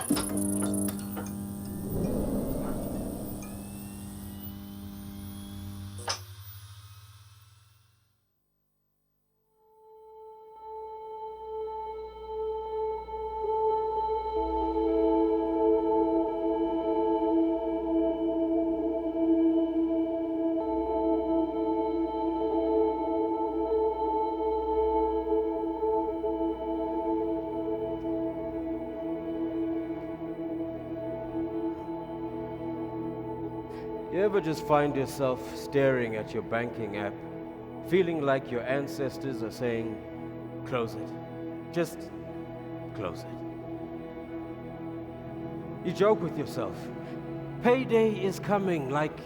You ever just find yourself staring at your banking app, feeling like your ancestors are saying, close it, just close it? You joke with yourself, payday is coming like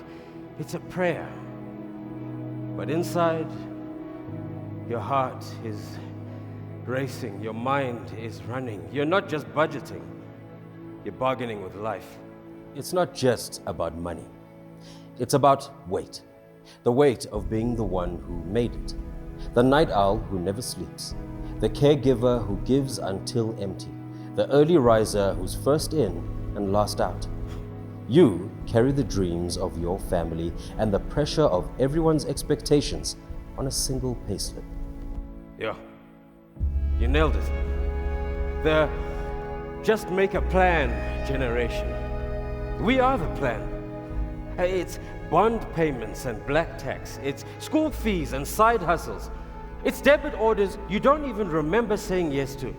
it's a prayer. But inside, your heart is racing, your mind is running. You're not just budgeting, you're bargaining with life. It's not just about money. It's about weight. The weight of being the one who made it. The night owl who never sleeps. The caregiver who gives until empty. The early riser who's first in and last out. You carry the dreams of your family and the pressure of everyone's expectations on a single payslip. Yeah, you nailed it. The just make a plan generation. We are the plan. It's bond payments and black tax. It's school fees and side hustles. It's debit orders you don't even remember saying yes to.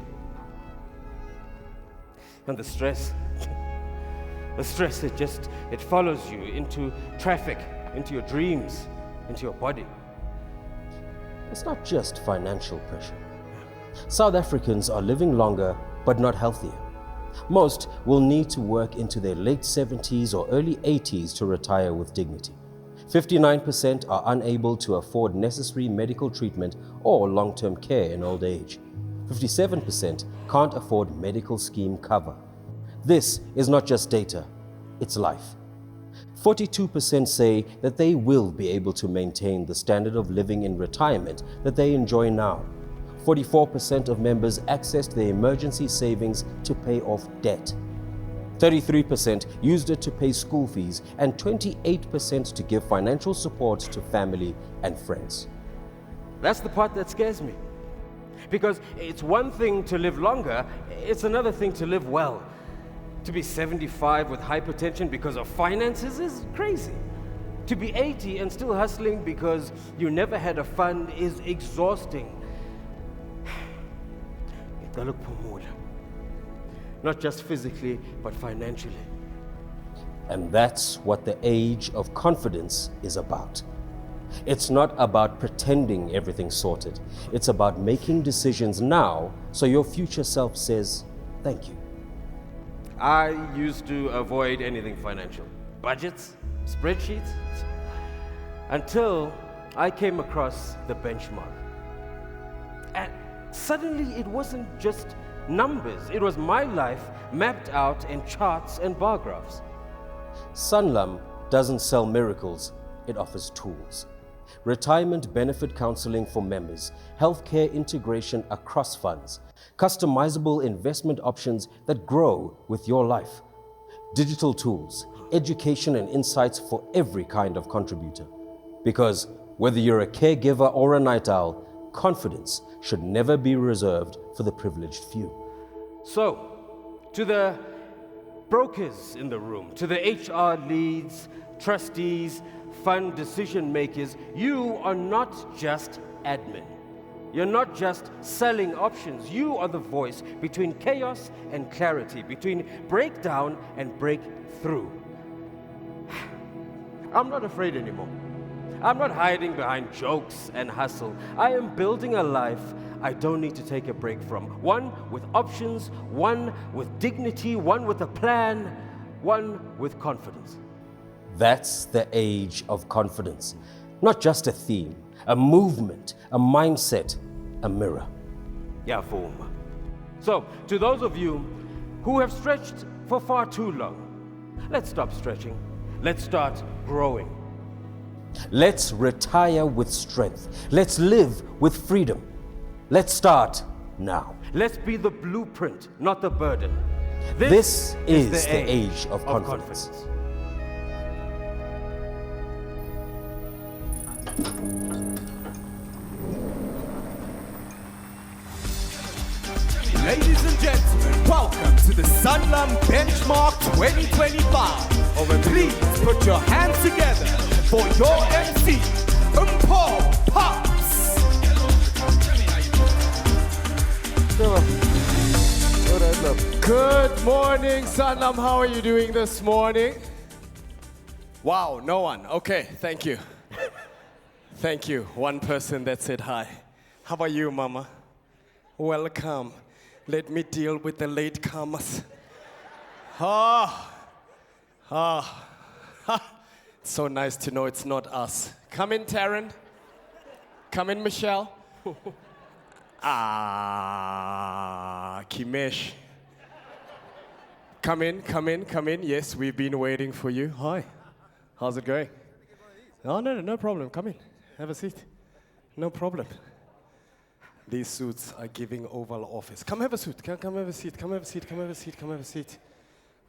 And the stress, it follows you into traffic, into your dreams, into your body. It's not just financial pressure. South Africans are living longer, but not healthier. Most will need to work into their late 70s or early 80s to retire with dignity. 59% are unable to afford necessary medical treatment or long-term care in old age. 57% can't afford medical scheme cover. This is not just data, it's life. 42% say that they will be able to maintain the standard of living in retirement that they enjoy now. 44% of members accessed their emergency savings to pay off debt. 33% used it to pay school fees, and 28% to give financial support to family and friends. That's the part that scares me. Because it's one thing to live longer, it's another thing to live well. To be 75 with hypertension because of finances is crazy. To be 80 and still hustling because you never had a fund is exhausting. Not just physically, but financially. And that's what the age of confidence is about. It's not about pretending everything's sorted. It's about making decisions now so your future self says, thank you. I used to avoid anything financial. Budgets, spreadsheets, until I came across the benchmark. And suddenly it wasn't just numbers, it was my life mapped out in charts and bar graphs. Sanlam doesn't sell miracles, it offers tools. Retirement benefit counseling for members, healthcare integration across funds, customizable investment options that grow with your life, digital tools, education and insights for every kind of contributor. Because whether you're a caregiver or a night owl, confidence should never be reserved for the privileged few. So, to the brokers in the room, to the HR leads, trustees, fund decision makers, you are not just admin. You're not just selling options. You are the voice between chaos and clarity, between breakdown and breakthrough. I'm not afraid anymore. I'm not hiding behind jokes and hustle. I am building a life I don't need to take a break from. One with options, one with dignity, one with a plan, one with confidence. That's the age of confidence. Not just a theme, a movement, a mindset, a mirror. Yeah, Vuma. So, to those of you who have stretched for far too long, let's stop stretching. Let's start growing. Let's retire with strength. Let's live with freedom. Let's start now. Let's be the blueprint, not the burden. This is the age of confidence. Ladies and gentlemen, welcome to the Sanlam Benchmark 2025. Please put your hands together for your MC, Paul Pops. Good morning, Sanlam. How are you doing this morning? Wow, no one. Okay, thank you. Thank you. One person that said hi. How are you, Mama? Welcome. Let me deal with the latecomers. It's so nice to know it's not us. Come in, Taryn. Come in, Michelle. Kimesh. Come in. Yes, we've been waiting for you. Hi. How's it going? Oh, no problem. Come in. Have a seat. No problem. These suits are giving Oval Office. Come have a seat. Come have a seat.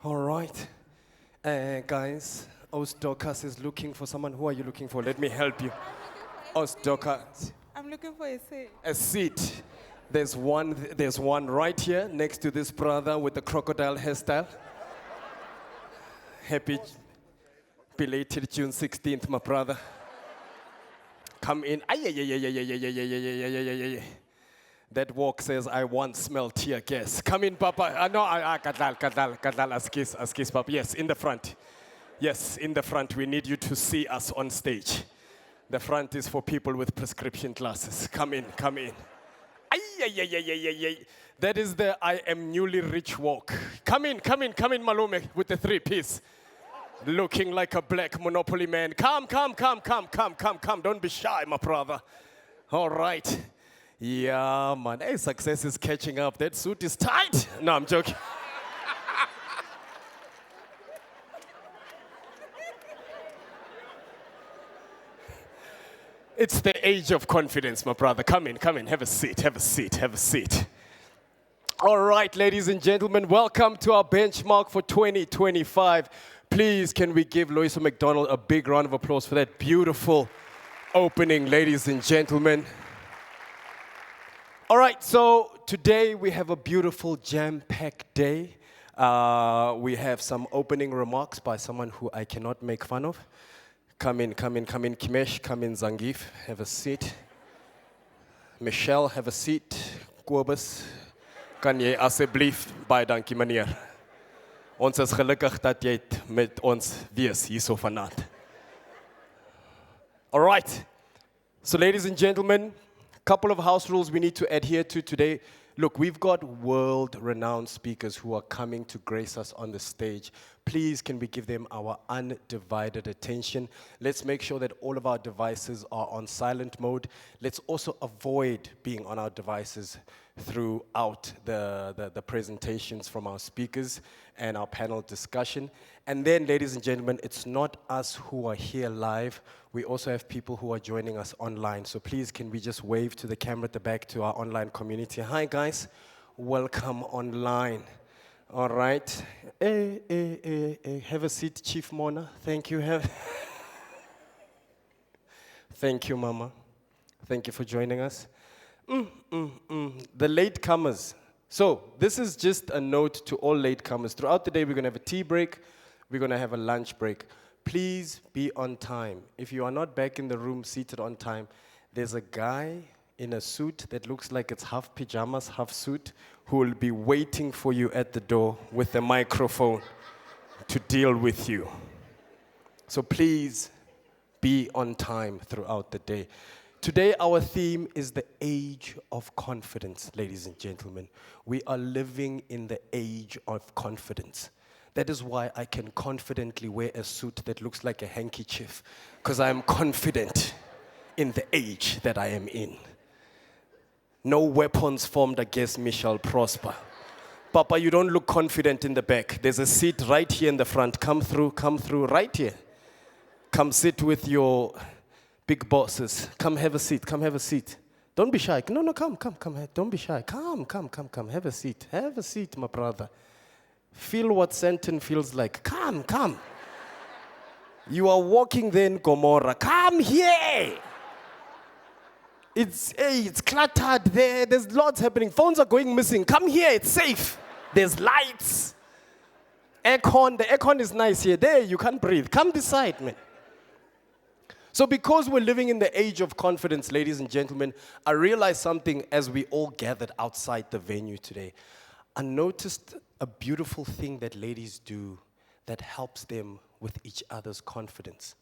All right. Guys, Ostdokas is looking for someone. Who are you looking for? Let me help you. Ostdokas. I'm looking for a seat. A seat. There's one right here next to this brother with the crocodile hairstyle. Happy belated June 16th, my brother. Come in. That walk says, I once smelled tear gas. Come in, Papa. No, Kadal, Askis, Papa. Yes, in the front. Yes, in the front. We need you to see us on stage. The front is for people with prescription glasses. Come in. That is the I am newly rich walk. Come in, Malume, with the 3-piece. Looking like a black Monopoly man. Come. Don't be shy, my brother. All right. Yeah, man. Hey, success is catching up. That suit is tight. No, I'm joking. It's the age of confidence, my brother. Come in. Have a seat. All right, ladies and gentlemen, welcome to our benchmark for 2025. Please, can we give Loiso McDonald a big round of applause for that beautiful opening, ladies and gentlemen. All right, so today we have a beautiful jam-packed day. We have some opening remarks by someone who I cannot make fun of. Come in, Kimesh, come in, Zangif, have a seat. Michelle, have a seat. Kobus, kan jy asseblief baie dankie meneer. Ons is gelukkig dat jy met ons wees hierso vanaand. All right, so ladies and gentlemen, couple of house rules we need to adhere to today. Look, we've got world-renowned speakers who are coming to grace us on the stage. Please, can we give them our undivided attention? Let's make sure that all of our devices are on silent mode. Let's also avoid being on our devices throughout the presentations from our speakers and our panel discussion. And then, ladies and gentlemen, it's not us who are here live. We also have people who are joining us online. So please, can we just wave to the camera at the back to our online community? Hi, guys. Welcome online. All right. Have a seat, Chief Mona. Thank you. Thank you, Mama. Thank you for joining us. The latecomers. So this is just a note to all latecomers. Throughout the day, we're going to have a tea break. We're going to have a lunch break. Please be on time. If you are not back in the room seated on time, there's a guy in a suit that looks like it's half pajamas, half suit, who will be waiting for you at the door with a microphone to deal with you. So please be on time throughout the day. Today, our theme is the age of confidence, ladies and gentlemen. We are living in the age of confidence. That is why I can confidently wear a suit that looks like a handkerchief, because I am confident in the age that I am in. No weapons formed against me shall prosper. Papa, you don't look confident in the back. There's a seat right here in the front. Come through, right here. Come sit with your big bosses. Come have a seat. Don't be shy. No, come. Don't be shy. Come. Have a seat, my brother. Feel what Santon feels like. Come, come. You are walking there in Gomorrah. Come here. It's cluttered there. There's lots happening. Phones are going missing. Come here. It's safe. There's lights. Aircon. The aircon is nice here. There, you can't breathe. Come this side, man. So because we're living in the age of confidence, ladies and gentlemen, I realized something as we all gathered outside the venue today. I noticed a beautiful thing that ladies do that helps them with each other's confidence.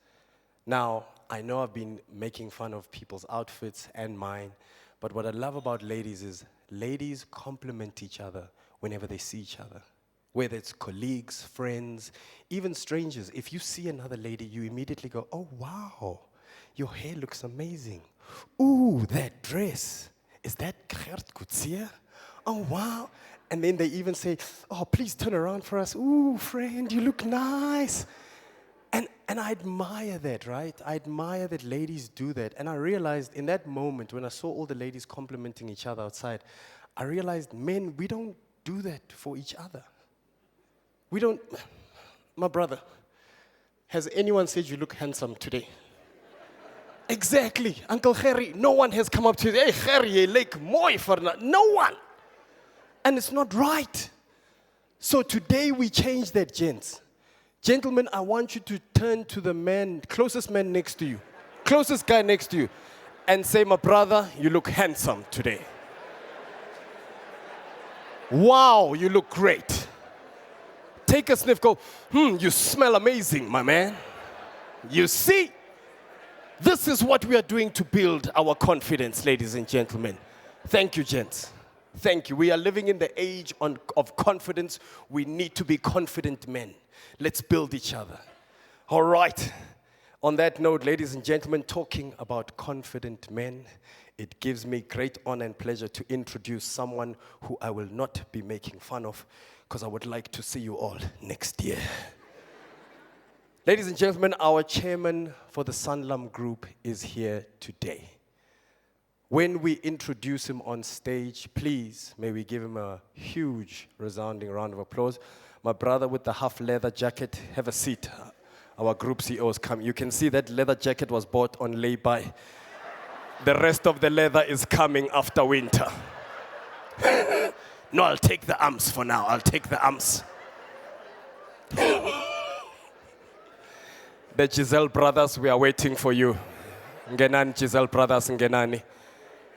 Now, I know I've been making fun of people's outfits and mine, but what I love about ladies is ladies compliment each other whenever they see each other. Whether it's colleagues, friends, even strangers. If you see another lady, you immediately go, oh, wow, your hair looks amazing. Ooh, that dress. Is that Gert Coetzee? Oh, wow. And then they even say, oh, please turn around for us. Ooh, friend, you look nice. And I admire that, right? I admire that ladies do that. And I realized in that moment when I saw all the ladies complimenting each other outside, I realized, men, we don't do that for each other. We don't, my brother, has anyone said you look handsome today? Exactly, Uncle Harry, no one has come up to you, hey Harry, you look mooi for no one. And it's not right. So today we change that, gents. Gentlemen, I want you to turn to the man, closest man next to you, closest guy next to you, and say, my brother, you look handsome today. Wow, you look great. Take a sniff, go, you smell amazing, my man. You see, this is what we are doing to build our confidence, ladies and gentlemen. Thank you, gents. Thank you. We are living in the age of confidence. We need to be confident men. Let's build each other. All right. On that note, ladies and gentlemen, talking about confident men, it gives me great honor and pleasure to introduce someone who I will not be making fun of, because I would like to see you all next year. Ladies and gentlemen, our chairman for the Sanlam Group is here today. When we introduce him on stage, please, may we give him a huge, resounding round of applause. My brother with the half leather jacket, have a seat. Our group CEOs come. You can see that leather jacket was bought on lay-by. The rest of the leather is coming after winter. No, I'll take the arms for now. I'll take the arms. The Giselle brothers, we are waiting for you. Ngenani, Giselle brothers, Ngenani.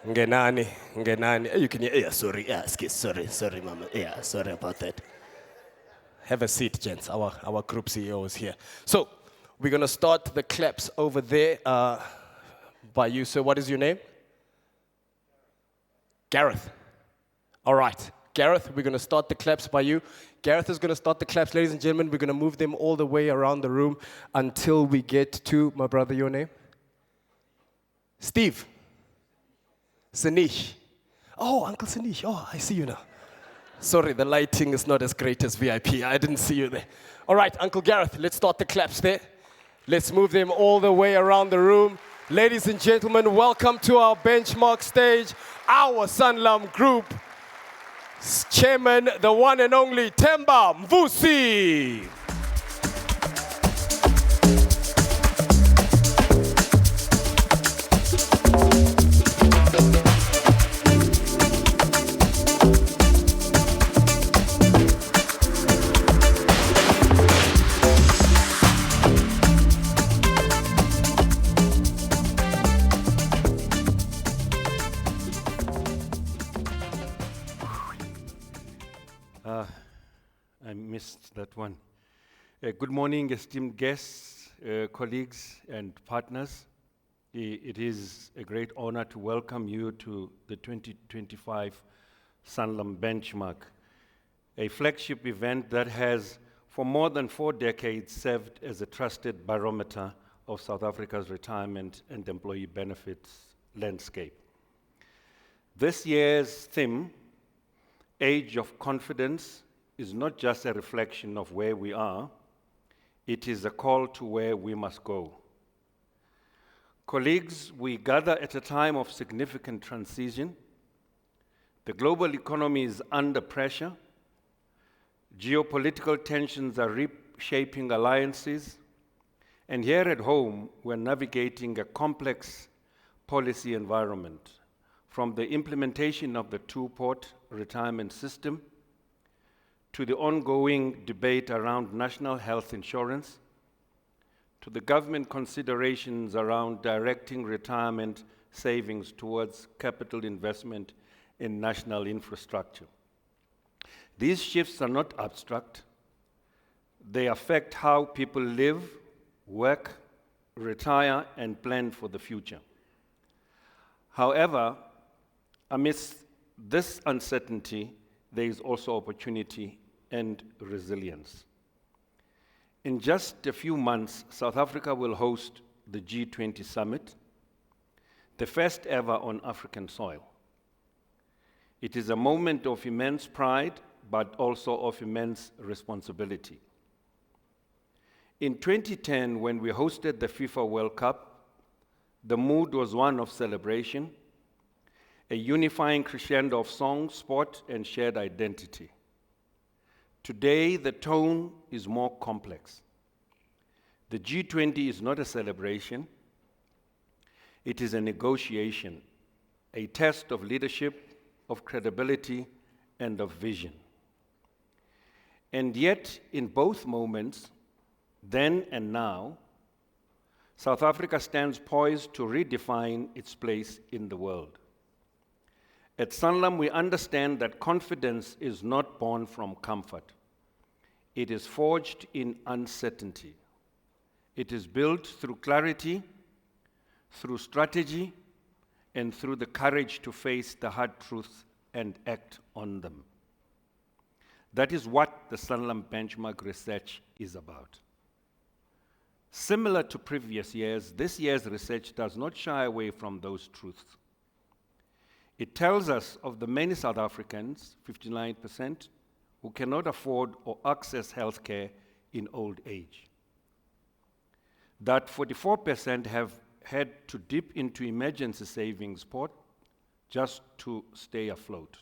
Ngenani, Ngenani. You can hear, yeah, sorry, yeah, sorry, mama. Yeah, sorry about that. Have a seat, gents. Our group CEO is here. So, we're going to start the claps over there by you. So, what is your name? Gareth. All right. Gareth, we're going to start the claps by you. Gareth is going to start the claps. Ladies and gentlemen, we're going to move them all the way around the room until we get to, my brother, your name? Steve. Sanish. Oh, Uncle Sanish. Oh, I see you now. Sorry, the lighting is not as great as VIP. I didn't see you there. All right, Uncle Gareth, let's start the claps there. Let's move them all the way around the room. Ladies and gentlemen, welcome to our benchmark stage, our Sanlam Group Chairman, the one and only Themba Mvusi. I missed that one. Good morning, esteemed guests, colleagues, and partners. It is a great honor to welcome you to the 2025 Sanlam Benchmark, a flagship event that has, for more than 4 decades, served as a trusted barometer of South Africa's retirement and employee benefits landscape. This year's theme, Age of Confidence, is not just a reflection of where we are, it is a call to where we must go. Colleagues, we gather at a time of significant transition. The global economy is under pressure. Geopolitical tensions are reshaping alliances, and here at home, we're navigating a complex policy environment, from the implementation of the two-port retirement system to the ongoing debate around national health insurance, to the government considerations around directing retirement savings towards capital investment in national infrastructure. These shifts are not abstract. They affect how people live, work, retire, and plan for the future. However, amidst this uncertainty, there is also opportunity and resilience. In just a few months, South Africa will host the G20 summit, the first ever on African soil. It is a moment of immense pride, but also of immense responsibility. In 2010, when we hosted the FIFA World Cup, the mood was one of celebration, a unifying crescendo of song, sport, and shared identity. Today, the tone is more complex. The G20 is not a celebration. It is a negotiation, a test of leadership, of credibility, and of vision. And yet, in both moments, then and now, South Africa stands poised to redefine its place in the world. At Sanlam, we understand that confidence is not born from comfort. It is forged in uncertainty. It is built through clarity, through strategy, and through the courage to face the hard truths and act on them. That is what the Sanlam Benchmark research is about. Similar to previous years, this year's research does not shy away from those truths. It tells us of the many South Africans, 59%, who cannot afford or access healthcare in old age. That 44% have had to dip into emergency savings pot just to stay afloat.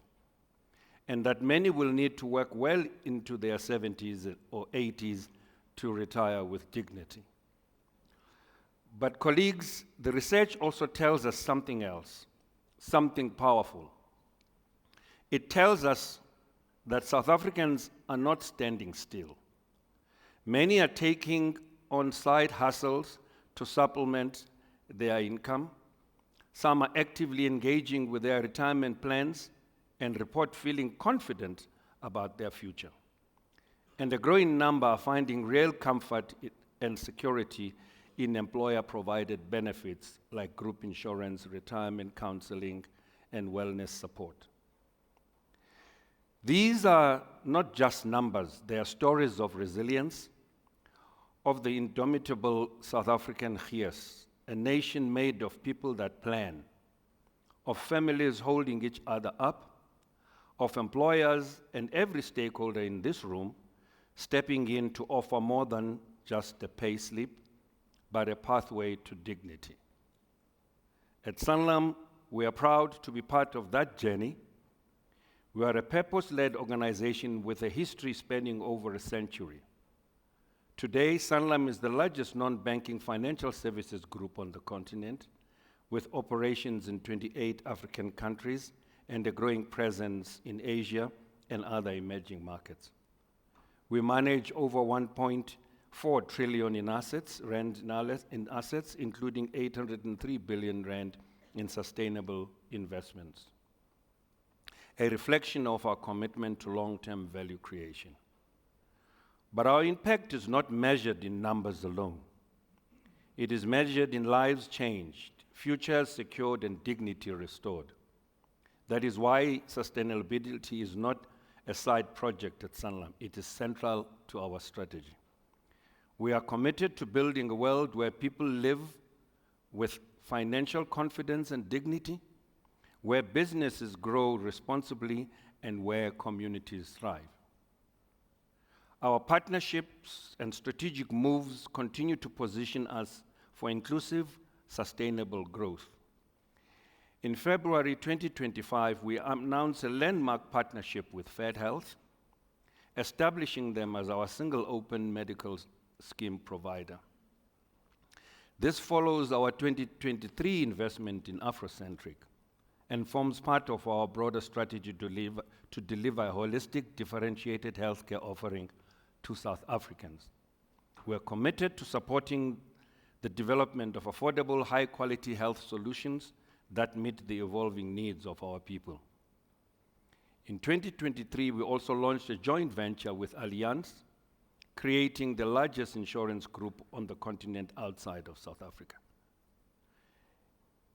And that many will need to work well into their 70s or 80s to retire with dignity. But colleagues, the research also tells us something else, something powerful. It tells us that South Africans are not standing still. Many are taking on side hustles to supplement their income. Some are actively engaging with their retirement plans and report feeling confident about their future. And a growing number are finding real comfort and security in employer-provided benefits like group insurance, retirement counseling, and wellness support. These are not just numbers, they are stories of resilience, of the indomitable South African gees, a nation made of people that plan, of families holding each other up, of employers and every stakeholder in this room stepping in to offer more than just a pay slip, but a pathway to dignity. At Sanlam, we are proud to be part of that journey. We are a purpose-led organization with a history spanning over a century. Today, Sanlam is the largest non-banking financial services group on the continent, with operations in 28 African countries and a growing presence in Asia and other emerging markets. We manage over 1.4 trillion in assets, including 803 billion rand in sustainable investments, a reflection of our commitment to long-term value creation. But our impact is not measured in numbers alone. It is measured in lives changed, futures secured, and dignity restored. That is why sustainability is not a side project at Sanlam. It is central to our strategy. We are committed to building a world where people live with financial confidence and dignity, where businesses grow responsibly, and where communities thrive. Our partnerships and strategic moves continue to position us for inclusive, sustainable growth. In February 2025, we announced a landmark partnership with Fed Health, establishing them as our single open medical scheme provider. This follows our 2023 investment in Afrocentric and forms part of our broader strategy to deliver a holistic, differentiated healthcare offering to South Africans. We are committed to supporting the development of affordable, high-quality health solutions that meet the evolving needs of our people. In 2023, we also launched a joint venture with Allianz, creating the largest insurance group on the continent outside of South Africa.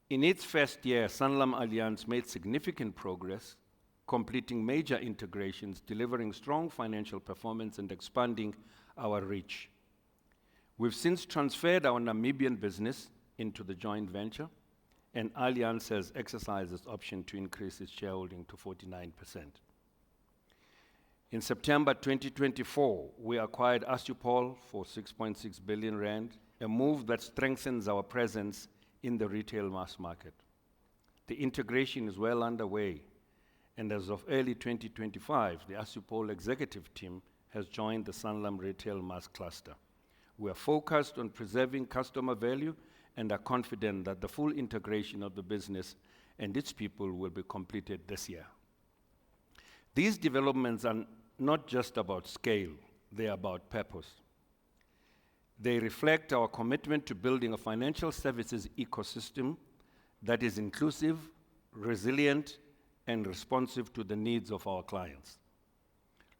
In its first year, Sanlam Allianz made significant progress, completing major integrations, delivering strong financial performance, and expanding our reach. We've since transferred our Namibian business into the joint venture, and Allianz has exercised its option to increase its shareholding to 49%. In September 2024, we acquired Assupol for 6.6 billion rand, a move that strengthens our presence in the retail mass market. The integration is well underway, and as of early 2025, the Assupol executive team has joined the Sanlam Retail Mass Cluster. We are focused on preserving customer value and are confident that the full integration of the business and its people will be completed this year. These developments are not just about scale, they are about purpose. They reflect our commitment to building a financial services ecosystem that is inclusive, resilient, and responsive to the needs of our clients.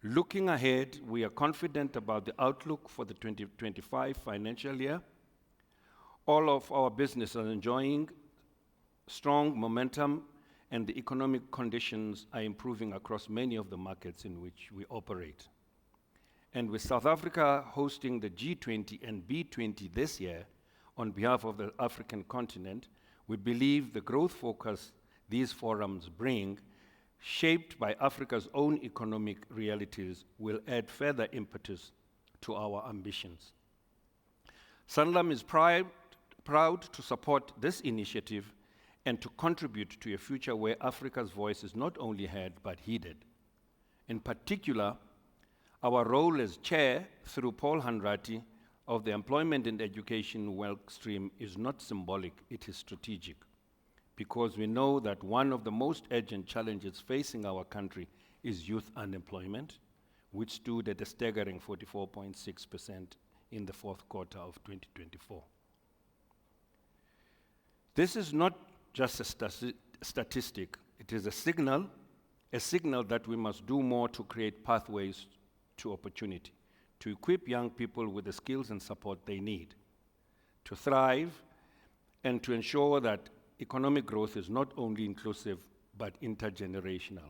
Looking ahead, we are confident about the outlook for the 2025 financial year. All of our businesses are enjoying strong momentum, and the economic conditions are improving across many of the markets in which we operate. And with South Africa hosting the G20 and B20 this year on behalf of the African continent, we believe the growth focus these forums bring, shaped by Africa's own economic realities, will add further impetus to our ambitions. Sanlam is proud to support this initiative and to contribute to a future where Africa's voice is not only heard but heeded. In particular, our role as chair through Paul Hanratty of the Employment and Education Work Stream is not symbolic, it is strategic, because we know that one of the most urgent challenges facing our country is youth unemployment, which stood at a staggering 44.6% in the fourth quarter of 2024. This is not just a statistic, it is a signal that we must do more to create pathways to opportunity, to equip young people with the skills and support they need, to thrive, and to ensure that economic growth is not only inclusive, but intergenerational.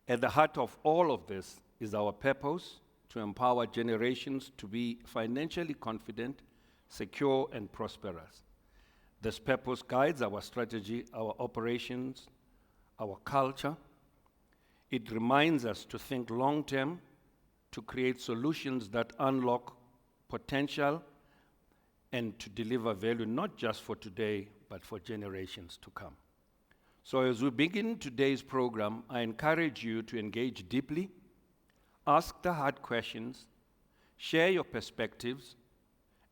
At the heart of all of this is our purpose to empower generations to be financially confident, secure, and prosperous. This purpose guides our strategy, our operations, our culture. It reminds us to think long-term, to create solutions that unlock potential, and to deliver value not just for today, but for generations to come. So as we begin today's program, I encourage you to engage deeply, ask the hard questions, share your perspectives,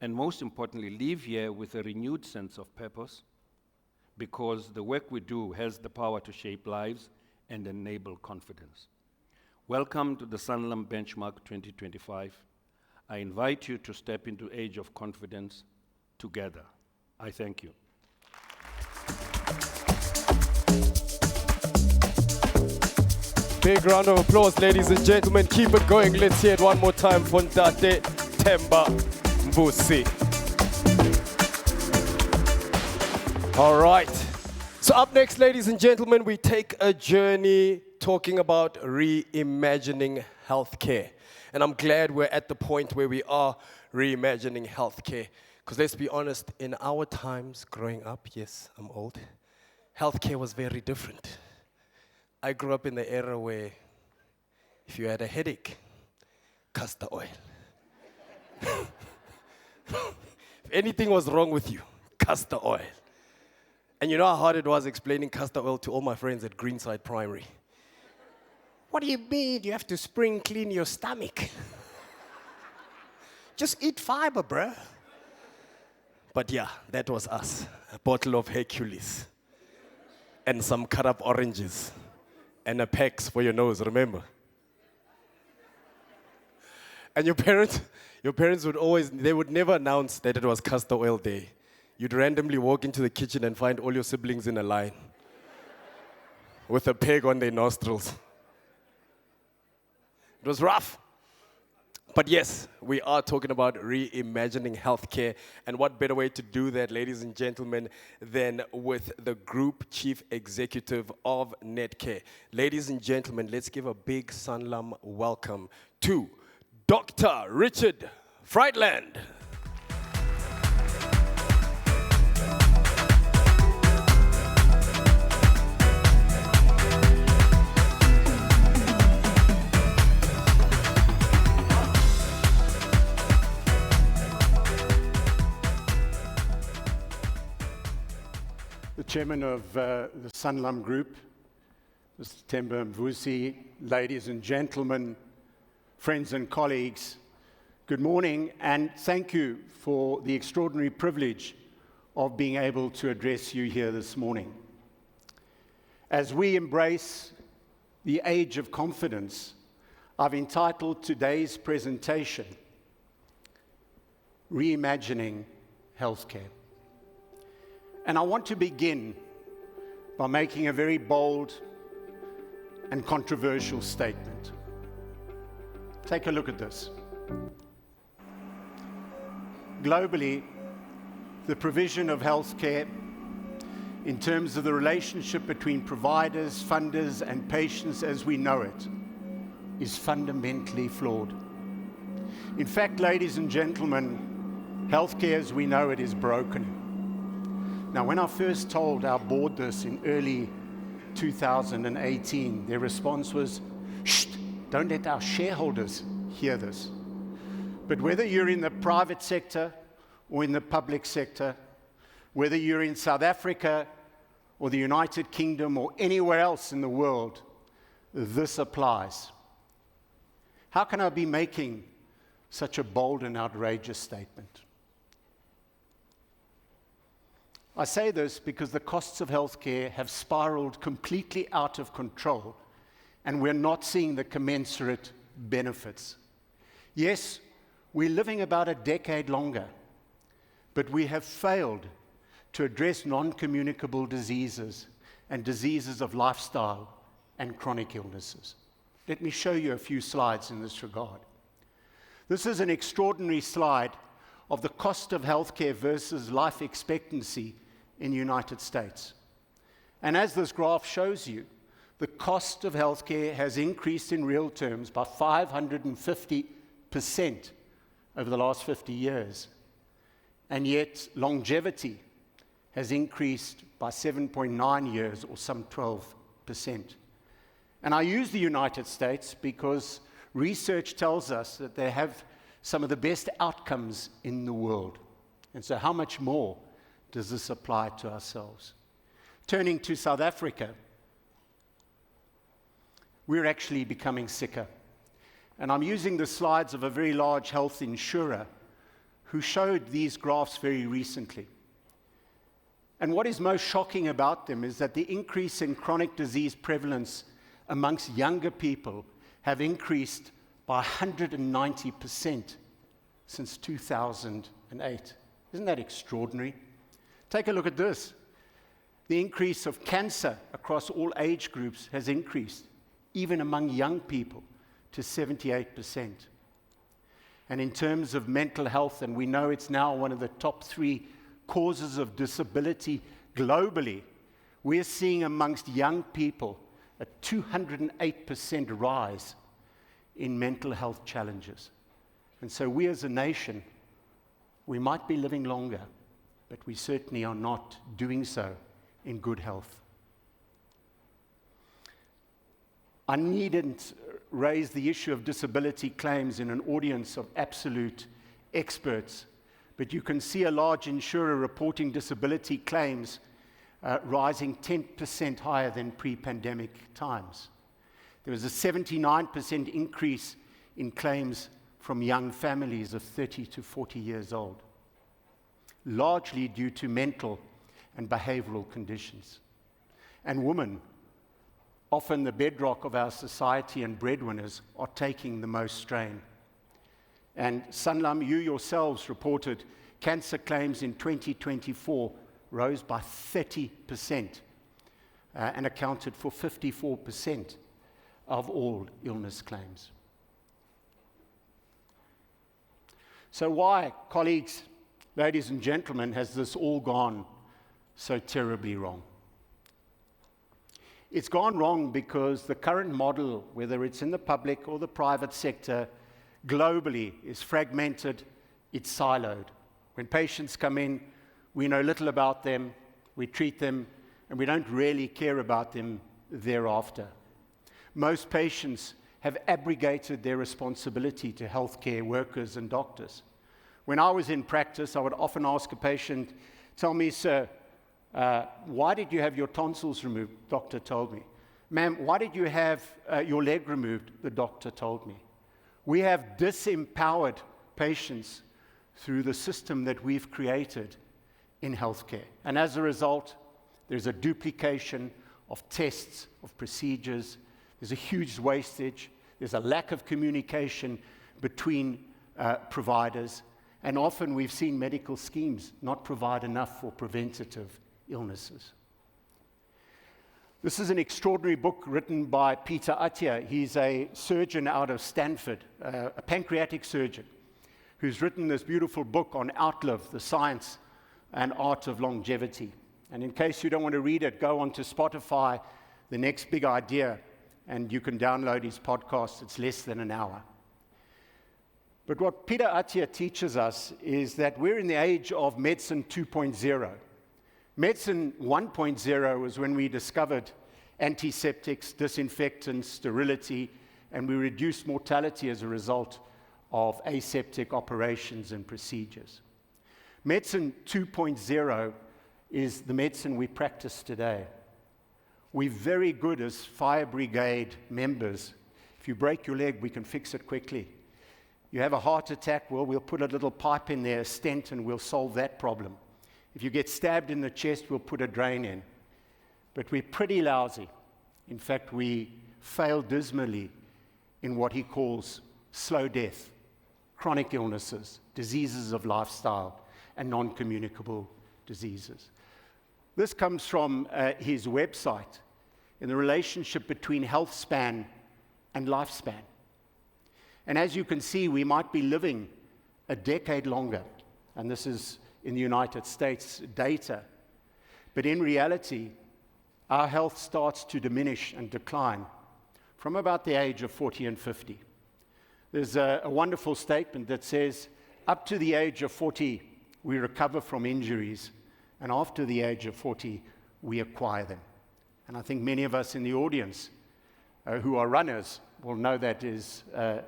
and most importantly, leave here with a renewed sense of purpose, because the work we do has the power to shape lives and enable confidence. Welcome to the Sanlam Benchmark 2025. I invite you to step into Age of Confidence together. I thank you. Big round of applause, ladies and gentlemen. Keep it going. Let's hear it one more time for Ndate Temba Mbusi. All right. So up next, ladies and gentlemen, we take a journey talking about reimagining healthcare. And I'm glad we're at the point where we are reimagining healthcare. Because let's be honest, in our times growing up, yes, I'm old, healthcare was very different. I grew up in the era where if you had a headache, castor oil. If anything was wrong with you, castor oil. And you know how hard it was explaining castor oil to all my friends at Greenside Primary. What do you mean you have to spring clean your stomach? Just eat fiber, bruh. But yeah, that was us. A bottle of Hercules. And some cut up oranges. And a Pex for your nose, remember? And your parents would always, they would never announce that it was castor oil day. You'd randomly walk into the kitchen and find all your siblings in a line with a peg on their nostrils. It was rough. But yes, we are talking about reimagining healthcare. And what better way to do that, ladies and gentlemen, than with the Group Chief Executive of Netcare. Ladies and gentlemen, let's give a big Sanlam welcome to Dr. Richard Friedland. The chairman of the Sanlam Group, Mr. Themba Mvusi, ladies and gentlemen, friends and colleagues, good morning, and thank you for the extraordinary privilege of being able to address you here this morning. As we embrace the age of confidence, I've entitled today's presentation, Reimagining Healthcare. And I want to begin by making a very bold and controversial statement. Take a look at this. Globally, the provision of healthcare, in terms of the relationship between providers, funders, and patients as we know it, is fundamentally flawed. In fact, ladies and gentlemen, healthcare as we know it is broken. Now, when I first told our board this in early 2018, their response was, "Shh, don't let our shareholders hear this." But whether you're in the private sector or in the public sector, whether you're in South Africa or the United Kingdom or anywhere else in the world, this applies. How can I be making such a bold and outrageous statement? I say this because the costs of healthcare have spiraled completely out of control, and we're not seeing the commensurate benefits. Yes, we're living about a decade longer, but we have failed to address non-communicable diseases and diseases of lifestyle and chronic illnesses. Let me show you a few slides in this regard. This is an extraordinary slide of the cost of healthcare versus life expectancy in the United States. And as this graph shows you, the cost of healthcare has increased in real terms by 550% over the last 50 years. And yet longevity has increased by 7.9 years, or some 12%. And I use the United States because research tells us that they have some of the best outcomes in the world. And so how much more does this apply to ourselves? Turning to South Africa, we're actually becoming sicker. And I'm using the slides of a very large health insurer who showed these graphs very recently. And what is most shocking about them is that the increase in chronic disease prevalence amongst younger people have increased by 190% since 2008. Isn't that extraordinary? Take a look at this. The increase of cancer across all age groups has increased, even among young people, to 78%. And in terms of mental health, and we know it's now one of the top 3 causes of disability globally, we're seeing amongst young people a 208% rise in mental health challenges. And so we as a nation, we might be living longer, but we certainly are not doing so in good health. I needn't raise the issue of disability claims in an audience of absolute experts, but you can see a large insurer reporting disability claims rising 10% higher than pre-pandemic times. There was a 79% increase in claims from young families of 30 to 40 years old, largely due to mental and behavioral conditions. And women, often the bedrock of our society and breadwinners, are taking the most strain. And Sanlam, you yourselves reported cancer claims in 2024 rose by 30% and accounted for 54% of all illness claims. So why, colleagues, ladies and gentlemen, has this all gone so terribly wrong? It's gone wrong because the current model, whether it's in the public or the private sector, globally is fragmented, it's siloed. When patients come in, we know little about them, we treat them, and we don't really care about them thereafter. Most patients have abrogated their responsibility to healthcare workers and doctors. When I was in practice, I would often ask a patient, "Tell me, sir, why did you have your tonsils removed?" Doctor told me. "Ma'am, why did you have your leg removed?" The doctor told me. We have disempowered patients through the system that we've created in healthcare. And as a result, there's a duplication of tests, of procedures. There's a huge wastage. There's a lack of communication between providers. And often we've seen medical schemes not provide enough for preventative illnesses. This is an extraordinary book written by Peter Attia. He's a surgeon out of Stanford, a pancreatic surgeon, who's written this beautiful book on Outlive, the science and art of longevity. And in case you don't want to read it, go onto Spotify, The Next Big Idea, and you can download his podcast. It's less than an hour. But what Peter Attia teaches us is that we're in the age of medicine 2.0. Medicine 1.0 was when we discovered antiseptics, disinfectants, sterility, and we reduced mortality as a result of aseptic operations and procedures. Medicine 2.0 is the medicine we practice today. We're very good as fire brigade members. If you break your leg, we can fix it quickly. You have a heart attack, well, we'll put a little pipe in there, a stent, and we'll solve that problem. If you get stabbed in the chest, we'll put a drain in. But we're pretty lousy. In fact, we fail dismally in what he calls slow death, chronic illnesses, diseases of lifestyle, and non-communicable diseases. This comes from his website in the relationship between health span and lifespan. And as you can see, we might be living a decade longer, and this is in the United States data. But in reality, our health starts to diminish and decline from about the age of 40 and 50. There's a wonderful statement that says, up to the age of 40, we recover from injuries, and after the age of 40, we acquire them. And I think many of us in the audience who are runners will know that is a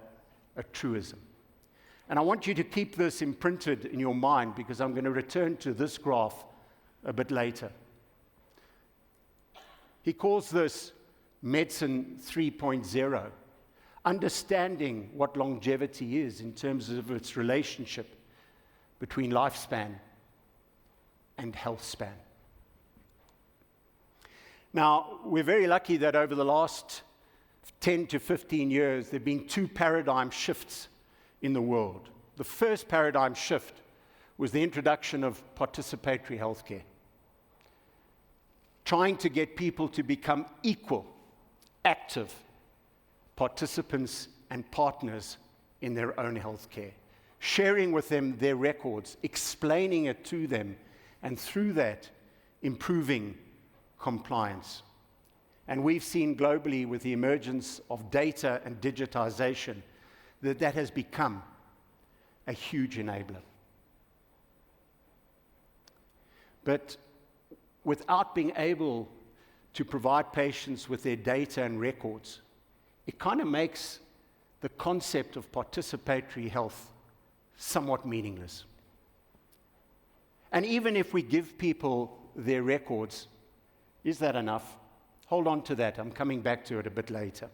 truism. And I want you to keep this imprinted in your mind because I'm going to return to this graph a bit later. He calls this medicine 3.0, understanding what longevity is in terms of its relationship between lifespan and health span. Now, we're very lucky that over the last 10 to 15 years, there have been two paradigm shifts in the world. The first paradigm shift was the introduction of participatory healthcare, trying to get people to become equal, active participants and partners in their own healthcare, sharing with them their records, explaining it to them, and through that, improving compliance. And we've seen globally with the emergence of data and digitization that has become a huge enabler. But without being able to provide patients with their data and records, it kind of makes the concept of participatory health somewhat meaningless. And even if we give people their records, is that enough? Hold on to that. I'm coming back to it a bit later.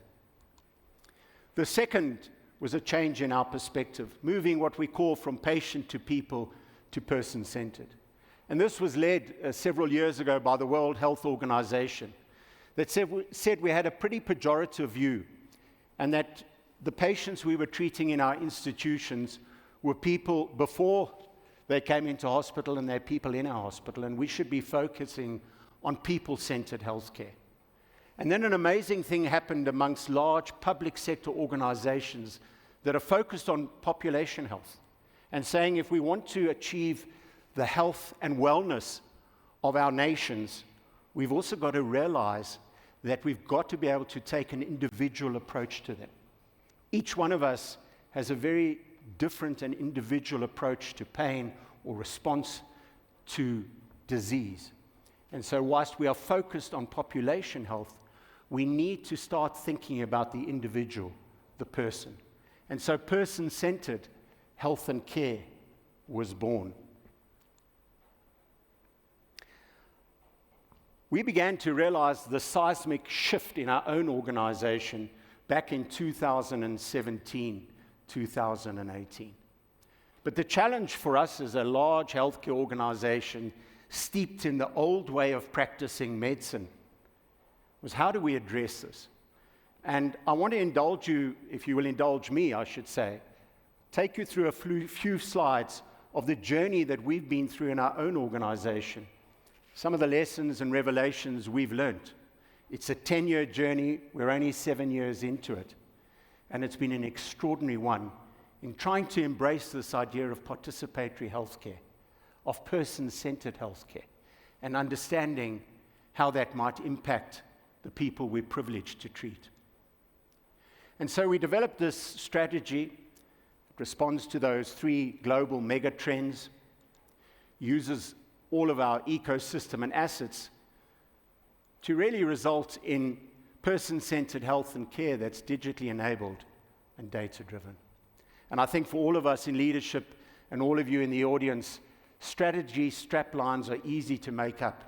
The second was a change in our perspective, moving what we call from patient to people to person-centered. And this was led several years ago by the World Health Organization that said we had a pretty pejorative view, and that the patients we were treating in our institutions were people before they came into hospital and they're people in our hospital, and we should be focusing on people-centered healthcare. And then an amazing thing happened amongst large public sector organizations that are focused on population health and saying if we want to achieve the health and wellness of our nations, we've also got to realize that we've got to be able to take an individual approach to them. Each one of us has a very different and individual approach to pain or response to disease. And so whilst we are focused on population health, we need to start thinking about the individual, the person. And so person-centered health and care was born. We began to realize the seismic shift in our own organization back in 2017, 2018. But the challenge for us as a large healthcare organization steeped in the old way of practicing medicine was how do we address this? And I want to indulge you, if you will indulge me, I should say, take you through a few slides of the journey that we've been through in our own organization. Some of the lessons and revelations we've learned. It's a 10-year journey. We're only 7 years into it. And it's been an extraordinary one in trying to embrace this idea of participatory healthcare, of person-centered healthcare, and understanding how that might impact the people we're privileged to treat. And so we developed this strategy. It responds to those 3 global mega trends, uses all of our ecosystem and assets to really result in person-centered health and care that's digitally enabled and data-driven. And I think for all of us in leadership and all of you in the audience, strategy straplines are easy to make up.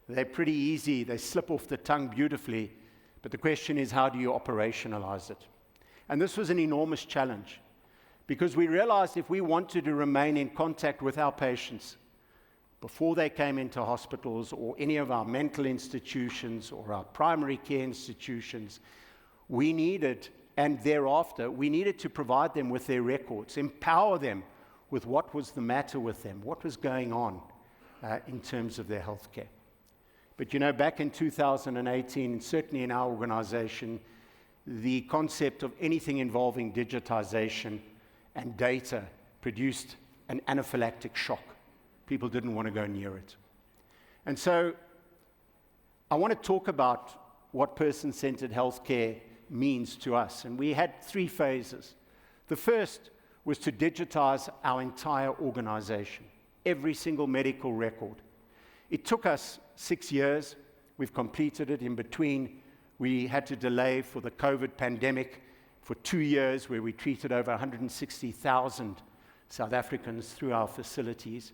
They're pretty easy. They slip off the tongue beautifully. But the question is, how do you operationalize it? And this was an enormous challenge because we realized if we wanted to remain in contact with our patients before they came into hospitals or any of our mental institutions or our primary care institutions, we needed, and thereafter, we needed to provide them with their records, empower them with what was the matter with them, what was going on in terms of their healthcare. But you know, back in 2018, and certainly in our organization, the concept of anything involving digitization and data produced an anaphylactic shock. People didn't want to go near it. And so I want to talk about what person-centered healthcare means to us. And we had 3 phases. The first was to digitize our entire organization, every single medical record. It took us 6 years. We've completed it. In between, we had to delay for the COVID pandemic for 2 years, where we treated over 160,000 South Africans through our facilities.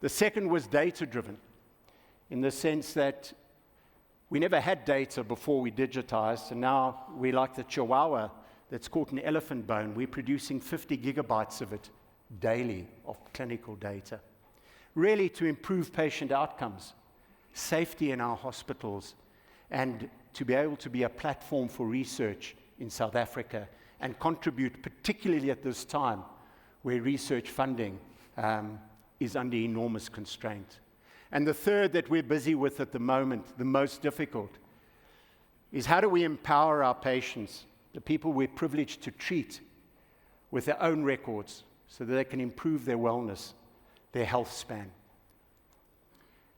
The second was data-driven, in the sense that we never had data before we digitized, and now we're like the chihuahua that's caught an elephant bone. We're producing 50 gigabytes of it daily of clinical data, really to improve patient outcomes, safety in our hospitals, and to be able to be a platform for research in South Africa and contribute, particularly at this time where research funding is under enormous constraint. And the third that we're busy with at the moment, the most difficult, is how do we empower our patients, the people we're privileged to treat, with their own records so that they can improve their wellness, their health span.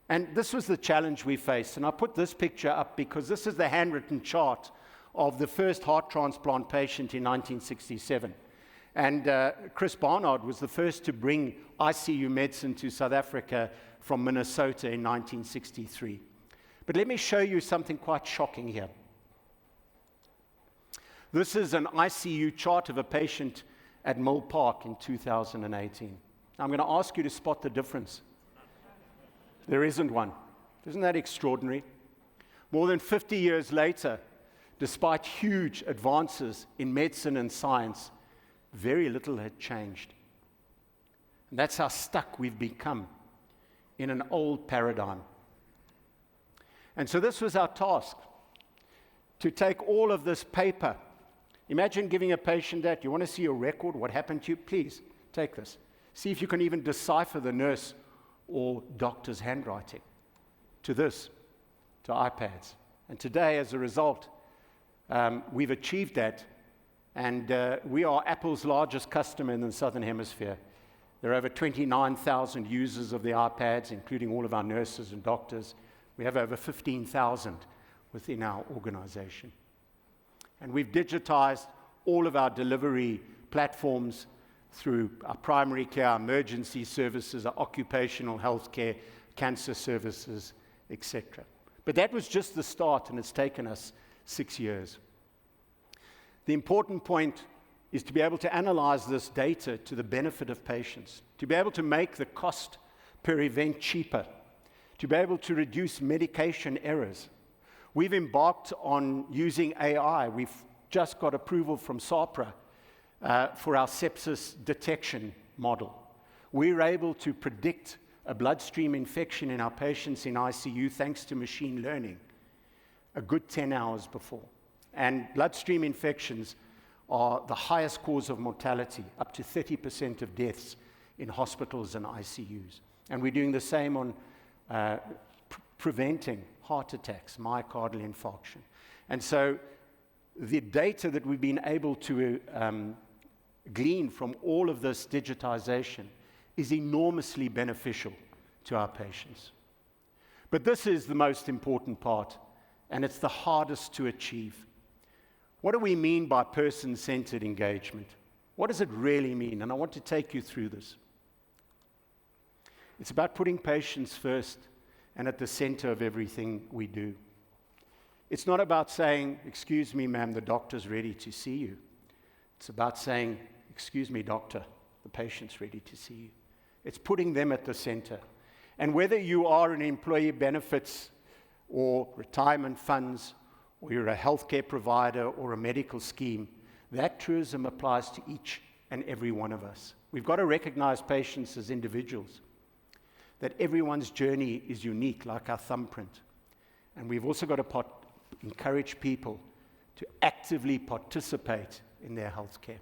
And this was the challenge we faced. And I put this picture up because this is the handwritten chart of the first heart transplant patient in 1967. And Chris Barnard was the first to bring ICU medicine to South Africa from Minnesota in 1963. But let me show you something quite shocking here. This is an ICU chart of a patient at Mill Park in 2018. I'm going to ask you to spot the difference. There isn't one. Isn't that extraordinary? More than 50 years later, despite huge advances in medicine and science, very little had changed. And that's how stuck we've become in an old paradigm. And so this was our task, to take all of this paper. Imagine giving a patient that. You want to see a record, what happened to you? Please, take this. See if you can even decipher the nurse or doctor's handwriting. To this, to iPads. And today, as a result, we've achieved that, and we are Apple's largest customer in the Southern Hemisphere. There are over 29,000 users of the iPads, including all of our nurses and doctors. We have over 15,000 within our organization. And we've digitized all of our delivery platforms through our primary care, our emergency services, our occupational health care, cancer services, etc. But that was just the start, and it's taken us 6 years. The important point is to be able to analyze this data to the benefit of patients, to be able to make the cost per event cheaper, to be able to reduce medication errors. We've embarked on using AI. We've just got approval from SAPRA for our sepsis detection model. We're able to predict a bloodstream infection in our patients in ICU thanks to machine learning a good 10 hours before. And bloodstream infections are the highest cause of mortality, up to 30% of deaths in hospitals and ICUs. And we're doing the same on preventing heart attacks, myocardial infarction. And so the data that we've been able to glean from all of this digitization is enormously beneficial to our patients. But this is the most important part, and it's the hardest to achieve. What do we mean by person-centered engagement? What does it really mean? And I want to take you through this. It's about putting patients first and at the center of everything we do. It's not about saying, "Excuse me, ma'am, the doctor's ready to see you." It's about saying, "Excuse me, doctor, the patient's ready to see you." It's putting them at the center. And whether you are an employee benefits or retirement funds, or you're a healthcare provider or a medical scheme, that truism applies to each and every one of us. We've got to recognize patients as individuals, that everyone's journey is unique, like our thumbprint. And we've also got to encourage people to actively participate in their healthcare.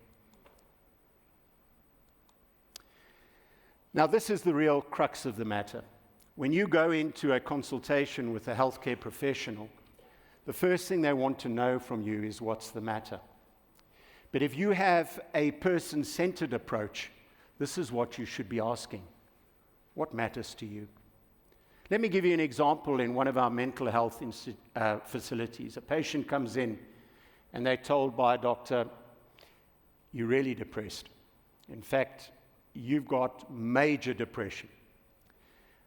Now, this is the real crux of the matter. When you go into a consultation with a healthcare professional, the first thing they want to know from you is what's the matter. But if you have a person-centered approach, this is what you should be asking. What matters to you? Let me give you an example in one of our mental health facilities. A patient comes in and they're told by a doctor, "You're really depressed. In fact, you've got major depression.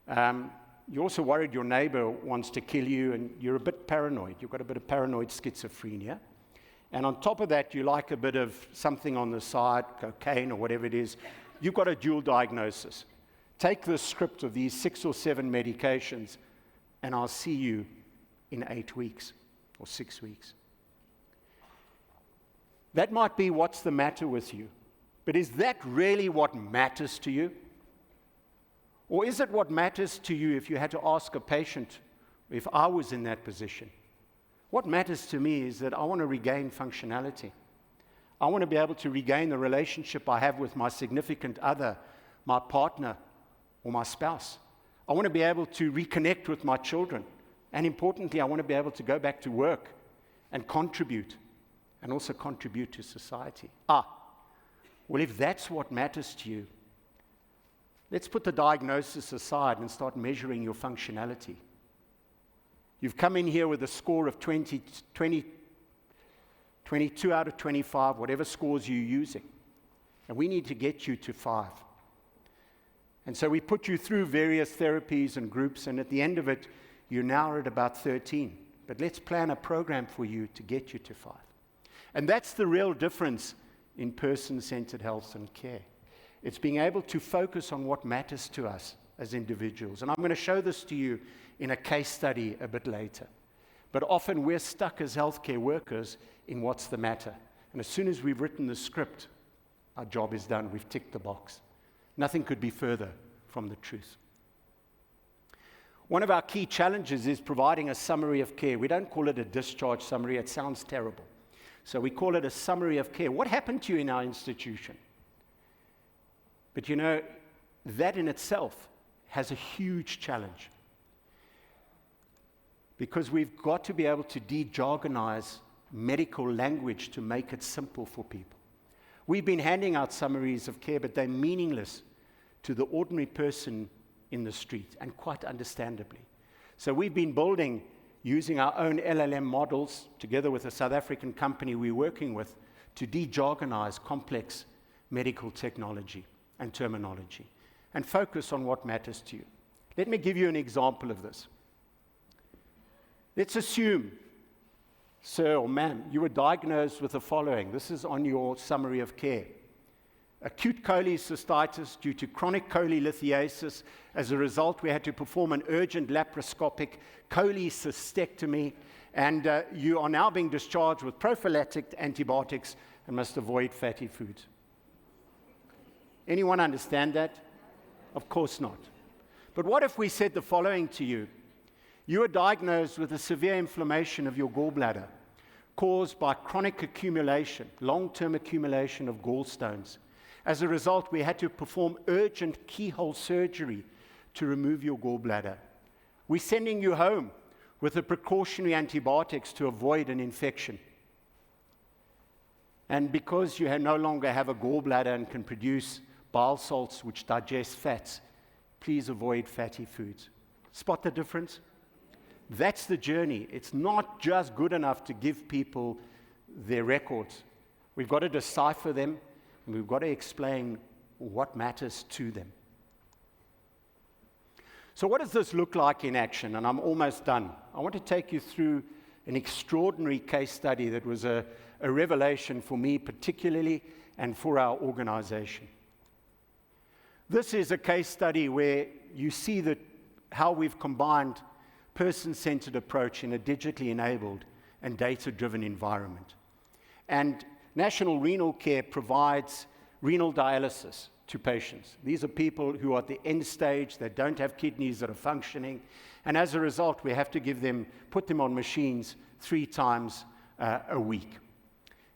You're also worried your neighbor wants to kill you, and you're a bit paranoid. You've got a bit of paranoid schizophrenia. And on top of that, you like a bit of something on the side, cocaine or whatever it is. You've got a dual diagnosis. Take the script of these 6 or 7 medications, and I'll see you in 8 weeks or 6 weeks." That might be what's the matter with you. But is that really what matters to you? Or is it what matters to you if you had to ask a patient, if I was in that position? What matters to me is that I want to regain functionality. I want to be able to regain the relationship I have with my significant other, my partner, or my spouse. I want to be able to reconnect with my children. And importantly, I want to be able to go back to work and contribute, and also contribute to society. Well, if that's what matters to you, let's put the diagnosis aside and start measuring your functionality. You've come in here with a score of 22 out of 25, whatever scores you're using. And we need to get you to 5. And so we put you through various therapies and groups, and at the end of it, you're now at about 13. But let's plan a program for you to get you to 5. And that's the real difference in person-centered health and care. It's being able to focus on what matters to us as individuals. And I'm going to show this to you in a case study a bit later. But often we're stuck as healthcare workers in what's the matter. And as soon as we've written the script, our job is done. We've ticked the box. Nothing could be further from the truth. One of our key challenges is providing a summary of care. We don't call it a discharge summary. It sounds terrible. So we call it a summary of care. What happened to you in our institution? But you know, that in itself has a huge challenge. Because we've got to be able to de-jargonize medical language to make it simple for people. We've been handing out summaries of care, but they're meaningless to the ordinary person in the street, and quite understandably. So we've been building, using our own LLM models, together with a South African company we're working with, to de-jargonize complex medical technology and terminology, and focus on what matters to you. Let me give you an example of this. Let's assume, sir or ma'am, you were diagnosed with the following. This is on your summary of care. Acute cholecystitis due to chronic cholelithiasis. As a result, we had to perform an urgent laparoscopic cholecystectomy, and you are now being discharged with prophylactic antibiotics and must avoid fatty foods. Anyone understand that? Of course not. But what if we said the following to you? You are diagnosed with a severe inflammation of your gallbladder caused by chronic accumulation, long-term accumulation of gallstones. As a result, we had to perform urgent keyhole surgery to remove your gallbladder. We're sending you home with the precautionary antibiotics to avoid an infection. And because you no longer have a gallbladder and can produce bile salts which digest fats, please avoid fatty foods. Spot the difference? That's the journey. It's not just good enough to give people their records. We've got to decipher them, and we've got to explain what matters to them. So what does this look like in action? And I'm almost done. I want to take you through an extraordinary case study that was a revelation for me particularly, and for our organization. This is a case study where you see how we've combined person-centered approach in a digitally enabled and data-driven environment. And National Renal Care provides renal dialysis to patients. These are people who are at the end stage, they don't have kidneys that are functioning, and as a result, we have to put them on machines 3 times a week.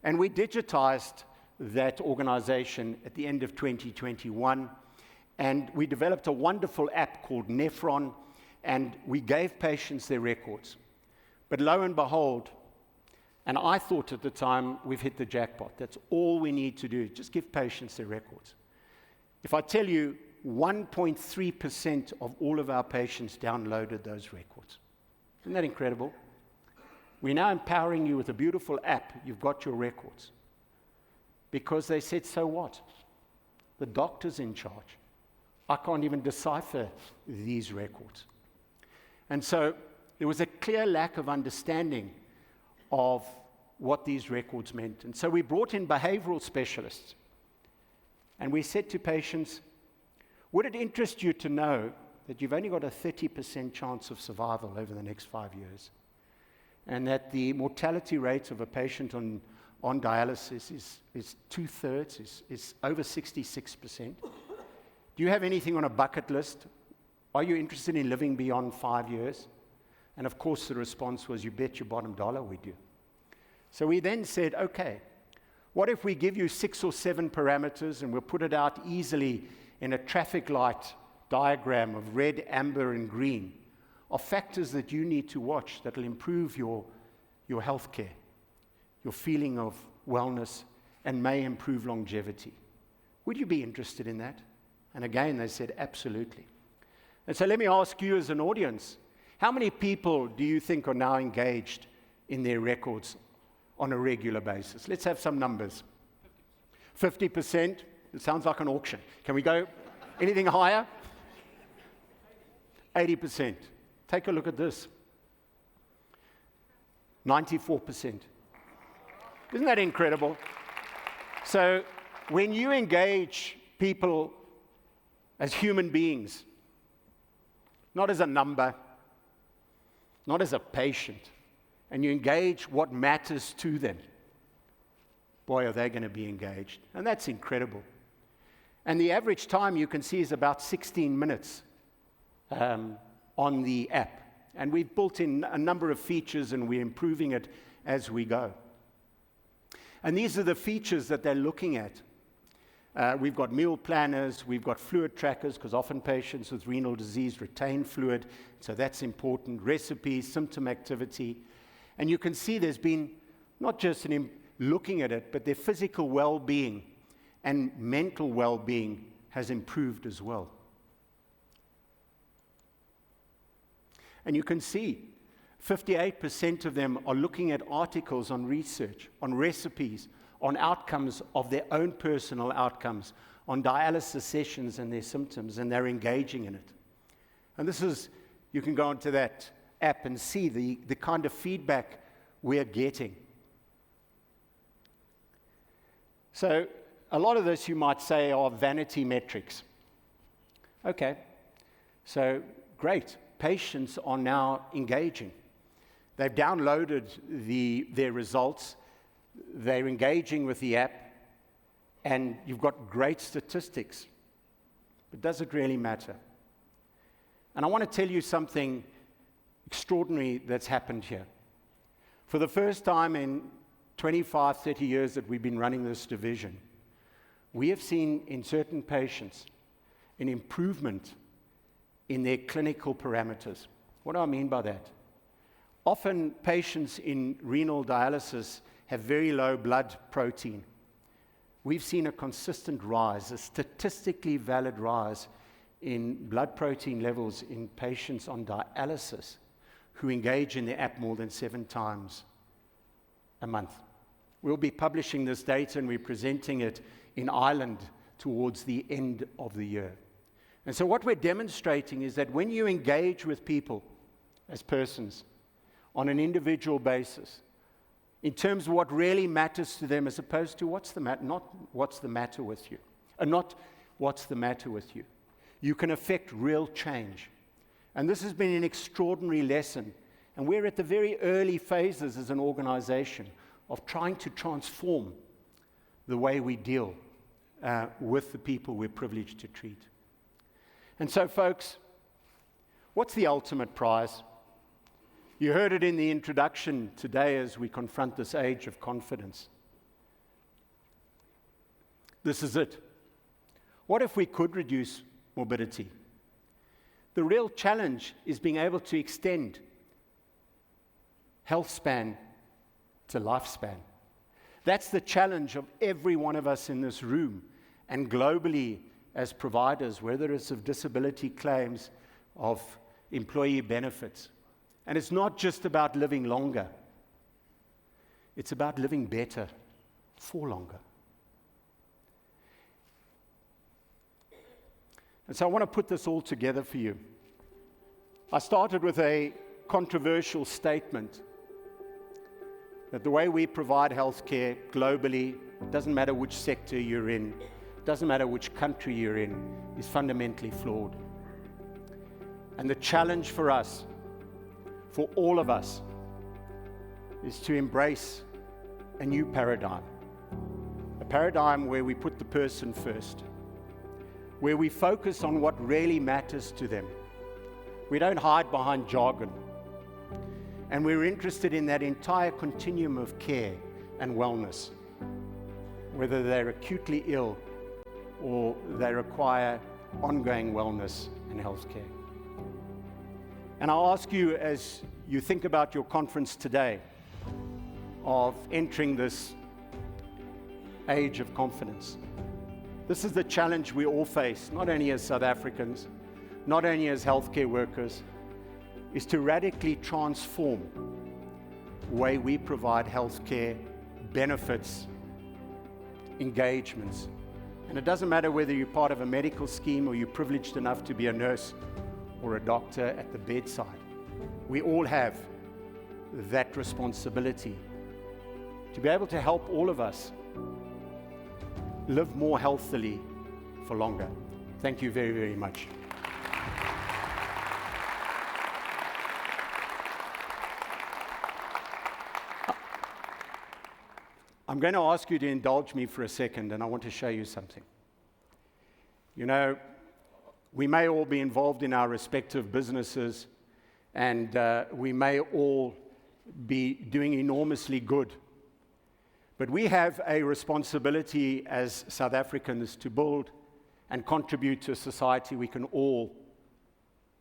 And we digitized that organization at the end of 2021, and we developed a wonderful app called Nephron, and we gave patients their records. But lo and behold, and I thought at the time, we've hit the jackpot. That's all we need to do, just give patients their records. If I tell you 1.3% of all of our patients downloaded those records. Isn't that incredible? We're now empowering you with a beautiful app. You've got your records. Because they said, so what? The doctor's in charge. I can't even decipher these records. And so there was a clear lack of understanding of what these records meant. And so we brought in behavioral specialists. And we said to patients, would it interest you to know that you've only got a 30% chance of survival over the next 5 years? And that the mortality rate of a patient on dialysis is 2/3, is over 66%. Do you have anything on a bucket list? Are you interested in living beyond 5 years? And of course, the response was, you bet your bottom dollar we do. So we then said, okay, what if we give you 6 or 7 parameters and we'll put it out easily in a traffic light diagram of red, amber, and green of factors that you need to watch that will improve your health care, your feeling of wellness, and may improve longevity. Would you be interested in that? And again, they said, absolutely. And so let me ask you as an audience, how many people do you think are now engaged in their records on a regular basis? Let's have some numbers. 50%? It sounds like an auction. Can we go anything higher? 80%. Take a look at this. 94%. Isn't that incredible? So when you engage people as human beings, not as a number, not as a patient, and you engage what matters to them, boy, are they going to be engaged. And that's incredible. And the average time you can see is about 16 minutes on the app. And we've built in a number of features, and we're improving it as we go. And these are the features that they're looking at. We've got meal planners, we've got fluid trackers, because often patients with renal disease retain fluid, so that's important. Recipes, symptom activity. And you can see there's been not just looking at it, but their physical well-being and mental well-being has improved as well. And you can see 58% of them are looking at articles on research, on recipes, on outcomes of their own personal outcomes, on dialysis sessions and their symptoms, and they're engaging in it. And this is, you can go onto that app and see the kind of feedback we're getting. So a lot of this you might say are vanity metrics. Okay, so great. Patients are now engaging. They've downloaded their results. They're engaging with the app, and you've got great statistics. But does it really matter? And I want to tell you something extraordinary that's happened here. For the first time in 25, 30 years that we've been running this division, we have seen in certain patients an improvement in their clinical parameters. What do I mean by that? Often patients in renal dialysis have very low blood protein. We've seen a consistent rise, a statistically valid rise in blood protein levels in patients on dialysis who engage in the app more than 7 times a month. We'll be publishing this data, and we're presenting it in Ireland towards the end of the year. And so what we're demonstrating is that when you engage with people as persons on an individual basis, in terms of what really matters to them, as opposed to what's the matter, not what's the matter with you, not what's the matter with you, you can affect real change. And this has been an extraordinary lesson. And we're at the very early phases as an organization of trying to transform the way we deal with the people we're privileged to treat. And so, folks, what's the ultimate prize? You heard it in the introduction today as we confront this age of confidence. This is it. What if we could reduce morbidity? The real challenge is being able to extend health span to lifespan. That's the challenge of every one of us in this room and globally as providers, whether it's of disability claims, of employee benefits. And it's not just about living longer. It's about living better for longer. And so I want to put this all together for you. I started with a controversial statement that the way we provide healthcare globally, doesn't matter which sector you're in, doesn't matter which country you're in, is fundamentally flawed. And the challenge for us, for all of us, is to embrace a new paradigm. A paradigm where we put the person first, where we focus on what really matters to them. We don't hide behind jargon. And we're interested in that entire continuum of care and wellness, whether they're acutely ill or they require ongoing wellness and health care. And I'll ask you, as you think about your conference today, of entering this age of confidence. This is the challenge we all face, not only as South Africans, not only as healthcare workers, is to radically transform the way we provide healthcare, benefits, engagements. And it doesn't matter whether you're part of a medical scheme or you're privileged enough to be a nurse or a doctor at the bedside. We all have that responsibility to be able to help all of us live more healthily for longer. Thank you very, very much. I'm going to ask you to indulge me for a second, and I want to show you something. You know, we may all be involved in our respective businesses, and we may all be doing enormously good. But we have a responsibility as South Africans to build and contribute to a society we can all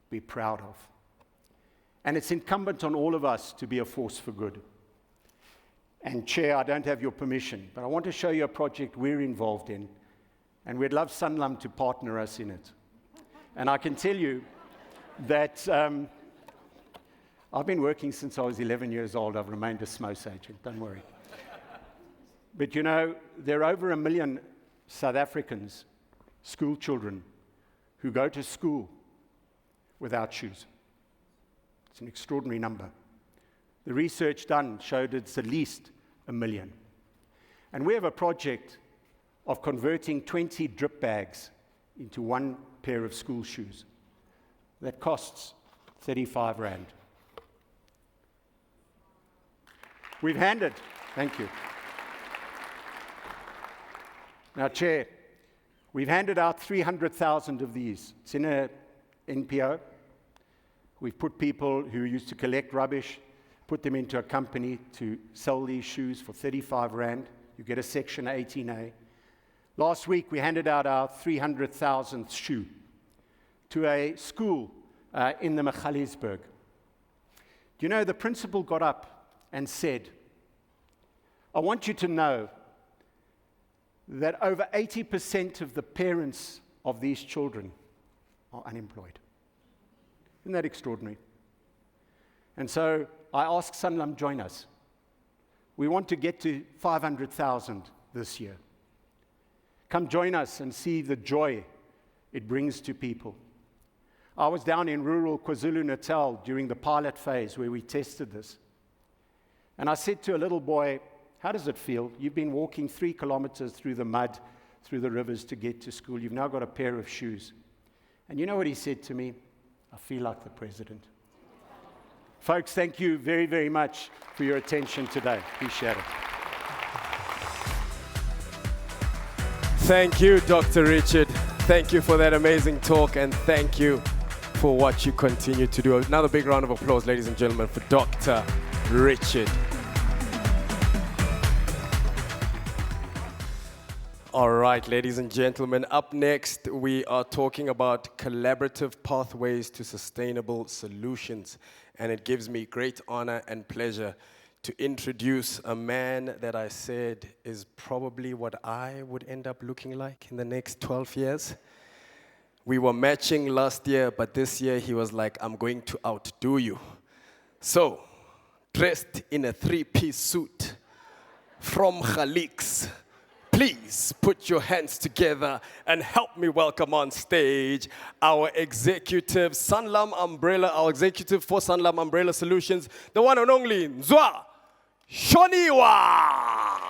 be proud of. And it's incumbent on all of us to be a force for good. And Chair, I don't have your permission, but I want to show you a project we're involved in, and we'd love Sanlam to partner us in it. And I can tell you that I've been working since I was 11 years old. I've remained a SMOS agent, don't worry. But you know, there are over 1 million South Africans, school children, who go to school without shoes. It's an extraordinary number. The research done showed it's at least 1 million. And we have a project of converting 20 drip bags into 1 pair of school shoes. That costs 35 Rand. We've handed, thank you. Now, Chair, we've handed out 300,000 of these. It's in a NPO. We've put people who used to collect rubbish, put them into a company to sell these shoes for 35 Rand. You get a Section 18A. Last week, we handed out our 300,000th shoe to a school in the Magaliesburg. You know, the principal got up and said, I want you to know that over 80% of the parents of these children are unemployed. Isn't that extraordinary? And so I asked Sanlam, join us. We want to get to 500,000 this year. Come join us and see the joy it brings to people. I was down in rural KwaZulu-Natal during the pilot phase where we tested this. And I said to a little boy, how does it feel? You've been walking 3 kilometers through the mud, through the rivers to get to school. You've now got a pair of shoes. And you know what he said to me? I feel like the president. Folks, thank you very, very much for your attention today. Appreciate it. Thank you, Dr. Richard. Thank you for that amazing talk, and thank you for what you continue to do. Another big round of applause, ladies and gentlemen, for Dr. Richard. All right, ladies and gentlemen, up next, we are talking about collaborative pathways to sustainable solutions. And it gives me great honor and pleasure to introduce a man that I said is probably what I would end up looking like in the next 12 years. We were matching last year, but this year he was like, I'm going to outdo you. So, dressed in a 3-piece suit from Khalix, please put your hands together and help me welcome on stage our executive, Sanlam Umbrella, our executive for Sanlam Umbrella Solutions, the one and only Nzwa Shoniwa.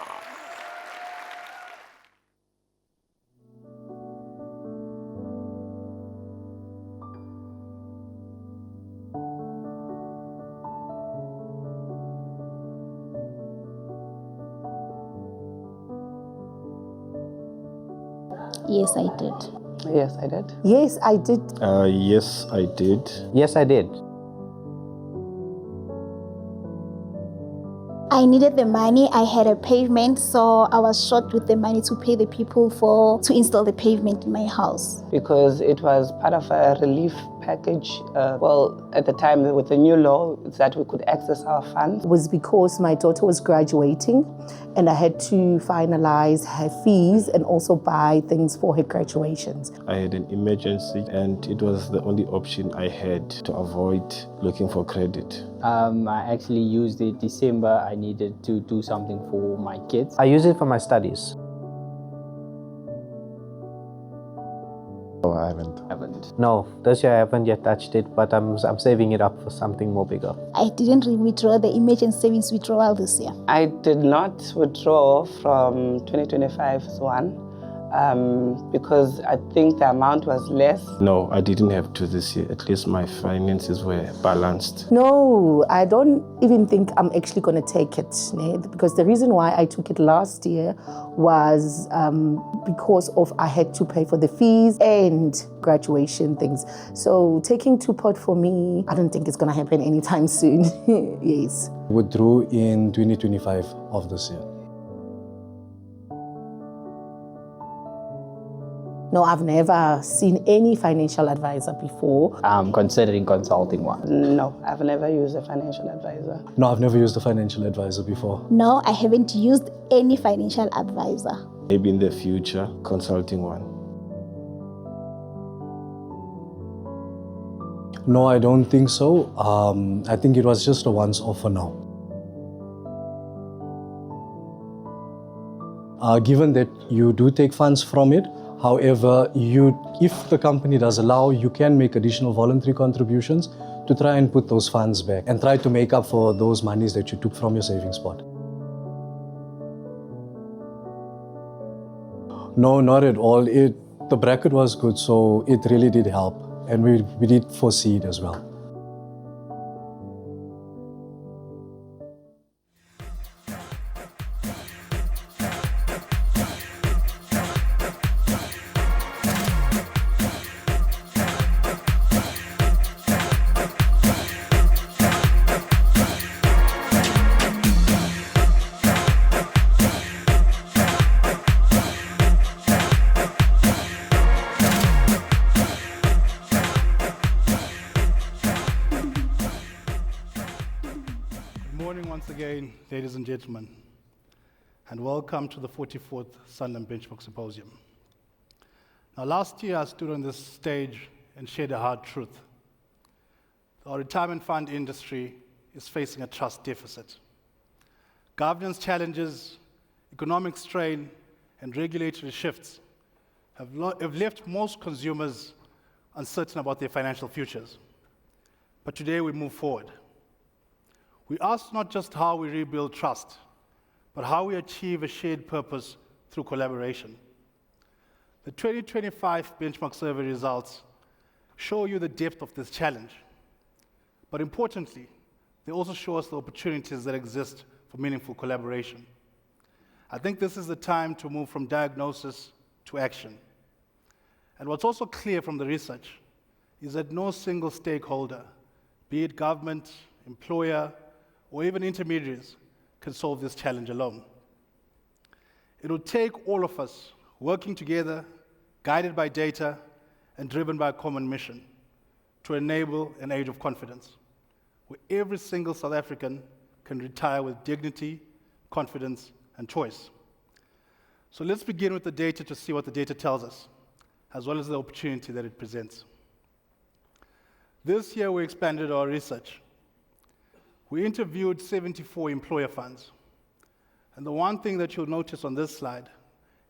Yes, I did. Yes, I did. Yes, I did. Yes, I did. Yes, I did. I needed the money. I had a pavement, so I was short with the money to pay the people to install the pavement in my house. Because it was part of a relief package. At the time with the new law, that we could access our funds. It was because my daughter was graduating and I had to finalize her fees and also buy things for her graduations. I had an emergency and it was the only option I had to avoid looking for credit. I actually used it December. I needed to do something for my kids. I use it for my studies. Oh, I haven't. No, this year I haven't yet touched it, but I'm saving it up for something more bigger. I didn't withdraw the emergency savings withdrawal this year. I did not withdraw from 2025's one because I think the amount was less. No, I didn't have to this year. At least my finances were balanced. No, I don't even think I'm actually going to take it, because the reason why I took it last year was because of I had to pay for the fees and graduation things. So taking two-pot for me, I don't think it's going to happen anytime soon. Yes. Withdrew in 2025 of this year. No, I've never seen any financial advisor before. I'm considering consulting one. No, I've never used a financial advisor. No, I've never used a financial advisor before. No, I haven't used any financial advisor. Maybe in the future, consulting one. No, I don't think so. I think it was just a once-off for now. Given that you do take funds from it, however, if the company does allow, you can make additional voluntary contributions to try and put those funds back and try to make up for those monies that you took from your savings pot. No, not at all. The bracket was good, so it really did help. And we did foresee it as well. Once again, ladies and gentlemen, and welcome to the 44th Sanlam Benchmark Symposium. Now, last year I stood on this stage and shared a hard truth. Our retirement fund industry is facing a trust deficit. Governance challenges, economic strain, and regulatory shifts have left most consumers uncertain about their financial futures. But today we move forward. We ask not just how we rebuild trust, but how we achieve a shared purpose through collaboration. The 2025 benchmark survey results show you the depth of this challenge. But importantly, they also show us the opportunities that exist for meaningful collaboration. I think this is the time to move from diagnosis to action. And what's also clear from the research is that no single stakeholder, be it government, employer, or even intermediaries, can solve this challenge alone. It will take all of us working together, guided by data, and driven by a common mission to enable an age of confidence, where every single South African can retire with dignity, confidence, and choice. So let's begin with the data to see what the data tells us, as well as the opportunity that it presents. This year, we expanded our research. We interviewed 74 employer funds. And the one thing that you'll notice on this slide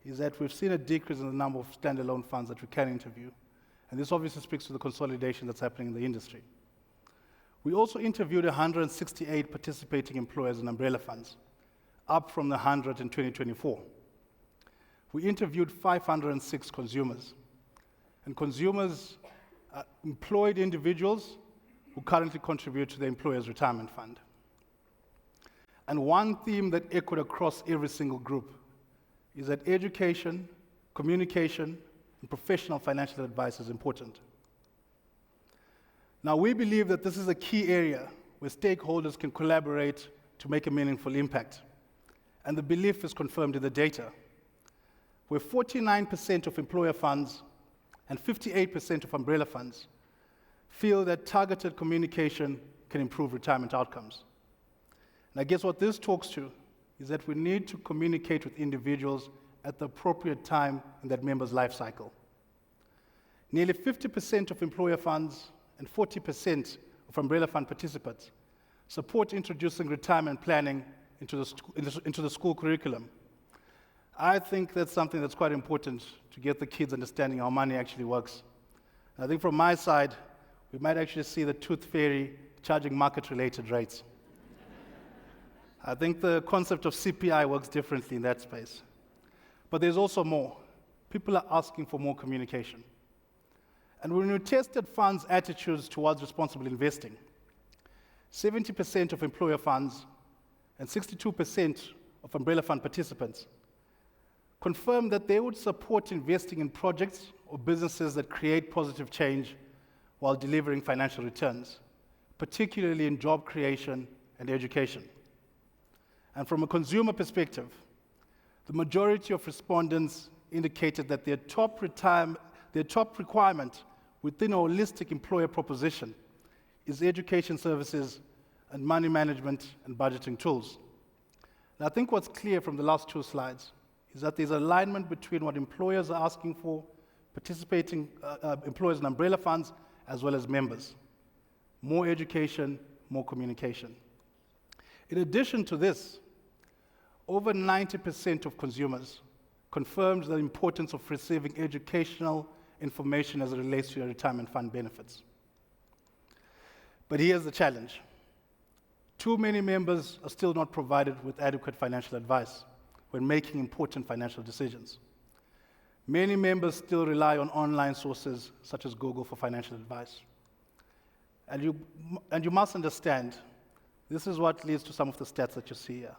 is that we've seen a decrease in the number of standalone funds that we can interview. And this obviously speaks to the consolidation that's happening in the industry. We also interviewed 168 participating employers and umbrella funds, up from the 100 in 2024. We interviewed 506 consumers. And consumers are employed individuals who currently contribute to the employer's retirement fund. And one theme that echoed across every single group is that education, communication, and professional financial advice is important. Now, we believe that this is a key area where stakeholders can collaborate to make a meaningful impact. And the belief is confirmed in the data, where 49% of employer funds and 58% of umbrella funds feel that targeted communication can improve retirement outcomes. And I guess what this talks to is that we need to communicate with individuals at the appropriate time in that member's life cycle. Nearly 50% of employer funds and 40% of umbrella fund participants support introducing retirement planning into the school curriculum. I think that's something that's quite important to get the kids understanding how money actually works. And I think from my side, we might actually see the tooth fairy charging market-related rates. I think the concept of CPI works differently in that space. But there's also more. people are asking for more communication. And when we tested funds' attitudes towards responsible investing, 70% of employer funds and 62% of umbrella fund participants confirmed that they would support investing in projects or businesses that create positive change while delivering financial returns, particularly in job creation and education. And from a consumer perspective, the majority of respondents indicated that their top requirement within a holistic employer proposition is education services and money management and budgeting tools. And I think what's clear from the last two slides is that there's alignment between what employers are asking for, participating employers and umbrella funds, as well as members. More education, more communication. In addition to this, over 90% of consumers confirmed the importance of receiving educational information as it relates to your retirement fund benefits. But here's the challenge. Too many members are still not provided with adequate financial advice when making important financial decisions. Many members still rely on online sources such as Google for financial advice. And you must understand, this is what leads to some of the stats that you see here.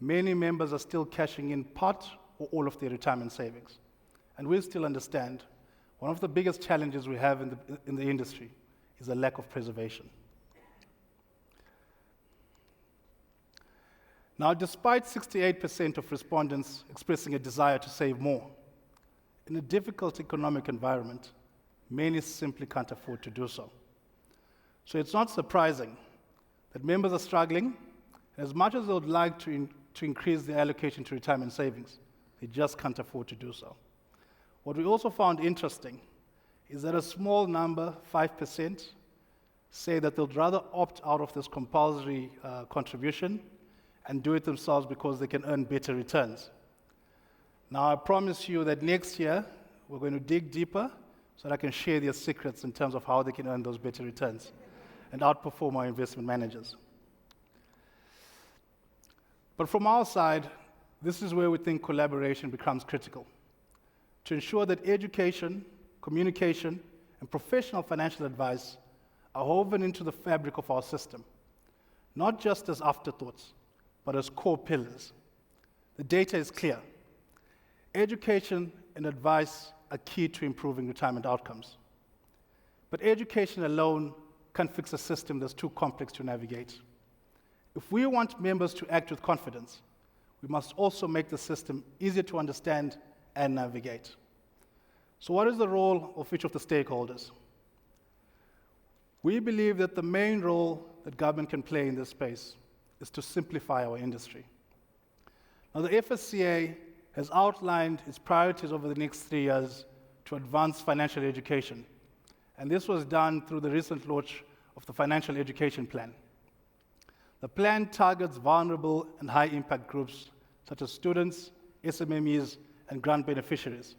Many members are still cashing in part or all of their retirement savings. And we still understand one of the biggest challenges we have in the industry is a lack of preservation. Now, despite 68% of respondents expressing a desire to save more, in a difficult economic environment, many simply can't afford to do so. So it's not surprising that members are struggling, and as much as they would like to increase their allocation to retirement savings, they just can't afford to do so. What we also found interesting is that a small number, 5%, say that they'd rather opt out of this compulsory contribution and do it themselves because they can earn better returns. Now, I promise you that next year, we're going to dig deeper so that I can share their secrets in terms of how they can earn those better returns and outperform our investment managers. But from our side, this is where we think collaboration becomes critical to ensure that education, communication, and professional financial advice are woven into the fabric of our system, not just as afterthoughts, but as core pillars. The data is clear. Education and advice are key to improving retirement outcomes. But education alone can't fix a system that's too complex to navigate. If we want members to act with confidence, we must also make the system easier to understand and navigate. So what is the role of each of the stakeholders? We believe that the main role that government can play in this space is to simplify our industry. Now, the FSCA has outlined its priorities over the next 3 years to advance financial education, and this was done through the recent launch of the Financial Education Plan. The plan targets vulnerable and high-impact groups such as students, SMMEs, and grant beneficiaries.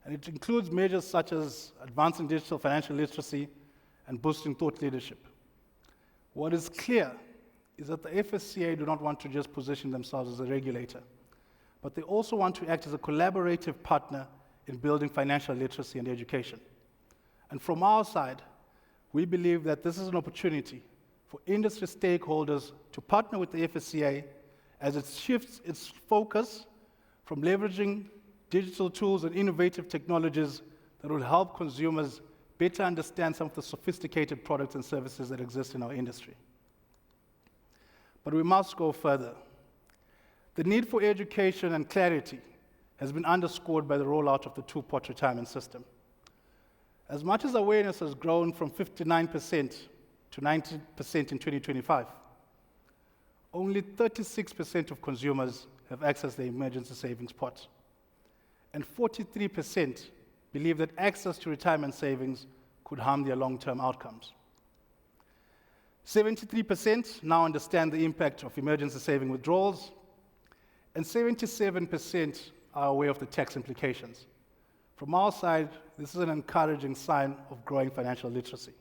And it includes measures such as advancing digital financial literacy and boosting thought leadership. What is clear is that the FSCA do not want to just position themselves as a regulator, but they also want to act as a collaborative partner in building financial literacy and education. And from our side, we believe that this is an opportunity for industry stakeholders to partner with the FSCA as it shifts its focus from leveraging digital tools and innovative technologies that will help consumers better understand some of the sophisticated products and services that exist in our industry. But we must go further. The need for education and clarity has been underscored by the rollout of the two-pot retirement system. As much as awareness has grown from 59% to 90% in 2025, only 36% of consumers have accessed the emergency savings pot. And 43% believe that access to retirement savings could harm their long-term outcomes. 73% now understand the impact of emergency saving withdrawals, and 77% are aware of the tax implications. From our side, this is an encouraging sign of growing financial literacy.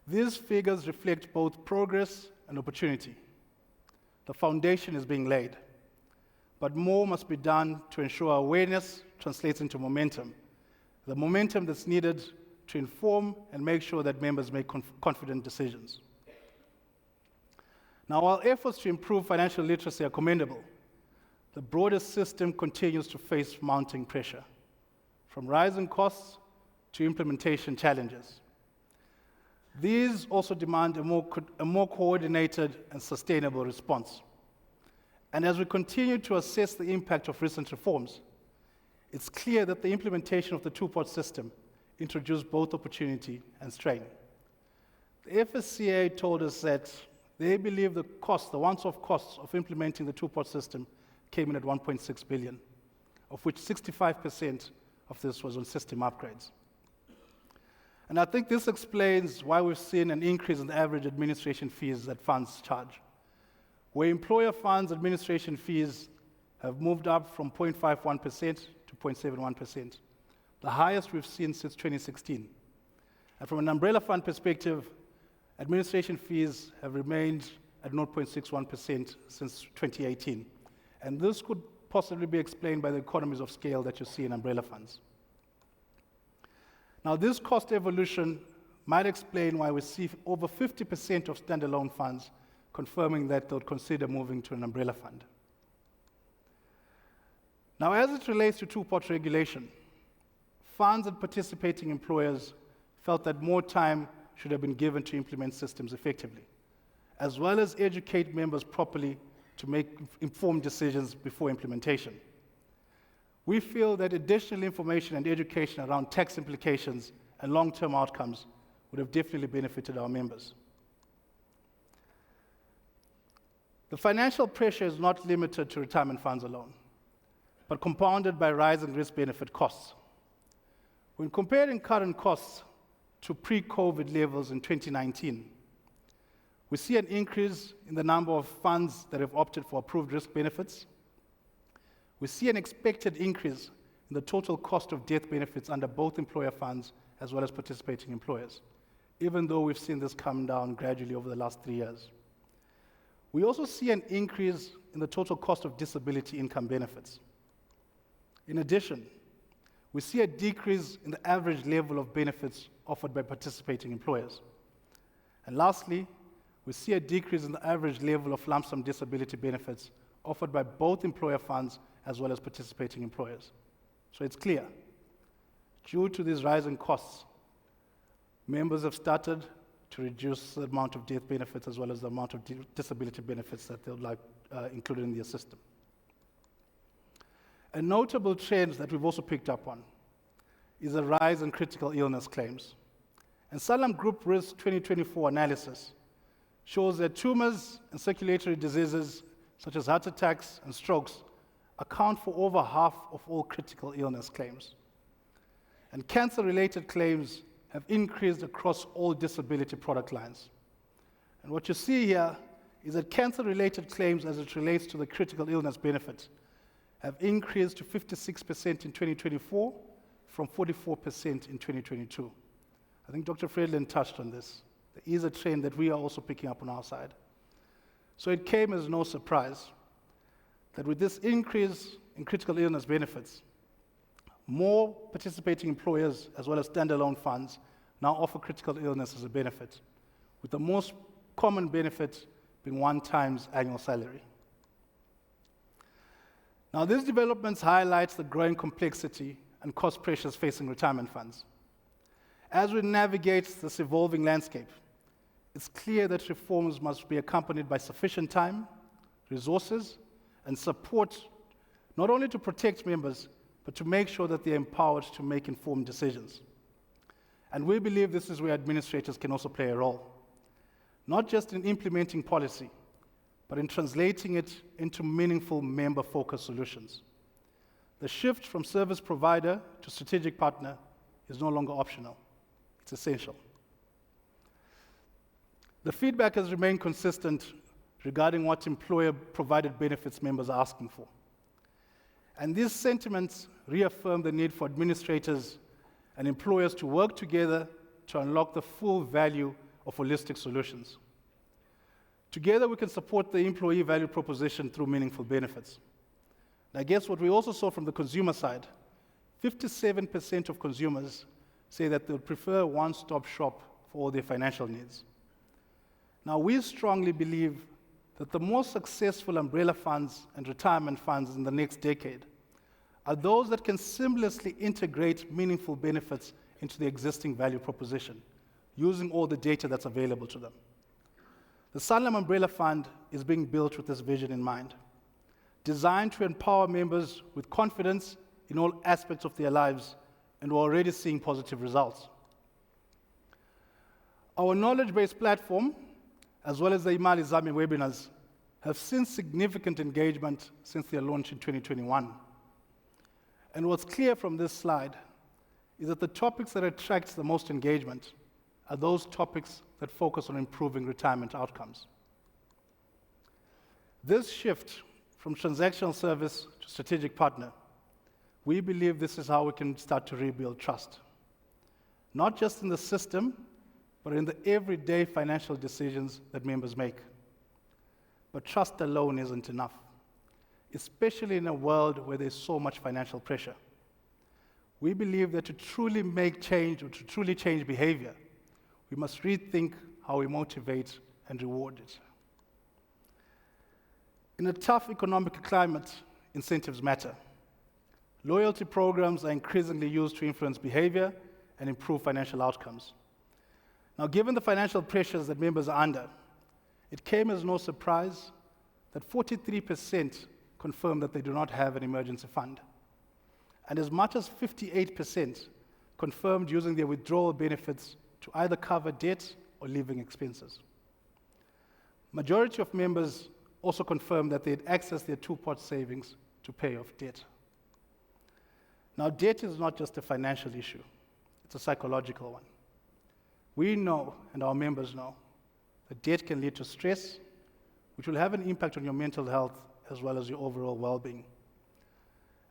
These figures reflect both progress and opportunity. The foundation is being laid, but more must be done to ensure awareness, translates into momentum. The momentum that's needed to inform and make sure that members make confident decisions. Now, while efforts to improve financial literacy are commendable, the broader system continues to face mounting pressure, from rising costs to implementation challenges. These also demand a more coordinated and sustainable response. And as we continue to assess the impact of recent reforms, it's clear that the implementation of the two-pot system introduced both opportunity and strain. The FSCA told us that they believe the once-off costs of implementing the two-pot system came in at 1.6 billion, of which 65% of this was on system upgrades. And I think this explains why we've seen an increase in the average administration fees that funds charge. Where employer funds administration fees have moved up from 0.51% to 0.71%, the highest we've seen since 2016. And from an umbrella fund perspective, administration fees have remained at 0.61% since 2018. And this could possibly be explained by the economies of scale that you see in umbrella funds. Now, this cost evolution might explain why we see over 50% of standalone funds confirming that they'll consider moving to an umbrella fund. Now, as it relates to two-pot regulation, funds and participating employers felt that more time should have been given to implement systems effectively, as well as educate members properly to make informed decisions before implementation. We feel that additional information and education around tax implications and long-term outcomes would have definitely benefited our members. The financial pressure is not limited to retirement funds alone, but compounded by rising risk-benefit costs. When comparing current costs to pre-COVID levels in 2019, we see an increase in the number of funds that have opted for approved risk benefits. We see an expected increase in the total cost of death benefits under both employer funds as well as participating employers, even though we've seen this come down gradually over the last 3 years. We also see an increase in the total cost of disability income benefits. In addition, we see a decrease in the average level of benefits offered by participating employers. And lastly, we see a decrease in the average level of lump sum disability benefits offered by both employer funds as well as participating employers. So it's clear, due to these rising costs, members have started to reduce the amount of death benefits as well as the amount of disability benefits that they would like included in their system. A notable trend that we've also picked up on is a rise in critical illness claims. And Sanlam Group Risk 2024 analysis shows that tumors and circulatory diseases such as heart attacks and strokes account for over half of all critical illness claims. And cancer-related claims have increased across all disability product lines. And what you see here is that cancer-related claims as it relates to the critical illness benefit have increased to 56% in 2024 from 44% in 2022. I think Dr. Friedland touched on this. There is a trend that we are also picking up on our side. So it came as no surprise that with this increase in critical illness benefits, more participating employers as well as standalone funds now offer critical illness as a benefit, with the most common benefit being 1 times annual salary. Now, these developments highlight the growing complexity and cost pressures facing retirement funds. As we navigate this evolving landscape, it's clear that reforms must be accompanied by sufficient time, resources, and support, not only to protect members, but to make sure that they're empowered to make informed decisions. And we believe this is where administrators can also play a role, not just in implementing policy, but in translating it into meaningful member-focused solutions. The shift from service provider to strategic partner is no longer optional. It's essential. The feedback has remained consistent regarding what employer-provided benefits members are asking for. And these sentiments reaffirm the need for administrators and employers to work together to unlock the full value of holistic solutions. Together, we can support the employee value proposition through meaningful benefits. And I guess what we also saw from the consumer side 57% of consumers say that they would prefer a one-stop shop for all their financial needs. Now, we strongly believe that the most successful umbrella funds and retirement funds in the next decade are those that can seamlessly integrate meaningful benefits into the existing value proposition, using all the data that's available to them. The Sanlam Umbrella Fund is being built with this vision in mind, designed to empower members with confidence in all aspects of their lives, and we're already seeing positive results. Our knowledge-based platform, as well as the Imali Zami webinars, have seen significant engagement since their launch in 2021. And what's clear from this slide is that the topics that attract the most engagement are those topics that focus on improving retirement outcomes. This shift from transactional service to strategic partner, we believe this is how we can start to rebuild trust, not just in the system, but in the everyday financial decisions that members make. But trust alone isn't enough, especially in a world where there's so much financial pressure. We believe that to truly make change or to truly change behavior, we must rethink how we motivate and reward it. In a tough economic climate, incentives matter. Loyalty programs are increasingly used to influence behavior and improve financial outcomes. Now, given the financial pressures that members are under, it came as no surprise that 43% confirmed that they do not have an emergency fund. And as much as 58% confirmed using their withdrawal benefits to either cover debt or living expenses. Majority of members also confirmed that they had accessed their two-pot savings to pay off debt. Now, debt is not just a financial issue, it's a psychological one. We know, and our members know, that debt can lead to stress, which will have an impact on your mental health as well as your overall well-being.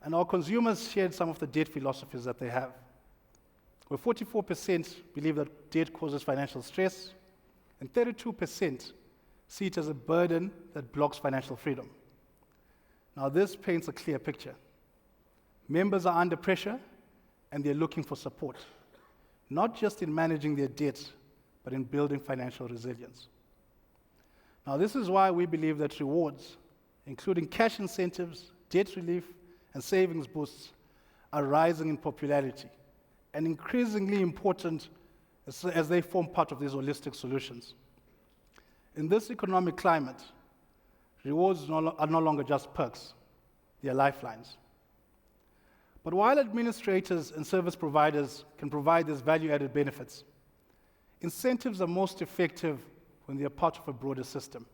And our consumers shared some of the debt philosophies that they have, where 44% believe that debt causes financial stress, and 32% see it as a burden that blocks financial freedom. Now, this paints a clear picture. Members are under pressure, and they're looking for support, not just in managing their debt, but in building financial resilience. Now, this is why we believe that rewards, including cash incentives, debt relief, and savings boosts, are rising in popularity and increasingly important as they form part of these holistic solutions. In this economic climate, rewards are no longer just perks, they are lifelines. But while administrators and service providers can provide these value-added benefits, incentives are most effective when they are part of a broader system.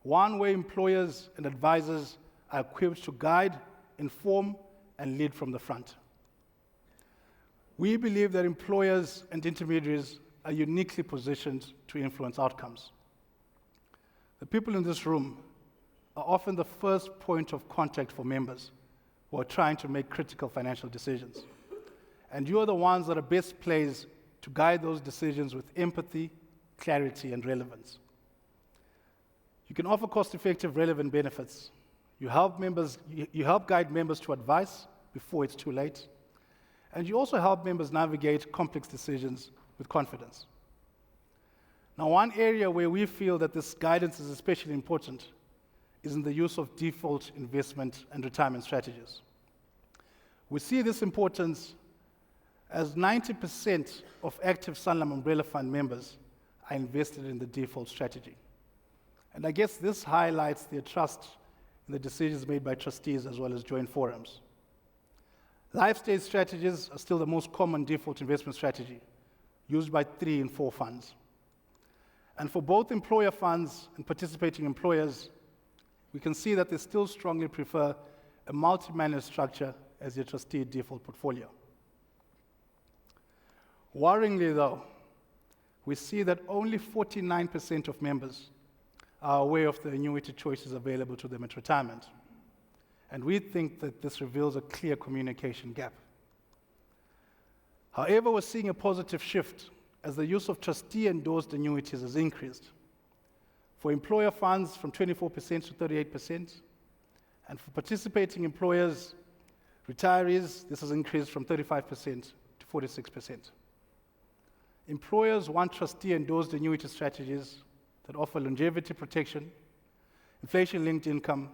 One where employers and advisors are equipped to guide, inform, and lead from the front. We believe that employers and intermediaries are uniquely positioned to influence outcomes. The people in this room are often the first point of contact for members who are trying to make critical financial decisions. And you are the ones that are best placed to guide those decisions with empathy, clarity, and relevance. You can offer cost-effective, relevant benefits. You help guide members to advice before it's too late. And you also help members navigate complex decisions with confidence. Now, one area where we feel that this guidance is especially important is in the use of default investment and retirement strategies. We see this importance as 90% of active Sanlam Umbrella Fund members are invested in the default strategy. And I guess this highlights their trust in the decisions made by trustees as well as joint forums. Life stage strategies are still the most common default investment strategy, used by 3 in 4 funds. And for both employer funds and participating employers, we can see that they still strongly prefer a multi-manager structure as their trustee default portfolio. Worryingly though, we see that only 49% of members are aware of the annuity choices available to them at retirement. And we think that this reveals a clear communication gap. However, we're seeing a positive shift as the use of trustee-endorsed annuities has increased. For employer funds, from 24% to 38%, and for participating employers, Retirees, this has increased from 35% to 46%. Employers want trustee-endorsed annuity strategies that offer longevity protection, inflation-linked income,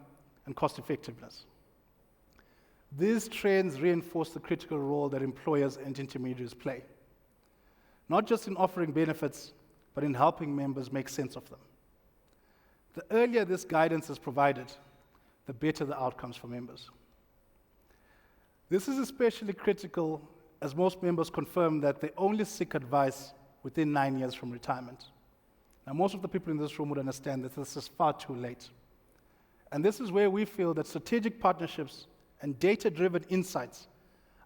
and cost-effectiveness. These trends reinforce the critical role that employers and intermediaries play, not just in offering benefits, but in helping members make sense of them. The earlier this guidance is provided, the better the outcomes for members. This is especially critical as most members confirm that they only seek advice within 9 years from retirement. Now, most of the people in this room would understand that this is far too late. And this is where we feel that strategic partnerships and data-driven insights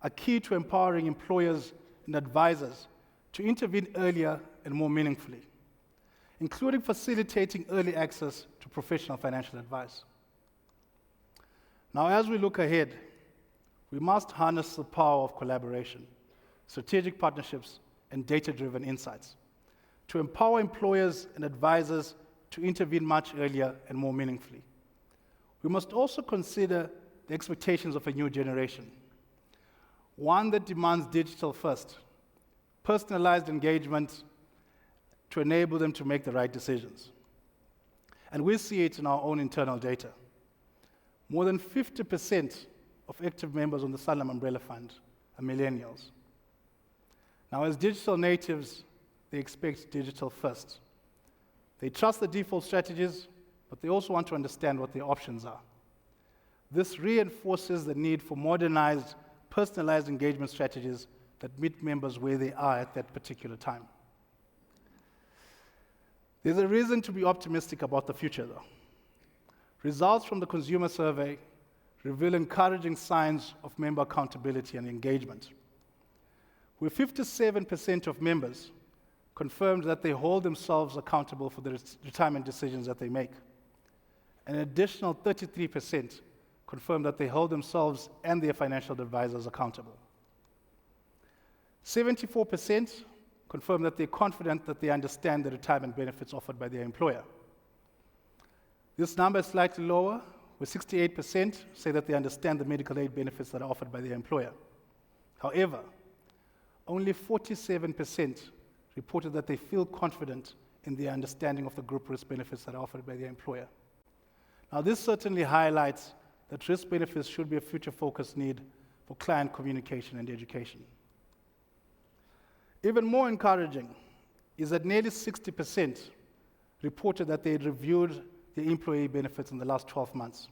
are key to empowering employers and advisors to intervene earlier and more meaningfully, including facilitating early access to professional financial advice. Now, as we look ahead, we must harness the power of collaboration, strategic partnerships, and data-driven insights to empower employers and advisors to intervene much earlier and more meaningfully. We must also consider the expectations of a new generation, one that demands digital first, personalized engagement to enable them to make the right decisions. And we see it in our own internal data. More than 50% of active members on the Sanlam Umbrella Fund are millennials. Now, as digital natives, they expect digital first. They trust the default strategies, but they also want to understand what their options are. This reinforces the need for modernized, personalized engagement strategies that meet members where they are at that particular time. There's a reason to be optimistic about the future, though. Results from the consumer survey reveal encouraging signs of member accountability and engagement, where 57% of members confirmed that they hold themselves accountable for the retirement decisions that they make. An additional 33% confirmed that they hold themselves and their financial advisors accountable. 74% confirm that they're confident that they understand the retirement benefits offered by their employer. This number is slightly lower, where 68% say that they understand the medical aid benefits that are offered by their employer. However, only 47% reported that they feel confident in their understanding of the group risk benefits that are offered by their employer. Now, this certainly highlights that risk benefits should be a future-focused need for client communication and education. Even more encouraging is that nearly 60% reported that they had reviewed their employee benefits in the last 12 months,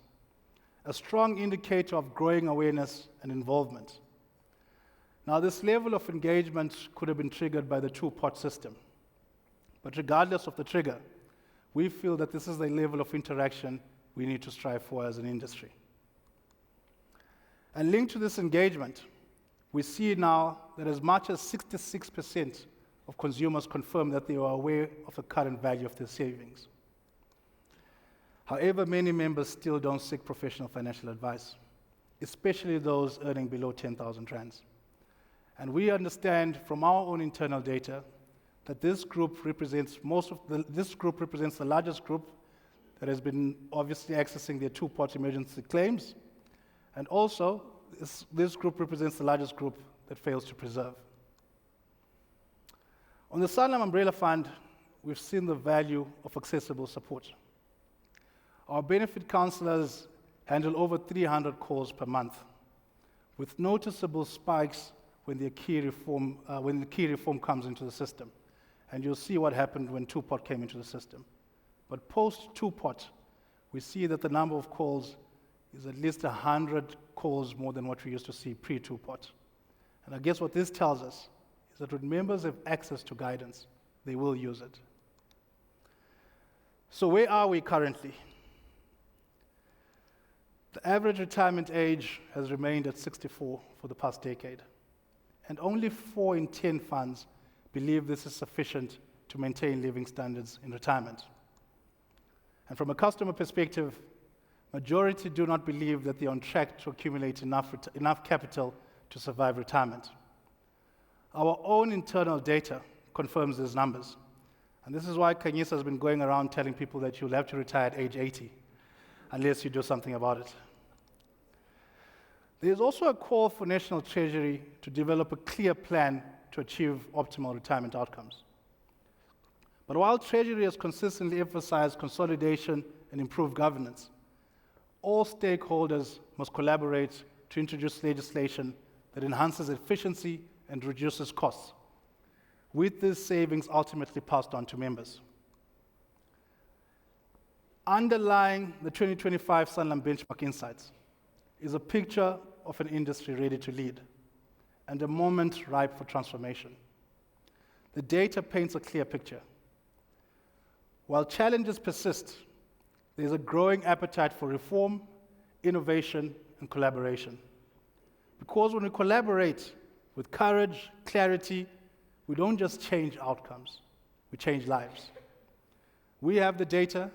a strong indicator of growing awareness and involvement. Now, this level of engagement could have been triggered by the two-pot system, but regardless of the trigger, we feel that this is the level of interaction we need to strive for as an industry. And linked to this engagement, we see now that as much as 66% of consumers confirm that they are aware of the current value of their savings. However, many members still don't seek professional financial advice, especially those earning below 10,000 rands. And we understand from our own internal data that this group represents the largest group that has been obviously accessing their two-pot emergency claims, and also this group represents the largest group that fails to preserve. On the Sanlam Umbrella Fund, we've seen the value of accessible support. Our benefit counselors handle over 300 calls per month, with noticeable spikes when the key reform comes into the system. And you'll see what happened when two-pot came into the system. But post two-pot, we see that the number of calls is at least 100 calls more than what we used to see pre-two-pot. And I guess what this tells us is that when members have access to guidance, they will use it. So where are we currently? The average retirement age has remained at 64 for the past decade, and only 4 in 10 funds believe this is sufficient to maintain living standards in retirement. And from a customer perspective, majority do not believe that they're on track to accumulate enough capital to survive retirement. Our own internal data confirms these numbers, and this is why Kanyisa has been going around telling people that you'll have to retire at age 80 unless you do something about it. There is also a call for National Treasury to develop a clear plan to achieve optimal retirement outcomes. But while Treasury has consistently emphasized consolidation and improved governance, all stakeholders must collaborate to introduce legislation that enhances efficiency and reduces costs, with these savings ultimately passed on to members. Underlying the 2025 Sanlam Benchmark Insights is a picture of an industry ready to lead and a moment ripe for transformation. The data paints a clear picture. While challenges persist, there is a growing appetite for reform, innovation, and collaboration. Because when we collaborate with courage, clarity, we don't just change outcomes, we change lives. We have the data,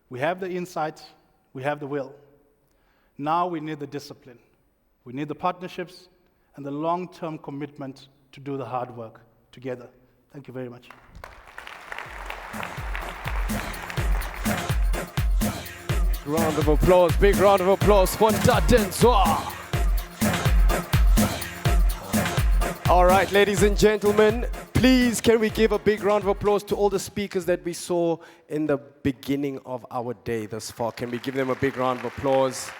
we have the insight, we have the will. Now we need the discipline. We need the partnerships and the long-term commitment to do the hard work together. Thank you very much. Round of applause, big round of applause for Ntatenswa. All right, ladies and gentlemen, please can we give a big round of applause to all the speakers that we saw in the beginning of our day thus far. Can we give them a big round of applause?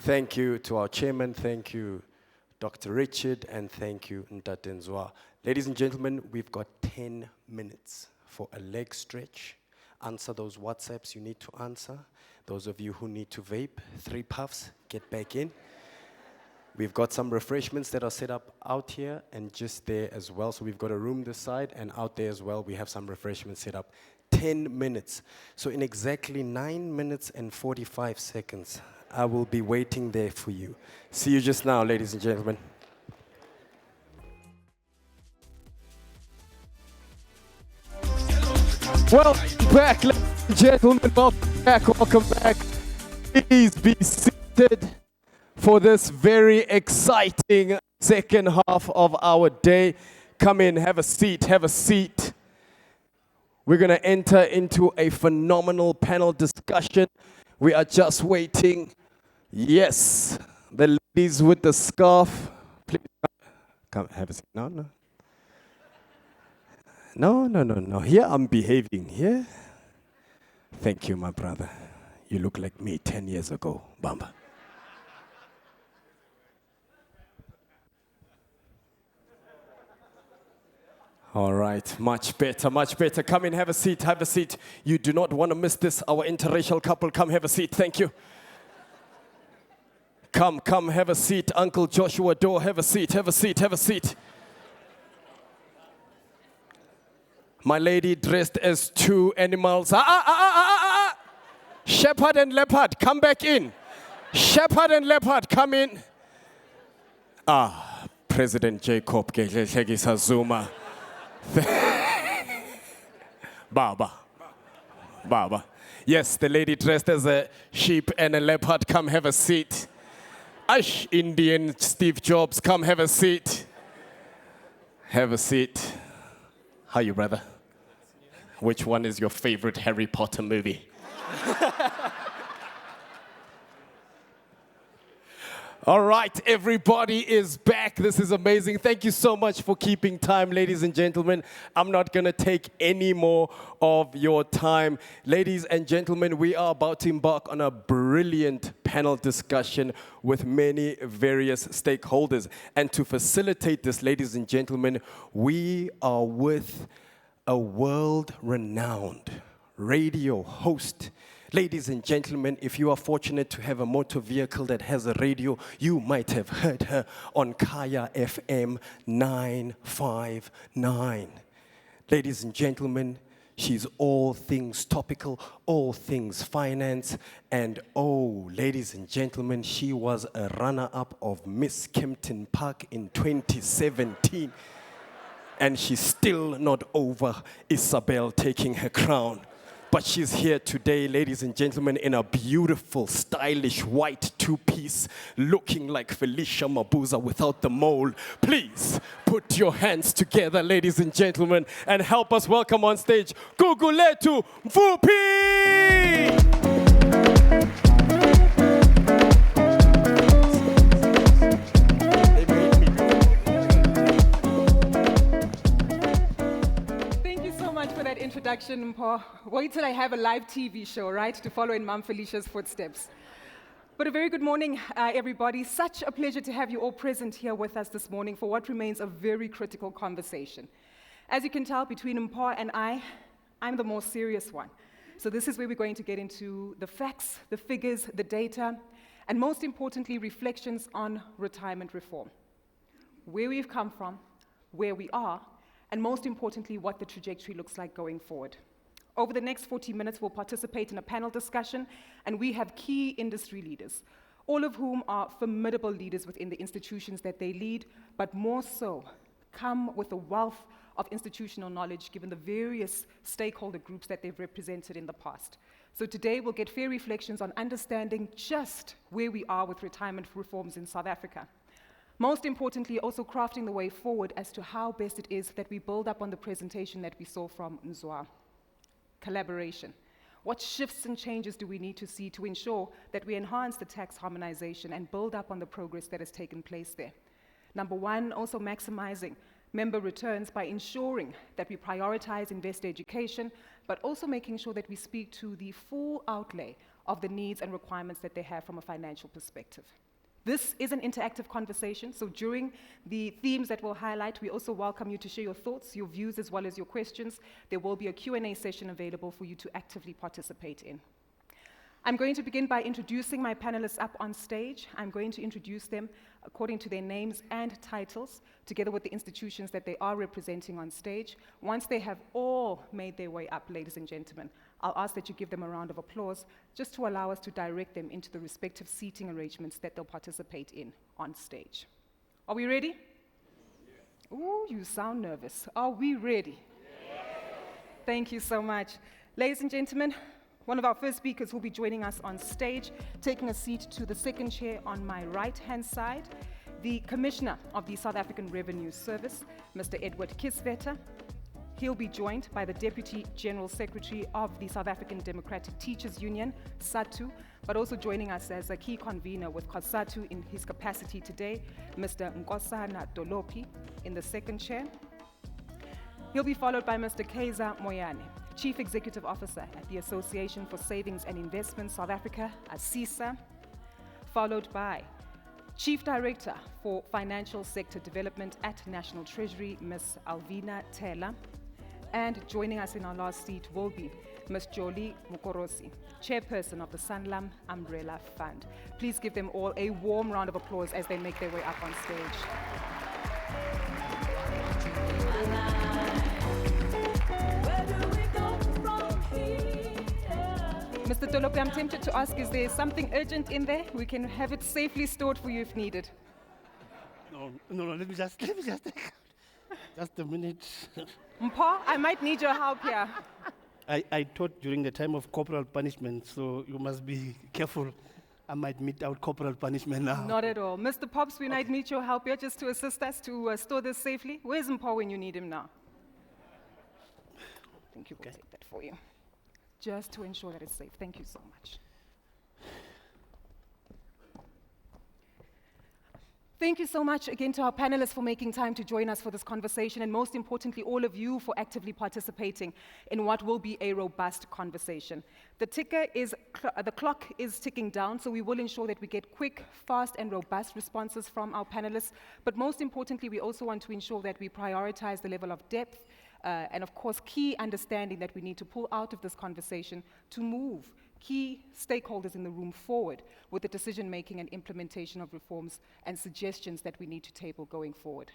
Thank you to our chairman, thank you Dr. Richard, and thank you Ntatenswa. Ladies and gentlemen, we've got 10 minutes for a leg stretch. Answer those WhatsApps you need to answer. Those of you who need to vape, 3 puffs, get back in. We've got some refreshments that are set up out here and just there as well. So we've got a room this side, and out there as well we have some refreshments set up. 10 minutes. So in exactly 9 minutes and 45 seconds, I will be waiting there for you. See you just now, ladies and gentlemen. Welcome back, ladies and gentlemen. Welcome back, welcome back. Please be seated for this very exciting second half of our day. Come in, have a seat, have a seat. We're going to enter into a phenomenal panel discussion. We are just waiting. Yes, the ladies with the scarf. Please come have a seat. No. Here I'm behaving. Here. Thank you, my brother. You look like me 10 years ago, Bamba. All right, much better, much better. Come in, have a seat, have a seat. You do not want to miss this, our interracial couple. Come, have a seat, thank you. Come, have a seat. Uncle Joshua Doe, have a seat, have a seat, have a seat. My lady dressed as 2 animals. Shepherd and leopard, come back in. Shepherd and leopard, come in. President Jacob Gedleyihlekisa Zuma. Baba. Yes, the lady dressed as a sheep and a leopard, come have a seat. Indian Steve Jobs, come have a seat. Have a seat. How are you, brother? Which one is your favorite Harry Potter movie? All right, everybody is back. This is amazing. Thank you so much for keeping time, ladies and gentlemen. I'm not going to take any more of your time. Ladies and gentlemen, we are about to embark on a brilliant panel discussion with many various stakeholders. And to facilitate this, ladies and gentlemen, we are with a world-renowned radio host. Ladies and gentlemen, if you are fortunate to have a motor vehicle that has a radio, you might have heard her on Kaya FM 959. Ladies and gentlemen, she's all things topical, all things finance, and ladies and gentlemen, she was a runner-up of Miss Kempton Park in 2017. And she's still not over Isabel taking her crown. But she's here today, ladies and gentlemen, in a beautiful, stylish white 2-piece, looking like Felicia Mabuza without the mole. Please put your hands together, ladies and gentlemen, and help us welcome on stage Gugulethu Mfuphi! introduction, Mpho. Wait till I have a live TV show, right, to follow in Mom Felicia's footsteps. But a very good morning, everybody. Such a pleasure to have you all present here with us this morning for what remains a very critical conversation. As you can tell, between Mpho and I'm the more serious one. So this is where we're going to get into the facts, the figures, the data, and most importantly, reflections on retirement reform. Where we've come from, where we are, and most importantly, what the trajectory looks like going forward. Over the next 40 minutes, we'll participate in a panel discussion, and we have key industry leaders, all of whom are formidable leaders within the institutions that they lead, but more so, come with a wealth of institutional knowledge given the various stakeholder groups that they've represented in the past. So today, we'll get fair reflections on understanding just where we are with retirement reforms in South Africa. Most importantly, also crafting the way forward as to how best it is that we build up on the presentation that we saw from Nzwa. Collaboration. What shifts and changes do we need to see to ensure that we enhance the tax harmonization and build up on the progress that has taken place there? Number one, also maximizing member returns by ensuring that we prioritize investor education, but also making sure that we speak to the full outlay of the needs and requirements that they have from a financial perspective. This is an interactive conversation, so during the themes that we'll highlight, we also welcome you to share your thoughts, your views, as well as your questions. There will be a Q&A session available for you to actively participate in. I'm going to begin by introducing my panelists up on stage. I'm going to introduce them according to their names and titles, together with the institutions that they are representing on stage. Once they have all made their way up, ladies and gentlemen, I'll ask that you give them a round of applause just to allow us to direct them into the respective seating arrangements that they'll participate in on stage. Are we ready? Yes. Ooh, you sound nervous. Are we ready? Yes. Thank you so much. Ladies and gentlemen, one of our first speakers will be joining us on stage, taking a seat to the second chair on my right-hand side, the Commissioner of the South African Revenue Service, Mr. Edward Kisvetter. He'll be joined by the Deputy General Secretary of the South African Democratic Teachers Union, SATU, but also joining us as a key convener with COSATU in his capacity today, Mr. Nkosana Dolopi in the second chair. He'll be followed by Mr. Kaiser Moyane, Chief Executive Officer at the Association for Savings and Investments South Africa, ASISA, followed by Chief Director for Financial Sector Development at National Treasury, Ms. Alvina Taylor. And joining us in our last seat will be Ms. Jolie Mukorosi, Chairperson of the Sanlam Umbrella Fund. Please give them all a warm round of applause as they make their way up on stage. Mr. Dolopi, I'm tempted to ask, is there something urgent in there? We can have it safely stored for you if needed. No, let me just just a minute. Mpho, I might need your help here. I taught during the time of corporal punishment, so you must be careful. I might mete out corporal punishment now. Not at all. Mr. Pops, we might need your help here just to assist us to store this safely. Where's Mpho when you need him now? I think you will take that for you. Just to ensure that it's safe. Thank you so much. Thank you so much again to our panelists for making time to join us for this conversation, and most importantly, all of you for actively participating in what will be a robust conversation. The clock is ticking down, so we will ensure that we get quick, fast, and robust responses from our panelists. But most importantly, we also want to ensure that we prioritize the level of depth and of course, key understanding that we need to pull out of this conversation to move key stakeholders in the room forward with the decision-making and implementation of reforms and suggestions that we need to table going forward.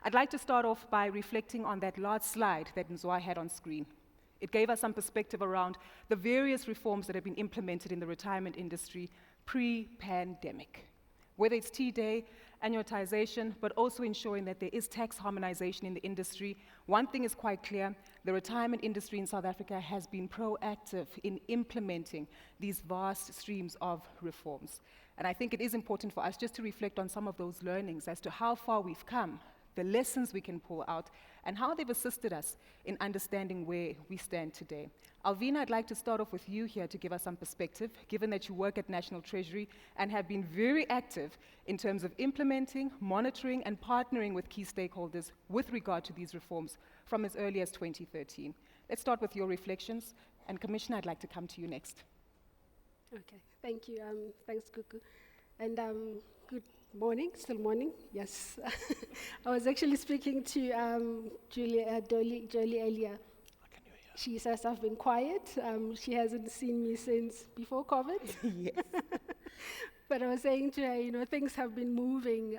I'd like to start off by reflecting on that last slide that Nzwa had on screen. It gave us some perspective around the various reforms that have been implemented in the retirement industry pre-pandemic. Whether it's T-Day, annuitization, but also ensuring that there is tax harmonization in the industry. One thing is quite clear, the retirement industry in South Africa has been proactive in implementing these vast streams of reforms. And I think it is important for us just to reflect on some of those learnings as to how far we've come, the lessons we can pull out, and how they've assisted us in understanding where we stand today. Alvina, I'd like to start off with you here to give us some perspective, given that you work at National Treasury and have been very active in terms of implementing, monitoring, and partnering with key stakeholders with regard to these reforms from as early as 2013. Let's start with your reflections. And Commissioner, I'd like to come to you next. Okay, thank you. Thanks, Kuku. And good morning, still morning, yes. I was actually speaking to Jolie earlier. She says I've been quiet. She hasn't seen me since before COVID. Yes. But I was saying to her, things have been moving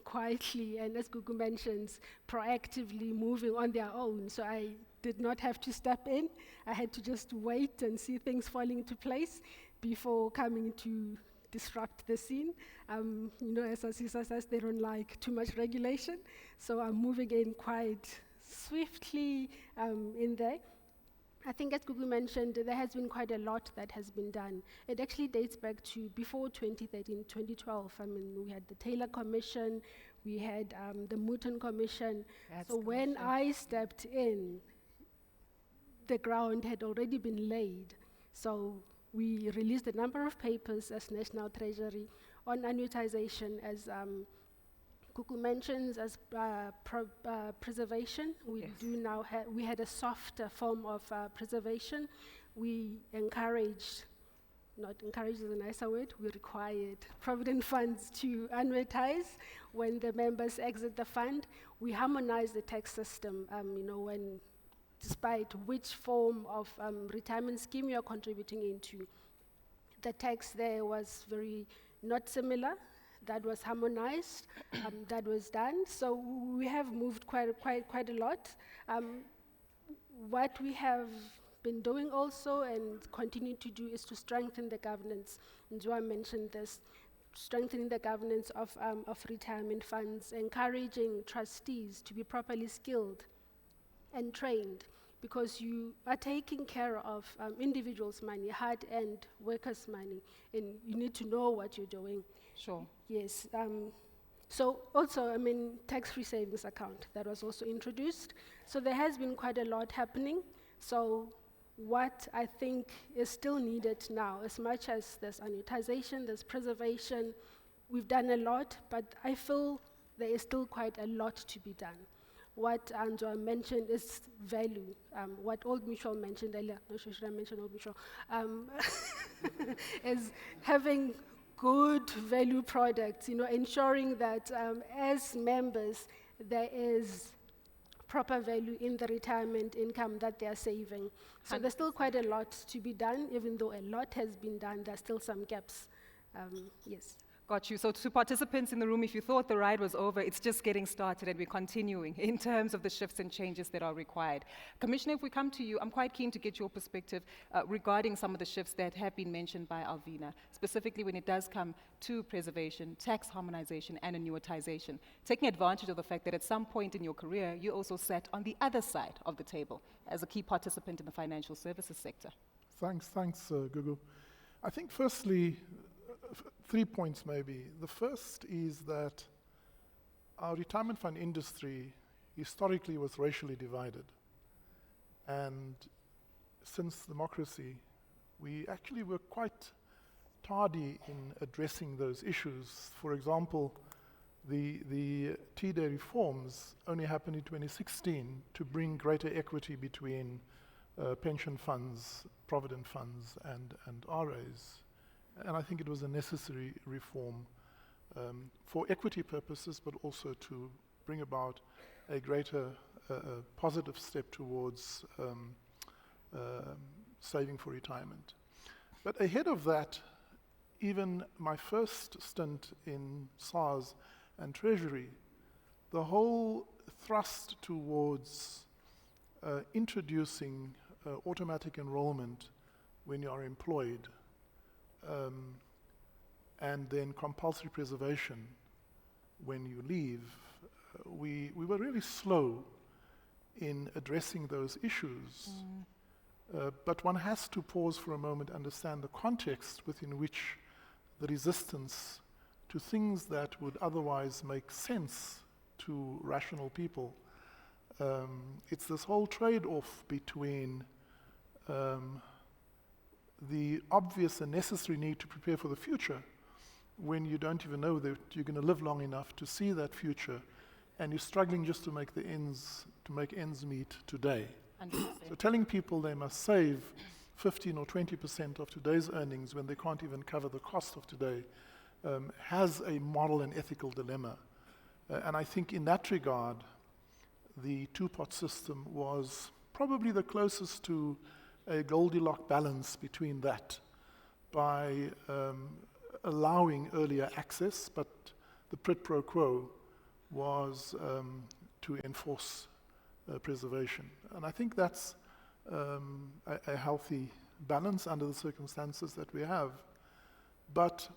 quietly, and as Gugu mentions, proactively moving on their own. So I did not have to step in. I had to just wait and see things falling into place before coming to disrupt the scene. As Asisa says, they don't like too much regulation. So I'm moving in quite swiftly in there. I think, as Gugu mentioned, there has been quite a lot that has been done. It actually dates back to before 2013, 2012. We had the Taylor Commission, we had the Mouton Commission. So when I stepped in, the ground had already been laid. So we released a number of papers as National Treasury on annuitization, as Kuku mentions, as preservation. We do now we had a softer form of preservation. We encouraged, not encouraged is a nicer word, we required provident funds to annuitize when the members exit the fund. We harmonized the tax system, when despite which form of retirement scheme you're contributing into, the tax there was very not similar. That was harmonized, that was done. So we have moved quite a lot. What we have been doing also and continue to do is to strengthen the governance. And Joa mentioned this, strengthening the governance of retirement funds, encouraging trustees to be properly skilled and trained, because you are taking care of individuals' money, hard-earned workers' money, and you need to know what you're doing. Sure. Yes. So also, tax-free savings account, that was also introduced. So there has been quite a lot happening. So what I think is still needed now, as much as there's annuitization, there's preservation, we've done a lot, but I feel there is still quite a lot to be done. What Andrew mentioned is value. What Old Mutual mentioned earlier, no, should I mention Old Mutual, is having good value products, ensuring that as members, there is proper value in the retirement income that they are saving. So there's still quite a lot to be done. Even though a lot has been done, there's still some gaps. Yes. Got you. So to participants in the room, if you thought the ride was over, it's just getting started and we're continuing in terms of the shifts and changes that are required. Commissioner, if we come to you, I'm quite keen to get your perspective regarding some of the shifts that have been mentioned by Alvina, specifically when it does come to preservation, tax harmonization, and annuitization, taking advantage of the fact that at some point in your career, you also sat on the other side of the table as a key participant in the financial services sector. Thanks, Gugu. I think firstly, 3 points maybe. The first is that our retirement fund industry historically was racially divided. And since democracy, we actually were quite tardy in addressing those issues. For example, the T-Day reforms only happened in 2016 to bring greater equity between pension funds, provident funds, and RAs. And I think it was a necessary reform for equity purposes, but also to bring about a greater positive step towards saving for retirement. But ahead of that, even my first stint in SARS and Treasury, the whole thrust towards introducing automatic enrollment when you are employed, and then compulsory preservation when you leave, we were really slow in addressing those issues. But one has to pause for a moment, understand the context within which the resistance to things that would otherwise make sense to rational people. It's this whole trade-off between the obvious and necessary need to prepare for the future when you don't even know that you're going to live long enough to see that future, and you're struggling just to make ends meet today. So telling people they must save 15 or 20% of today's earnings when they can't even cover the cost of today has a moral and ethical dilemma. And I think in that regard, the two-pot system was probably the closest to a Goldilocks balance between that by allowing earlier access, but the quid pro quo was to enforce preservation. And I think that's a healthy balance under the circumstances that we have. But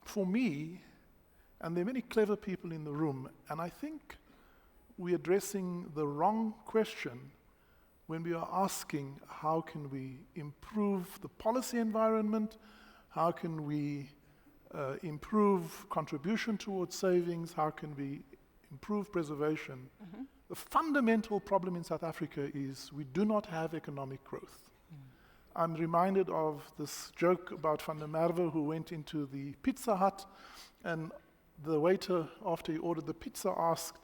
for me, and there are many clever people in the room, and I think we're addressing the wrong question when we are asking how can we improve the policy environment, how can we improve contribution towards savings, how can we improve preservation. The fundamental problem in South Africa is we do not have economic growth. I'm reminded of this joke about Van der Merwe who went into the Pizza Hut and the waiter, after he ordered the pizza, asked,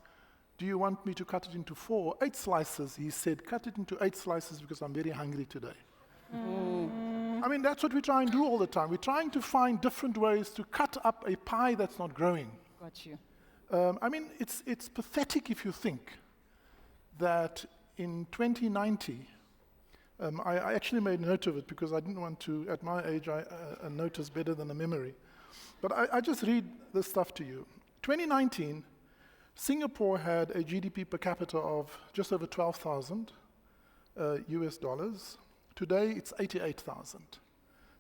"Do you want me to cut it into 4 or 8 slices?" He said, "Cut it into 8 slices because I'm very hungry today." I mean, that's what we try and do all the time. We're trying to find different ways to cut up a pie that's not growing. Got you. I mean, it's pathetic if you think that in 2090, I actually made note of it because I didn't want to, at my age, a note is better than a memory. But I just read this stuff to you. 2019, Singapore had a GDP per capita of just over 12,000 US dollars. Today, it's 88,000.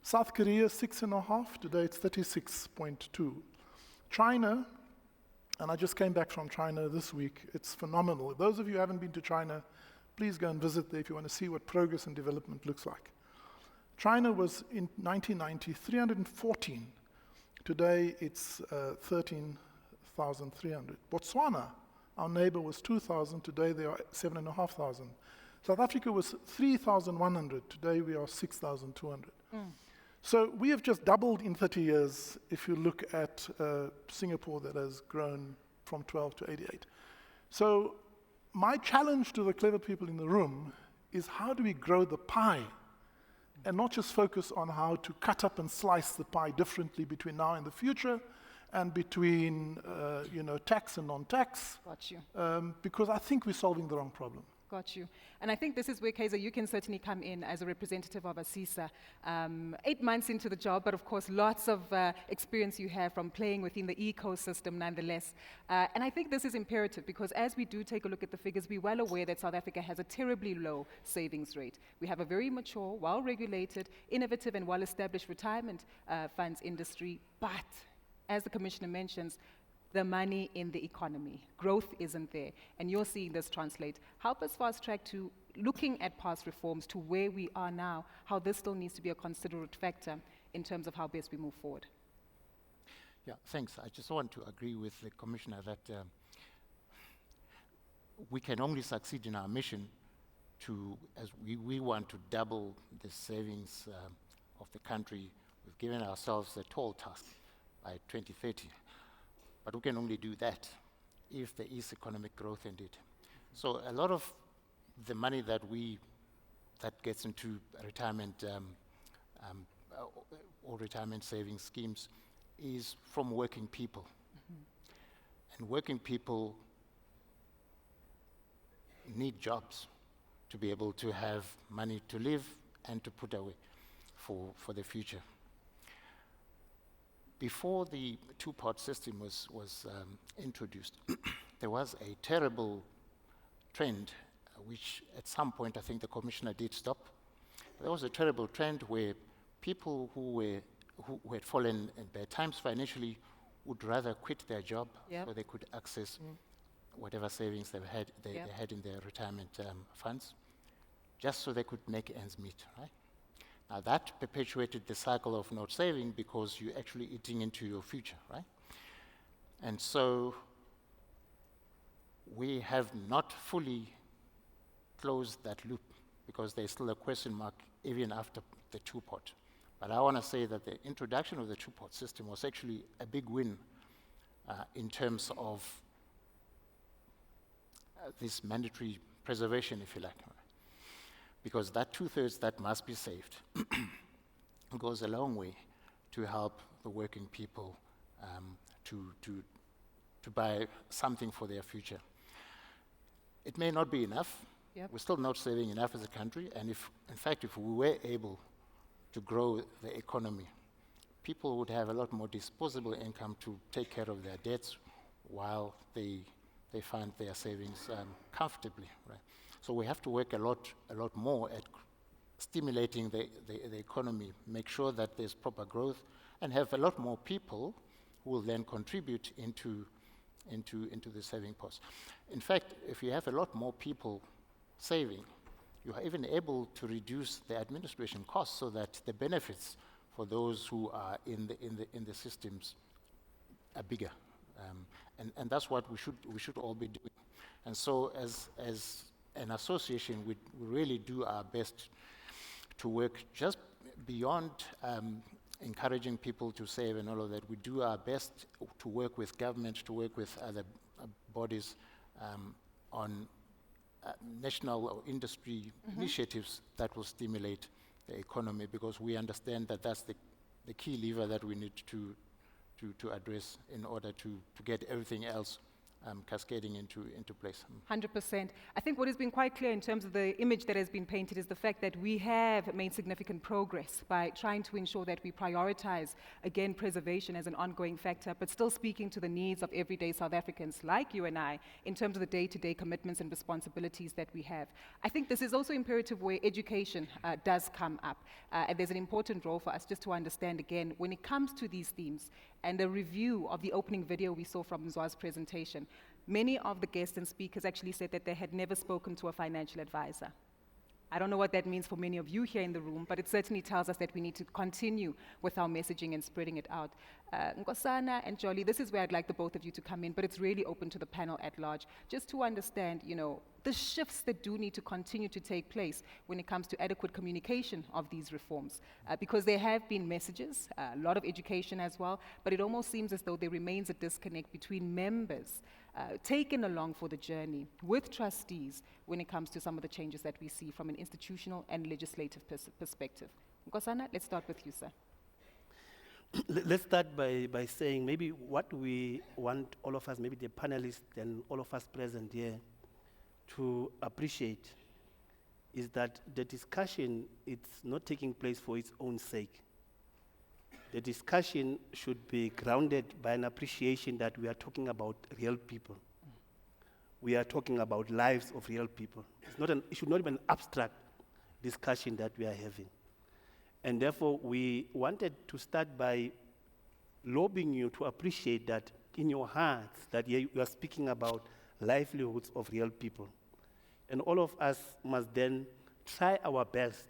South Korea, 6.5. Today, it's 36.2. China, and I just came back from China this week. It's phenomenal. Those of you who haven't been to China, please go and visit there if you want to see what progress and development looks like. China was, in 1990, 314. Today, it's 13,300. Botswana, our neighbor, was 2,000. Today, they are 7,500. South Africa was 3,100. Today, we are 6,200. So we have just doubled in 30 years if you look at Singapore that has grown from 12 to 88. So my challenge to the clever people in the room is how do we grow the pie and not just focus on how to cut up and slice the pie differently between now and the future and between tax and non-tax. Got you. Because I think we're solving the wrong problem. Got you. And I think this is where, Kaiser, you can certainly come in as a representative of ASISA. 8 months into the job, but of course, lots of experience you have from playing within the ecosystem nonetheless. And I think this is imperative because as we do take a look at the figures, we're well aware that South Africa has a terribly low savings rate. We have a very mature, well-regulated, innovative, and well-established retirement funds industry, but as the Commissioner mentions, the money in the economy. Growth isn't there, and you're seeing this translate. Help us fast track to looking at past reforms to where we are now, how this still needs to be a considerate factor in terms of how best we move forward. Yeah, thanks. I just want to agree with the Commissioner that we can only succeed in our mission as we want to double the savings of the country. We've given ourselves a tall task by 2030. But we can only do that if there is economic growth indeed. So a lot of the money that gets into retirement or retirement savings schemes is from working people. And working people need jobs to be able to have money to live and to put away for the future. Before the two-part system was introduced, there was a terrible trend, which at some point I think the Commissioner did stop. There was a terrible trend where people who had fallen in bad times financially would rather quit their job so they could access whatever savings they had in their retirement funds, just so they could make ends meet, right? Now that perpetuated the cycle of not saving because you're actually eating into your future, right? And so we have not fully closed that loop because there's still a question mark even after the two-pot. But I want to say that the introduction of the two-pot system was actually a big win in terms of this mandatory preservation, if you like. because that 2/3 that must be saved goes a long way to help the working people to buy something for their future. It may not be enough. Yep. We're still not saving enough as a country, and in fact, if we were able to grow the economy, people would have a lot more disposable income to take care of their debts while they fund their savings comfortably, right? So we have to work a lot more at stimulating the economy, make sure that there's proper growth, and have a lot more people who will then contribute into the saving pots. In fact, if you have a lot more people saving, you are even able to reduce the administration costs so that the benefits for those who are in the systems are bigger. And that's what we should all be doing. And so as an association, we really do our best to work just beyond encouraging people to save and all of that. We do our best to work with government, to work with other bodies on national or industry initiatives that will stimulate the economy, because we understand that that's the key lever that we need to address in order to get everything else cascading into place. 100%. I think what has been quite clear in terms of the image that has been painted is the fact that we have made significant progress by trying to ensure that we prioritize, again, preservation as an ongoing factor, but still speaking to the needs of everyday South Africans like you and I in terms of the day-to-day commitments and responsibilities that we have. I think this is also imperative where education does come up. And there's an important role for us just to understand, again, when it comes to these themes, and a review of the opening video we saw from Mzwa's presentation, many of the guests and speakers actually said that they had never spoken to a financial advisor. I don't know what that means for many of you here in the room, but it certainly tells us that we need to continue with our messaging and spreading it out. Nkosana and Jolly, this is where I'd like the both of you to come in, but it's really open to the panel at large, just to understand, the shifts that do need to continue to take place when it comes to adequate communication of these reforms. Because there have been messages, a lot of education as well, but it almost seems as though there remains a disconnect between members taken along for the journey with trustees when it comes to some of the changes that we see from an institutional and legislative perspective. Nkosana, let's start with you, sir. Let's start by saying maybe what we want all of us, maybe the panelists and all of us present here, to appreciate is that the discussion, it's not taking place for its own sake. The discussion should be grounded by an appreciation that we are talking about real people. We are talking about lives of real people. It should not be an abstract discussion that we are having. And therefore, we wanted to start by lobbying you to appreciate that in your hearts, that you are speaking about livelihoods of real people. And all of us must then try our best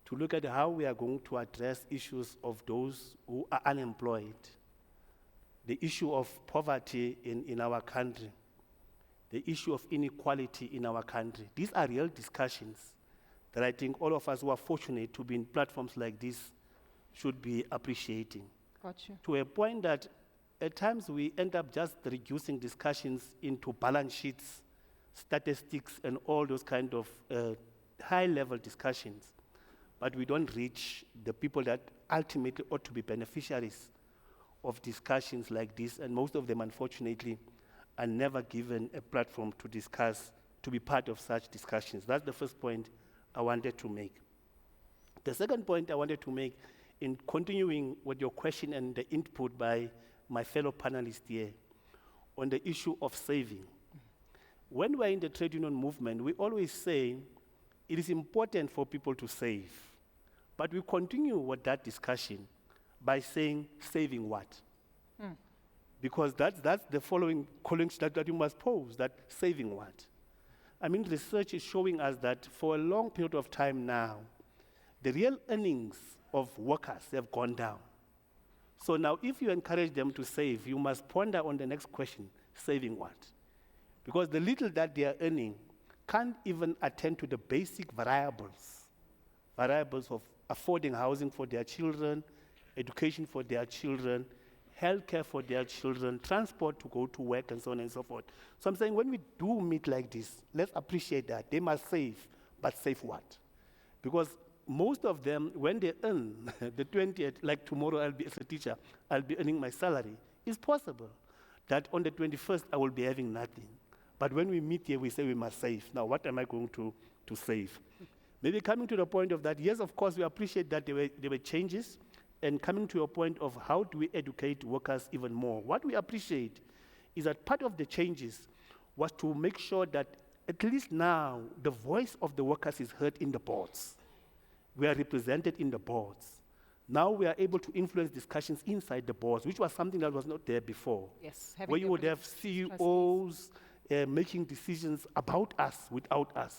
to look at how we are going to address issues of those who are unemployed, the issue of poverty in our country, the issue of inequality in our country. These are real discussions that I think all of us who are fortunate to be in platforms like this should be appreciating. Got you. To a point that at times we end up just reducing discussions into balance sheets, statistics, and all those kind of high-level discussions. But we don't reach the people that ultimately ought to be beneficiaries of discussions like this, and most of them, unfortunately, are never given a platform to discuss, to be part of such discussions. That's the first point I wanted to make. The second point I wanted to make, in continuing with your question and the input by my fellow panelists here, on the issue of saving. When we're in the trade union movement, we always say it is important for people to save. But we continue with that discussion by saying, saving what? Because that's the following challenge that you must pose, that saving what? I mean, research is showing us that for a long period of time now, the real earnings of workers have gone down. So now if you encourage them to save, you must ponder on the next question, saving what? Because the little that they are earning can't even attend to the basic variables of affording housing for their children, education for their children, healthcare for their children, transport to go to work, and so on and so forth. So I'm saying when we do meet like this, let's appreciate that. They must save, but save what? Because most of them, when they earn the 20th, like tomorrow I'll be as a teacher, I'll be earning my salary. It's possible that on the 21st I will be having nothing. But when we meet here, we say we must save. Now, what am I going to save? Maybe coming to the point of that, yes, of course, we appreciate that there were changes, and coming to a point of how do we educate workers even more. What we appreciate is that part of the changes was to make sure that at least now the voice of the workers is heard in the boards. We are represented in the boards. Now we are able to influence discussions inside the boards, which was something that was not there before. Yes, where you would have CEOs making decisions about us, without us.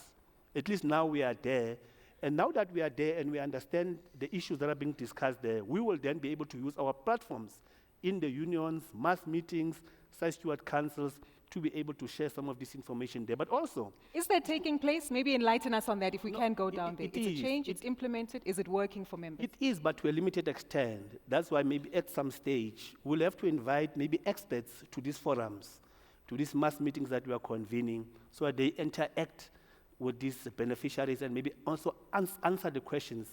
At least now we are there. And now that we are there and we understand the issues that are being discussed there, we will then be able to use our platforms in the unions, mass meetings, site steward councils, to be able to share some of this information there. But also, is that taking place? Maybe enlighten us on that if we can go down there. It's a change, it's implemented, is it working for members? it is, but to a limited extent. That's why maybe at some stage, we'll have to invite maybe experts to these forums, to these mass meetings that we are convening, so that they interact with these beneficiaries and maybe also answer the questions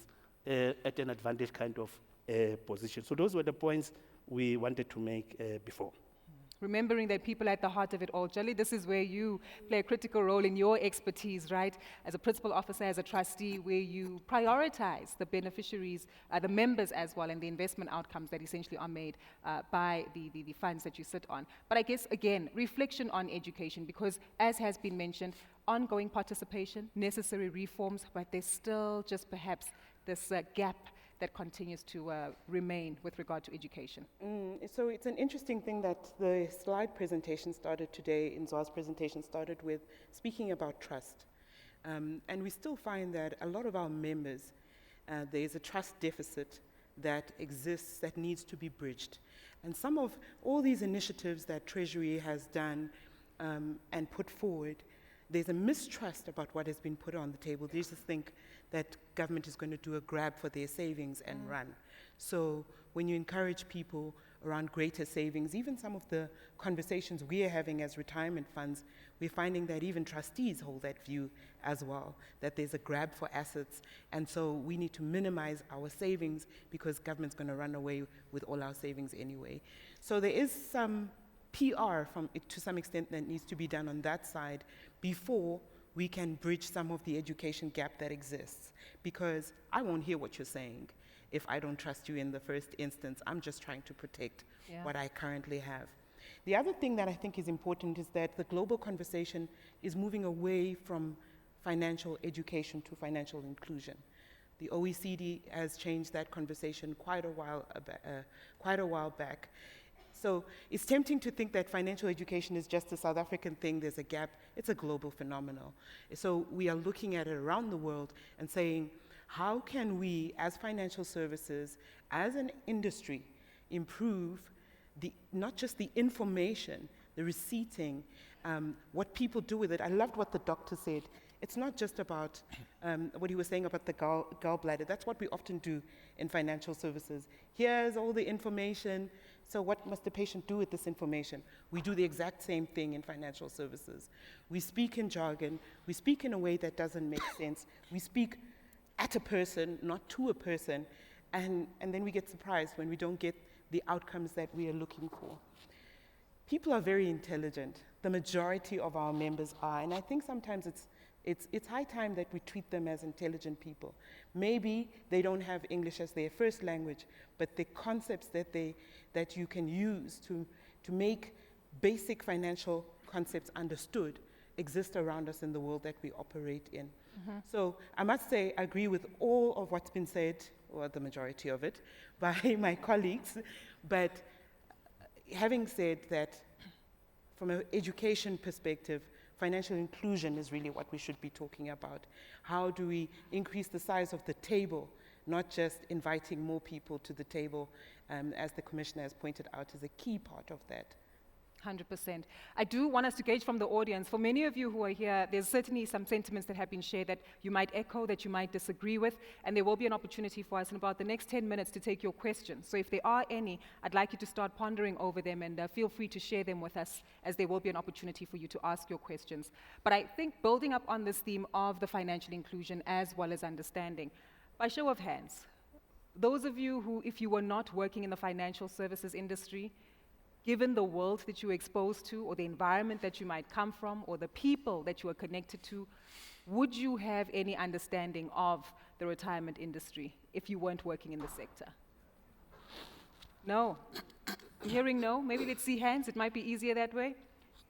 at an advantage kind of position. So those were the points we wanted to make before. Remembering that people are at the heart of it all. Jolly, this is where you play a critical role in your expertise, right? As a principal officer, as a trustee, where you prioritize the beneficiaries, the members as well, and the investment outcomes that essentially are made by the funds that you sit on. But I guess, again, reflection on education, because as has been mentioned, ongoing participation, necessary reforms, but there's still just perhaps this gap that continues to remain with regard to education. So it's an interesting thing that the slide presentation started today, Nzwa's presentation started with speaking about trust. And we still find that a lot of our members, there is a trust deficit that exists that needs to be bridged. And some of all these initiatives that Treasury has done and put forward, there's a mistrust about what has been put on the table. They just think that government is going to do a grab for their savings and run. So when you encourage people around greater savings, even some of the conversations we are having as retirement funds, we're finding that even trustees hold that view as well, that there's a grab for assets, and so we need to minimize our savings because government's going to run away with all our savings anyway. So there is some PR from it to some extent that needs to be done on that side before we can bridge some of the education gap that exists. Because I won't hear what you're saying if I don't trust you in the first instance. I'm just trying to protect what I currently have. The other thing that I think is important is that the global conversation is moving away from financial education to financial inclusion. The OECD has changed that conversation quite a while back. So it's tempting to think that financial education is just a South African thing, there's a gap. It's a global phenomenon. So we are looking at it around the world and saying, how can we, as financial services, as an industry, improve not just the information, the receipting, what people do with it. I loved what the doctor said. It's not just about what he was saying about the gallbladder. That's what we often do in financial services. Here's all the information. So what must the patient do with this information? We do the exact same thing in financial services. We speak in jargon. We speak in a way that doesn't make sense. We speak at a person, not to a person. And then we get surprised when we don't get the outcomes that we are looking for. People are very intelligent. The majority of our members are. And I think sometimes it's high time that we treat them as intelligent people. Maybe they don't have English as their first language, but the concepts that you can use to make basic financial concepts understood exist around us in the world that we operate in. Mm-hmm. So I must say I agree with all of what's been said, or the majority of it, by my colleagues. But having said that, from an education perspective, financial inclusion is really what we should be talking about. How do we increase the size of the table, not just inviting more people to the table, as the Commissioner has pointed out, is a key part of that. 100%. I do want us to gauge from the audience. For many of you who are here, there's certainly some sentiments that have been shared that you might echo, that you might disagree with, and there will be an opportunity for us in about the next 10 minutes to take your questions. So if there are any, I'd like you to start pondering over them, and feel free to share them with us, as there will be an opportunity for you to ask your questions. But I think building up on this theme of the financial inclusion as well as understanding, by show of hands, those of you who, if you were not working in the financial services industry, given the world that you were exposed to, or the environment that you might come from, or the people that you are connected to, would you have any understanding of the retirement industry if you weren't working in the sector? No. I'm hearing no. Maybe let's see hands. It might be easier that way.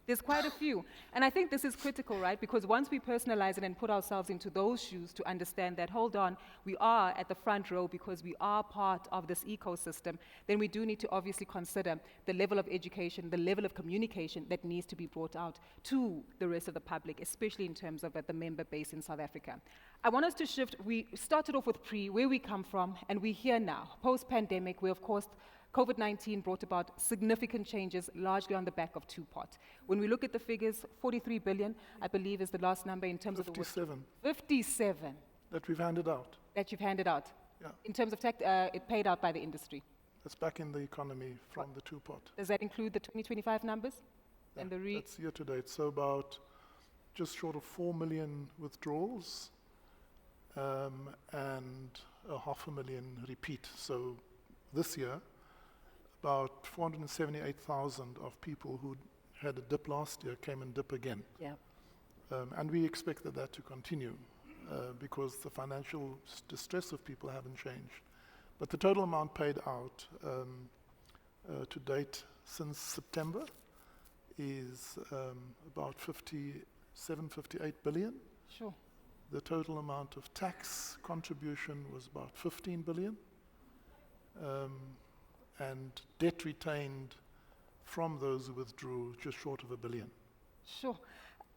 There's quite a few. And I think this is critical, right? Because once we personalize it and put ourselves into those shoes to understand that, hold on, we are at the front row because we are part of this ecosystem, then we do need to obviously consider the level of education, the level of communication that needs to be brought out to the rest of the public, especially in terms of the member base in South Africa. I want us to shift. We started off with where we come from, and we're here now, post-pandemic, where, of course, COVID-19 brought about significant changes, largely on the back of two-pot. When we look at the figures, 43 billion, I believe, is the last number in terms 57. of the 57 that we've handed out. That you've handed out. Yeah. In terms of tax, it paid out by the industry. That's back in the economy from the two-pot. Does that include the 2025 numbers? Yeah, and that's year to date. So about just short of 4 million withdrawals and 500,000 repeat. So this year, about 478,000 of people who had a dip last year came and dip again. Yeah. And we expect that to continue because the financial distress of people haven't changed. But the total amount paid out to date since September is about 57, 58 billion. Sure. The total amount of tax contribution was about 15 billion. And debt retained from those who withdrew just short of 1 billion. Sure.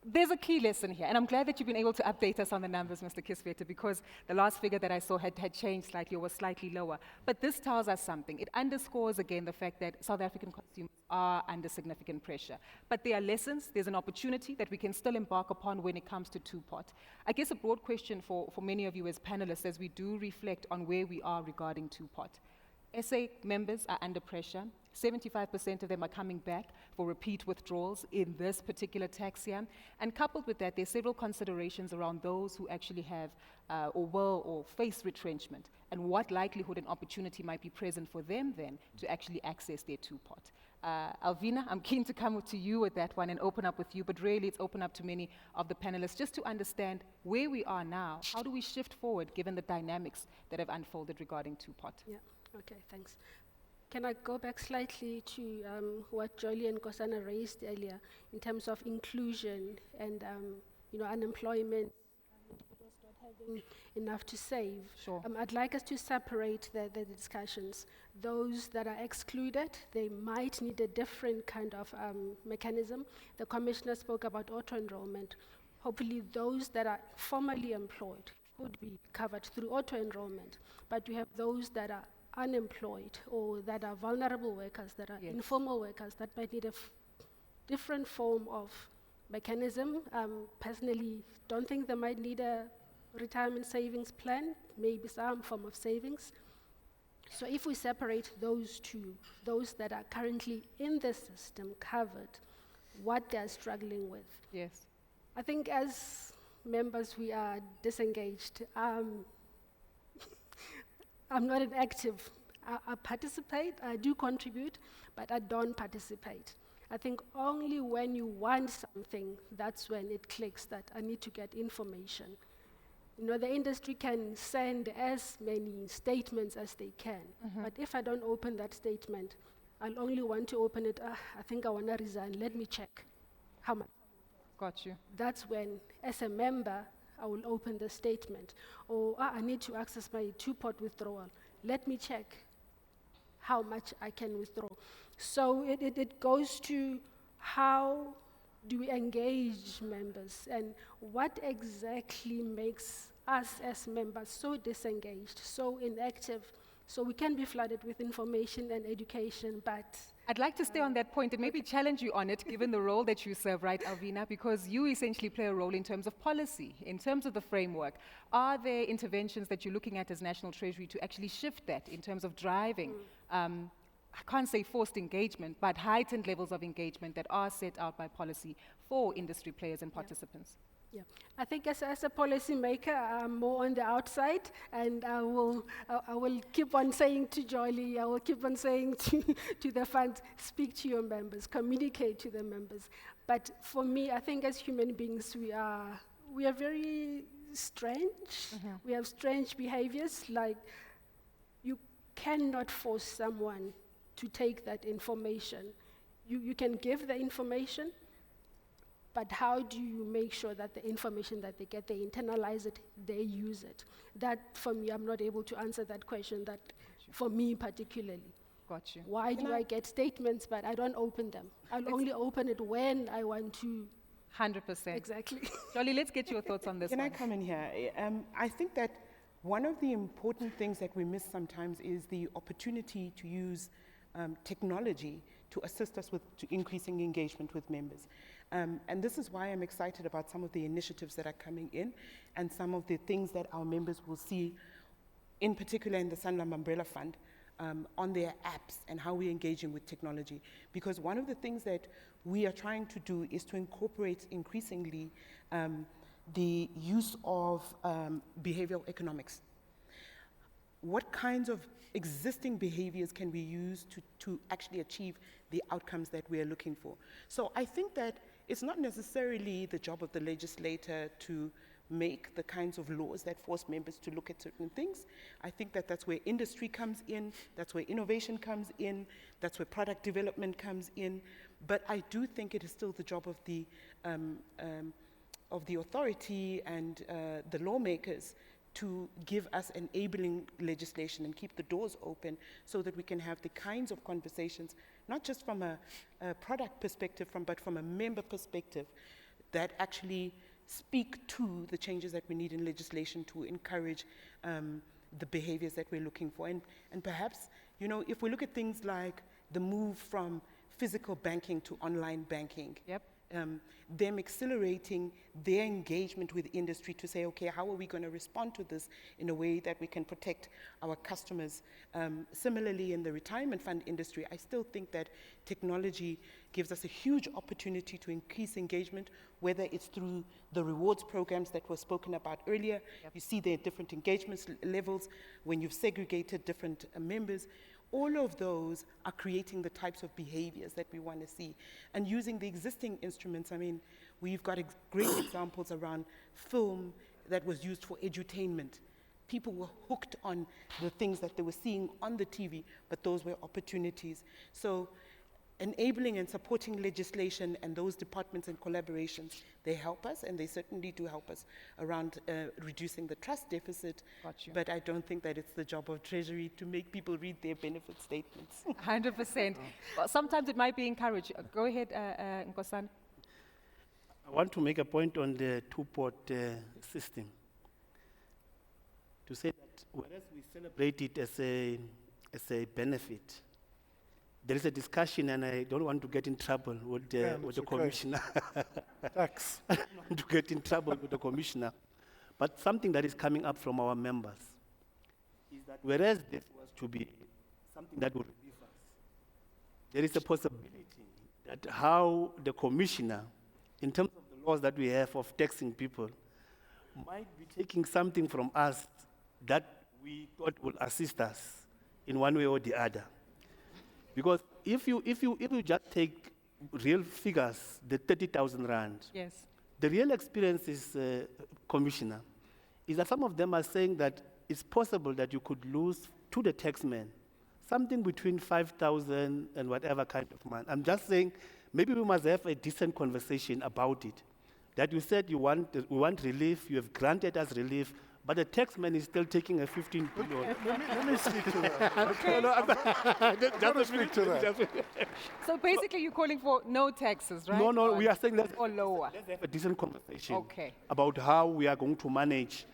There's a key lesson here, and I'm glad that you've been able to update us on the numbers, Mr. Kisveta, because the last figure that I saw had changed slightly or was slightly lower. But this tells us something. It underscores again the fact that South African consumers are under significant pressure. But there are lessons, there's an opportunity that we can still embark upon when it comes to two-pot. I guess a broad question for many of you as panelists as we do reflect on where we are regarding two-pot. SA members are under pressure. 75% of them are coming back for repeat withdrawals in this particular tax year. And coupled with that, there's several considerations around those who actually have or face retrenchment, and what likelihood and opportunity might be present for them then to actually access their two-pot. Alvina, I'm keen to come to you with that one and open up with you, but really it's open up to many of the panelists just to understand where we are now. How do we shift forward given the dynamics that have unfolded regarding two-pot? Yeah. Okay, thanks. Can I go back slightly to what Jolie and Kosana raised earlier in terms of inclusion and unemployment, not having enough to save? Sure. I'd like us to separate the discussions. Those that are excluded, they might need a different kind of mechanism. The Commissioner spoke about auto-enrollment. Hopefully those that are formally employed could be covered through auto-enrollment, but you have those that are unemployed or that are vulnerable workers, that are informal workers, that might need a different form of mechanism. Personally, don't think they might need a retirement savings plan, maybe some form of savings. So if we separate those two, those that are currently in the system covered, what they're struggling with. Yes. I think as members, we are disengaged. I'm not an active. I participate, I do contribute, but I don't participate. I think only when you want something, that's when it clicks that I need to get information. The industry can send as many statements as they can, but if I don't open that statement, I'll only want to open it, I think I want to resign, let me check how much. Got you. That's when, as a member, I will open the statement. Or I need to access my two-pot withdrawal. Let me check how much I can withdraw. So it goes to how do we engage members and what exactly makes us as members so disengaged, so inactive, so we can be flooded with information and education, but I'd like to stay on that point and maybe challenge you on it, given the role that you serve, right, Alvina? Because you essentially play a role in terms of policy, in terms of the framework. Are there interventions that you're looking at as National Treasury to actually shift that in terms of driving, I can't say forced engagement, but heightened levels of engagement that are set out by policy for industry players and participants? Yeah, I think as a policymaker, I'm more on the outside, and I will keep on saying to Jolie, I will keep on saying to the fund, speak to your members, communicate to the members. But for me, I think as human beings, we are very strange. We have strange behaviors, like you cannot force someone to take that information. You can give the information, but how do you make sure that the information that they get, they internalize it, they use it? That, for me, I'm not able to answer that question, that for me particularly. Got you. Why do I get statements, but I don't open them? I'll only open it when I want to. 100%. Exactly. Jolie, let's get your thoughts on this Can one. I come in here? I think that one of the important things that we miss sometimes is the opportunity to use technology to assist us with increasing engagement with members. And this is why I'm excited about some of the initiatives that are coming in and some of the things that our members will see, in particular in the Sanlam Umbrella Fund, on their apps and how we're engaging with technology. Because one of the things that we are trying to do is to incorporate increasingly the use of behavioral economics. What kinds of existing behaviors can we use to actually achieve the outcomes that we are looking for? So I think that it's not necessarily the job of the legislator to make the kinds of laws that force members to look at certain things. I think that that's where industry comes in, that's where innovation comes in, that's where product development comes in. But I do think it is still the job of the authority and the lawmakers to give us enabling legislation and keep the doors open so that we can have the kinds of conversations, not just from a product perspective, but from a member perspective, that actually speak to the changes that we need in legislation to encourage the behaviors that we're looking for. And perhaps, you know, if we look at things like the move from physical banking to online banking, them accelerating their engagement with industry to say, okay, how are we going to respond to this in a way that we can protect our customers? Similarly, in the retirement fund industry, I still think that technology gives us a huge opportunity to increase engagement, whether it's through the rewards programs that were spoken about earlier. You see there are different engagement levels when you've segregated different members. All of those are creating the types of behaviors that we want to see. And using the existing instruments, I mean, we've got great examples around film that was used for edutainment. People were hooked on the things that they were seeing on the TV, but those were opportunities. So enabling and supporting legislation and those departments and collaborations, they help us, and they certainly do help us around reducing the trust deficit. But I don't think that it's the job of Treasury to make people read their benefit statements. 100%. Well, sometimes it might be encouraged. Go ahead, Nkosana. I want to make a point on the two-pot system. To say that whereas we celebrate it as a benefit, there is a discussion, and I don't want to get in trouble with the commissioner. Thanks. I don't want to get in trouble with the commissioner. But something that is coming up from our members is that whereas this was to be something that would relieve us, there is a possibility that how the commissioner, in terms of the laws that we have of taxing people, might be taking something from us that we thought would assist us in one way or the other. Because if you just take real figures, the 30,000 rand, yes, the real experience is, Commissioner, is that some of them are saying that it's possible that you could lose to the taxman something between 5,000 and whatever kind of money. I'm just saying maybe we must have a decent conversation about it. That you said we want relief, you have granted us relief, but the taxman is still taking a 15 billion. Let me speak to that. Okay. Just speak to that. So basically you're calling for no taxes, right? No, we are saying let's lower. Let's have a decent conversation Okay. about how we are going to manage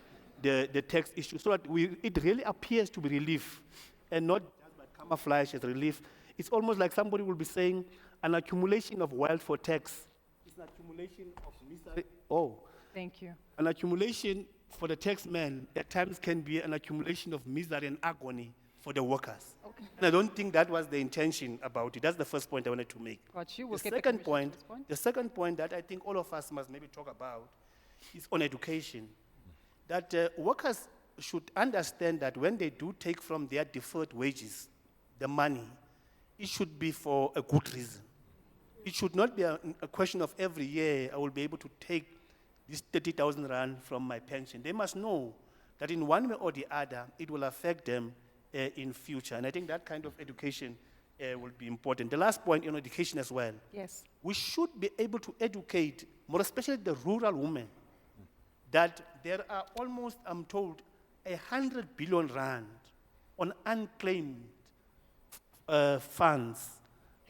the tax issue so that it really appears to be relief and not just by camouflage as relief. It's almost like somebody will be saying an accumulation of wealth for tax is an accumulation of misery. Oh. Thank you. An accumulation for the taxman at times can be an accumulation of misery and agony for the workers. Okay. And I don't think that was the intention about it. That's the first point I wanted to make. Got you. We'll The get the second Commissioner point, to respond. the second point that I think all of us must maybe talk about is on education. That workers should understand that when they do take from their deferred wages the money, it should be for a good reason. It should not be a question of every year I will be able to take this 30,000 rand from my pension. They must know that in one way or the other, it will affect them in future. And I think that kind of education will be important. The last point in education as well. Yes. We should be able to educate, more especially the rural women, that there are almost, I'm told, 100 billion rand on unclaimed funds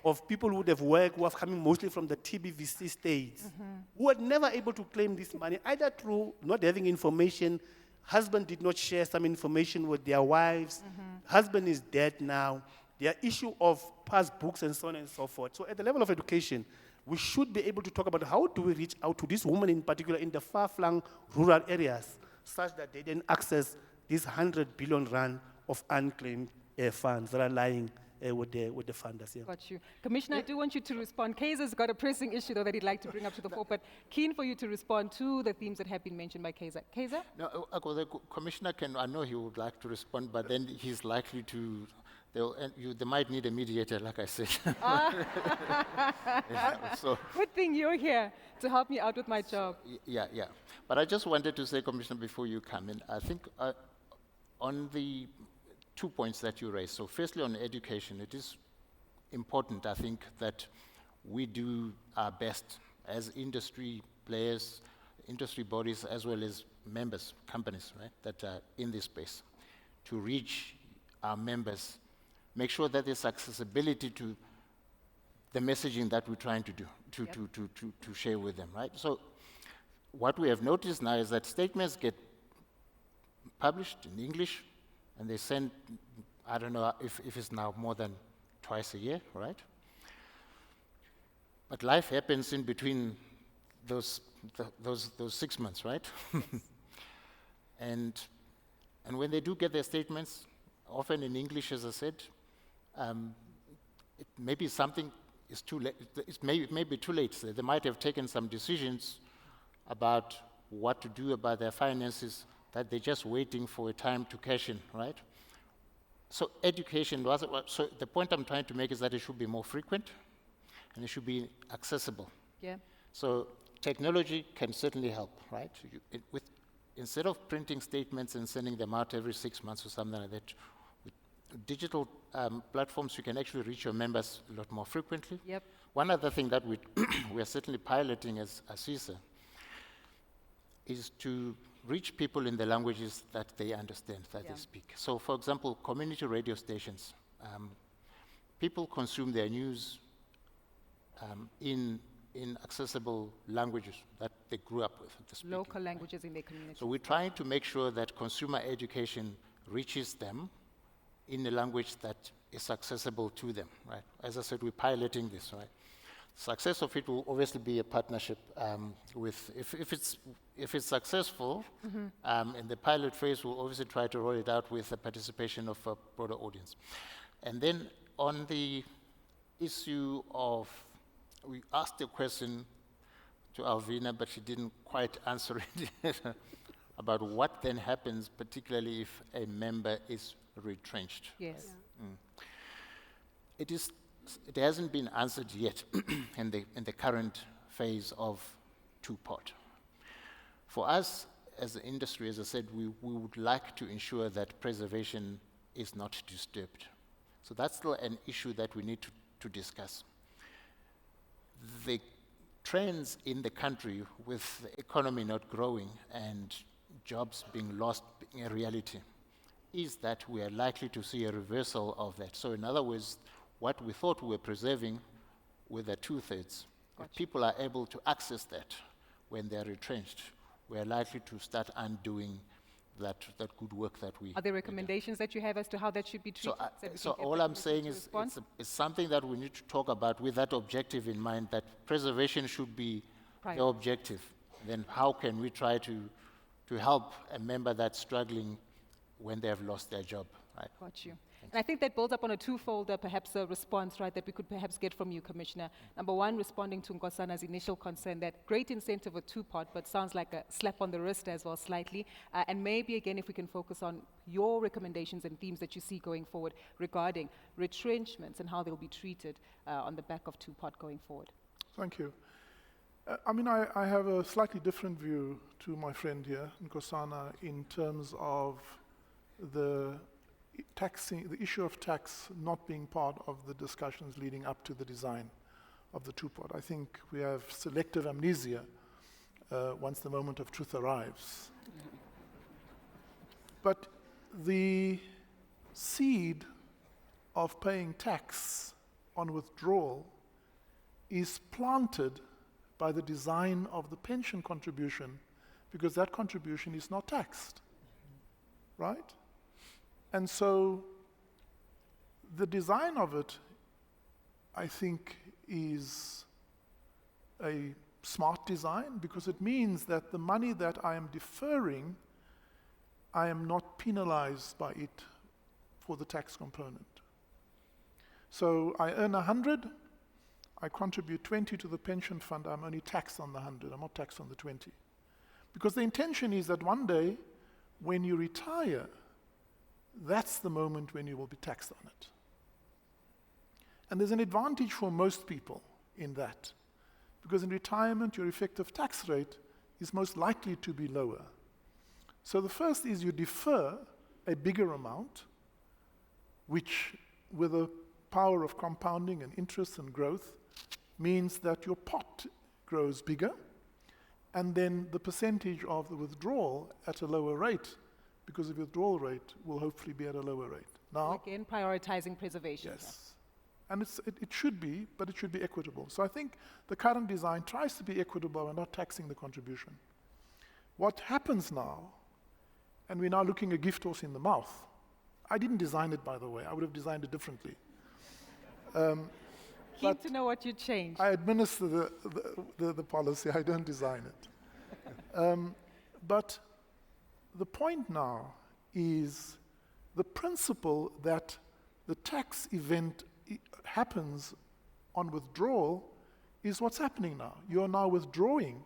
of people who would have worked, who are coming mostly from the TBVC states, who were never able to claim this money, either through not having information, husband did not share some information with their wives, husband is dead now, there are issue of past books and so on and so forth. So at the level of education, we should be able to talk about how do we reach out to these women in particular in the far-flung rural areas, such that they then access these 100 billion rand of unclaimed funds that are lying with the funders. Yeah. Got you. Commissioner, I do want you to respond. Kaiser's got a pressing issue, though, that he'd like to bring up to the fore, but keen for you to respond to the themes that have been mentioned by Kaiser. Kaiser? No, the Commissioner can, I know he would like to respond, but then he's likely to, they might need a mediator, like I said. Yeah, so, good thing you're here to help me out with my job. yeah. But I just wanted to say, Commissioner, before you come in, I think on the 2 points that you raised. So firstly, on education, it is important, I think, that we do our best as industry players, industry bodies, as well as members, companies, right, that are in this space, to reach our members, make sure that there's accessibility to the messaging that we're trying to do, to share with them, right? So what we have noticed now is that statements get published in English, and they send, I don't know if it's now more than twice a year, right? But life happens in between those 6 months, right? Yes. and when they do get their statements, often in English, as I said, maybe something is too late. It may be too late. So they might have taken some decisions about what to do about their finances, that they're just waiting for a time to cash in, right? So education, so the point I'm trying to make is that it should be more frequent and it should be accessible. Yeah. So technology can certainly help, right? Instead of printing statements and sending them out every 6 months or something like that, with digital platforms, you can actually reach your members a lot more frequently. Yep. One other thing that we are certainly piloting as CISA is to reach people in the languages that they understand, that they speak. So, for example, community radio stations. People consume their news in accessible languages that they grew up with. Local languages in their community. So we're trying to make sure that consumer education reaches them in a language that is accessible to them, right? As I said, we're piloting this, right? Success of it will obviously be a partnership with, if it's successful, in the pilot phase, we'll obviously try to roll it out with the participation of a broader audience. And then on the issue of, we asked a question to Alvina, but she didn't quite answer it, about what then happens, particularly if a member is retrenched. Yes. It hasn't been answered yet in the current phase of two-part. For us, as an industry, as I said, we would like to ensure that preservation is not disturbed. So that's still an issue that we need to discuss. The trends in the country with the economy not growing and jobs being lost being a reality is that we are likely to see a reversal of that. So in other words, what we thought we were preserving with the 2/3, if people are able to access that when they're retrenched, we're likely to start undoing that good work that we. Are there recommendations that you have as to how that should be treated? So all I'm saying is it's something that we need to talk about with that objective in mind, that preservation should be the objective. Then how can we try to help a member that's struggling when they have lost their job, right? Got you. And I think that builds up on a twofold, perhaps a response, right, that we could perhaps get from you, Commissioner. Number one, responding to Nkosana's initial concern that great incentive or two-pot, but sounds like a slap on the wrist as well, slightly. And maybe, again, if we can focus on your recommendations and themes that you see going forward regarding retrenchments and how they'll be treated on the back of two-pot going forward. Thank you. I have a slightly different view to my friend here, Nkosana, in terms of the issue of tax not being part of the discussions leading up to the design of the two-pot. I think we have selective amnesia once the moment of truth arrives. But the seed of paying tax on withdrawal is planted by the design of the pension contribution, because that contribution is not taxed, right? And so the design of it, I think, is a smart design, because it means that the money that I am deferring, I am not penalized by it for the tax component. So I earn 100, I contribute 20 to the pension fund, I'm only taxed on the 100, I'm not taxed on the 20. Because the intention is that one day, when you retire, that's the moment when you will be taxed on it. And there's an advantage for most people in that, because in retirement, your effective tax rate is most likely to be lower. So the first is you defer a bigger amount, which with the power of compounding and interest and growth means that your pot grows bigger, and then the percentage of the withdrawal at a lower rate, because the withdrawal rate will hopefully be at a lower rate. Now, again, prioritizing preservation. Yes. And it should be, but it should be equitable. So I think the current design tries to be equitable and not taxing the contribution. What happens now, and we're now looking a gift horse in the mouth. I didn't design it, by the way. I would have designed it differently. Keen to know what you changed. I administer the policy. I don't design it. But the point now is the principle that the tax event happens on withdrawal is what's happening now. You're now withdrawing,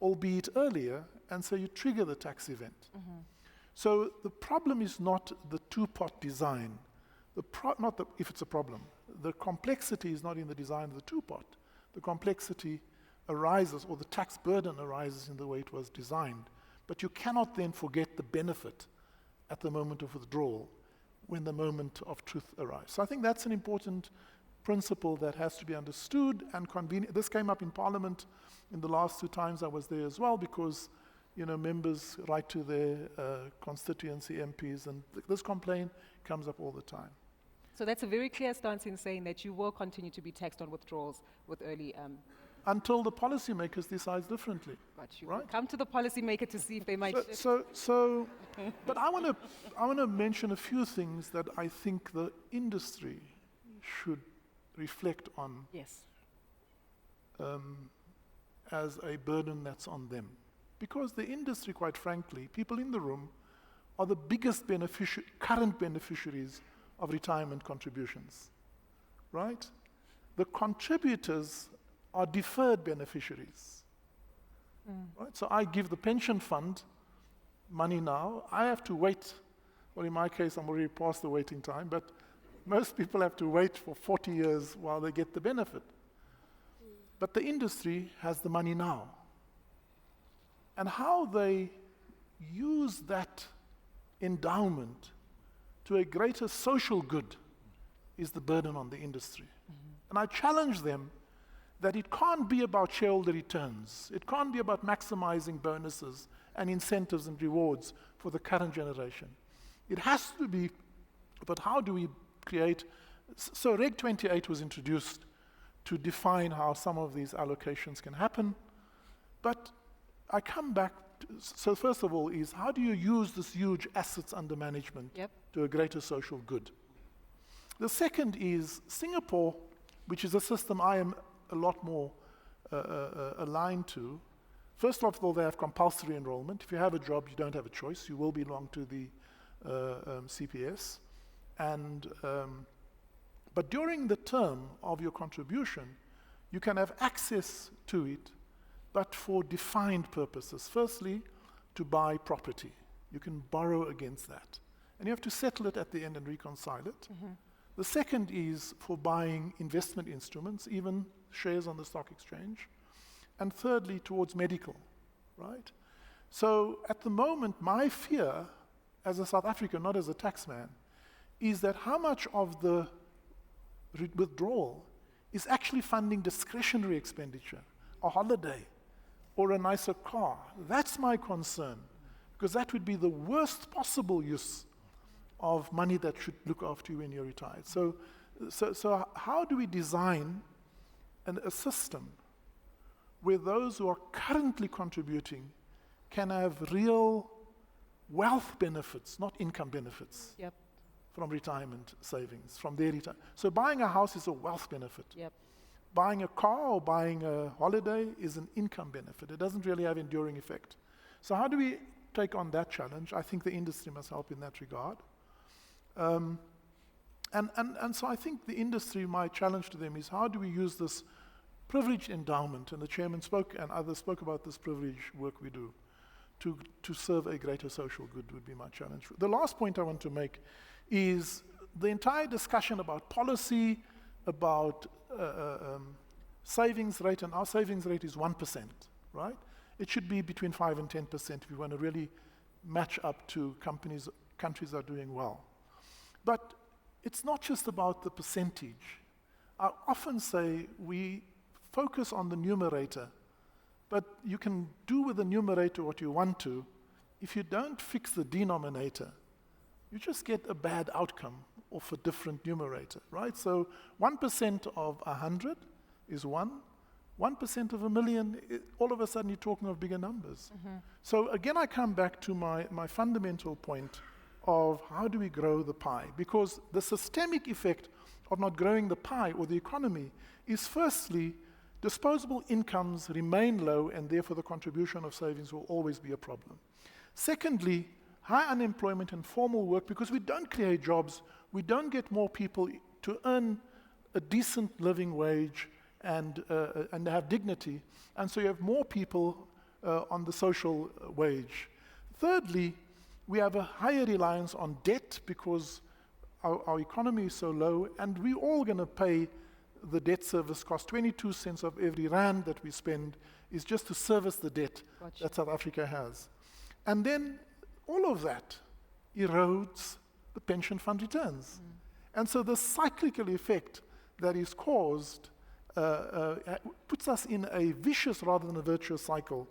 albeit earlier, and so you trigger the tax event. Mm-hmm. So the problem is not the two-pot design. If it's a problem. The complexity is not in the design of the two-pot. The complexity arises, or the tax burden arises in the way it was designed. But you cannot then forget the benefit at the moment of withdrawal when the moment of truth arrives. So I think that's an important principle that has to be understood and convenient. This came up in Parliament in the last 2 times I was there as well, because members write to their constituency MPs, and this complaint comes up all the time. So that's a very clear stance in saying that you will continue to be taxed on withdrawals with early... until the policymakers decides differently. But you right? Come to the policymaker to see if they might shift. But I want to mention a few things that I think the industry should reflect on. Yes. As a burden that's on them. Because the industry, quite frankly, people in the room, are the biggest current beneficiaries of retirement contributions, right? The contributors are deferred beneficiaries, right? So I give the pension fund money now, I have to wait, well in my case I'm already past the waiting time, but most people have to wait for 40 years while they get the benefit. But the industry has the money now. And how they use that endowment to a greater social good is the burden on the industry. And I challenge them that it can't be about shareholder returns. It can't be about maximizing bonuses and incentives and rewards for the current generation. It has to be about how do we create... So Reg 28 was introduced to define how some of these allocations can happen. But I come back So first of all is, how do you use this huge assets under management to a greater social good? The second is Singapore, which is a system I am a lot more aligned to. First of all, they have compulsory enrollment. If you have a job, you don't have a choice. You will belong to the CPS. But during the term of your contribution, you can have access to it, but for defined purposes. Firstly, to buy property. You can borrow against that. And you have to settle it at the end and reconcile it. The second is for buying investment instruments, even shares on the stock exchange. And thirdly, towards medical, right? So at the moment, my fear as a South African, not as a taxman, is that how much of the withdrawal is actually funding discretionary expenditure, a holiday, or a nicer car. That's my concern, because that would be the worst possible use of money that should look after you when you're retired. So how do we design a system where those who are currently contributing can have real wealth benefits, not income benefits, from retirement savings, from their retirement? So buying a house is a wealth benefit. Buying a car or buying a holiday is an income benefit. It doesn't really have enduring effect. So how do we take on that challenge? I think the industry must help in that regard. And so I think the industry, my challenge to them is, how do we use this privileged endowment, and the chairman spoke and others spoke about this privileged work we do, to serve a greater social good would be my challenge. The last point I want to make is the entire discussion about policy, about savings rate, and our savings rate is 1%, right? It should be between 5 and 10% if we want to really match up to countries that are doing well. But it's not just about the percentage. I often say we focus on the numerator, but you can do with the numerator what you want to. If you don't fix the denominator, you just get a bad outcome of a different numerator, right? So 1% of 100 is 1. 1% of a million, all of a sudden you're talking of bigger numbers. So again, I come back to my fundamental point of how do we grow the pie? Because the systemic effect of not growing the pie or the economy is, firstly, disposable incomes remain low, and therefore the contribution of savings will always be a problem. Secondly, high unemployment and formal work, because we don't create jobs, we don't get more people to earn a decent living wage and have dignity, and so you have more people on the social wage. Thirdly, we have a higher reliance on debt because our economy is so low, and we're all going to pay the debt service cost. 22 cents of every rand that we spend is just to service the debt that South Africa has. And then all of that erodes the pension fund returns. And so the cyclical effect that is caused puts us in a vicious rather than a virtuous cycle.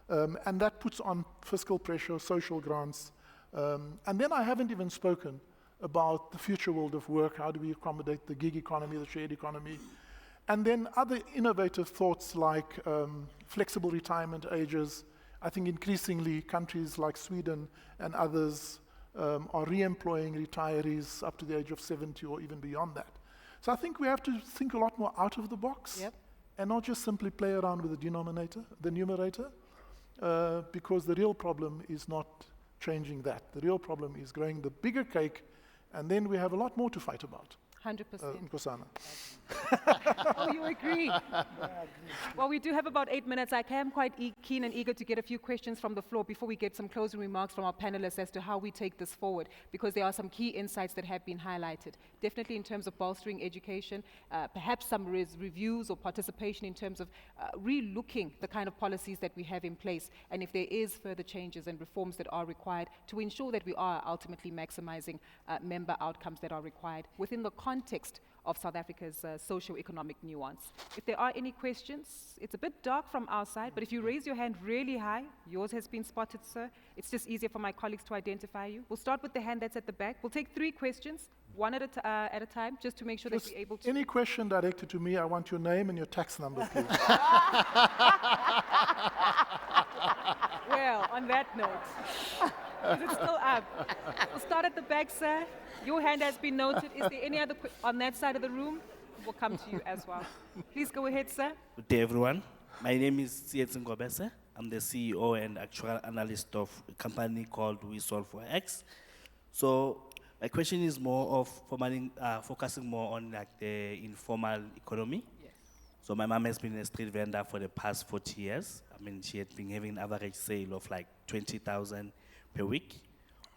And that puts on fiscal pressure, social grants. And then I haven't even spoken about the future world of work. How do we accommodate the gig economy, the shared economy? And then other innovative thoughts like flexible retirement ages. I think increasingly countries like Sweden and others are re-employing retirees up to the age of 70 or even beyond that. So I think we have to think a lot more out of the box and not just simply play around with the numerator, because the real problem is not changing that. The real problem is growing the bigger cake, and then we have a lot more to fight about. 100%. Nkosana. Oh, you agree? Well, we do have about 8 minutes. I am quite keen and eager to get a few questions from the floor before we get some closing remarks from our panelists as to how we take this forward, because there are some key insights that have been highlighted. Definitely in terms of bolstering education, perhaps some reviews or participation in terms of re-looking the kind of policies that we have in place, and if there is further changes and reforms that are required to ensure that we are ultimately maximizing member outcomes that are required within the context of South Africa's socio-economic nuance. If there are any questions, it's a bit dark from our side, but if you raise your hand really high, yours has been spotted, sir. It's just easier for my colleagues to identify you. We'll start with the hand that's at the back. We'll take 3 questions, one at a time, just to make sure that we're able to... Any question directed to me, I want your name and your tax number, please. Well, on that note. Is it still up? We'll start at the back, sir. Your hand has been noted. Is there any other on that side of the room? We'll come to you as well. Please go ahead, sir. Good day, everyone. My name is Sietsin Ngobese. I'm the CEO and actual analyst of a company called We Solve for X. So my question is more of focusing more on like the informal economy. Yes. So my mom has been a street vendor for the past 40 years. I mean, she had been having an average sale of like 20,000 per week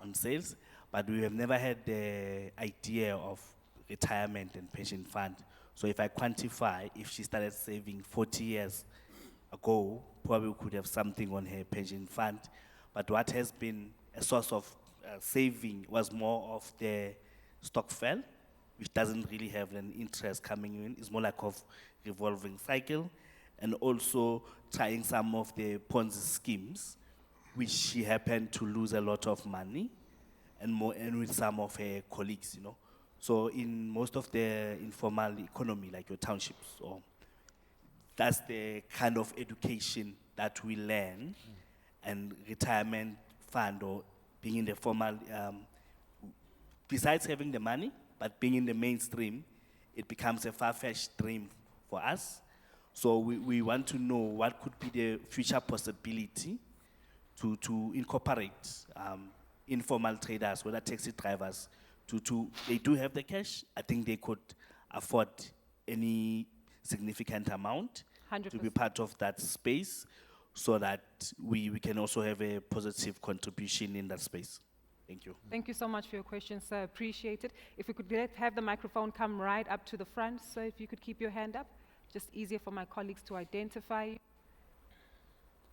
on sales, but we have never had the idea of retirement and pension fund. So if I quantify, if she started saving 40 years ago, probably we could have something on her pension fund. But what has been a source of saving was more of the stokvel, which doesn't really have an interest coming in. It's more like of revolving cycle, and also trying some of the Ponzi schemes, which she happened to lose a lot of money, and with some of her colleagues, you know. So in most of the informal economy, like your townships, or that's the kind of education that we learn, and retirement fund or being in the formal, besides having the money, but being in the mainstream, it becomes a far-fetched dream for us. So we want to know what could be the future possibility to incorporate informal traders, whether taxi drivers, they do have the cash. I think they could afford any significant amount 100%. to be part of that space, so that we can also have a positive contribution in that space. Thank you. Thank you so much for your question, sir. Appreciate it. If we could have the microphone come right up to the front, so if you could keep your hand up, just easier for my colleagues to identify you.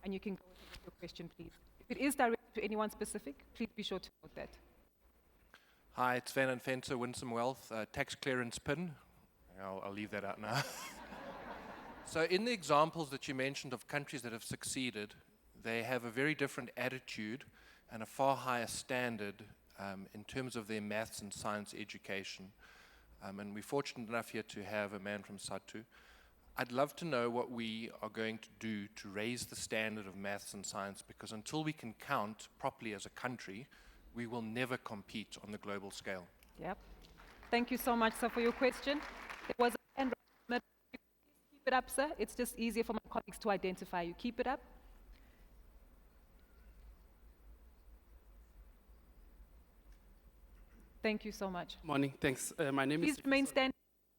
And you can go ahead with your question, please. If it is directed to anyone specific, please be sure to note that. Hi, it's Van and Fenter, Winsome Wealth, tax clearance PIN. I'll leave that out now. So in the examples that you mentioned of countries that have succeeded, they have a very different attitude and a far higher standard in terms of their maths and science education. And we're fortunate enough here to have a man from SADTU. I'd love to know what we are going to do to raise the standard of maths and science, because until we can count properly as a country, we will never compete on the global scale. Yep. Thank you so much, sir, for your question. There was a hand raised. Keep it up, sir. It's just easier for my colleagues to identify you. Keep it up. Thank you so much. Morning, thanks. My name is... Please remain standing.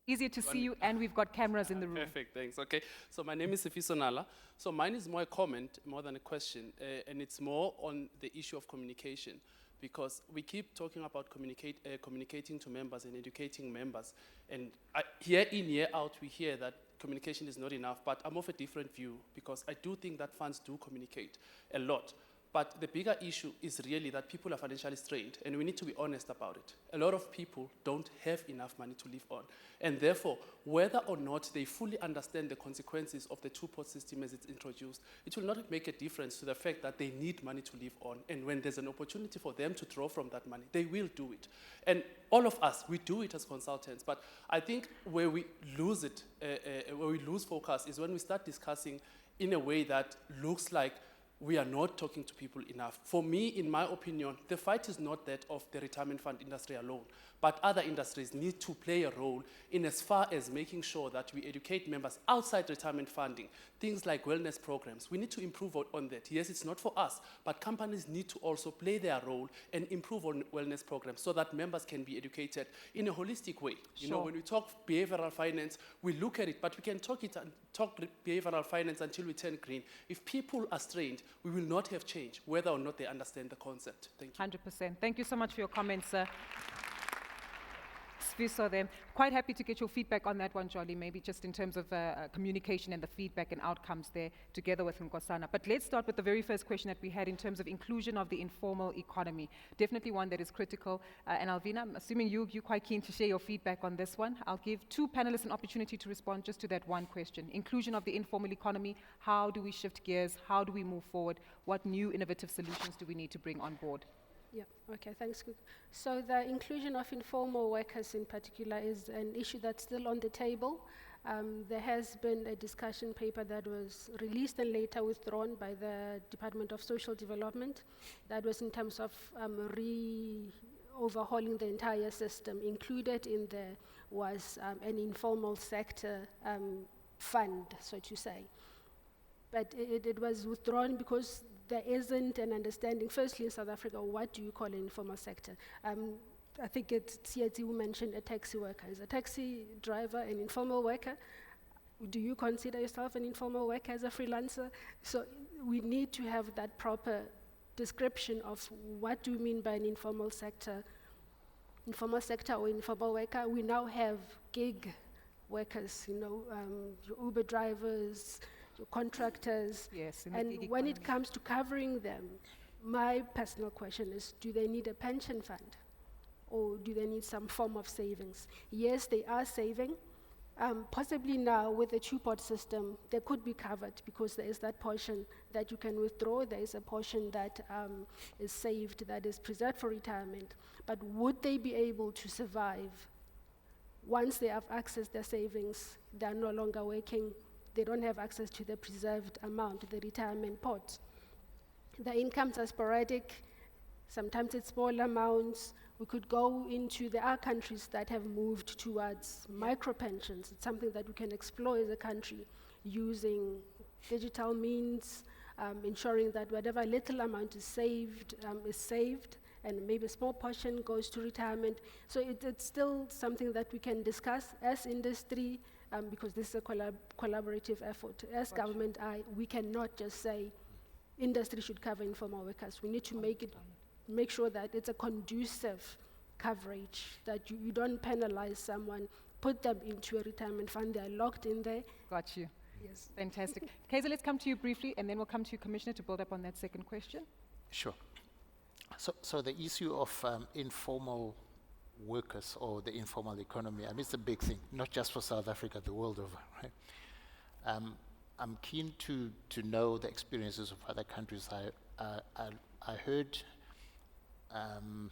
Easier to see you, and we've got cameras in the room. Perfect, thanks. Okay, so my name is Sifiso Nala. So mine is more a comment, more than a question, and it's more on the issue of communication, because we keep talking about communicating to members and educating members, and year in, year out, we hear that communication is not enough, but I'm of a different view, because I do think that funds do communicate a lot. But the bigger issue is really that people are financially strained, and we need to be honest about it. A lot of people don't have enough money to live on. And therefore, whether or not they fully understand the consequences of the two-pot system as it's introduced, it will not make a difference to the fact that they need money to live on. And when there's an opportunity for them to draw from that money, they will do it. And all of us, we do it as consultants. But I think where we lose it, where we lose focus, is when we start discussing in a way that looks like we are not talking to people enough. For me, in my opinion, the fight is not that of the retirement fund industry alone, but other industries need to play a role in as far as making sure that we educate members outside retirement funding, things like wellness programs. We need to improve on that. Yes, it's not for us, but companies need to also play their role and improve on wellness programs so that members can be educated in a holistic way. You know, when we talk behavioral finance, we look at it, but we can talk behavioral finance until we turn green. If people are strained, we will not have change, whether or not they understand the concept. Thank you. 100%. Thank you so much for your comments, sir. So then, quite happy to get your feedback on that one, Jolly, maybe just in terms of communication and the feedback and outcomes there together with Nkosana. But let's start with the very first question that we had in terms of inclusion of the informal economy. Definitely one that is critical. And Alvina, I'm assuming you're quite keen to share your feedback on this one. I'll give two panelists an opportunity to respond just to that one question. Inclusion of the informal economy, how do we shift gears? How do we move forward? What new innovative solutions do we need to bring on board? Yeah, okay, thanks. So the inclusion of informal workers in particular is an issue that's still on the table. There has been a discussion paper that was released and later withdrawn by the Department of Social Development. That was in terms of overhauling the entire system. Included in there was an informal sector fund, so to say. But it was withdrawn because there isn't an understanding, firstly in South Africa, what do you call an informal sector? I think it's Tsietsi who mentioned a taxi worker. Is a taxi driver an informal worker? Do you consider yourself an informal worker as a freelancer? So we need to have that proper description of what do you mean by an informal sector or informal worker. We now have gig workers, your Uber drivers, your contractors. Yes, and when it comes to covering them, my personal question is, do they need a pension fund? Or do they need some form of savings? Yes, they are saving. Possibly now with the two-pot system, they could be covered because there is that portion that you can withdraw. There is a portion that is saved, that is preserved for retirement. But would they be able to survive once they have accessed their savings? They are no longer working. They don't have access to the preserved amount, the retirement pot. The incomes are sporadic. Sometimes it's small amounts. We could go into, there are countries that have moved towards micro-pensions. It's something that we can explore as a country using digital means, ensuring that whatever little amount is saved, and maybe a small portion goes to retirement. So it's still something that we can discuss as industry, because this is a collaborative effort. As government, we cannot just say industry should cover informal workers. We need to make sure that it's a conducive coverage, that you don't penalize someone, put them into a retirement fund, they're locked in there. Got you. Yes. Fantastic. Kaiser, let's come to you briefly, and then we'll come to you, Commissioner, to build up on that second question. Sure. So the issue of informal workers or the informal economy, it's a big thing, not just for South Africa, the world over, right? I'm keen to know the experiences of other countries. I heard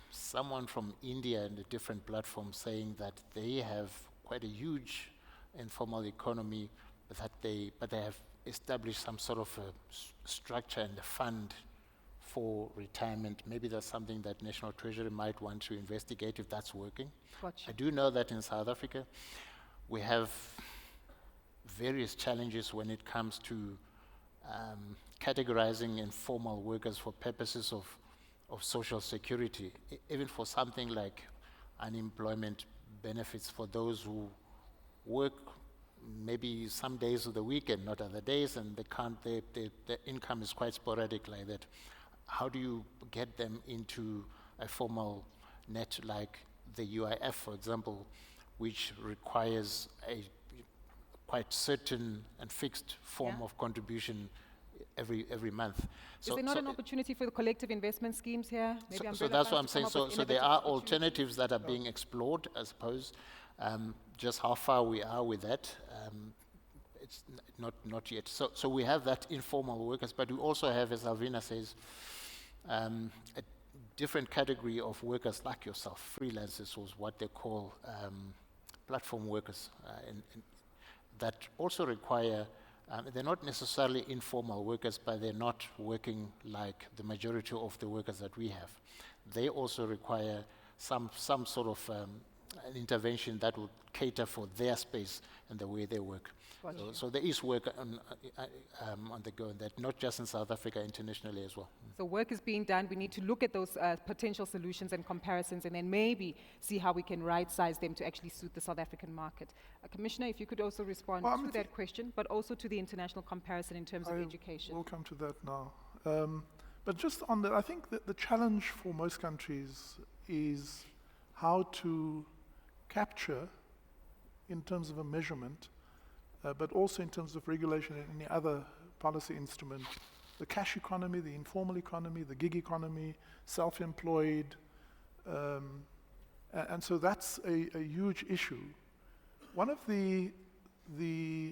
someone from India in a different platform saying that they have quite a huge informal economy, but they have established some sort of a structure and a fund for retirement. Maybe that's something that National Treasury might want to investigate if that's working. Gotcha. I do know that in South Africa, we have various challenges when it comes to categorizing informal workers for purposes of social security, even for something like unemployment benefits for those who work maybe some days of the week and not other days, and the income is quite sporadic like that. How do you get them into a formal net like the UIF, for example, which requires a quite certain and fixed form of contribution every month? Is there not an opportunity for the collective investment schemes here? Maybe So that's what I'm saying. So there are alternatives that are being explored, I suppose. Just how far we are with that, it's not yet. So we have that informal workers, but we also have, as Alvina says, a different category of workers like yourself, freelancers, was what they call platform workers, and that also require. They're not necessarily informal workers, but they're not working like the majority of the workers that we have. They also require some sort of an intervention that would cater for their space and the way they work. Gotcha. So there is work on the go, and that not just in South Africa, internationally as well. So work is being done. We need to look at those potential solutions and comparisons, and then maybe see how we can right-size them to actually suit the South African market. Commissioner, if you could also respond to that question, but also to the international comparison in terms of education. We'll come to that now. But just on that, I think that the challenge for most countries is how to capture, in terms of a measurement, but also in terms of regulation and any other policy instrument, the cash economy, the informal economy, the gig economy, self-employed, and so that's a huge issue. One of the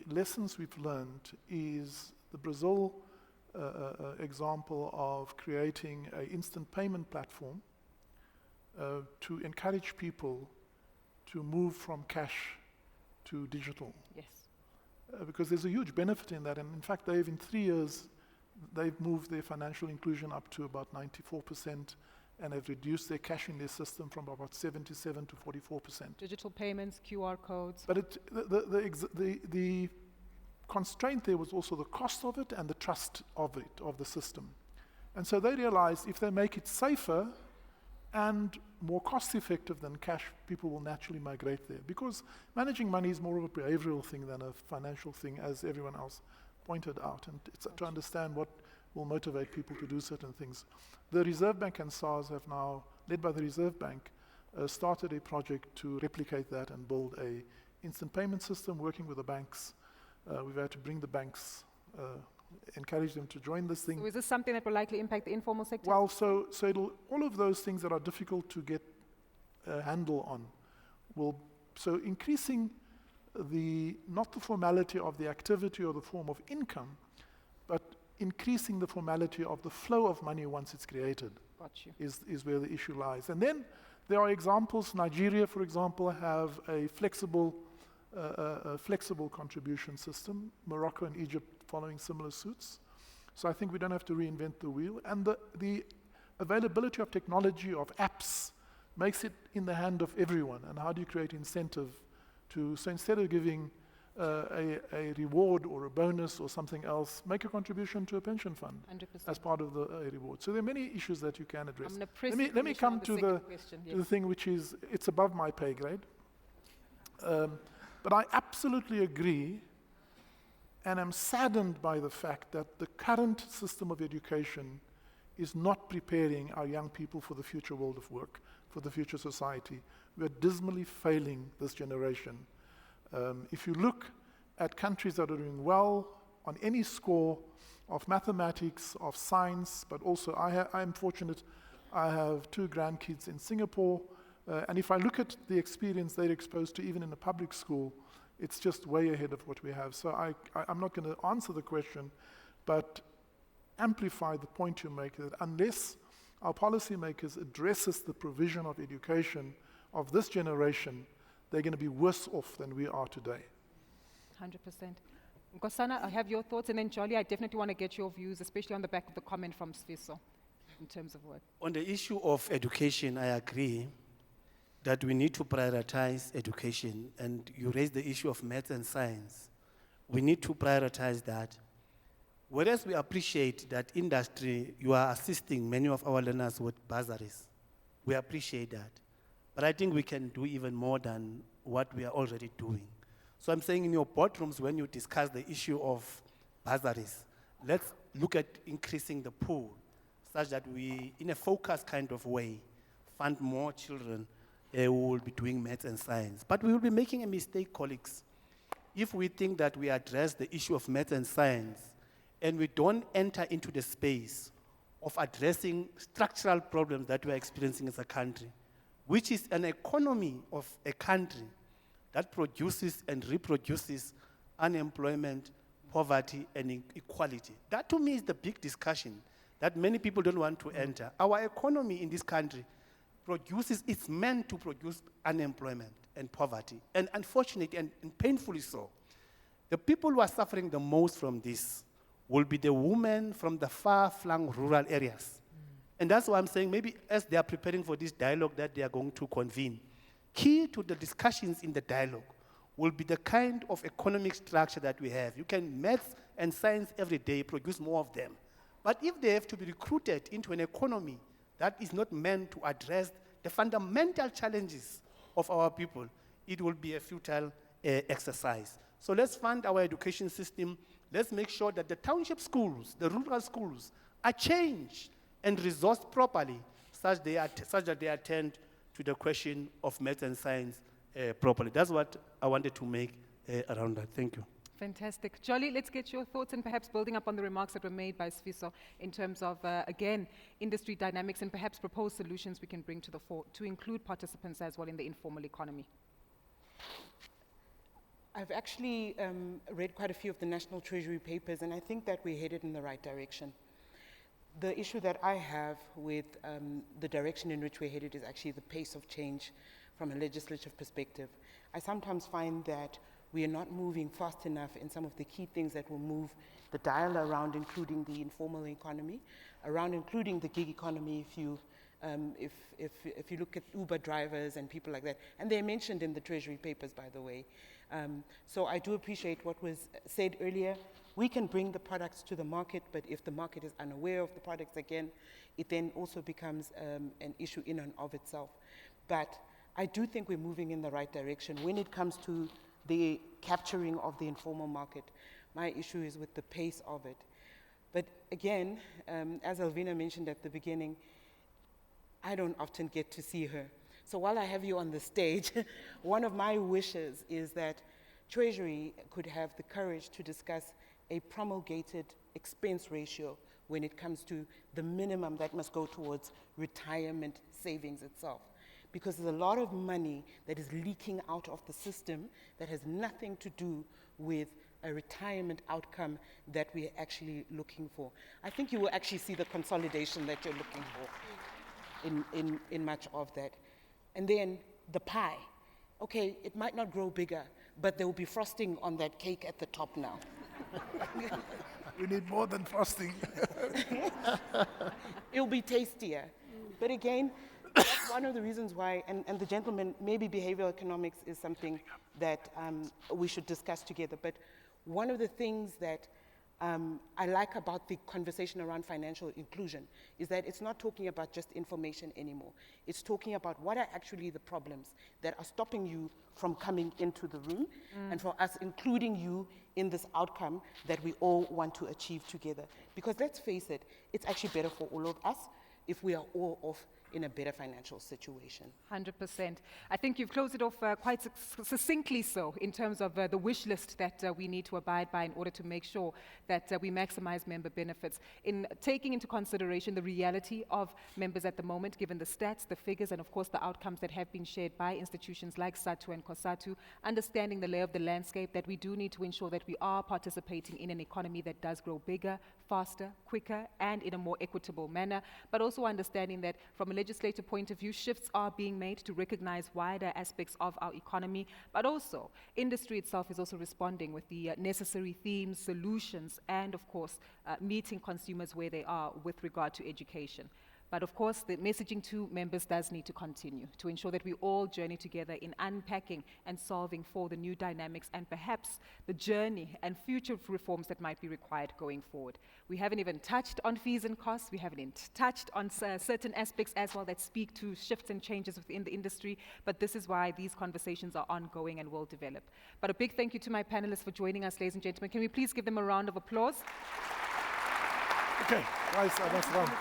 lessons we've learned is the Brazil example of creating an instant payment platform to encourage people to move from cash to digital. Yes. because there's a huge benefit in that. And in fact, in 3 years, they've moved their financial inclusion up to about 94%, and have reduced their cash in their system from about 77 to 44%. Digital payments, QR codes. But the constraint there was also the cost of it and the trust of it, of the system. And so they realized if they make it safer and more cost-effective than cash, people will naturally migrate there. Because managing money is more of a behavioral thing than a financial thing, as everyone else pointed out. And it's to understand what will motivate people to do certain things. The Reserve Bank and SARS have now, led by the Reserve Bank, started a project to replicate that and build a instant payment system working with the banks. We've had to bring the banks, encourage them to join this thing. So is this something that will likely impact the informal sector? Well, so all of those things that are difficult to get a handle on so increasing not the formality of the activity or the form of income, but increasing the formality of the flow of money once it's created. Got you. Is where the issue lies. And then there are examples. Nigeria, for example, have a flexible contribution system. Morocco and Egypt following similar suits. So I think we don't have to reinvent the wheel. And the availability of technology, of apps, makes it in the hand of everyone. And how do you create incentive so instead of giving a reward or a bonus or something else, make a contribution to a pension fund 100%. as part of the reward. So there are many issues that you can address. I'm gonna press Let me come to the yes. thing which is, it's above my pay grade. But I absolutely agree and am saddened by the fact that the current system of education is not preparing our young people for the future world of work, for the future society. We are dismally failing this generation. If you look at countries that are doing well on any score of mathematics, of science, but also I'm fortunate, I have 2 grandkids in Singapore, and if I look at the experience they're exposed to even in a public school, it's just way ahead of what we have. So I'm not going to answer the question, but amplify the point you make, that unless our policymakers addresses the provision of education of this generation, they're going to be worse off than we are today. 100%. Nkosana, I have your thoughts, and then Jolly, I definitely want to get your views, especially on the back of the comment from Sfiso, in terms of what? On the issue of education, I agree that we need to prioritize education, and you raised the issue of maths and science. We need to prioritize that. Whereas we appreciate that industry, you are assisting many of our learners with bursaries. We appreciate that. But I think we can do even more than what we are already doing. So I'm saying in your boardrooms, when you discuss the issue of bursaries, let's look at increasing the pool such that we, in a focused kind of way, fund more children who will be doing maths and science. But we will be making a mistake, colleagues, if we think that we address the issue of maths and science and we don't enter into the space of addressing structural problems that we are experiencing as a country, which is an economy of a country that produces and reproduces unemployment, poverty, and inequality. That to me is the big discussion that many people don't want to enter. Our economy in this country it's meant to produce unemployment and poverty, and unfortunately and painfully so. The people who are suffering the most from this will be the women from the far-flung rural areas. And that's why I'm saying maybe as they are preparing for this dialogue that they are going to convene, key to the discussions in the dialogue will be the kind of economic structure that we have. You can maths and science every day, produce more of them. But if they have to be recruited into an economy that is not meant to address the fundamental challenges of our people, it will be a futile exercise. So let's fund our education system. Let's make sure that the township schools, the rural schools, are changed and resourced properly such that they attend to the question of maths and science properly. That's what I wanted to make around that. Thank you. Fantastic. Jolly, let's get your thoughts, and perhaps building up on the remarks that were made by Sfiso in terms of, again, industry dynamics and perhaps proposed solutions we can bring to the fore to include participants as well in the informal economy. I've actually read quite a few of the National Treasury papers, and I think that we're headed in the right direction. The issue that I have with the direction in which we're headed is actually the pace of change from a legislative perspective. I sometimes find that We are not moving fast enough in some of the key things that will move the dial around, including the informal economy, around including the gig economy if you look at Uber drivers and people like that. And they're mentioned in the Treasury papers, by the way. So I do appreciate what was said earlier. We can bring the products to the market, but if the market is unaware of the products again, it then also becomes an issue in and of itself. But I do think we're moving in the right direction when it comes to the capturing of the informal market. My issue is with the pace of it. But again, as Alvina mentioned at the beginning, I don't often get to see her. So while I have you on the stage, one of my wishes is that Treasury could have the courage to discuss a promulgated expense ratio when it comes to the minimum that must go towards retirement savings itself. Because there's a lot of money that is leaking out of the system that has nothing to do with a retirement outcome that we're actually looking for. I think you will actually see the consolidation that you're looking for in much of that. And then the pie. Okay, it might not grow bigger, but there will be frosting on that cake at the top now. We need more than frosting. It'll be tastier. But again, that's one of the reasons why, and the gentleman, maybe behavioral economics is something that we should discuss together. But one of the things that I like about the conversation around financial inclusion is that it's not talking about just information anymore. It's talking about what are actually the problems that are stopping you from coming into the room, and for us including you in this outcome that we all want to achieve together. Because let's face it, it's actually better for all of us if we are all off in a better financial situation. 100%. I think you've closed it off quite succinctly so in terms of the wish list that we need to abide by in order to make sure that we maximize member benefits. In taking into consideration the reality of members at the moment, given the stats, the figures, and of course the outcomes that have been shared by institutions like SATU and COSATU, understanding the lay of the landscape, that we do need to ensure that we are participating in an economy that does grow bigger, faster, quicker, and in a more equitable manner, but also understanding that from a legislative point of view, shifts are being made to recognize wider aspects of our economy, but also industry itself is also responding with the necessary themes, solutions, and of course, meeting consumers where they are with regard to education. But of course, the messaging to members does need to continue to ensure that we all journey together in unpacking and solving for the new dynamics and perhaps the journey and future reforms that might be required going forward. We haven't even touched on fees and costs. We haven't even touched on certain aspects as well that speak to shifts and changes within the industry. But this is why these conversations are ongoing and will develop. But a big thank you to my panelists for joining us, ladies and gentlemen. Can we please give them a round of applause? Okay, nice, that's one.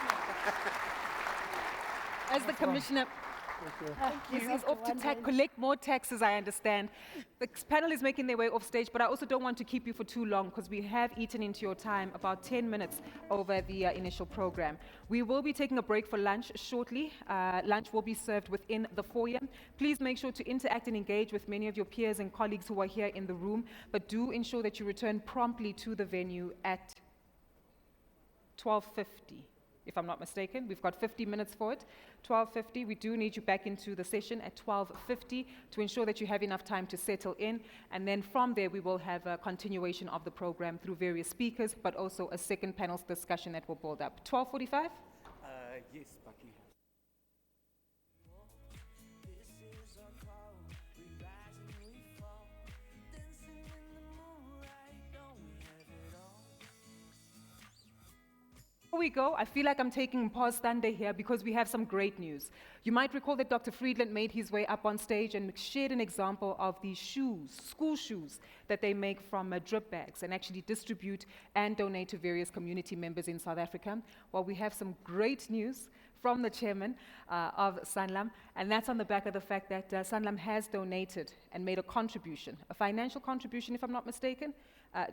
As the Commissioner is off to collect more taxes, I understand. The panel is making their way off stage, but I also don't want to keep you for too long because we have eaten into your time about 10 minutes over the initial program. We will be taking a break for lunch shortly. Lunch will be served within the foyer. Please make sure to interact and engage with many of your peers and colleagues who are here in the room, but do ensure that you return promptly to the venue at 12:50. If I'm not mistaken. We've got 50 minutes for it. 12:50, we do need you back into the session at 12:50 to ensure that you have enough time to settle in. And then from there, we will have a continuation of the program through various speakers, but also a second panel's discussion that will build up. 12:45? Yes, Paki. Before we go, I feel like I'm taking Paul's thunder here because we have some great news. You might recall that Dr. Friedland made his way up on stage and shared an example of these shoes, school shoes, that they make from drip bags and actually distribute and donate to various community members in South Africa. Well, we have some great news from the chairman of Sanlam, and that's on the back of the fact that Sanlam has donated and made a contribution, a financial contribution, if I'm not mistaken,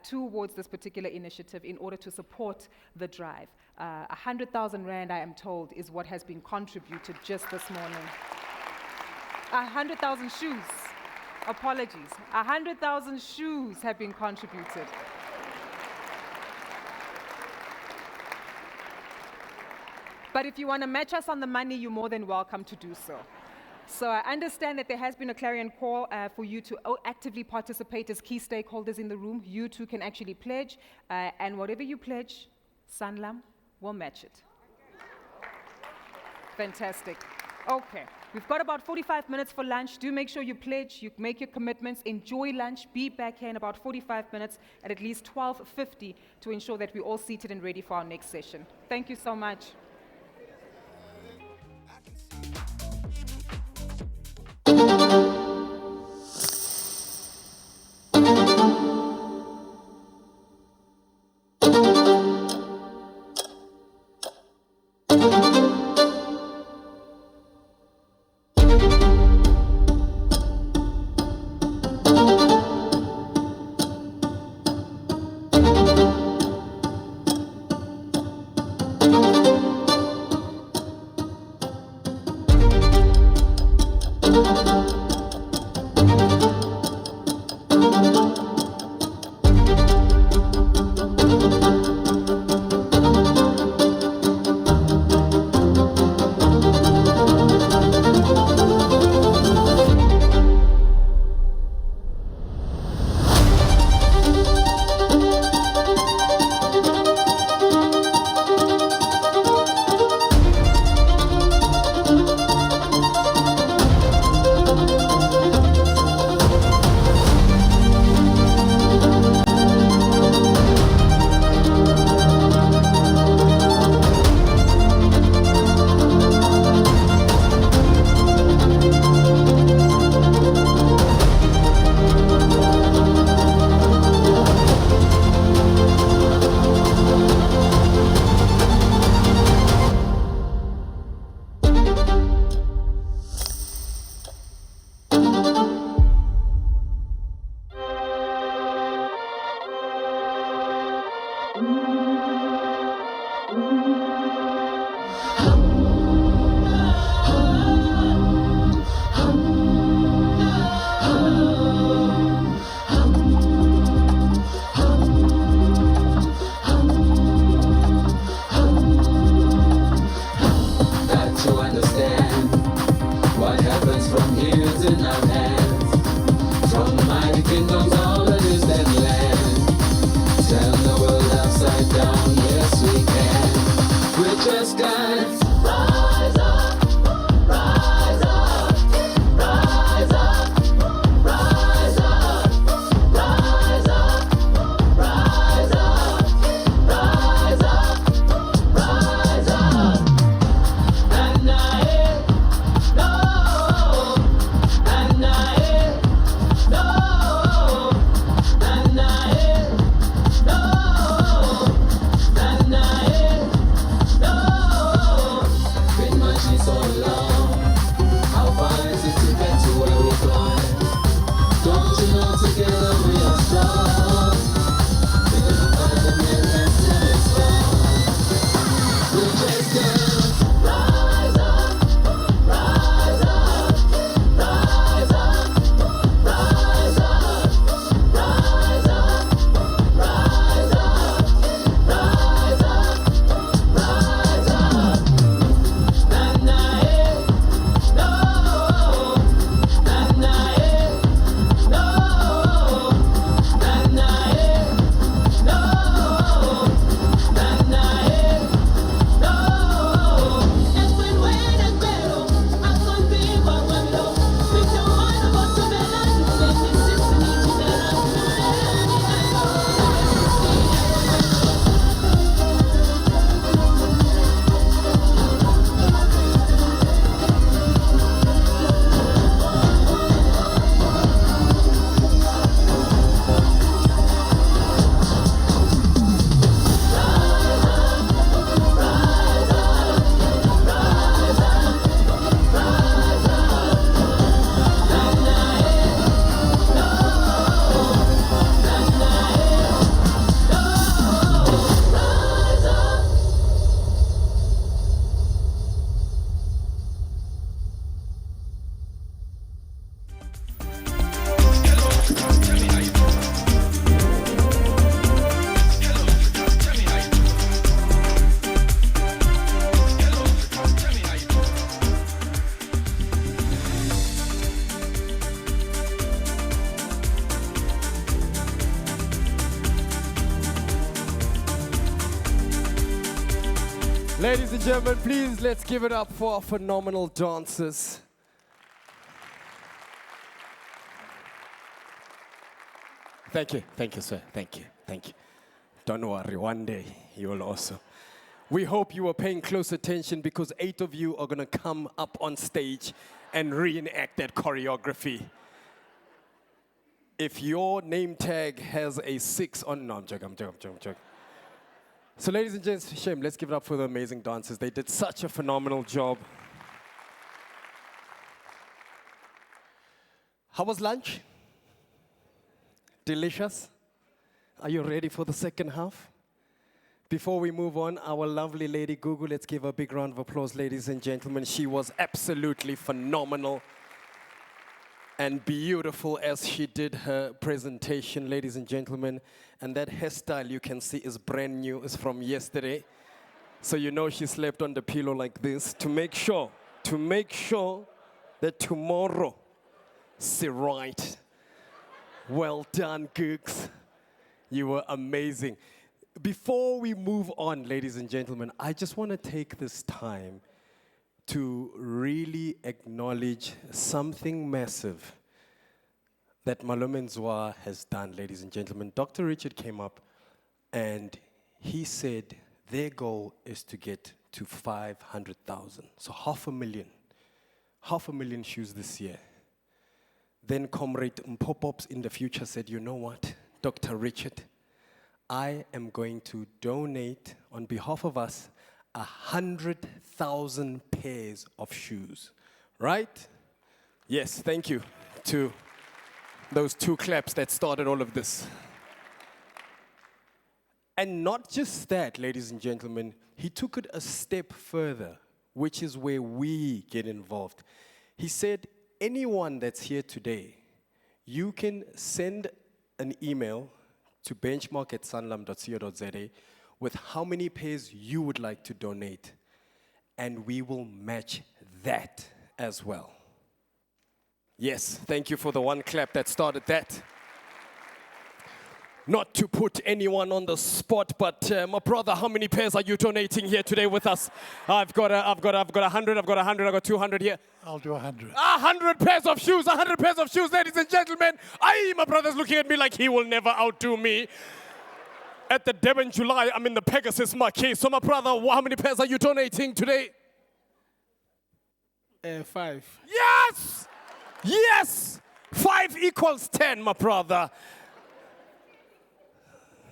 towards this particular initiative in order to support the drive. 100,000 Rand, I am told, is what has been contributed just this morning. 100,000 shoes. Apologies. 100,000 shoes have been contributed. But if you want to match us on the money, you're more than welcome to do so. So I understand that there has been a clarion call for you to actively participate as key stakeholders in the room. You too can actually pledge, and whatever you pledge, Sanlam will match it. Fantastic. Okay, we've got about 45 minutes for lunch. Do make sure you pledge, you make your commitments, enjoy lunch, be back here in about 45 minutes at least 12:50 to ensure that we're all seated and ready for our next session. Thank you so much. Ladies and gentlemen, please let's give it up for our phenomenal dancers. Thank you, sir. Thank you. Don't worry, one day you will also. We hope you are paying close attention because 8 of you are going to come up on stage and reenact that choreography. If your name tag has a 6 on, no, I'm joking. So ladies and gents, shame, let's give it up for the amazing dancers. They did such a phenomenal job. How was lunch? Delicious? Are you ready for the second half? Before we move on, our lovely lady Gugu, let's give her a big round of applause, ladies and gentlemen. She was absolutely phenomenal and beautiful as she did her presentation, ladies and gentlemen. And that hairstyle you can see is brand new, is from yesterday. So you know she slept on the pillow like this to make sure that tomorrow, see right. Well done, Googs. You were amazing. Before we move on, ladies and gentlemen, I just want to take this time to really acknowledge something massive that Malome Nzwa has done, ladies and gentlemen. Dr. Richard came up and he said their goal is to get to 500,000. So 500,000 shoes this year. Then Comrade Mpopops in the future said, you know what, Dr. Richard, I am going to donate on behalf of us 100,000 pairs of shoes, right? Yes, thank you to those 2 claps that started all of this. And not just that, ladies and gentlemen, he took it a step further, which is where we get involved. He said, anyone that's here today, you can send an email to benchmark@sanlam.co.za with how many pairs you would like to donate, and we will match that as well. Yes, thank you for the 1 clap that started that. Not to put anyone on the spot, but my brother, how many pairs are you donating here today with us? I've got 100, I've got 200 here. I'll do 100. 100 pairs of shoes, 100 pairs of shoes, ladies and gentlemen. My brother's looking at me like he will never outdo me. At the Devon July, I'm in the Pegasus Marquee. So my brother, how many pairs are you donating today? 5. Yes! Yes! 5 equals 10, my brother.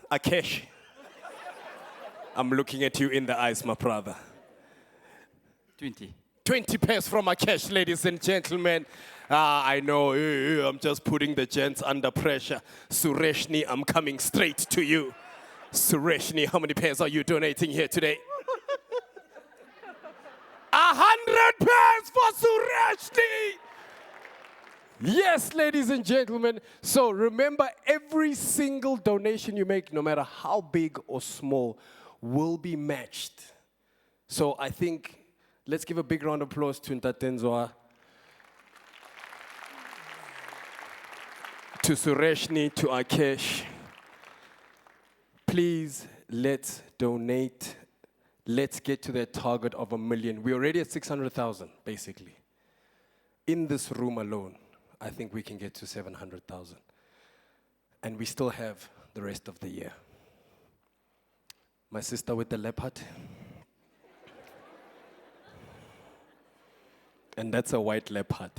Akesh, I'm looking at you in the eyes, my brother. 20. 20 pairs from Akesh, ladies and gentlemen. I know, I'm just putting the gents under pressure. Sureshni, I'm coming straight to you. Sureshni, how many pairs are you donating here today? 100 pairs for Sureshni! Yes, ladies and gentlemen. So remember, every single donation you make, no matter how big or small, will be matched. So I think, let's give a big round of applause to Ntate Nzwa, to Sureshni, to Akesh. Please, let's donate. Let's get to that target of 1 million. We're already at 600,000, basically. In this room alone, I think we can get to 700,000. And we still have the rest of the year. My sister with the leopard. And that's a white leopard.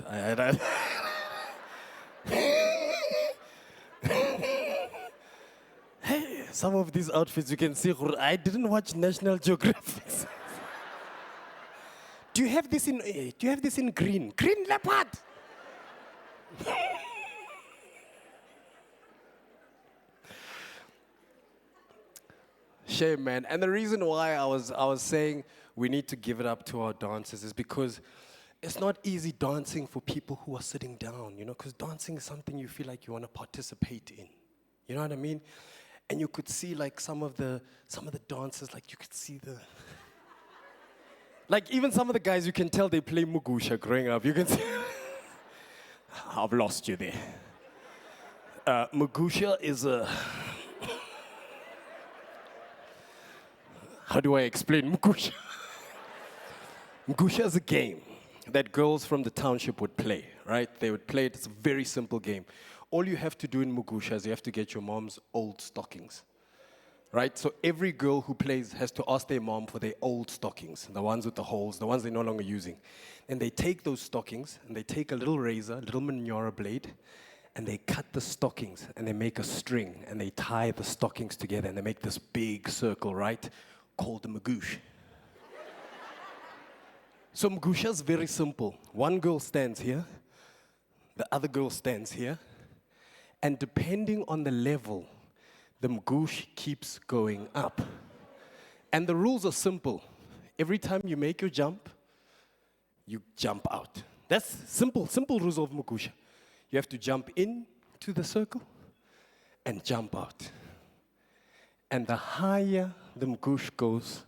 Hey, some of these outfits you can see, I didn't watch National Geographic. Do you have this in green? Green leopard! Shame, man. And the reason why I was saying we need to give it up to our dancers is because it's not easy dancing for people who are sitting down, you know, because dancing is something you feel like you want to participate in. You know what I mean? And you could see like some of the dancers, like you could see like even some of the guys, you can tell they play Mugusha growing up. You can see. I've lost you there. Mugusha is a... How do I explain Mugusha? Mgusha is a game that girls from the township would play, right? They would play it. It's a very simple game. All you have to do in Mgusha is you have to get your mom's old stockings, right? So every girl who plays has to ask their mom for their old stockings, the ones with the holes, the ones they're no longer using. And they take those stockings and they take a little razor, a little manure blade, and they cut the stockings and they make a string and they tie the stockings together and they make this big circle, right? Called the Mgush. So Mgusha is very simple. One girl stands here, the other girl stands here, and depending on the level, the Mgush keeps going up. And the rules are simple. Every time you make your jump, you jump out. That's simple rules of Mgusha. You have to jump in to the circle and jump out. And the higher the Mgush goes,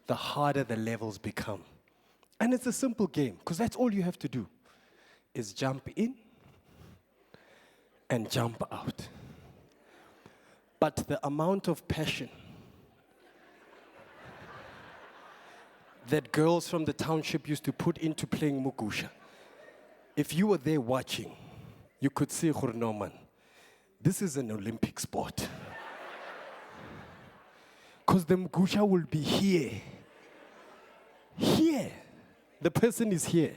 the harder the levels become. And it's a simple game, because that's all you have to do, is jump in and jump out. But the amount of passion that girls from the township used to put into playing Mgusha, if you were there watching, you could see, Noman, this is an Olympic sport. Because the Mgusha will be here. Here. The person is here.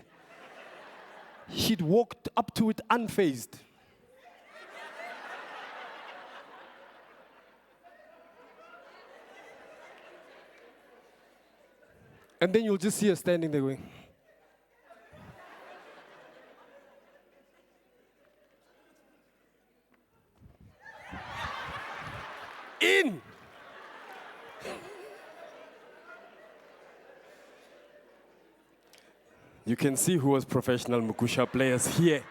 She'd walked up to it unfazed. And then you'll just see her standing there going. In! You can see who was professional Mgusha players here.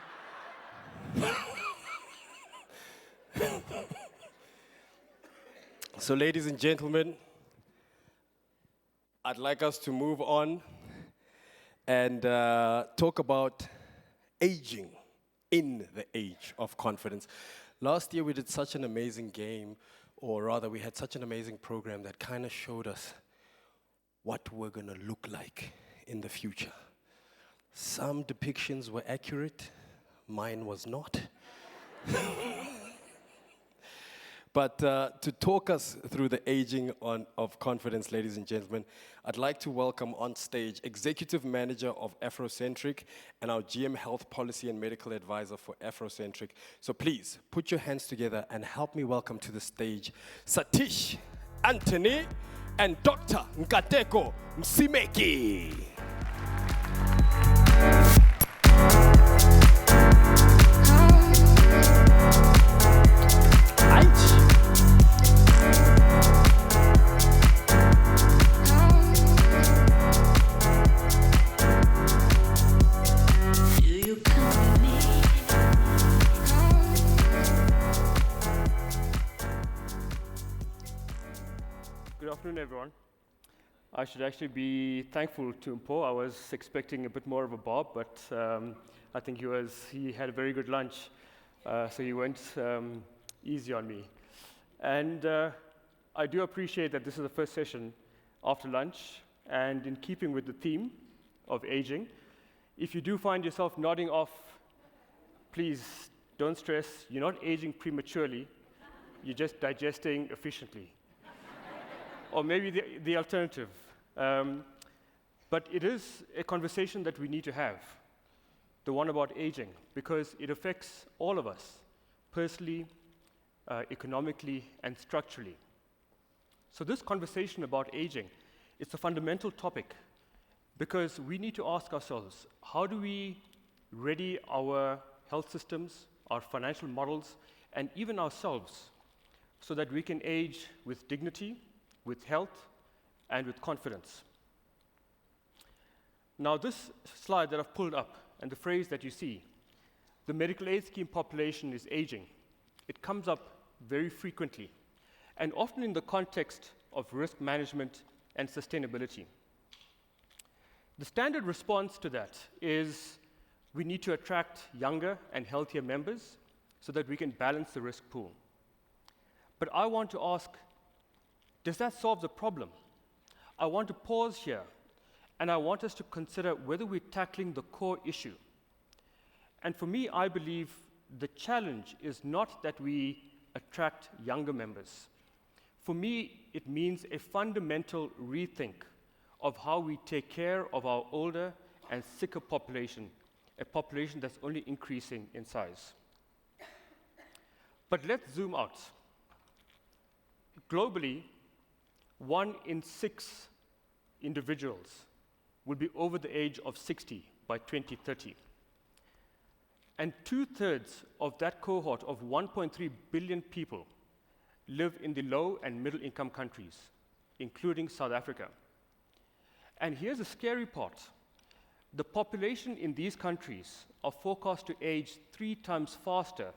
So, ladies and gentlemen, I'd like us to move on and talk about aging in the age of confidence. Last year we did such an amazing game, or rather we had such an amazing program that kind of showed us what we're going to look like in the future. Some depictions were accurate, mine was not. But to talk us through the aging of confidence, ladies and gentlemen, I'd like to welcome on stage Executive Manager of Afrocentric and our GM Health Policy and Medical Advisor for Afrocentric. So please, put your hands together and help me welcome to the stage Satish, Anthony, and Dr. Nkateko Msimeki. Good afternoon, everyone. I should actually be thankful to Mpo. I was expecting a bit more of a bob, but I think he had a very good lunch, so he went easy on me. And I do appreciate that this is the first session after lunch, and in keeping with the theme of aging, if you do find yourself nodding off, please don't stress. You're not aging prematurely, you're just digesting efficiently. Or maybe the alternative. But it is a conversation that we need to have, the one about aging, because it affects all of us, personally, economically, and structurally. So this conversation about aging, it's a fundamental topic, because we need to ask ourselves, how do we ready our health systems, our financial models, and even ourselves, so that we can age with dignity, with health, and with confidence. Now, this slide that I've pulled up, and the phrase that you see, the medical aid scheme population is aging. It comes up very frequently, and often in the context of risk management and sustainability. The standard response to that is we need to attract younger and healthier members so that we can balance the risk pool. But I want to ask, does that solve the problem? I want to pause here And I want us to consider whether we're tackling the core issue. And for me, I believe the challenge is not that we attract younger members. For me, it means a fundamental rethink of how we take care of our older and sicker population, a population that's only increasing in size. But let's zoom out. Globally, 1 in 6 individuals will be over the age of 60 by 2030. And 2/3 of that cohort of 1.3 billion people live in the low and middle income countries, including South Africa. And here's the scary part. The population in these countries are forecast to age 3 times faster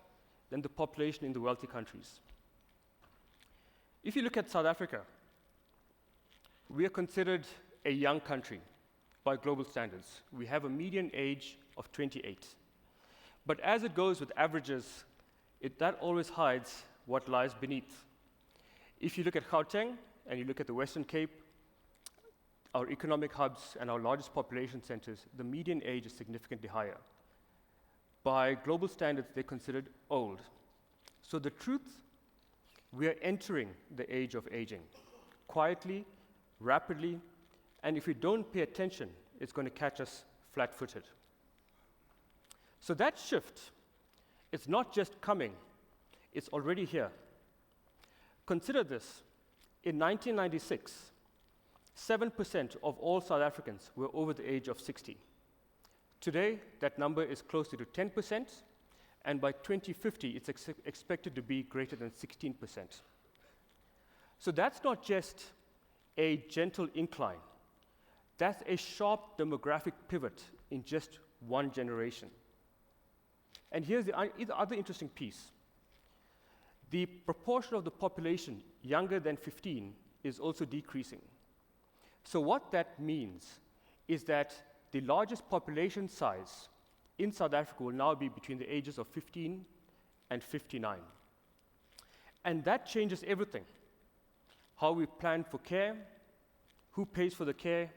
than the population in the wealthy countries. If you look at South Africa, we are considered a young country by global standards. We have a median age of 28. But as it goes with averages, that always hides what lies beneath. If you look at Gauteng and you look at the Western Cape, our economic hubs and our largest population centers, the median age is significantly higher. By global standards, they're considered old. So the truth, we are entering the age of aging, quietly, rapidly, and if we don't pay attention, it's going to catch us flat-footed. So that shift, it's not just coming, it's already here. Consider this. In 1996, 7% of all South Africans were over the age of 60. Today, that number is closer to 10%, and by 2050, it's expected to be greater than 16%. So that's not just a gentle incline. That's a sharp demographic pivot in just one generation. And here's the other interesting piece. The proportion of the population younger than 15 is also decreasing. So what that means is that the largest population size in South Africa will now be between the ages of 15 and 59. And that changes everything. How we plan for care, who pays for the care,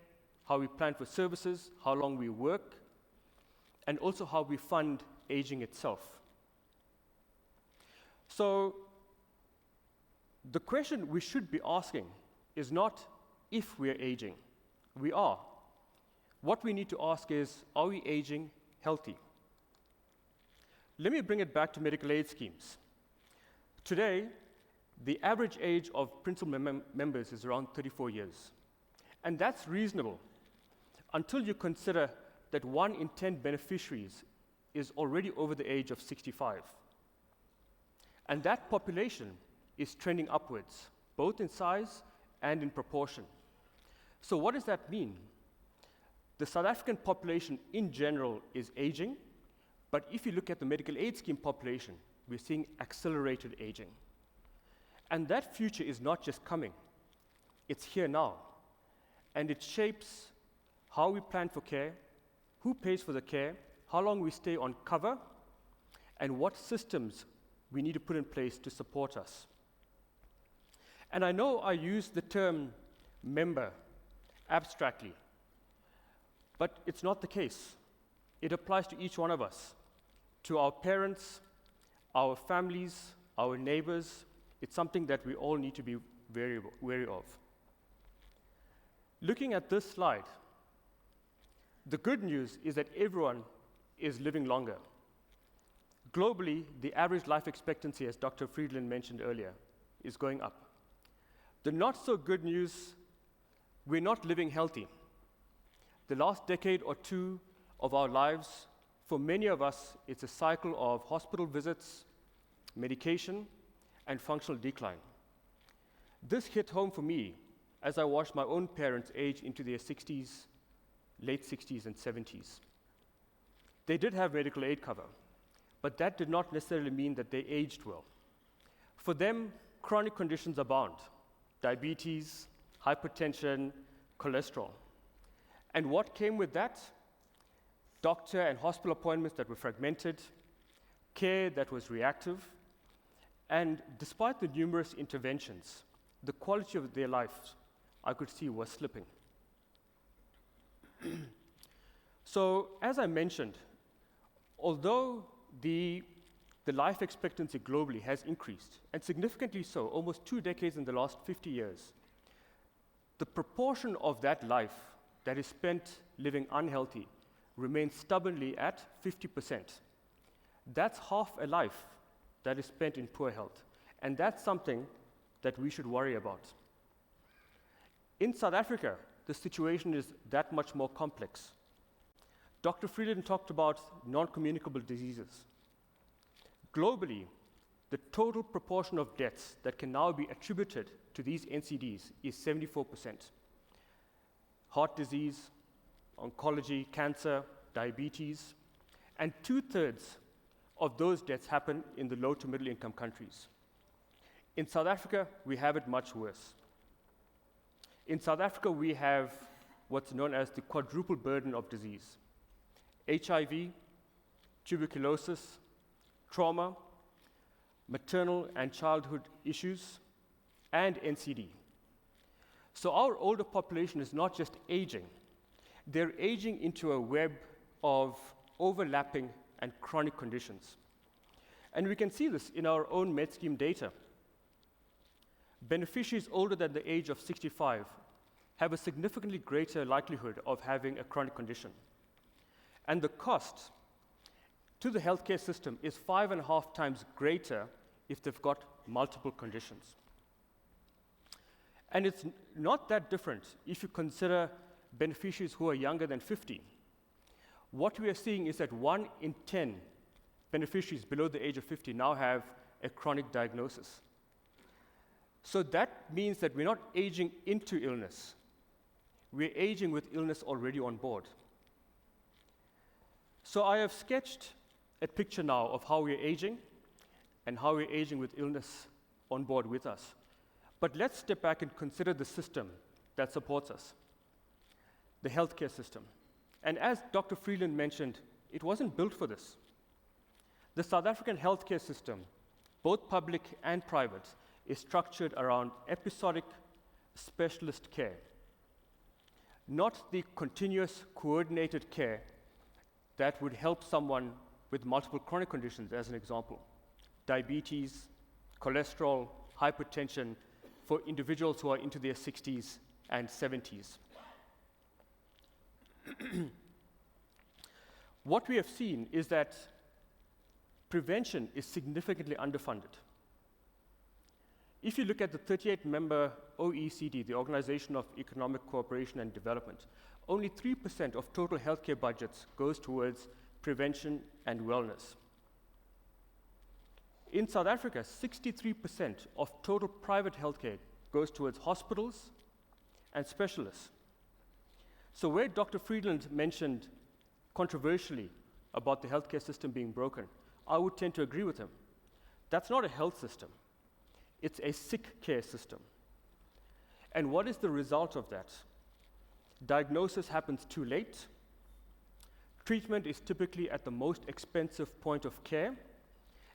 how we plan for services, how long we work, and also how we fund aging itself. So the question we should be asking is not if we're aging. We are. What we need to ask is, are we aging healthy? Let me bring it back to medical aid schemes. Today, the average age of principal members is around 34 years. And that's reasonable until you consider that 1 in 10 beneficiaries is already over the age of 65. And that population is trending upwards, both in size and in proportion. So what does that mean? The South African population in general is aging, but if you look at the medical aid scheme population, we're seeing accelerated aging. And that future is not just coming, it's here now. And it shapes how we plan for care, who pays for the care, how long we stay on cover, and what systems we need to put in place to support us. And I know I use the term member abstractly, but it's not the case. It applies to each one of us, to our parents, our families, our neighbors. It's something that we all need to be very wary of. Looking at this slide, the good news is that everyone is living longer. Globally, the average life expectancy, as Dr. Friedland mentioned earlier, is going up. The not so good news, we're not living healthy. The last decade or two of our lives, for many of us, it's a cycle of hospital visits, medication, and functional decline. This hit home for me as I watched my own parents age into their 60s, late 60s and 70s. They did have medical aid cover, but that did not necessarily mean that they aged well. For them, chronic conditions abound: diabetes, hypertension, cholesterol. And what came with that? Doctor and hospital appointments that were fragmented, care that was reactive, and despite the numerous interventions, the quality of their life, I could see, was slipping. So, as I mentioned, although the life expectancy globally has increased, and significantly so, almost 2 decades in the last 50 years, the proportion of that life that is spent living unhealthy remains stubbornly at 50%. That's half a life that is spent in poor health, and that's something that we should worry about. In South Africa, the situation is that much more complex. Dr. Freeland talked about non-communicable diseases. Globally, the total proportion of deaths that can now be attributed to these NCDs is 74%. Heart disease, oncology, cancer, diabetes, and 2/3 of those deaths happen in the low to middle income countries. In South Africa, we have it much worse. In South Africa, we have what's known as the quadruple burden of disease: HIV, tuberculosis, trauma, maternal and childhood issues, and NCD. So our older population is not just aging, they're aging into a web of overlapping and chronic conditions. And we can see this in our own MedScheme data. Beneficiaries older than the age of 65 have a significantly greater likelihood of having a chronic condition. And the cost to the healthcare system is 5.5 times greater if they've got multiple conditions. And it's not that different if you consider beneficiaries who are younger than 50. What we are seeing is that 1 in 10 beneficiaries below the age of 50 now have a chronic diagnosis. So that means that we're not aging into illness. We're aging with illness already on board. So I have sketched a picture now of how we're aging and how we're aging with illness on board with us. But let's step back and consider the system that supports us, the healthcare system. And as Dr. Freeland mentioned, it wasn't built for this. The South African healthcare system, both public and private, is structured around episodic specialist care, not the continuous coordinated care that would help someone with multiple chronic conditions, as an example: diabetes, cholesterol, hypertension, for individuals who are into their 60s and 70s. What we have seen is that prevention is significantly underfunded. If you look at the 38-member OECD, the Organization of Economic Cooperation and Development, only 3% of total healthcare budgets goes towards prevention and wellness. In South Africa, 63% of total private healthcare goes towards hospitals and specialists. So where Dr. Friedland mentioned controversially about the healthcare system being broken, I would tend to agree with him. That's not a health system. It's a sick care system. And what is the result of that? Diagnosis happens too late. Treatment is typically at the most expensive point of care,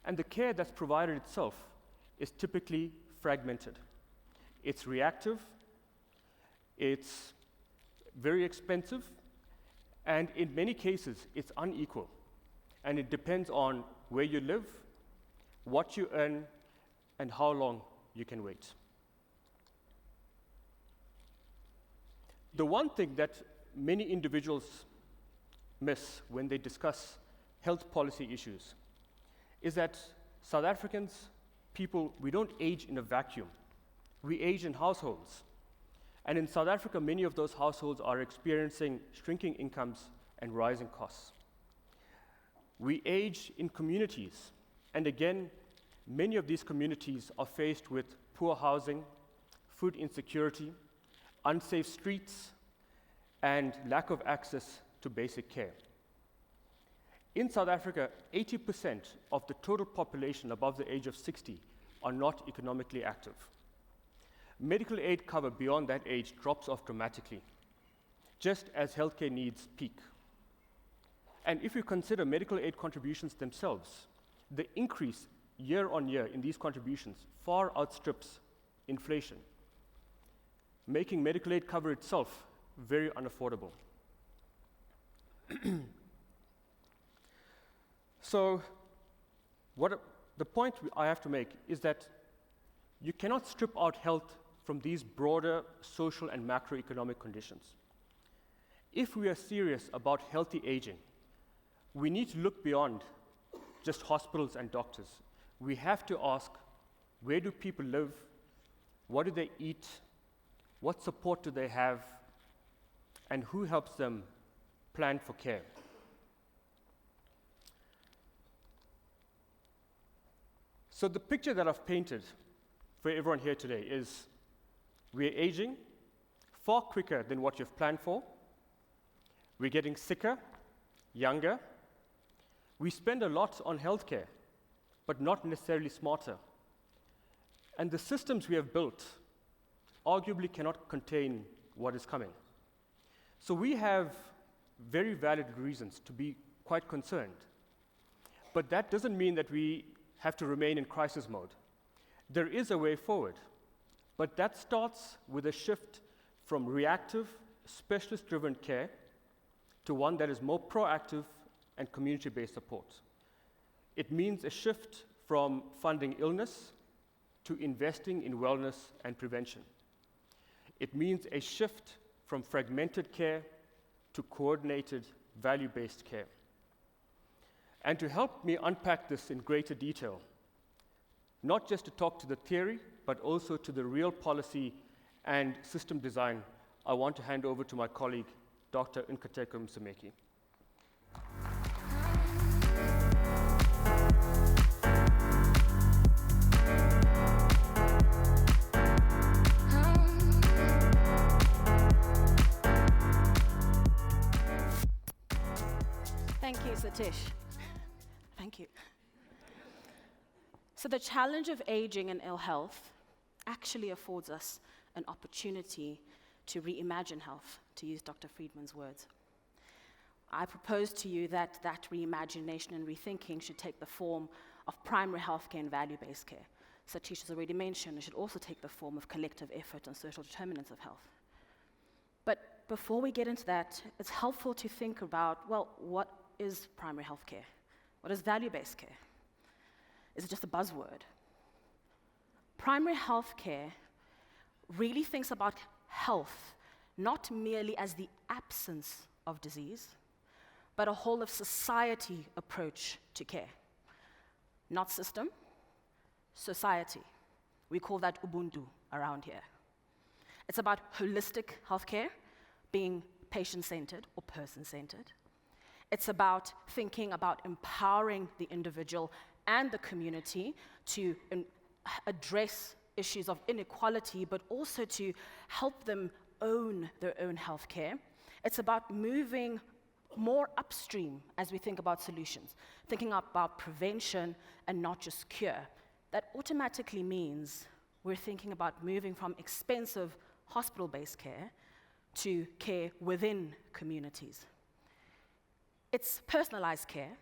and the care that's provided itself is typically fragmented. It's reactive, it's very expensive, and in many cases, it's unequal. And it depends on where you live, what you earn, and how long you can wait. The one thing that many individuals miss when they discuss health policy issues is that South Africans, people, we don't age in a vacuum. We age in households. And in South Africa, many of those households are experiencing shrinking incomes and rising costs. We age in communities. And again, many of these communities are faced with poor housing, food insecurity, unsafe streets, and lack of access to basic care. In South Africa, 80% of the total population above the age of 60 are not economically active. Medical aid cover beyond that age drops off dramatically, just as healthcare needs peak. And if you consider medical aid contributions themselves, the increase year on year in these contributions far outstrips inflation, making medical aid cover itself very unaffordable. So, the point I have to make is that you cannot strip out health from these broader social and macroeconomic conditions. If we are serious about healthy aging, we need to look beyond just hospitals and doctors. We have to ask, where do people live? What do they eat? What support do they have? And who helps them plan for care? So the picture that I've painted for everyone here today is we're aging far quicker than what you've planned for. We're getting sicker, younger. We spend a lot on healthcare, but not necessarily smarter. And the systems we have built arguably cannot contain what is coming. So we have very valid reasons to be quite concerned. But that doesn't mean that we have to remain in crisis mode. There is a way forward, but that starts with a shift from reactive, specialist-driven care to one that is more proactive and community-based support. It means a shift from funding illness to investing in wellness and prevention. It means a shift from fragmented care to coordinated, value-based care. And to help me unpack this in greater detail, not just to talk to the theory, but also to the real policy and system design, I want to hand over to my colleague, Dr. Nkateko Msumeki. Thank you, Satish. Thank you. So the challenge of aging and ill health actually affords us an opportunity to reimagine health, to use Dr. Friedman's words. I propose to you that that reimagination and rethinking should take the form of primary healthcare and value-based care. Satish has already mentioned it should also take the form of collective effort and social determinants of health. But before we get into that, it's helpful to think about, well, what is primary healthcare? What is value-based care? Is it just a buzzword? Primary healthcare really thinks about health not merely as the absence of disease, but a whole of society approach to care. Not system, society. We call that Ubuntu around here. It's about holistic healthcare, being patient-centered or person-centered. It's about thinking about empowering the individual and the community to address issues of inequality, but also to help them own their own healthcare. It's about moving more upstream as we think about solutions, thinking about prevention and not just cure. That automatically means we're thinking about moving from expensive hospital-based care to care within communities. It's personalized care,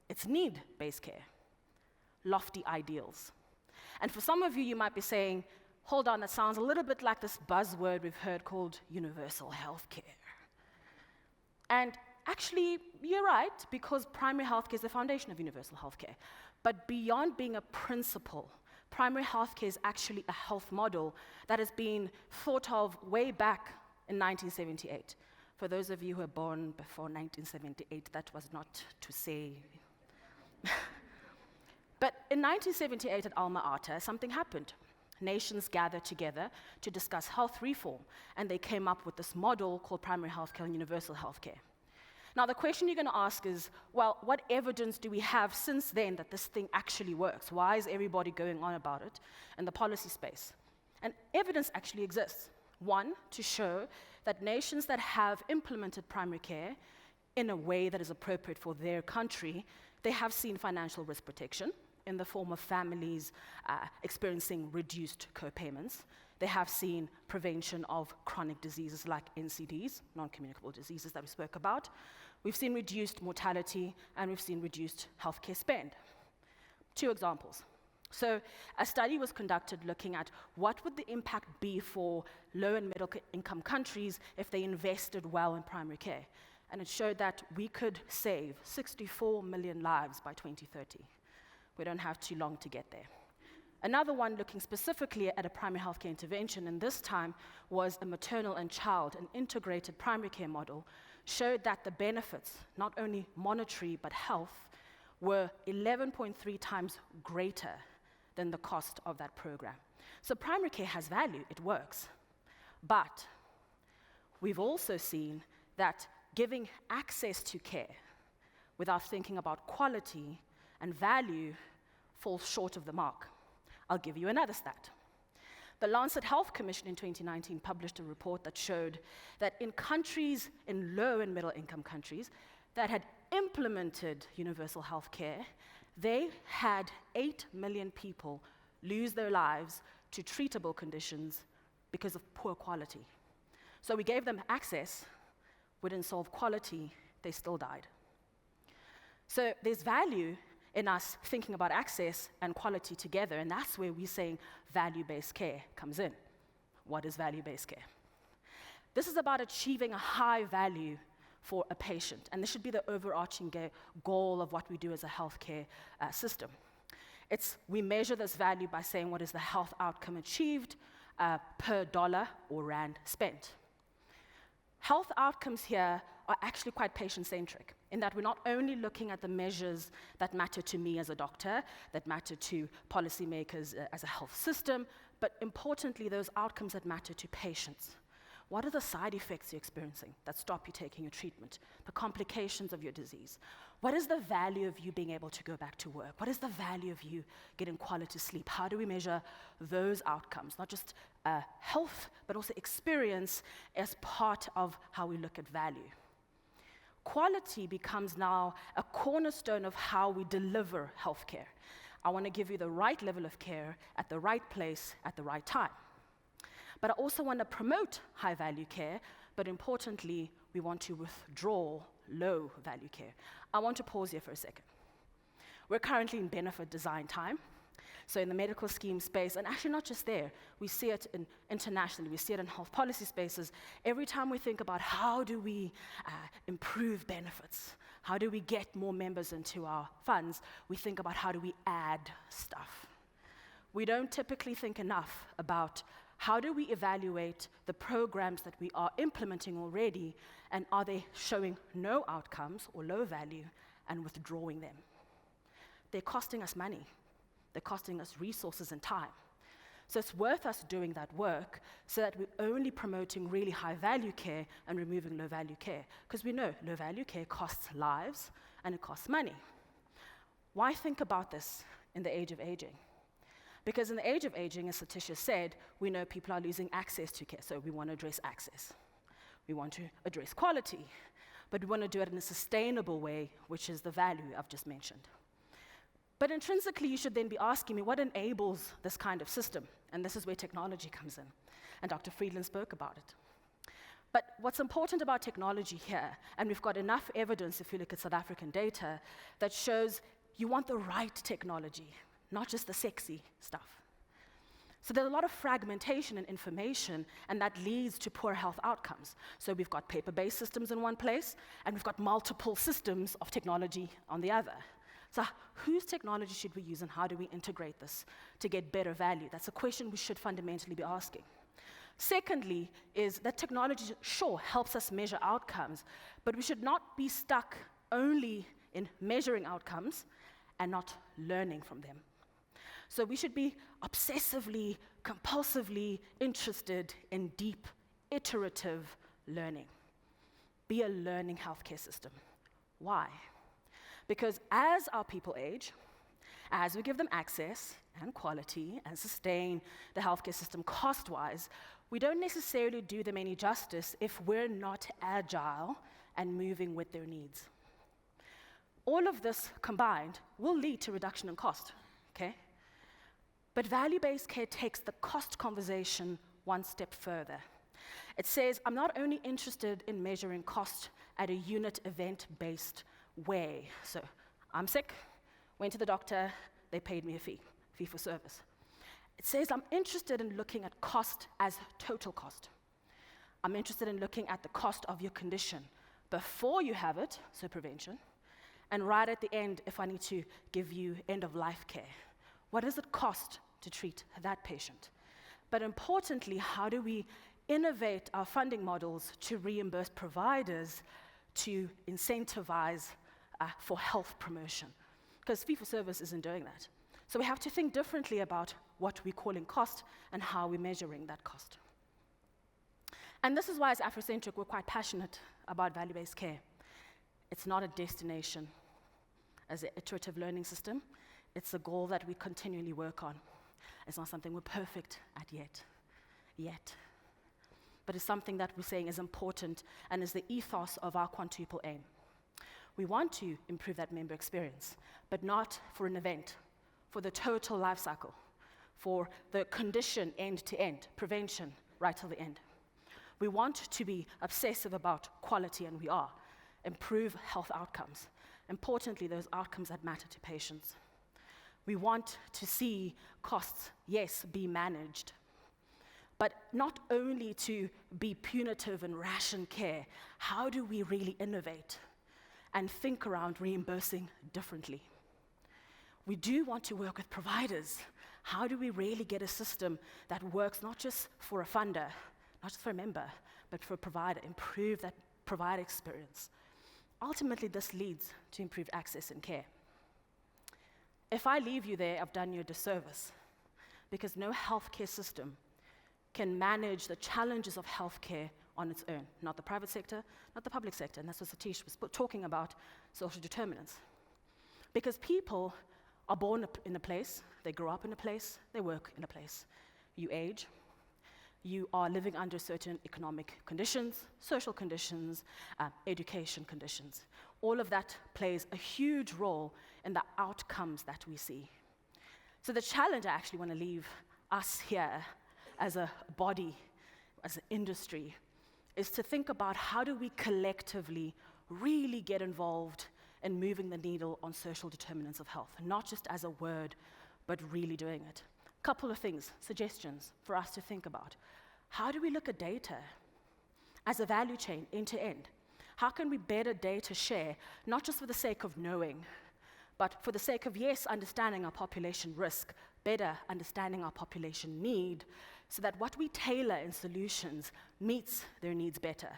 it's need-based care, lofty ideals. And for some of you, you might be saying, hold on, that sounds a little bit like this buzzword we've heard called universal health care. And actually, you're right, because primary health care is the foundation of universal health care. But beyond being a principle, primary health care is actually a health model that has been thought of way back in 1978. For those of you who were born before 1978, that was not to say. But in 1978 at Alma Ata, something happened. Nations gathered together to discuss health reform, and they came up with this model called primary health care and universal health care. Now, the question you're going to ask is, well, what evidence do we have since then that this thing actually works? Why is everybody going on about it in the policy space? And evidence actually exists. One, to show that nations that have implemented primary care in a way that is appropriate for their country, they have seen financial risk protection in the form of families experiencing reduced co-payments. They have seen prevention of chronic diseases like NCDs, non-communicable diseases that we spoke about. We've seen reduced mortality, and we've seen reduced healthcare spend. 2 examples. So a study was conducted looking at what would the impact be for low and middle income countries if they invested well in primary care. and it showed that we could save 64 million lives by 2030. We don't have too long to get there. Another one looking specifically at a primary healthcare intervention, and this time was a maternal and child, an integrated primary care model, showed that the benefits, not only monetary but health, were 11.3 times greater than the cost of that program. So primary care has value, it works. But we've also seen that giving access to care without thinking about quality and value falls short of the mark. I'll give you another stat. The Lancet Health Commission in 2019 published a report that showed that in countries, in low and middle income countries, that had implemented universal health care, they had 8 million people lose their lives to treatable conditions because of poor quality. So we gave them access, we didn't solve quality, they still died. So there's value in us thinking about access and quality together, and that's where we're saying value-based care comes in. What is value-based care? This is about achieving a high value for a patient, and this should be the overarching goal of what we do as a healthcare system. We measure this value by saying what is the health outcome achieved per dollar or rand spent. Health outcomes here are actually quite patient-centric, in that we're not only looking at the measures that matter to me as a doctor, that matter to policymakers as a health system, but importantly, those outcomes that matter to patients. What are the side effects you're experiencing that stop you taking your treatment? The complications of your disease? What is the value of you being able to go back to work? What is the value of you getting quality sleep? How do we measure those outcomes? Not just health, but also experience as part of how we look at value. Quality becomes now a cornerstone of how we deliver healthcare. I want to give you the right level of care at the right place at the right time. But I also want to promote high-value care, but importantly, we want to withdraw low-value care. I want to pause here for a second. We're currently in benefit design time. So in the medical scheme space, and actually not just there, we see it internationally, we see it in health policy spaces. Every time we think about how do we improve benefits, how do we get more members into our funds, we think about how do we add stuff. We don't typically think enough about how do we evaluate the programs that we are implementing already, and are they showing no outcomes or low value and withdrawing them. They're costing us money. They're costing us resources and time. So it's worth us doing that work so that we're only promoting really high-value care and removing low-value care. Because we know low-value care costs lives and it costs money. Why think about this in the age of aging? Because in the age of aging, as Satisha said, we know people are losing access to care, so we want to address access. We want to address quality, but we want to do it in a sustainable way, which is the value I've just mentioned. But intrinsically, you should then be asking me, what enables this kind of system? And this is where technology comes in, and Dr. Friedland spoke about it. But what's important about technology here, and we've got enough evidence if you look at South African data, that shows you want the right technology, not just the sexy stuff. So there's a lot of fragmentation in information, and that leads to poor health outcomes. So we've got paper-based systems in one place, and we've got multiple systems of technology on the other. So whose technology should we use, and how do we integrate this to get better value? That's a question we should fundamentally be asking. Secondly, is that technology, sure, helps us measure outcomes, but we should not be stuck only in measuring outcomes and not learning from them. So we should be obsessively, compulsively interested in deep, iterative learning. Be a learning healthcare system. Why? Because as our people age, as we give them access and quality and sustain the healthcare system cost-wise, we don't necessarily do them any justice if we're not agile and moving with their needs. All of this combined will lead to reduction in cost, okay? But value-based care takes the cost conversation one step further. It says, I'm not only interested in measuring cost at a unit event-based way. So I'm sick, went to the doctor, they paid me a fee for service. It says I'm interested in looking at cost as total cost. I'm interested in looking at the cost of your condition, before you have it, so prevention, and right at the end, if I need to give you end-of-life care. What does it cost to treat that patient? But importantly, how do we innovate our funding models to reimburse providers to incentivize for health promotion? Because fee-for-service isn't doing that. So we have to think differently about what we're calling cost and how we're measuring that cost. And this is why, as Afrocentric, we're quite passionate about value-based care. It's not a destination as an iterative learning system. It's a goal that we continually work on. It's not something we're perfect at yet. But it's something that we're saying is important and is the ethos of our quintuple aim. We want to improve that member experience, but not for an event, for the total life cycle, for the condition end to end, prevention right till the end. We want to be obsessive about quality, and we are. Improve health outcomes. Importantly, those outcomes that matter to patients. We want to see costs, yes, be managed, but not only to be punitive and ration care. How do we really innovate and think around reimbursing differently? We do want to work with providers. How do we really get a system that works not just for a funder, not just for a member, but for a provider, improve that provider experience? Ultimately, this leads to improved access and care. If I leave you there, I've done you a disservice, because no healthcare system can manage the challenges of healthcare on its own, not the private sector, not the public sector, and that's what Satish was talking about, social determinants. Because people are born in a place, they grow up in a place, they work in a place. You age, you are living under certain economic conditions, social conditions, education conditions. All of that plays a huge role in the outcomes that we see. So the challenge I actually want to leave us here as a body, as an industry, is to think about how do we collectively really get involved in moving the needle on social determinants of health, not just as a word, but really doing it. A couple of things, suggestions for us to think about. How do we look at data as a value chain, end to end? How can we better data share, not just for the sake of knowing, but for the sake of, yes, understanding our population risk, better understanding our population need, so that what we tailor in solutions meets their needs better,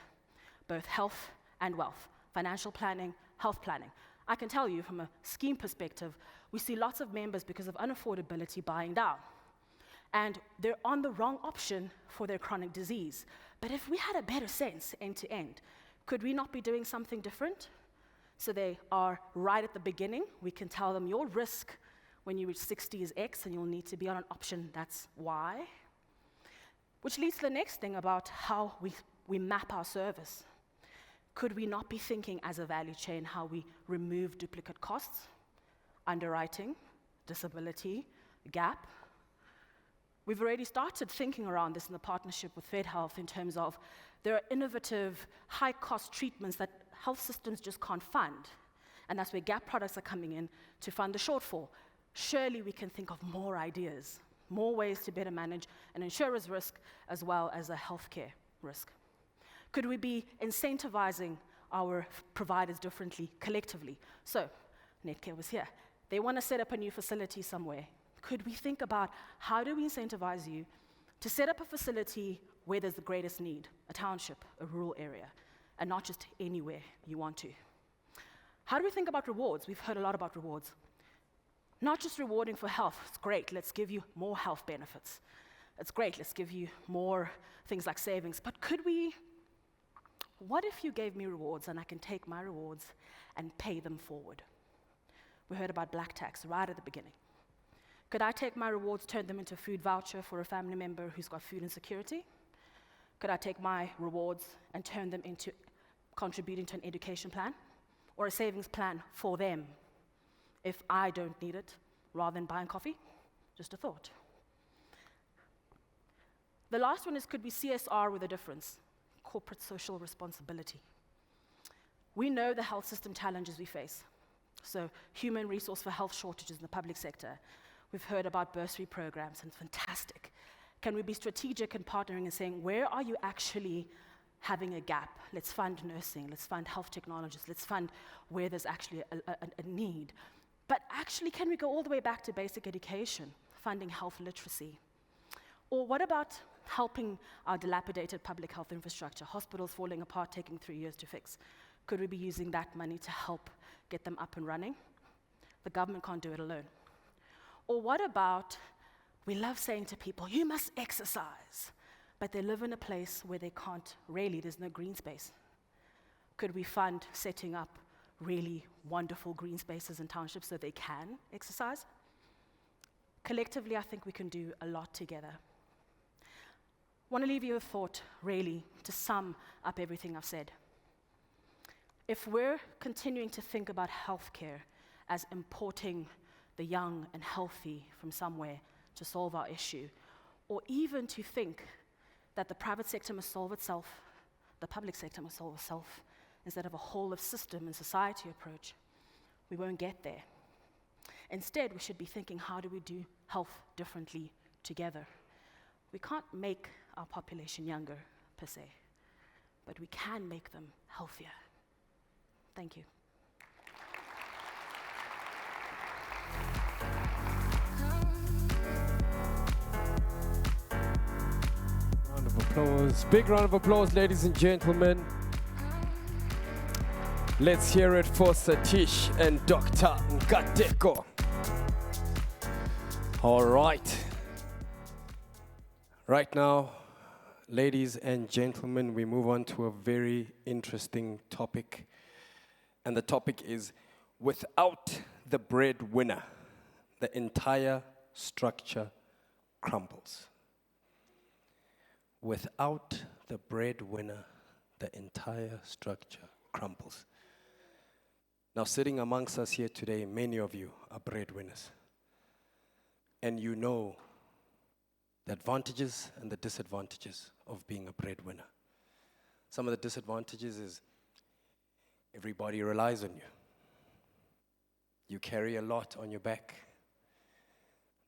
both health and wealth, financial planning, health planning. I can tell you from a scheme perspective, we see lots of members, because of unaffordability, buying down. And they're on the wrong option for their chronic disease. But if we had a better sense end to end, could we not be doing something different? So they are right at the beginning. We can tell them your risk when you reach 60 is X, and you'll need to be on an option that's Y. Which leads to the next thing about how we map our service. Could we not be thinking as a value chain how we remove duplicate costs, underwriting, disability, gap? We've already started thinking around this in the partnership with FedHealth in terms of there are innovative, high-cost treatments that health systems just can't fund. And that's where gap products are coming in to fund the shortfall. Surely we can think of more ideas, more ways to better manage an insurer's risk as well as a healthcare risk. Could we be incentivizing our providers differently, collectively? So, Netcare was here. They want to set up a new facility somewhere. Could we think about how do we incentivize you to set up a facility where there's the greatest need, a township, a rural area, and not just anywhere you want to? How do we think about rewards? We've heard a lot about rewards. Not just rewarding for health. It's great, let's give you more health benefits. It's great, let's give you more things like savings. But what if you gave me rewards and I can take my rewards and pay them forward? We heard about black tax right at the beginning. Could I take my rewards, turn them into a food voucher for a family member who's got food insecurity? Could I take my rewards and turn them into contributing to an education plan or a savings plan for them if I don't need it, rather than buying coffee? Just a thought. The last one is, could we CSR with a difference? Corporate social responsibility. We know the health system challenges we face. So human resource for health shortages in the public sector. We've heard about bursary programs, and fantastic. Can we be strategic in partnering and saying, where are you actually having a gap. Let's fund nursing, let's fund health technologists, let's fund where there's actually a need. But actually, can we go all the way back to basic education, funding health literacy? Or what about helping our dilapidated public health infrastructure, hospitals falling apart, taking 3 years to fix? Could we be using that money to help get them up and running? The government can't do it alone. Or what about, we love saying to people, you must exercise, but they live in a place where they can't really, there's no green space. Could we fund setting up really wonderful green spaces in townships so they can exercise? Collectively, I think we can do a lot together. I want to leave you a thought, really, to sum up everything I've said. If we're continuing to think about healthcare as importing the young and healthy from somewhere to solve our issue, or even to think that the private sector must solve itself, the public sector must solve itself, instead of a whole of system and society approach, we won't get there. Instead, we should be thinking, how do we do health differently together? We can't make our population younger, per se, but we can make them healthier. Thank you. Round of applause. Big round of applause, ladies and gentlemen. Let's hear it for Satish and Dr. Nkateko. All right. Right now, ladies and gentlemen, we move on to a very interesting topic. And the topic is, without the breadwinner, the entire structure crumbles. Without the breadwinner, the entire structure crumbles. Now, sitting amongst us here today, many of you are breadwinners. And you know the advantages and the disadvantages of being a breadwinner. Some of the disadvantages is everybody relies on you. You carry a lot on your back.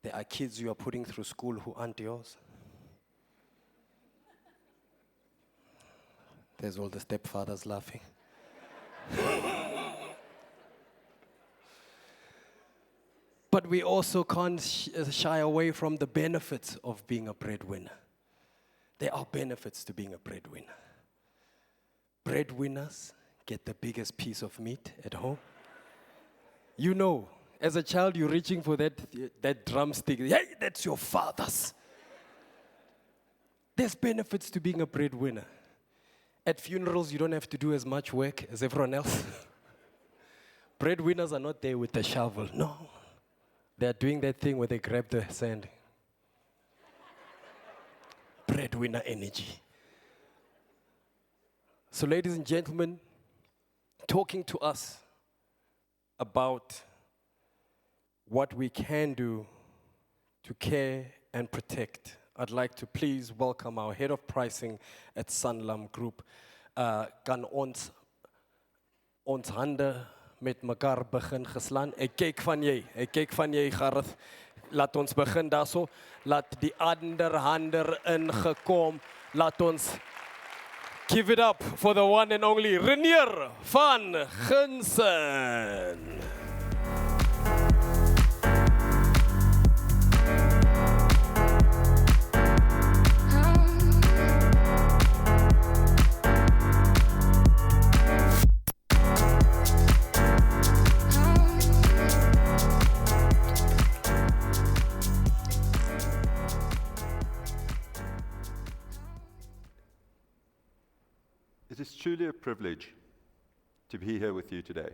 There are kids you are putting through school who aren't yours. There's all the stepfathers laughing. But we also can't shy away from the benefits of being a breadwinner. There are benefits to being a breadwinner. Breadwinners get the biggest piece of meat at home. You know, as a child, you're reaching for that drumstick. Hey, that's your father's. There's benefits to being a breadwinner. At funerals, you don't have to do as much work as everyone else. Breadwinners are not there with the shovel, no. They're doing that thing where they grab the sand. Breadwinner energy. So, ladies and gentlemen, talking to us about what we can do to care and protect, I'd like to please welcome our head of pricing at Sanlam Group. Kan ons hande met mekaar begin geslaan. Ek kyk van jy Gareth. Laat ons begin daarso. Laat die ander hander ingekom. Laat ons give it up for the one and only Renier van Ginsen. It is truly a privilege to be here with you today.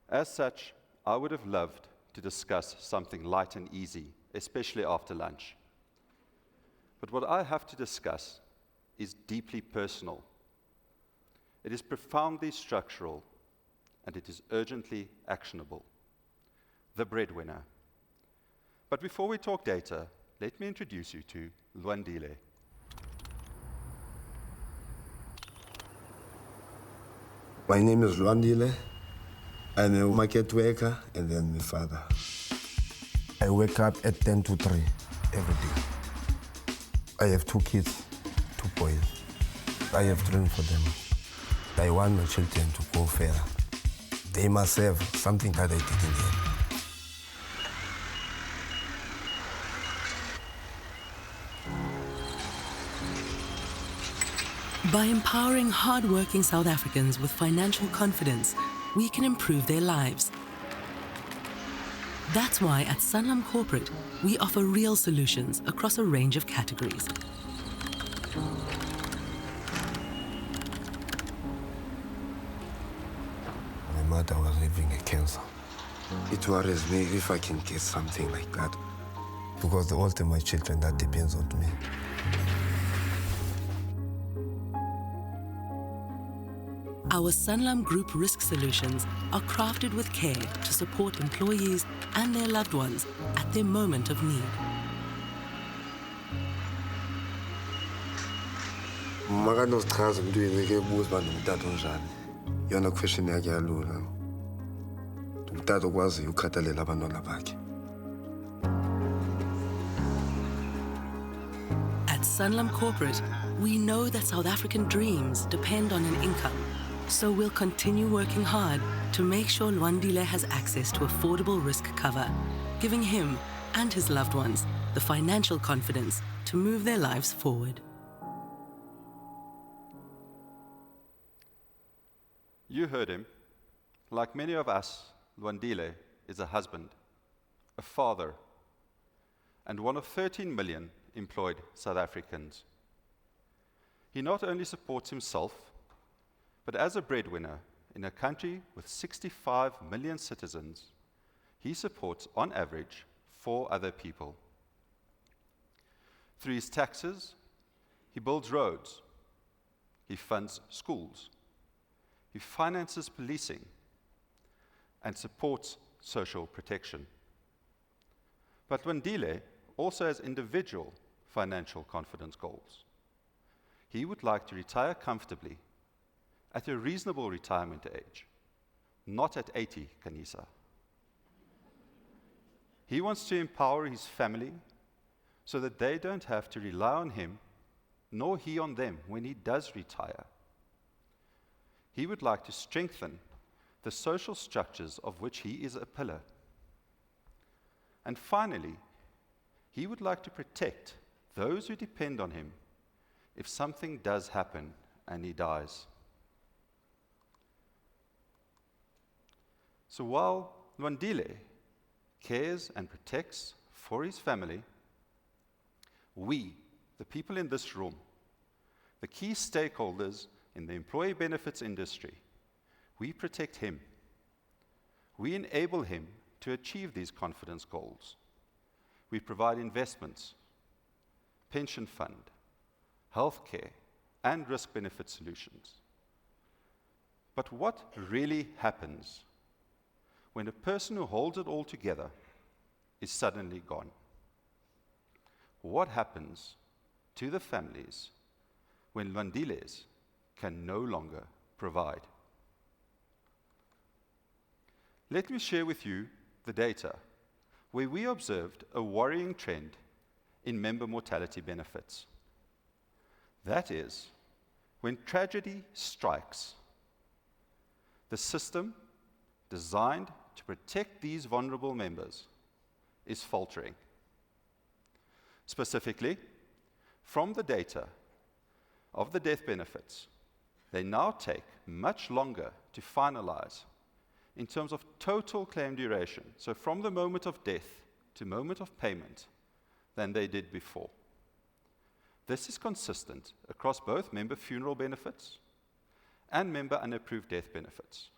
As such, I would have loved to discuss something light and easy, especially after lunch. But what I have to discuss is deeply personal. It is profoundly structural, and it is urgently actionable. The breadwinner. But before we talk data, let me introduce you to Lwandile. My name is Lwandile. I'm a market worker and then my father. I wake up at 10 to 3 every day. I have 2 kids, 2 boys. I have dreamed for them. I want my children to go further. They must have something that I didn't have. By empowering hard-working South Africans with financial confidence, we can improve their lives. That's why at Sanlam Corporate, we offer real solutions across a range of categories. My mother was having a cancer. It worries me if I can get something like that. Because all of my children, that depends on me. Our Sanlam Group risk solutions are crafted with care to support employees and their loved ones at their moment of need. Makanozichaza emntwini ke buza uba ndingutata onjani. Yona question yakhe yalula. Ndingutata okwaziyo ukukhathalela abantwana bakhe. At Sanlam Corporate, we know that South African dreams depend on an income. So we'll continue working hard to make sure Lwandile has access to affordable risk cover, giving him and his loved ones the financial confidence to move their lives forward. You heard him. Like many of us, Lwandile is a husband, a father, and one of 13 million employed South Africans. He not only supports himself, but as a breadwinner in a country with 65 million citizens, he supports, on average, 4 other people. Through his taxes, he builds roads, he funds schools, he finances policing, and supports social protection. But Lwandile also has individual financial confidence goals. He would like to retire comfortably at a reasonable retirement age, not at 80, Kanisa. He wants to empower his family so that they don't have to rely on him, nor he on them when he does retire. He would like to strengthen the social structures of which he is a pillar. And finally, he would like to protect those who depend on him if something does happen and he dies. So while Lwandile cares and protects for his family, we, the people in this room, the key stakeholders in the employee benefits industry, we protect him. We enable him to achieve these confidence goals. We provide investments, pension fund, healthcare, and risk benefit solutions. But what really happens when a person who holds it all together is suddenly gone? What happens to the families when Lwandiles can no longer provide? Let me share with you the data where we observed a worrying trend in member mortality benefits. That is, when tragedy strikes, the system designed to protect these vulnerable members is faltering. Specifically, from the data of the death benefits, they now take much longer to finalize in terms of total claim duration, so from the moment of death to moment of payment, than they did before. This is consistent across both member funeral benefits and member unapproved death benefits.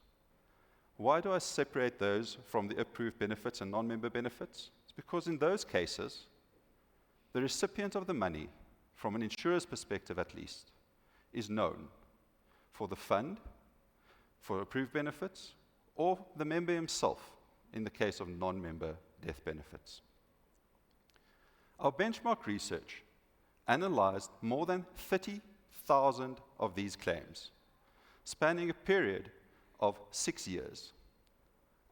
Why do I separate those from the approved benefits and non-member benefits? It's because in those cases, the recipient of the money, from an insurer's perspective at least, is known for the fund, for approved benefits, or the member himself in the case of non-member death benefits. Our benchmark research analyzed more than 30,000 of these claims, spanning a period of 6 years.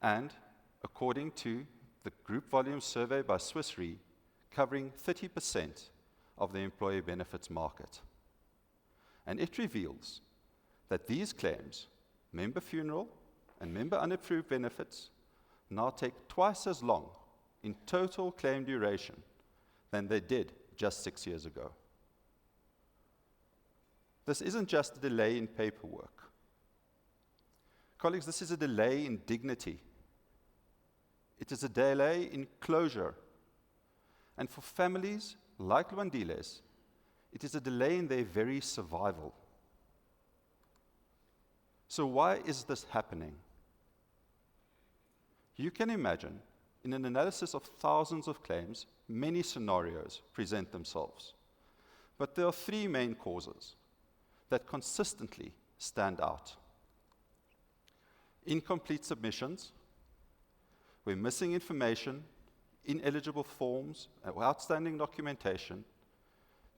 And according to the group volume survey by Swiss Re, covering 30% of the employee benefits market. and it reveals that these claims, member funeral and member unapproved benefits, now take twice as long in total claim duration than they did just 6 years ago. This isn't just a delay in paperwork. Colleagues, this is a delay in dignity. It is a delay in closure. And for families like Lwandile's, it is a delay in their very survival. So why is this happening? You can imagine, in an analysis of thousands of claims, many scenarios present themselves. But there are three main causes that consistently stand out. Incomplete submissions, where missing information, ineligible forms, or outstanding documentation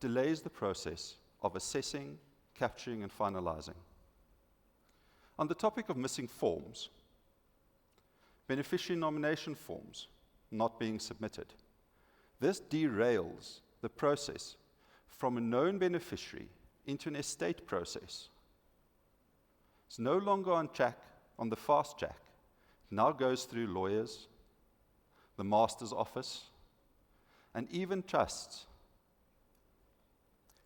delays the process of assessing, capturing, and finalizing. On the topic of missing forms, beneficiary nomination forms not being submitted. This derails the process from a known beneficiary into an estate process. It's no longer on track, on the fast track. It now goes through lawyers, the master's office, and even trusts.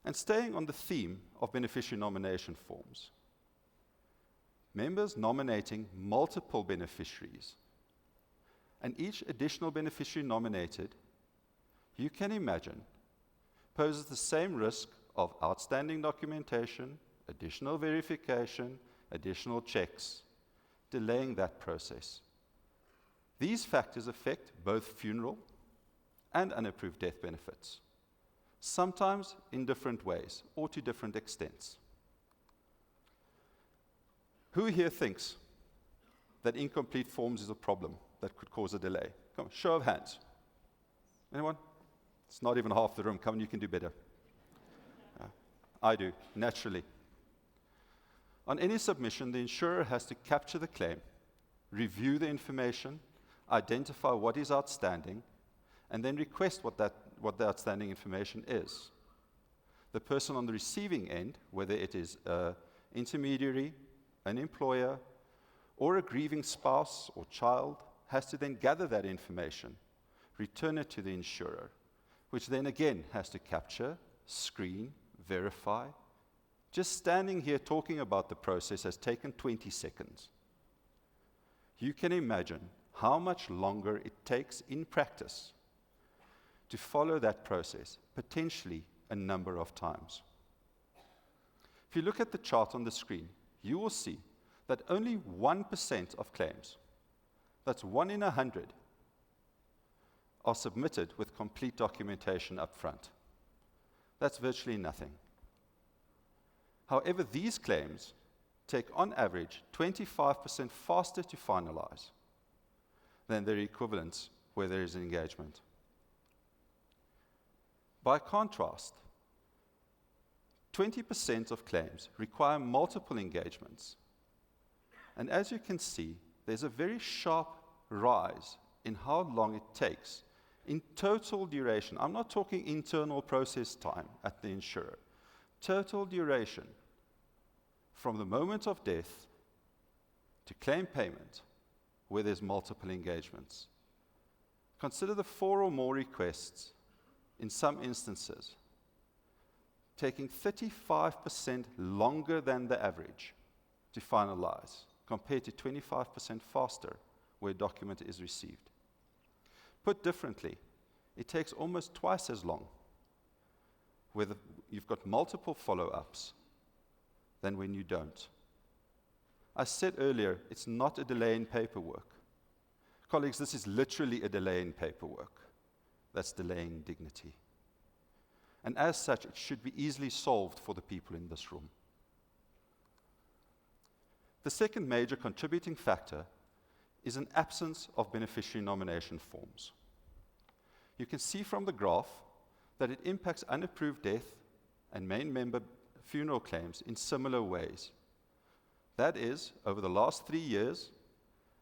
And staying on the theme of beneficiary nomination forms, members nominating multiple beneficiaries, and each additional beneficiary nominated, you can imagine, poses the same risk of outstanding documentation, additional verification, additional checks, delaying that process. These factors affect both funeral and unapproved death benefits, sometimes in different ways or to different extents. Who here thinks that incomplete forms is a problem that could cause a delay? Come on, show of hands. Anyone? It's not even half the room. Come on, you can do better. I do, naturally. On any submission, the insurer has to capture the claim, review the information, identify what is outstanding, and then request what the outstanding information is. The person on the receiving end, whether it is an intermediary, an employer, or a grieving spouse or child, has to then gather that information, return it to the insurer, which then again has to capture, screen, verify. Just standing here talking about the process has taken 20 seconds. You can imagine how much longer it takes in practice to follow that process, potentially a number of times. If you look at the chart on the screen, you will see that only 1% of claims, that's 1 in 100, are submitted with complete documentation up front. That's virtually nothing. However, these claims take on average 25% faster to finalize than their equivalents where there is an engagement. By contrast, 20% of claims require multiple engagements. And as you can see, there's a very sharp rise in how long it takes in total duration. I'm not talking internal process time at the insurer. Total duration from the moment of death to claim payment where there's multiple engagements. Consider the 4 or more requests in some instances taking 35% longer than the average to finalize, compared to 25% faster where a document is received. Put differently, it takes almost twice as long where you've got multiple follow-ups than when you don't. I said earlier, it's not a delay in paperwork. Colleagues, this is literally a delay in paperwork. That's delaying dignity. And as such, it should be easily solved for the people in this room. The second major contributing factor is an absence of beneficiary nomination forms. You can see from the graph that it impacts unapproved death and main member funeral claims in similar ways. That is, over the last 3 years,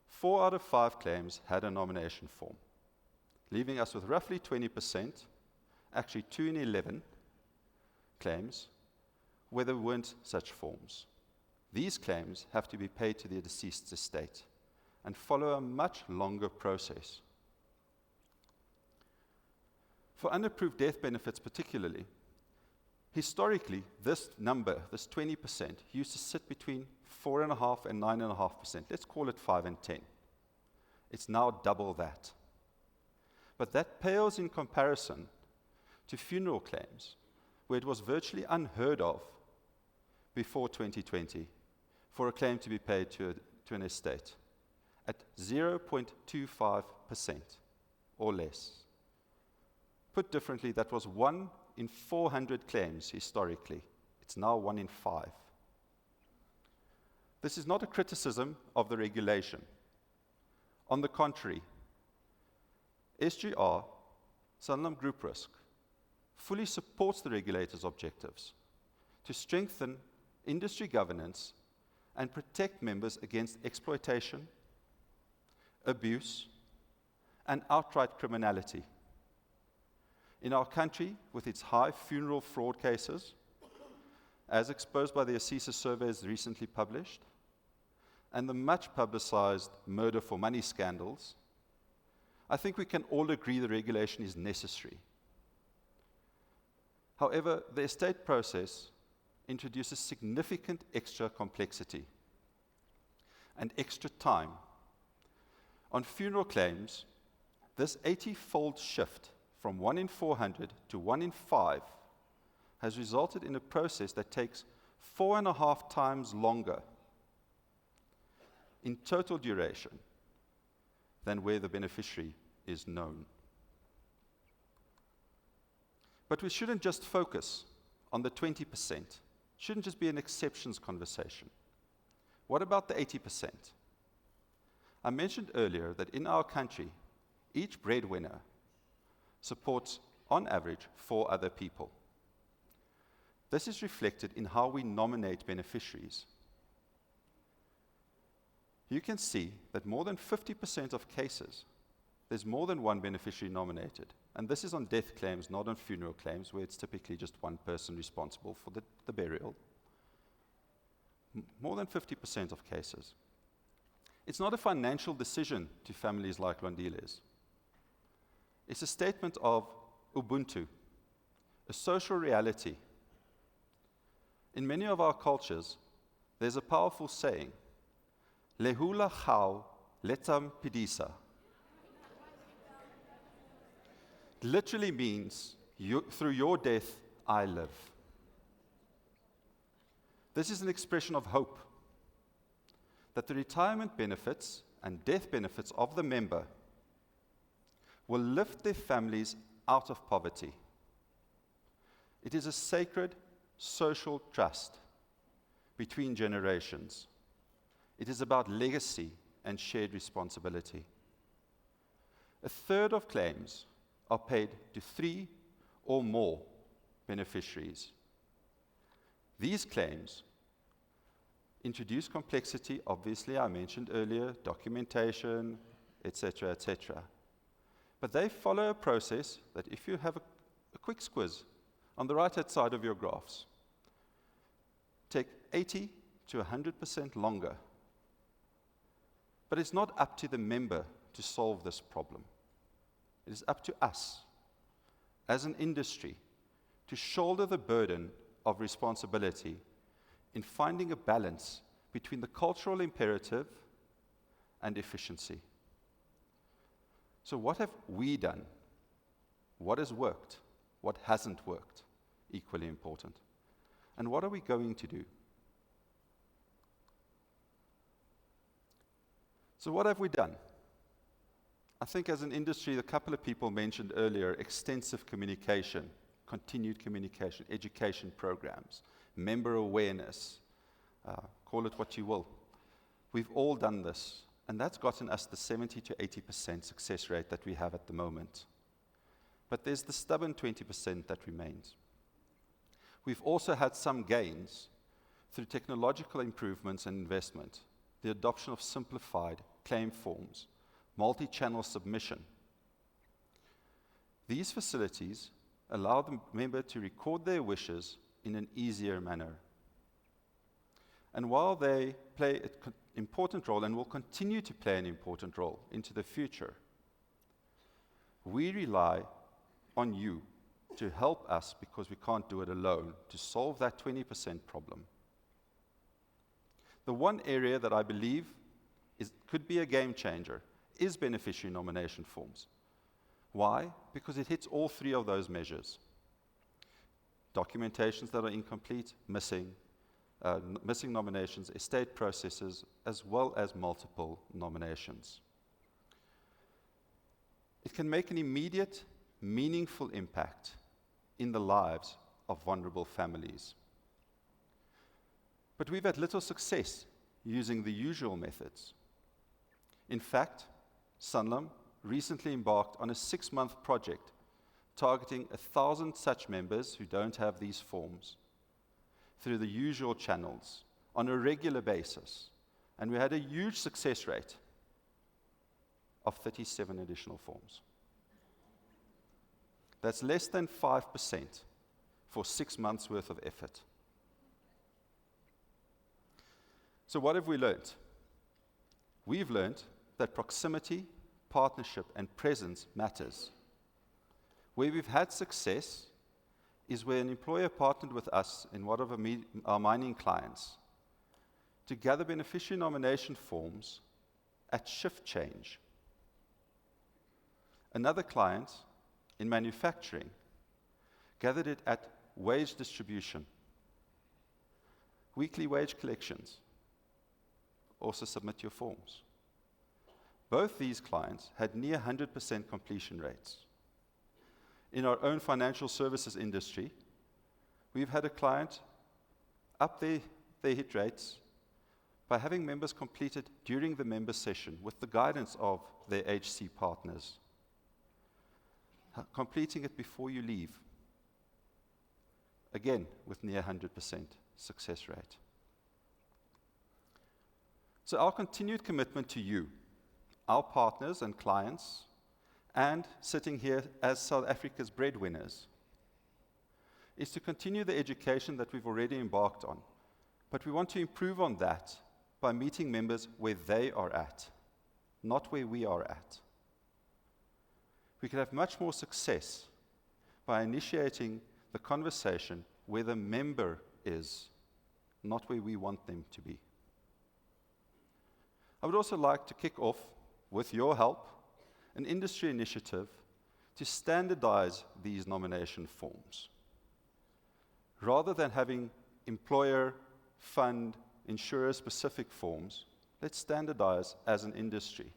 4 out of 5 claims had a nomination form, leaving us with roughly 20%, actually 2 in 11 claims, where there weren't such forms. These claims have to be paid to the deceased's estate and follow a much longer process. For unapproved death benefits particularly, historically, this number, this 20%, used to sit between 4.5% and 9.5%. Let's call it 5 and 10. It's now double that. But that pales in comparison to funeral claims, where it was virtually unheard of before 2020 for a claim to be paid to an estate at 0.25% or less. Put differently, that was 1 in 400 claims historically. It's now 1 in 5. This is not a criticism of the regulation. On the contrary, SGR, Sanlam Group Risk, fully supports the regulator's objectives to strengthen industry governance and protect members against exploitation, abuse, and outright criminality. In our country, with its high funeral fraud cases, as exposed by the Assisa surveys recently published, and the much publicized murder for money scandals, I think we can all agree the regulation is necessary. However, the estate process introduces significant extra complexity and extra time. On funeral claims, this 80-fold shift from 1 in 400 to 1 in 5 has resulted in a process that takes 4.5 times longer in total duration than where the beneficiary is known. But we shouldn't just focus on the 20%. It shouldn't just be an exceptions conversation. What about the 80%? I mentioned earlier that in our country, each breadwinner supports, on average, 4 other people. This is reflected in how we nominate beneficiaries. You can see that more than 50% of cases, there's more than one beneficiary nominated. And this is on death claims, not on funeral claims, where it's typically just one person responsible for the burial. More than 50% of cases. It's not a financial decision to families like Lwandile's. It's a statement of Ubuntu, a social reality. In many of our cultures, there's a powerful saying, Lehula chau letam pidisa. It literally means, through your death, I live. This is an expression of hope that the retirement benefits and death benefits of the member will lift their families out of poverty. It is a sacred social trust between generations. It is about legacy and shared responsibility. A third of claims are paid to 3 or more beneficiaries. These claims introduce complexity, obviously, I mentioned earlier, documentation, etc., etc. But they follow a process that if you have a quick squiz on the right-hand side of your graphs, take 80 to 100% longer. But it's not up to the member to solve this problem. It is up to us, as an industry, to shoulder the burden of responsibility in finding a balance between the cultural imperative and efficiency. So what have we done? What has worked? What hasn't worked? Equally important. And what are we going to do? So what have we done? I think as an industry, a couple of people mentioned earlier, extensive communication, continued communication, education programs, member awareness, call it what you will. We've all done this, and that's gotten us the 70 to 80% success rate that we have at the moment. But there's the stubborn 20% that remains. We've also had some gains through technological improvements and investment, the adoption of simplified claim forms, multi-channel submission. These facilities allow the member to record their wishes in an easier manner. And while they play an important role and will continue to play an important role into the future, we rely on you to help us, because we can't do it alone, to solve that 20% problem. The one area that I believe could be a game changer is beneficiary nomination forms. Why? Because it hits all three of those measures. Documentations that are incomplete, missing nominations, estate processes, as well as multiple nominations. It can make an immediate, meaningful impact in the lives of vulnerable families. But we've had little success using the usual methods. In fact, Sanlam recently embarked on a 6-month project targeting 1,000 such members who don't have these forms through the usual channels on a regular basis. And we had a huge success rate of 37 additional forms. That's less than 5% for 6 months' worth of effort. So what have we learned? We've learned that proximity, partnership, and presence matters. Where we've had success is where an employer partnered with us in one of our mining clients to gather beneficiary nomination forms at shift change. Another client in manufacturing gathered it at wage distribution, weekly wage collections. Also submit your forms. Both these clients had near 100% completion rates. In our own financial services industry, we've had a client up their hit rates by having members completed during the member session with the guidance of their HC partners, completing it before you leave, again with near 100% success rate. So our continued commitment to you, our partners and clients, and sitting here as South Africa's breadwinners, is to continue the education that we've already embarked on. But we want to improve on that by meeting members where they are at, not where we are at. We can have much more success by initiating the conversation where the member is, not where we want them to be. I would also like to kick off, with your help, an industry initiative to standardize these nomination forms. Rather than having employer, fund, insurer-specific forms, let's standardize as an industry.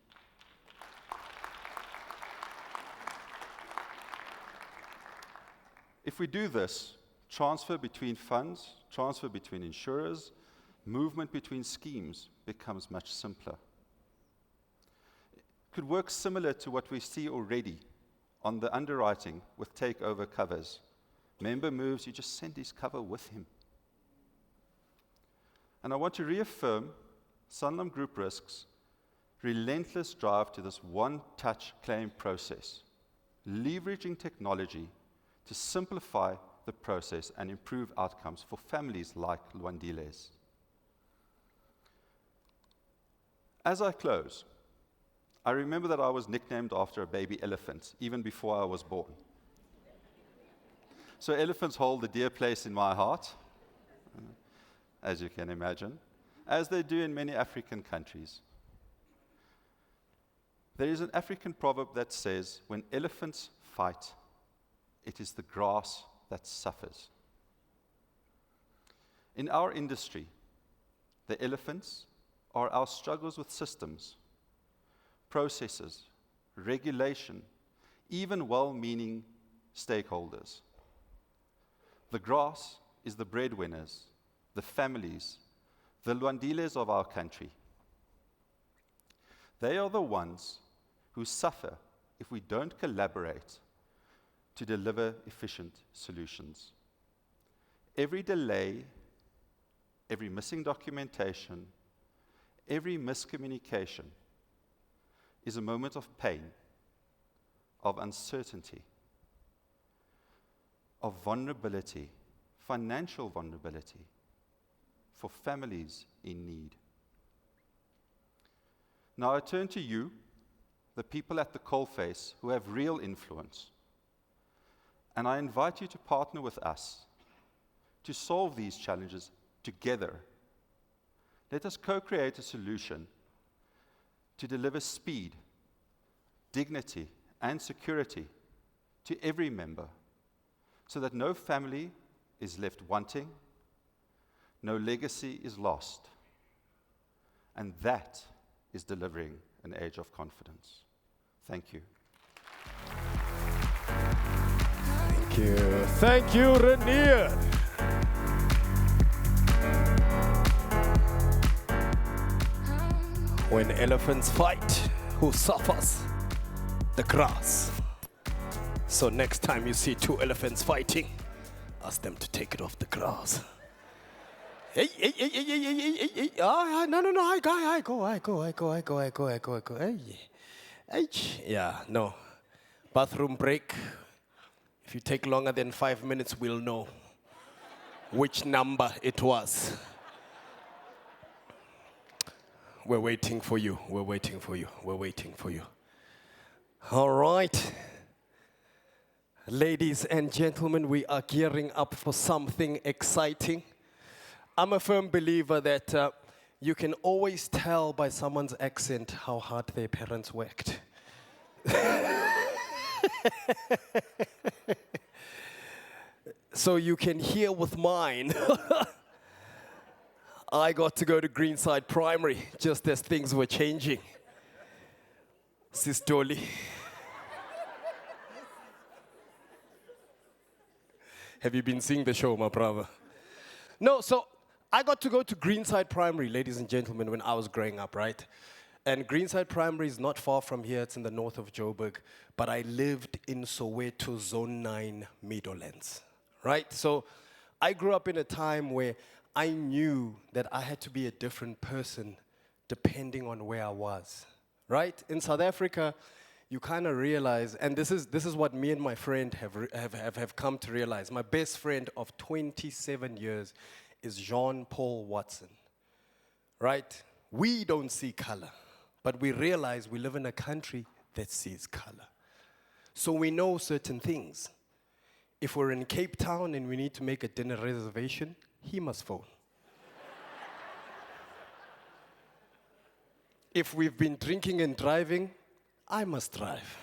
If we do this, transfer between funds, transfer between insurers, movement between schemes becomes much simpler. It could work similar to what we see already on the underwriting with takeover covers. Member moves, you just send his cover with him. And I want to reaffirm Sanlam Group Risk's relentless drive to this one-touch claim process, leveraging technology to simplify the process and improve outcomes for families like Lwandile's. As I close, I remember that I was nicknamed after a baby elephant, even before I was born. So elephants hold a dear place in my heart, as you can imagine, as they do in many African countries. There is an African proverb that says, when elephants fight, it is the grass that suffers. In our industry, the elephants are our struggles with systems, processes, regulation, even well-meaning stakeholders. The grass is the breadwinners, the families, the Lwandiles of our country. They are the ones who suffer if we don't collaborate to deliver efficient solutions. Every delay, every missing documentation, every miscommunication is a moment of pain, of uncertainty, of vulnerability financial vulnerability for families in need. Now I turn to you, the people at the coalface who have real influence, and I invite you to partner with us to solve these challenges together. Let us co-create a solution to deliver speed, dignity, and security to every member, so that no family is left wanting, no legacy is lost. And that is delivering an age of confidence. Thank you. Thank you. Thank you, Renier. When elephants fight, who suffers? The grass. So next time you see two elephants fighting, ask them to take it off the grass. Hey. No. I go. Hey. Yeah, no. Bathroom break. If you take longer than 5 minutes, we'll know which number it was. We're waiting for you. All right. Ladies and gentlemen, we are gearing up for something exciting. I'm a firm believer that you can always tell by someone's accent how hard their parents worked. So you can hear with mine. I got to go to Greenside Primary just as things were changing. Sis Dolly. Have you been seeing the show, my brother? No, so I got to go to Greenside Primary, ladies and gentlemen, when I was growing up, right? And Greenside Primary is not far from here. It's in the north of Joburg. But I lived in Soweto, Zone 9, Meadowlands, right? So I grew up in a time where I knew that I had to be a different person depending on where I was, right? In South Africa, you kind of realize, and this is what me and my friend have come to realize. My best friend of 27 years is Jean-Paul Watson, right? We don't see color, but we realize we live in a country that sees color. So we know certain things. If we're in Cape Town and we need to make a dinner reservation, he must phone. If we've been drinking and driving, I must drive.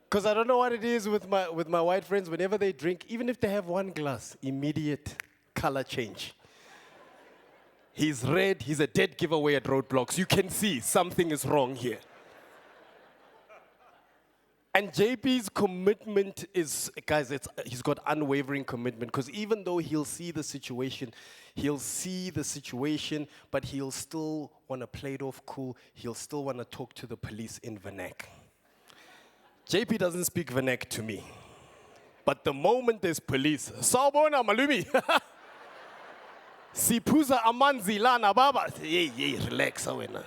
Because I don't know what it is with my white friends. Whenever they drink, even if they have one glass, immediate color change. He's red, he's a dead giveaway at roadblocks. You can see something is wrong here. And JP's commitment is, guys, he's got unwavering commitment, because even though he'll see the situation, but he'll still want to play it off cool. He'll still want to talk to the police in Vernac. JP doesn't speak Vernac to me. But the moment there's police, sawubona malumi. Siphuza amanzi lana baba. Hey, relax awena.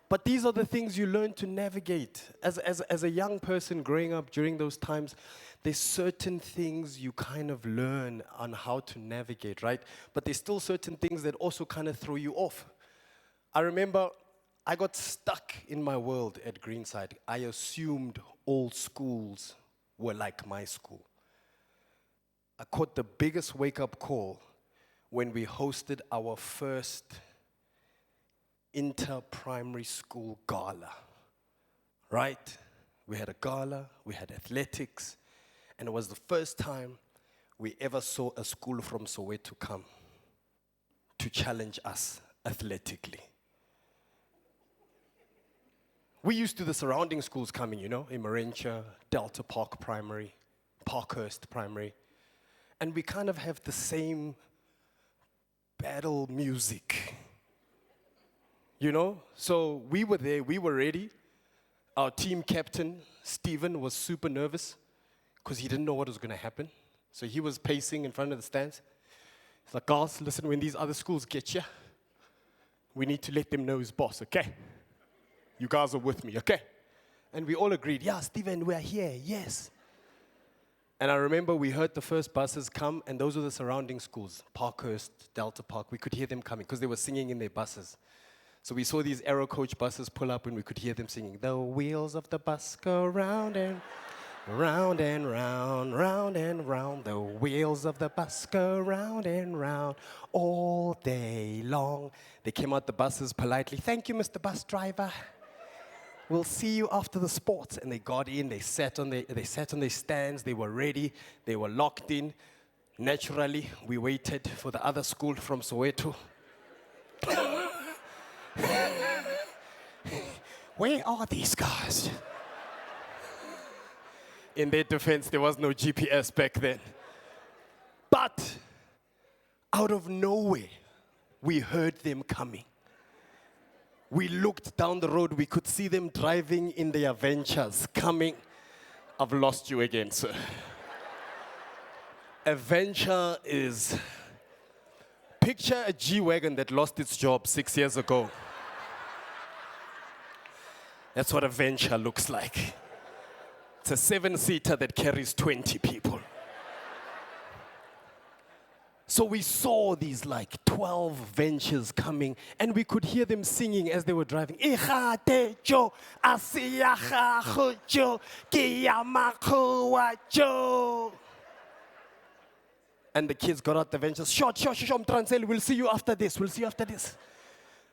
But these are the things you learn to navigate. As a young person growing up during those times, there's certain things you kind of learn on how to navigate, right? But there's still certain things that also kind of throw you off. I remember I got stuck in my world at Greenside. I assumed all schools were like my school. I caught the biggest wake-up call when we hosted our first inter-primary school gala, right? We had a gala, we had athletics, and it was the first time we ever saw a school from Soweto come to challenge us athletically. We used to the surrounding schools coming, Emerentia, Delta Park Primary, Parkhurst Primary, and we kind of have the same battle music. So we were there, we were ready. Our team captain, Stephen, was super nervous because he didn't know what was going to happen. So he was pacing in front of the stands. He's like, guys, listen, when these other schools get you, we need to let them know who's boss, okay? You guys are with me, okay? And we all agreed, yeah, Stephen, we're here, yes. And I remember we heard the first buses come, and those were the surrounding schools, Parkhurst, Delta Park. We could hear them coming because they were singing in their buses. So we saw these Aero Coach buses pull up, and we could hear them singing, the wheels of the bus go round and round and round, round and round. The wheels of the bus go round and round all day long. They came out the buses politely. Thank you, Mr. Bus Driver. We'll see you after the sports. And they got in, they sat on their stands, they were ready, they were locked in. Naturally, we waited for the other school from Soweto. Where are these guys? In their defense, there was no GPS back then. But out of nowhere, we heard them coming. We looked down the road, we could see them driving in their Ventures, coming. I've lost you again, sir. A venture is, picture a G-Wagon that lost its job 6 years ago. That's what a venture looks like. It's a 7-seater that carries 20 people. So we saw these like 12 ventures coming, and we could hear them singing as they were driving. And the kids got out the ventures. Short, we'll see you after this. We'll see you after this.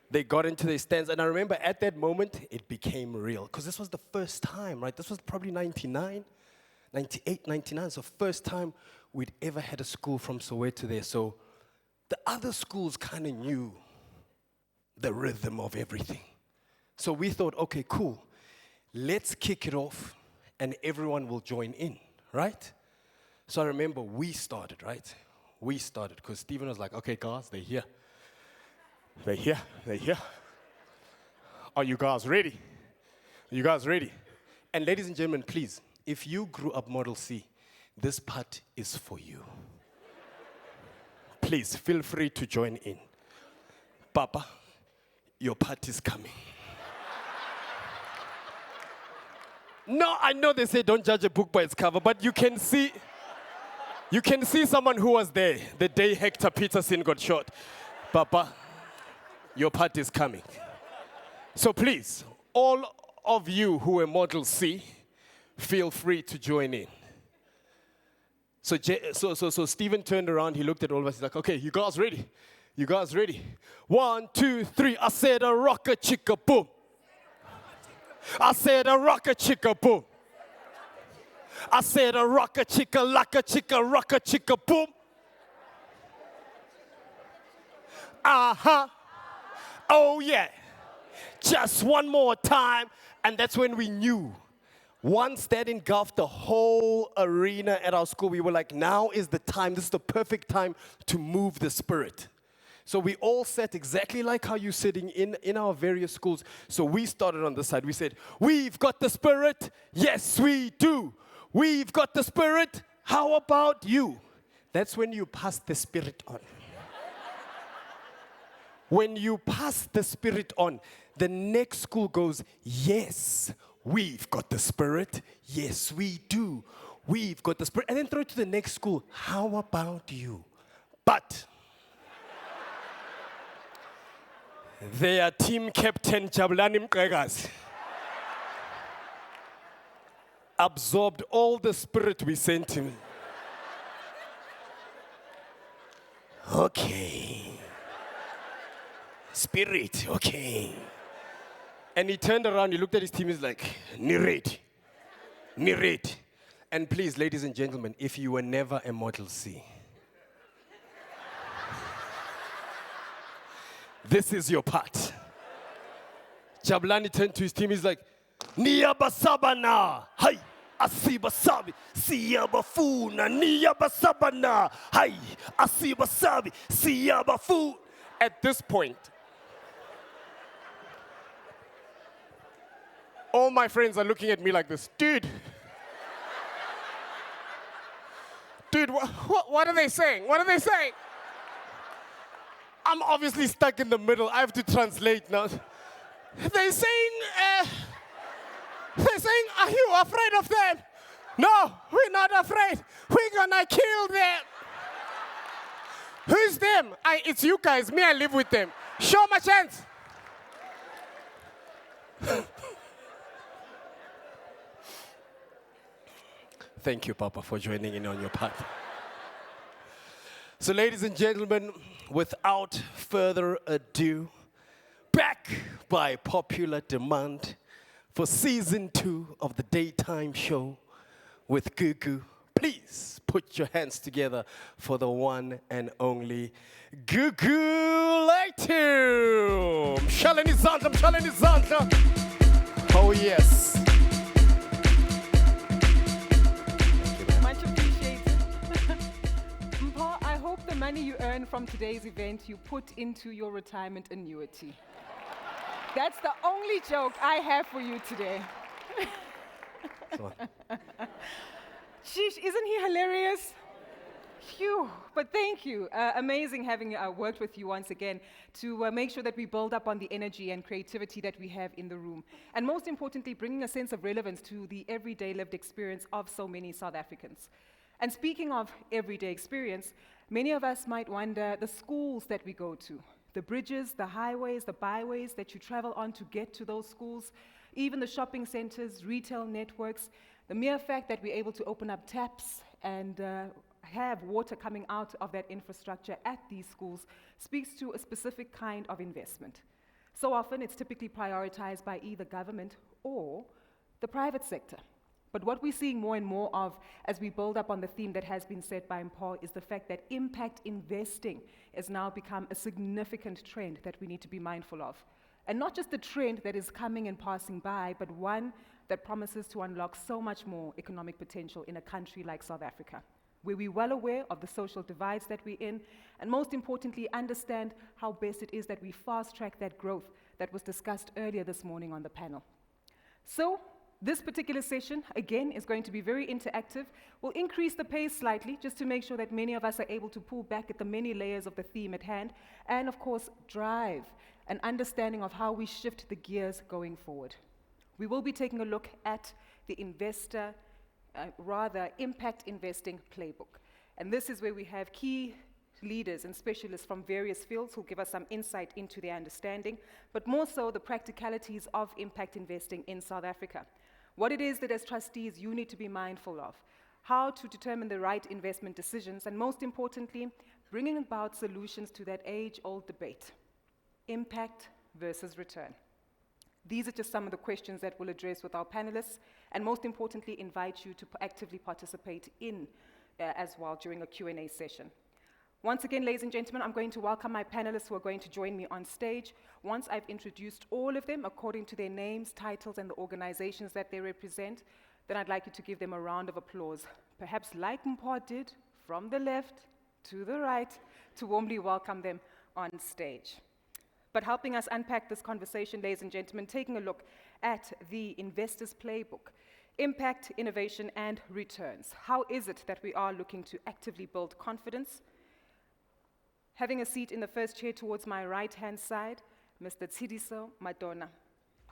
They got into their stands, and I remember at that moment, it became real. Because this was the first time, right? This was probably 99, 98, 99. So first time we'd ever had a school from Soweto there. So the other schools kind of knew the rhythm of everything. So we thought, okay, cool. Let's kick it off, and everyone will join in, right? So I remember we started, right? We started, because Stephen was like, okay, guys, they're here. They're here, they're here. Are you guys ready? Are you guys ready? And ladies and gentlemen, please, if you grew up Model C, this part is for you. Please, feel free to join in. Papa, your part is coming. No, I know they say don't judge a book by its cover, but you can see someone who was there the day Hector Peterson got shot. Papa, your part is coming. So please, all of you who are Model C, feel free to join in. So Stephen turned around, he looked at all of us, he's like, okay, you guys ready? You guys ready? 1, 2, 3, I said a rocker chicka boom. I said a rocker chicka boom. I said a rocker chicka laka chicka rocker chicka boom. Uh-huh. Oh yeah. Just one more time. And that's when we knew. Once that engulfed the whole arena at our school, we were like, now is the time. This is the perfect time to move the spirit. So we all sat exactly like how you're sitting in our various schools. So we started on this side. We said, we've got the spirit. Yes, we do. We've got the spirit. How about you? That's when you pass the spirit on. When you pass the spirit on, the next school goes, yes, we've got the spirit. Yes, we do. We've got the spirit. And then throw it to the next school. How about you? But their team captain, Jabulani Mqegas, absorbed all the spirit we sent him. Okay. Spirit, okay. And he turned around, he looked at his team, he's like, narrate. And please, ladies and gentlemen, if you were never a Model C, this is your part. Jabulani turned to his team, he's like, Niyabasabana, hi, asibasabi, siyabafuna, niyabasabana, hi, asibasabi, siyabafu. At this point, all my friends are looking at me like this. Dude, what are they saying? What are they saying? I'm obviously stuck in the middle. I have to translate now. They're saying, They're saying, are you afraid of them? No, we're not afraid. We're gonna kill them. Who's them? It's you guys. Me, I live with them. Show my chance. Thank you, Papa, for joining in on your part. So, ladies and gentlemen, without further ado, back by popular demand for season 2 of the daytime show with Gugu. Please put your hands together for the one and only Gugu Lightum. Shalini Zanta. Oh, yes. Much appreciated. Mpa, I hope the money you earn from today's event you put into your retirement annuity. That's the only joke I have for you today. Sheesh, isn't he hilarious? Phew, but thank you. Amazing having worked with you once again to make sure that we build up on the energy and creativity that we have in the room. And most importantly, bringing a sense of relevance to the everyday lived experience of so many South Africans. And speaking of everyday experience, many of us might wonder the schools that we go to, the bridges, the highways, the byways that you travel on to get to those schools, even the shopping centers, retail networks, the mere fact that we're able to open up taps and have water coming out of that infrastructure at these schools speaks to a specific kind of investment. So often it's typically prioritized by either government or the private sector. But what we're seeing more and more of as we build up on the theme that has been set by Mpho is the fact that impact investing has now become a significant trend that we need to be mindful of. And not just a trend that is coming and passing by, but one that promises to unlock so much more economic potential in a country like South Africa, where we're well aware of the social divides that we're in, and most importantly, understand how best it is that we fast-track that growth that was discussed earlier this morning on the panel. So, this particular session, again, is going to be very interactive. We'll increase the pace slightly, just to make sure that many of us are able to pull back at the many layers of the theme at hand, and of course, drive an understanding of how we shift the gears going forward. We will be taking a look at the impact investing playbook. And this is where we have key leaders and specialists from various fields who'll give us some insight into their understanding, but more so the practicalities of impact investing in South Africa. What it is that as trustees you need to be mindful of, how to determine the right investment decisions, and most importantly, bringing about solutions to that age-old debate, impact versus return. These are just some of the questions that we'll address with our panelists, and most importantly, invite you to actively participate in as well during a Q&A session. Once again, ladies and gentlemen, I'm going to welcome my panelists who are going to join me on stage. Once I've introduced all of them according to their names, titles, and the organizations that they represent, then I'd like you to give them a round of applause. Perhaps like Mpho did, from the left to the right, to warmly welcome them on stage. But helping us unpack this conversation, ladies and gentlemen, taking a look at the Investors Playbook, impact, innovation, and returns. How is it that we are looking to actively build confidence? Having a seat in the first chair towards my right-hand side, Mr. Tsidiso Madonna.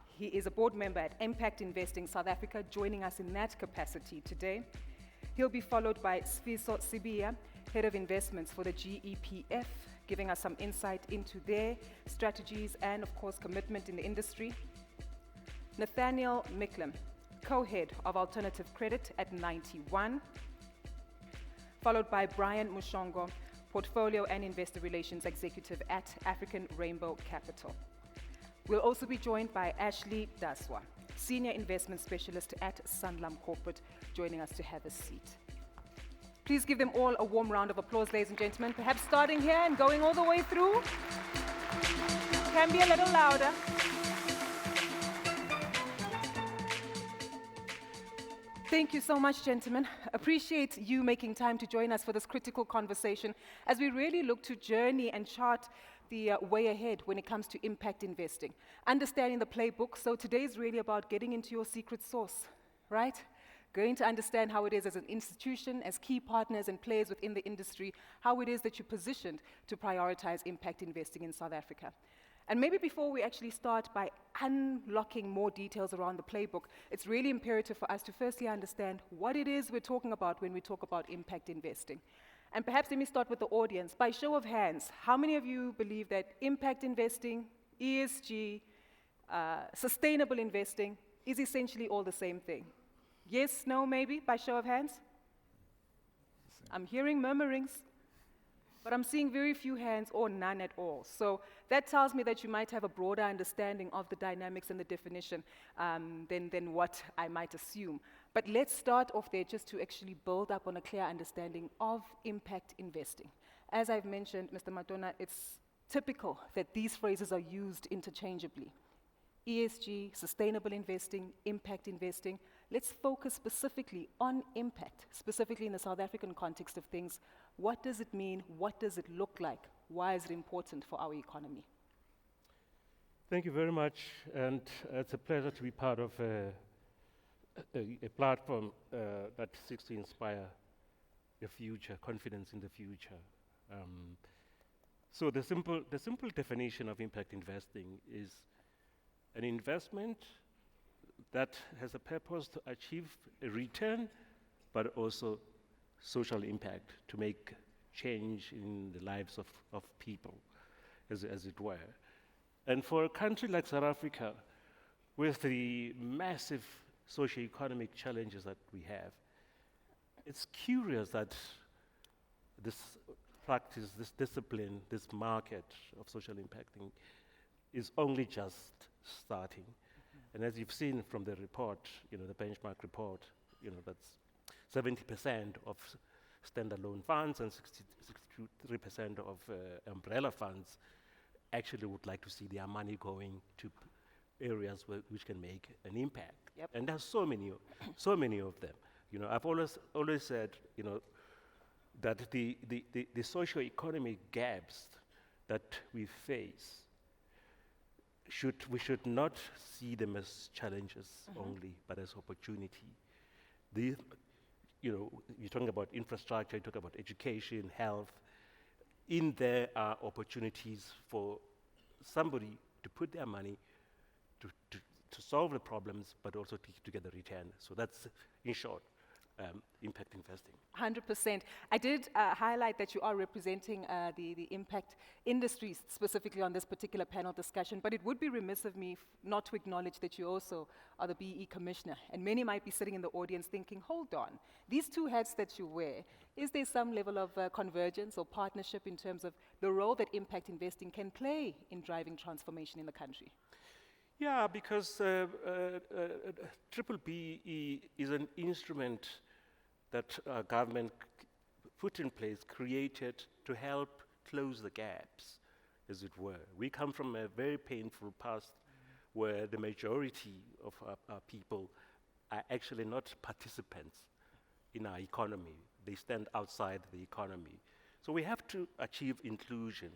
He is a board member at Impact Investing South Africa, joining us in that capacity today. He'll be followed by Sfiso Sibia, Head of Investments for the GEPF, giving us some insight into their strategies and, of course, commitment in the industry. Nathaniel Micklem, Co-Head of Alternative Credit at 91, followed by Brian Mushongo, Portfolio and Investor Relations Executive at African Rainbow Capital. We'll also be joined by Ashley Daswa, Senior Investment Specialist at Sanlam Corporate, joining us to have a seat. Please give them all a warm round of applause, ladies and gentlemen. Perhaps starting here and going all the way through. Can be a little louder. Thank you so much, gentlemen. Appreciate you making time to join us for this critical conversation as we really look to journey and chart the way ahead when it comes to impact investing. Understanding the playbook, so today is really about getting into your secret sauce, right? Going to understand how it is as an institution, as key partners and players within the industry, how it is that you're positioned to prioritize impact investing in South Africa. And maybe before we actually start by unlocking more details around the playbook, it's really imperative for us to firstly understand what it is we're talking about when we talk about impact investing. And perhaps let me start with the audience. By show of hands, how many of you believe that impact investing, ESG, sustainable investing is essentially all the same thing? Yes, no, maybe, by show of hands? I'm hearing murmurings, but I'm seeing very few hands or none at all. So that tells me that you might have a broader understanding of the dynamics and the definition than what I might assume. But let's start off there just to actually build up on a clear understanding of impact investing. As I've mentioned, Mr. Madonna, it's typical that these phrases are used interchangeably. ESG, sustainable investing, impact investing. Let's focus specifically on impact, specifically in the South African context of things. What does it mean? What does it look like? Why is it important for our economy? Thank you very much, and it's a pleasure to be part of a platform that seeks to inspire the future, confidence in the future. So the simple definition of impact investing is an investment that has a purpose to achieve a return, but also social impact, to make change in the lives of people, as it were. And for a country like South Africa, with the massive socio-economic challenges that we have, it's curious that this practice, this discipline, this market of social impacting is only just starting. And as you've seen from the report, the benchmark report, that's 70% of standalone funds and 63% of umbrella funds actually would like to see their money going to areas which can make an impact. Yep. And there's so many of them. I've always said, that the socio-economic gaps that we face, we should not see them as challenges only, but as opportunity. You're talking about infrastructure, you're talking about education, health. In there are opportunities for somebody to put their money to solve the problems, but also to get a return. So that's, in short, impact investing. 100%. I did highlight that you are representing the impact industries specifically on this particular panel discussion, but it would be remiss of me not to acknowledge that you also are the BE Commissioner. And many might be sitting in the audience thinking, hold on, these two hats that you wear, is there some level of convergence or partnership in terms of the role that impact investing can play in driving transformation in the country? Yeah, because Triple BE is an instrument that our government put in place, created to help close the gaps, as it were. We come from a very painful past where the majority of our people are actually not participants in our economy. They stand outside the economy. So we have to achieve inclusion,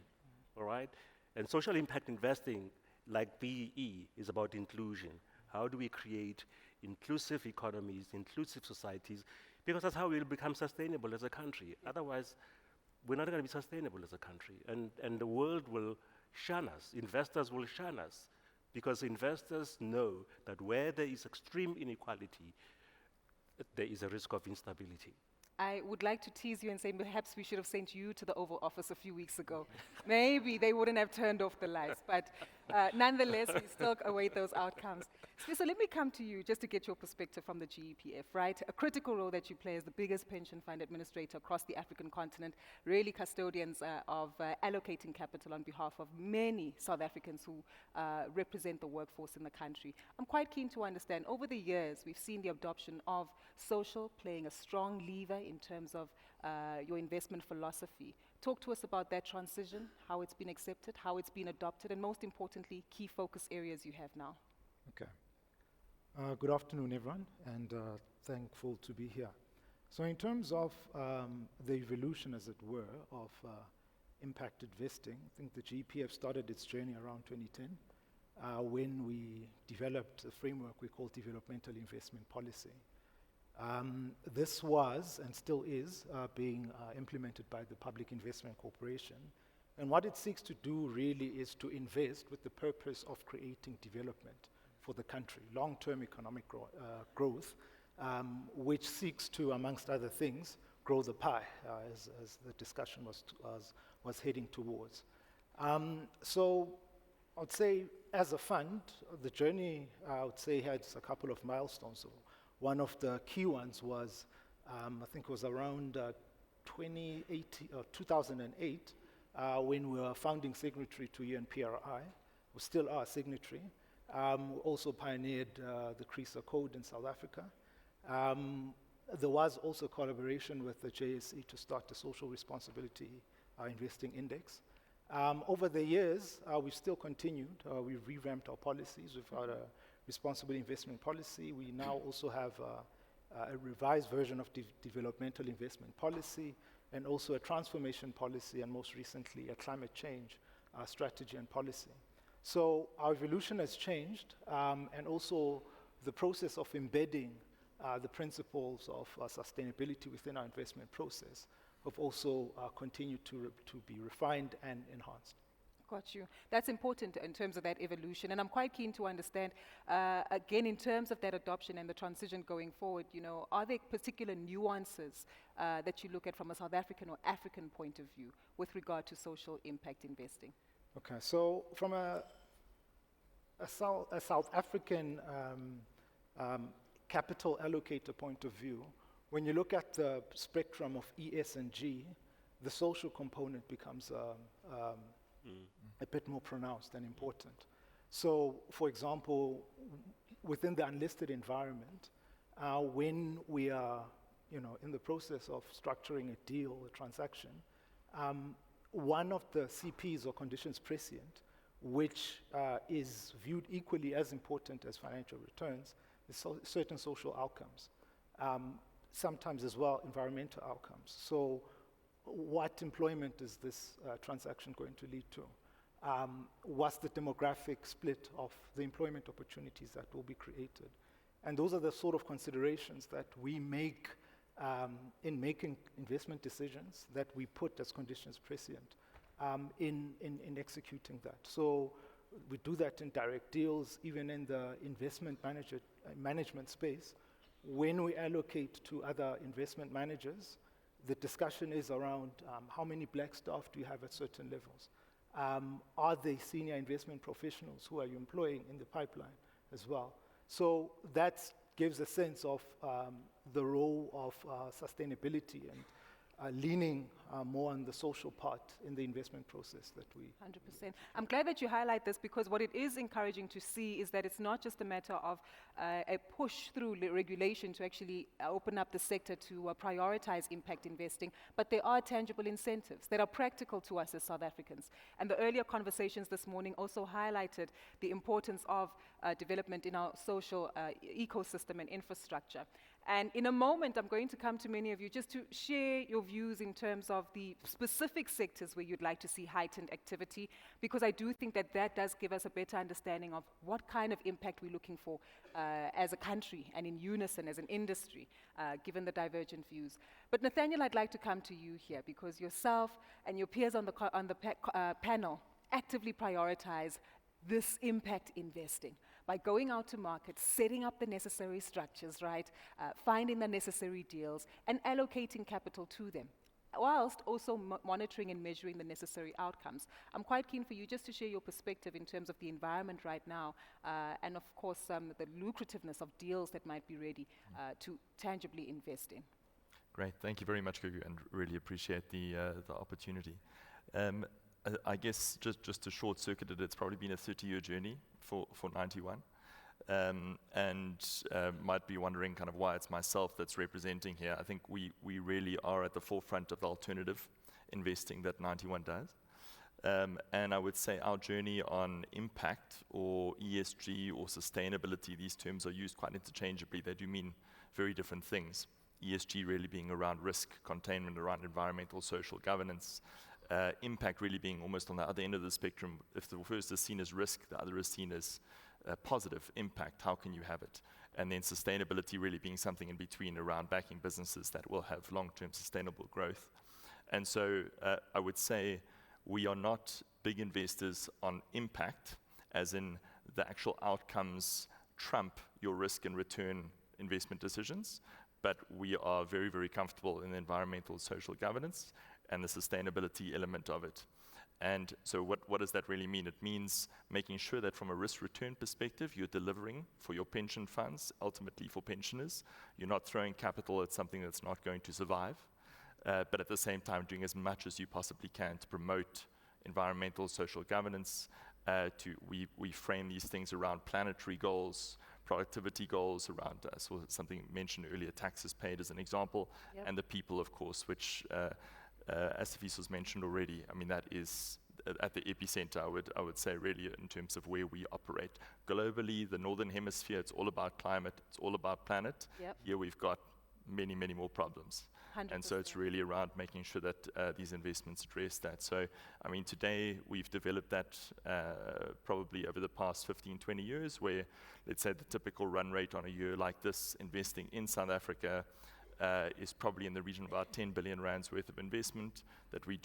all right? And social impact investing, like BE, is about inclusion. How do we create inclusive economies, inclusive societies? Because that's how we'll become sustainable as a country. Otherwise, we're not going to be sustainable as a country. And the world will shun us. Investors will shun us. Because investors know that where there is extreme inequality, there is a risk of instability. I would like to tease you and say perhaps we should have sent you to the Oval Office a few weeks ago. Maybe they wouldn't have turned off the lights, but nonetheless, we still await those outcomes. So let me come to you just to get your perspective from the GEPF, right? A critical role that you play as the biggest pension fund administrator across the African continent, really custodians of allocating capital on behalf of many South Africans who represent the workforce in the country. I'm quite keen to understand, over the years, we've seen the adoption of social playing a strong lever in terms of your investment philosophy. Talk to us about that transition, how it's been accepted, how it's been adopted, and most importantly, key focus areas you have now. Okay. Good afternoon, everyone, and thankful to be here. So in terms of the evolution, as it were, of impact investing, I think the GEPF started its journey around 2010 when we developed a framework we call developmental investment policy. This was, and still is, being implemented by the Public Investment Corporation And what it seeks to do really is to invest with the purpose of creating development for the country, long-term economic growth, which seeks to, amongst other things, grow the pie, as the discussion was heading towards. So I would say, as a fund, the journey, I would say, had a couple of milestones. So one of the key ones was, I think it was around 2008, when we were founding signatory to UNPRI. We still are signatory. We also pioneered the CRISA code in South Africa. There was also collaboration with the JSE to start the Social Responsibility Investing Index. Over the years, we've still continued. We've revamped our policies. We've had a responsible investment policy. We now also have a revised version of developmental investment policy, and also a transformation policy, and most recently, a climate change strategy and policy. So our evolution has changed, and also the process of embedding the principles of sustainability within our investment process have also continued to be refined and enhanced. Got you. That's important in terms of that evolution. And I'm quite keen to understand, again, in terms of that adoption and the transition going forward, are there particular nuances that you look at from a South African or African point of view with regard to social impact investing? Okay, so from a South African capital allocator point of view, when you look at the spectrum of ES and G, the social component becomes a bit more pronounced and important. So, for example, within the unlisted environment, when we are in the process of structuring a deal, a transaction, one of the CPs or conditions precedent, which is viewed equally as important as financial returns, is certain social outcomes. Sometimes as well environmental outcomes. So what employment is this transaction going to lead to? What's the demographic split of the employment opportunities that will be created? And those are the sort of considerations that we make in making investment decisions, that we put as conditions precedent in executing that. So we do that in direct deals, even in the investment management space. When we allocate to other investment managers, the discussion is around how many black staff do you have at certain levels? Are they senior investment professionals? Who are you employing in the pipeline as well? So that gives a sense of the role of sustainability and leaning more on the social part in the investment process that we... 100%. I'm glad that you highlight this, because what it is encouraging to see is that it's not just a matter of a push through regulation to actually open up the sector to prioritize impact investing, but there are tangible incentives that are practical to us as South Africans. And the earlier conversations this morning also highlighted the importance of development in our social ecosystem and infrastructure. And in a moment, I'm going to come to many of you just to share your views in terms of the specific sectors where you'd like to see heightened activity, because I do think that that does give us a better understanding of what kind of impact we're looking for as a country and in unison as an industry, given the divergent views. But Nathaniel, I'd like to come to you here, because yourself and your peers on the panel actively prioritize this impact investing by going out to market, setting up the necessary structures, right, finding the necessary deals, and allocating capital to them, whilst also monitoring and measuring the necessary outcomes. I'm quite keen for you just to share your perspective in terms of the environment right now, and of course the lucrativeness of deals that might be ready to tangibly invest in. Great, thank you very much, Gugu, and really appreciate the opportunity. I guess just to short circuit it, it's probably been a 30-year journey for 91, and might be wondering kind of why it's myself that's representing here. I think we really are at the forefront of the alternative investing that 91 does. And I would say our journey on impact or ESG or sustainability, these terms are used quite interchangeably. They do mean very different things. ESG really being around risk containment, around environmental, social governance. Impact really being almost on the other end of the spectrum. If the first is seen as risk, the other is seen as positive impact. How can you have it? And then sustainability really being something in between, around backing businesses that will have long-term sustainable growth. And so I would say We are not big investors on impact, as in the actual outcomes trump your risk and return investment decisions, but we are very, very comfortable in the environmental social governance and the sustainability element of it. And so what does that really mean? It means making sure that from a risk-return perspective, you're delivering for your pension funds, ultimately for pensioners. You're not throwing capital at something that's not going to survive, but at the same time doing as much as you possibly can to promote environmental, social governance. We frame these things around planetary goals, productivity goals, around something mentioned earlier, taxes paid as an example, and the people, of course, which as Safis was mentioned already, I mean, that is at the epicenter, I would say, really, in terms of where we operate. Globally, the Northern Hemisphere, it's all about climate, it's all about planet. Here we've got many, many more problems. 100%. And so it's really around making sure that these investments address that. So, I mean, today we've developed that probably over the past 15, 20 years, where, let's say, the typical run rate on a year like this, investing in South Africa, is probably in the region of about 10 billion rands worth of investment that we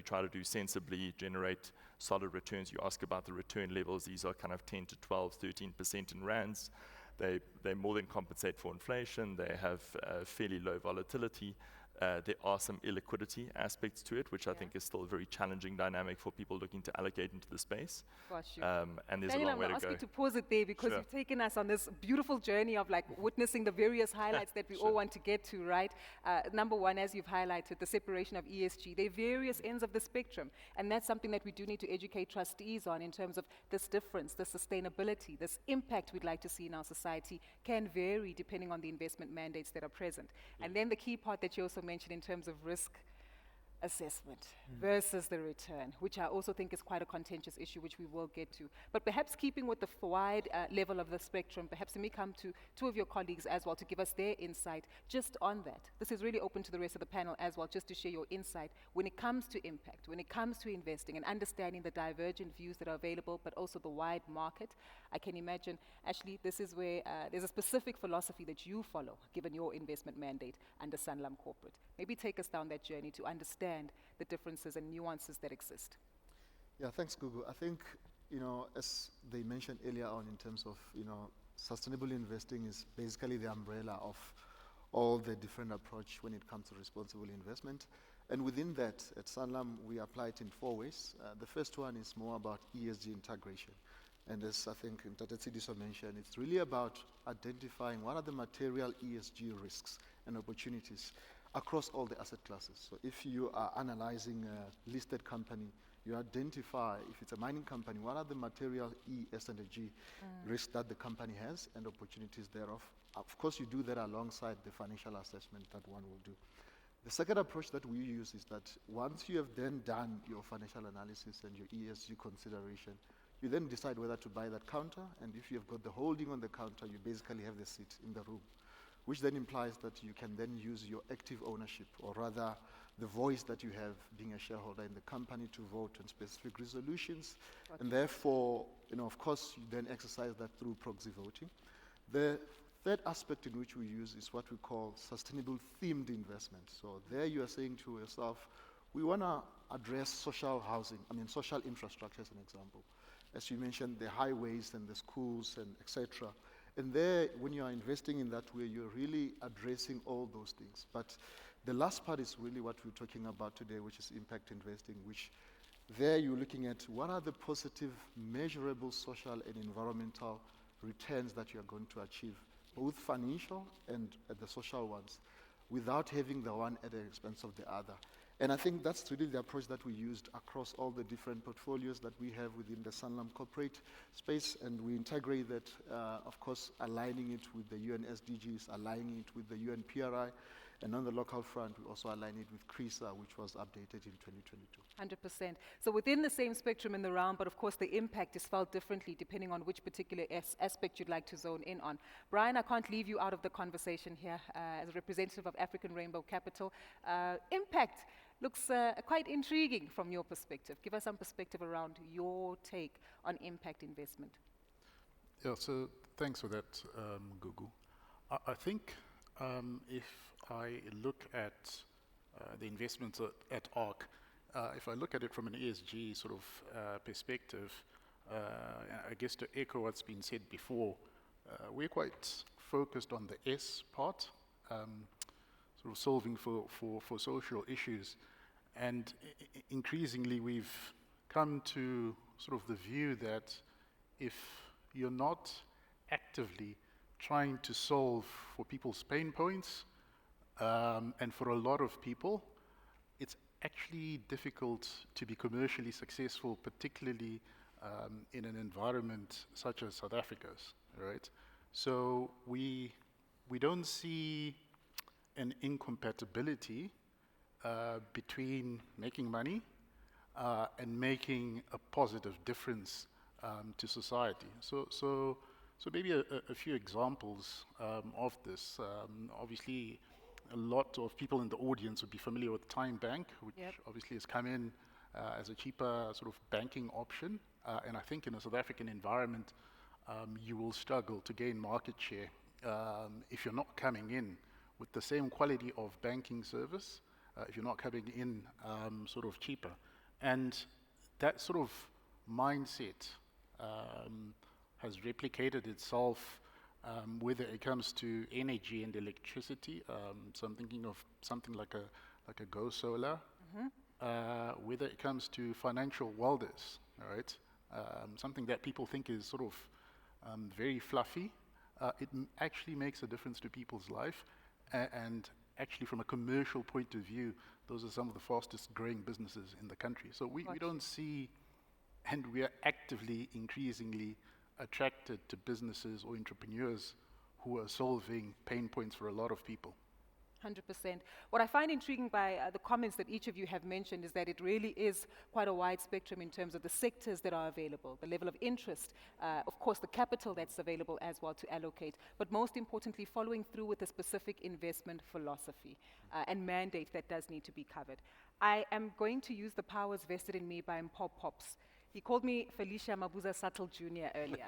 try to do sensibly, generate solid returns. You ask about the return levels, these are kind of 10 to 12, 13% in rands. They more than compensate for inflation. They have fairly low volatility. There are some illiquidity aspects to it, which I think is still a very challenging dynamic for people looking to allocate into the space. And there's Daniel, a long way to I'm go. asking to pause it there because Sure. you've taken us on this beautiful journey of like witnessing the various highlights that we all want to get to, right? Number one, as you've highlighted, the separation of ESG. There are various ends of the spectrum, and that's something that we do need to educate trustees on in terms of this difference, this sustainability, this impact we'd like to see in our society can vary depending on the investment mandates that are present. And then the key part that you also mentioned in terms of risk assessment versus the return, which I also think is quite a contentious issue, which we will get to. But perhaps keeping with the wide level of the spectrum, perhaps let me come to two of your colleagues as well to give us their insight just on that. This is really open to the rest of the panel as well, just to share your insight when it comes to impact, when it comes to investing and understanding the divergent views that are available, but also the wide market. I can imagine, Ashley, this is where there's a specific philosophy that you follow, given your investment mandate under Sanlam Corporate. Maybe take us down that journey to understand the differences and nuances that exist. Yeah, thanks, Gugu. I think, as they mentioned earlier on in terms of, sustainable investing is basically the umbrella of all the different approach when it comes to responsible investment. And within that, at Sanlam, we apply it in 4 ways. The first one is more about ESG integration. And as I think Dr. Tsidiso mentioned, it's really about identifying what are the material ESG risks and opportunities across all the asset classes. So if you are analyzing a listed company, you identify, if it's a mining company, what are the material E, S, and G risks that the company has and opportunities thereof. Of course, you do that alongside the financial assessment that one will do. The second approach that we use is that once you have then done your financial analysis and your ESG consideration, you then decide whether to buy that counter, and if you have got the holding on the counter, you basically have the seat in the room, which then implies that you can then use your active ownership, or rather the voice that you have being a shareholder in the company, to vote on specific resolutions. And therefore, of course, you then exercise that through proxy voting. The third aspect in which we use is what we call sustainable themed investment. So there you are saying to yourself, we want to address social housing, social infrastructure as an example. As you mentioned, the highways and the schools and etc. And there, when you are investing in that way, you're really addressing all those things. But the last part is really what we're talking about today, which is impact investing, which there you're looking at what are the positive, measurable social and environmental returns that you're going to achieve, both financial and the social ones, without having the one at the expense of the other. And I think that's really the approach that we used across all the different portfolios that we have within the Sanlam corporate space, and we integrate that, of course, aligning it with the UN SDGs, aligning it with the UN PRI, and on the local front, we also align it with CRISA, which was updated in 2022. 100%. So within the same spectrum in the round, but of course the impact is felt differently depending on which particular aspect you'd like to zone in on. Brian, I can't leave you out of the conversation here as a representative of African Rainbow Capital. Impact looks quite intriguing from your perspective. Give us some perspective around your take on impact investment. Yeah, so thanks for that, Gugu. I think if I look at the investments at ARC, If I look at it from an ESG sort of perspective, I guess to echo what's been said before, we're quite focused on the S part, sort of solving for social issues. And increasingly we've come to sort of the view that if you're not actively trying to solve for people's pain points, and for a lot of people, it's actually difficult to be commercially successful, particularly in an environment such as South Africa's, right? So we don't see an incompatibility between making money and making a positive difference to society. So maybe a few examples of this. Obviously, a lot of people in the audience would be familiar with Time Bank, which obviously has come in as a cheaper sort of banking option. And I think in a South African environment, you will struggle to gain market share if you're not coming in with the same quality of banking service, if you're not coming in sort of cheaper. And that sort of mindset has replicated itself whether it comes to energy and electricity. So I'm thinking of something like a Go Solar. Whether it comes to financial wellness, all right? Something that people think is sort of very fluffy. It actually makes a difference to people's life, and actually from a commercial point of view, those are some of the fastest growing businesses in the country. So we don't see, and we are actively, increasingly attracted to businesses or entrepreneurs who are solving pain points for a lot of people. 100%. What I find intriguing by the comments that each of you have mentioned is that it really is quite a wide spectrum in terms of the sectors that are available, the level of interest, of course the capital that's available as well to allocate, but most importantly following through with a specific investment philosophy and mandate that does need to be covered. I am going to use the powers vested in me by Mpho Pops. He called me Felicia Mabuza Sattel Jr. earlier.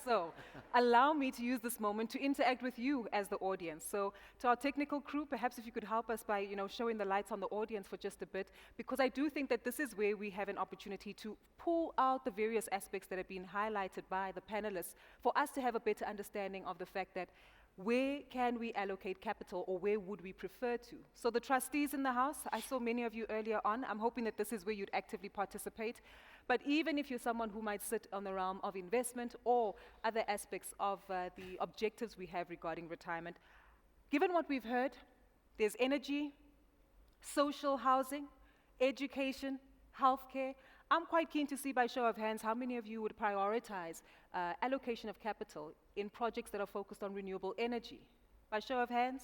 So allow me to use this moment to interact with you as the audience. So to our technical crew, perhaps if you could help us by showing the lights on the audience for just a bit, because I do think that this is where we have an opportunity to pull out the various aspects that have been highlighted by the panelists for us to have a better understanding of the fact that where can we allocate capital, or where would we prefer to? So the trustees in the house, I saw many of you earlier on. I'm hoping that this is where you'd actively participate. But even if you're someone who might sit on the realm of investment or other aspects of the objectives we have regarding retirement, given what we've heard, there's energy, social housing, education, healthcare. I'm quite keen to see by show of hands how many of you would prioritize allocation of capital in projects that are focused on renewable energy. By show of hands,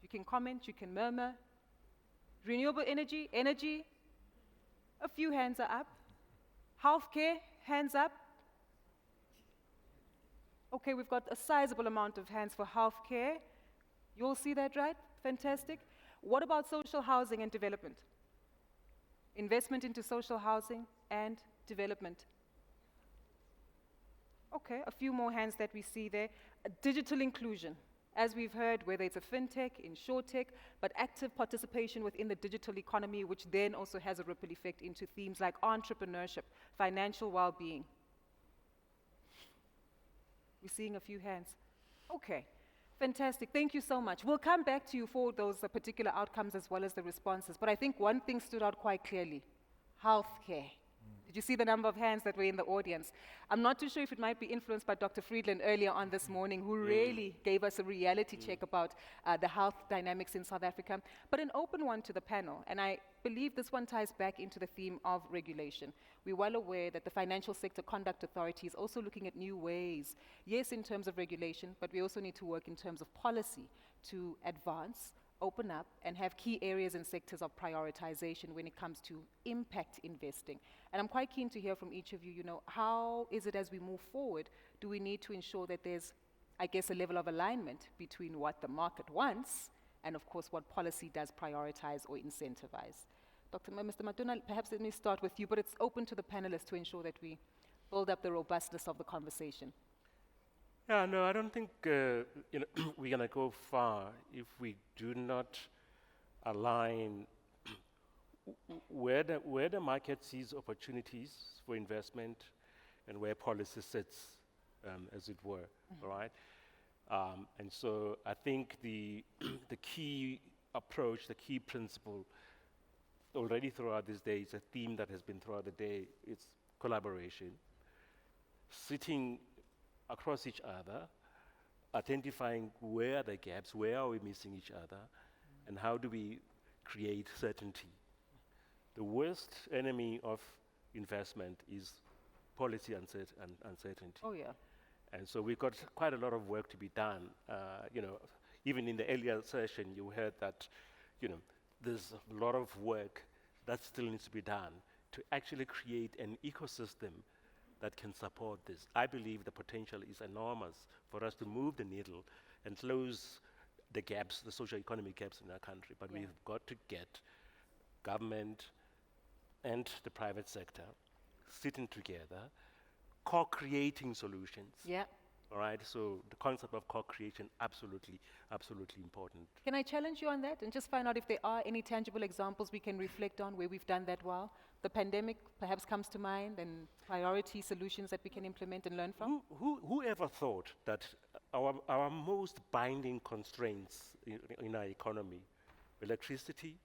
you can comment, you can murmur. Renewable energy, a few hands are up. Healthcare, hands up. Okay, we've got a sizable amount of hands for healthcare. You all see that, right? Fantastic. What about social housing and development? Investment into social housing and development. Okay, a few more hands that we see there. Digital inclusion. As we've heard, whether it's a fintech, insurtech, but active participation within the digital economy, which then also has a ripple effect into themes like entrepreneurship, financial well-being. We're seeing a few hands. Okay, fantastic. Thank you so much. We'll come back to you for those particular outcomes as well as the responses, but I think one thing stood out quite clearly: healthcare. Did you see the number of hands that were in the audience? I'm not too sure if it might be influenced by Dr. Friedland earlier on this morning, who really gave us a reality check about the health dynamics in South Africa, but an open one to the panel. And I believe this one ties back into the theme of regulation. We're well aware that the Financial Sector Conduct Authority is also looking at new ways, yes, in terms of regulation, but we also need to work in terms of policy to advance, open up, and have key areas and sectors of prioritization when it comes to impact investing. And I'm quite keen to hear from each of you, how is it as we move forward, do we need to ensure that there's, I guess, a level of alignment between what the market wants and, of course, what policy does prioritize or incentivize? Mr. Matuna, perhaps let me start with you, but it's open to the panelists to ensure that we build up the robustness of the conversation. Yeah, no, I don't think we're going to go far if we do not align where the market sees opportunities for investment and where policy sits, as it were, all right? And so I think the key approach, the key principle already throughout this day, it's a theme that has been throughout the day, it's collaboration, sitting across each other, identifying where are the gaps, where are we missing each other, and how do we create certainty. The worst enemy of investment is policy uncertainty. Oh, yeah. And so we've got quite a lot of work to be done. Even in the earlier session, you heard that, there's a lot of work that still needs to be done to actually create an ecosystem that can support this. I believe the potential is enormous for us to move the needle and close the gaps, the socio-economic gaps in our country. But we've got to get government and the private sector sitting together, co-creating solutions. Yeah. All right, so the concept of co-creation, absolutely important. Can I challenge you on that and just find out if there are any tangible examples we can reflect on where we've done that well? The pandemic perhaps comes to mind, and priority solutions that we can implement and learn from? Who ever thought that our most binding constraints in our economy, electricity,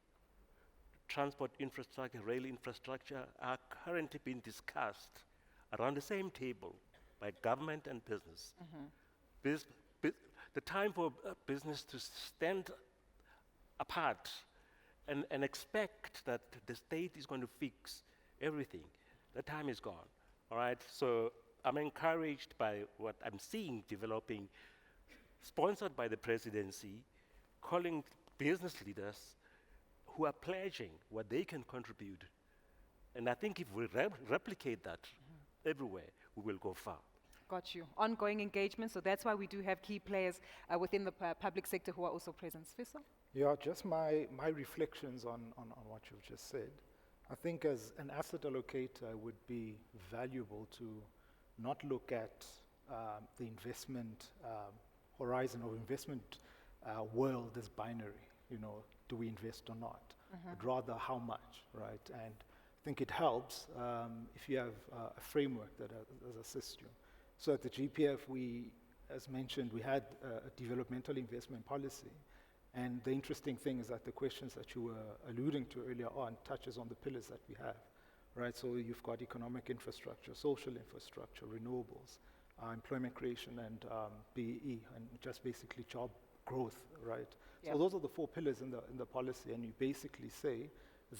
transport infrastructure, rail infrastructure, are currently being discussed around the same table by government and business. The time for business to stand apart and expect that the state is going to fix everything, that time is gone. All right, so I'm encouraged by what I'm seeing developing, sponsored by the presidency, calling business leaders who are pledging what they can contribute. And I think if we replicate that everywhere, we will go far. Got you. Ongoing engagement, so that's why we do have key players within the public sector who are also present. Sfiso? Yeah, just my reflections on what you've just said. I think as an asset allocator, it would be valuable to not look at the investment horizon or investment world as binary. Do we invest or not? But rather how much, right? And I think it helps if you have a framework that assists you. So at the GPF, as mentioned, we had a developmental investment policy. And the interesting thing is that the questions that you were alluding to earlier on touches on the pillars that we have, right? So you've got economic infrastructure, social infrastructure, renewables, employment creation, and BEE, and just basically job growth, right? Yep. So those are the 4 pillars in the policy, and you basically say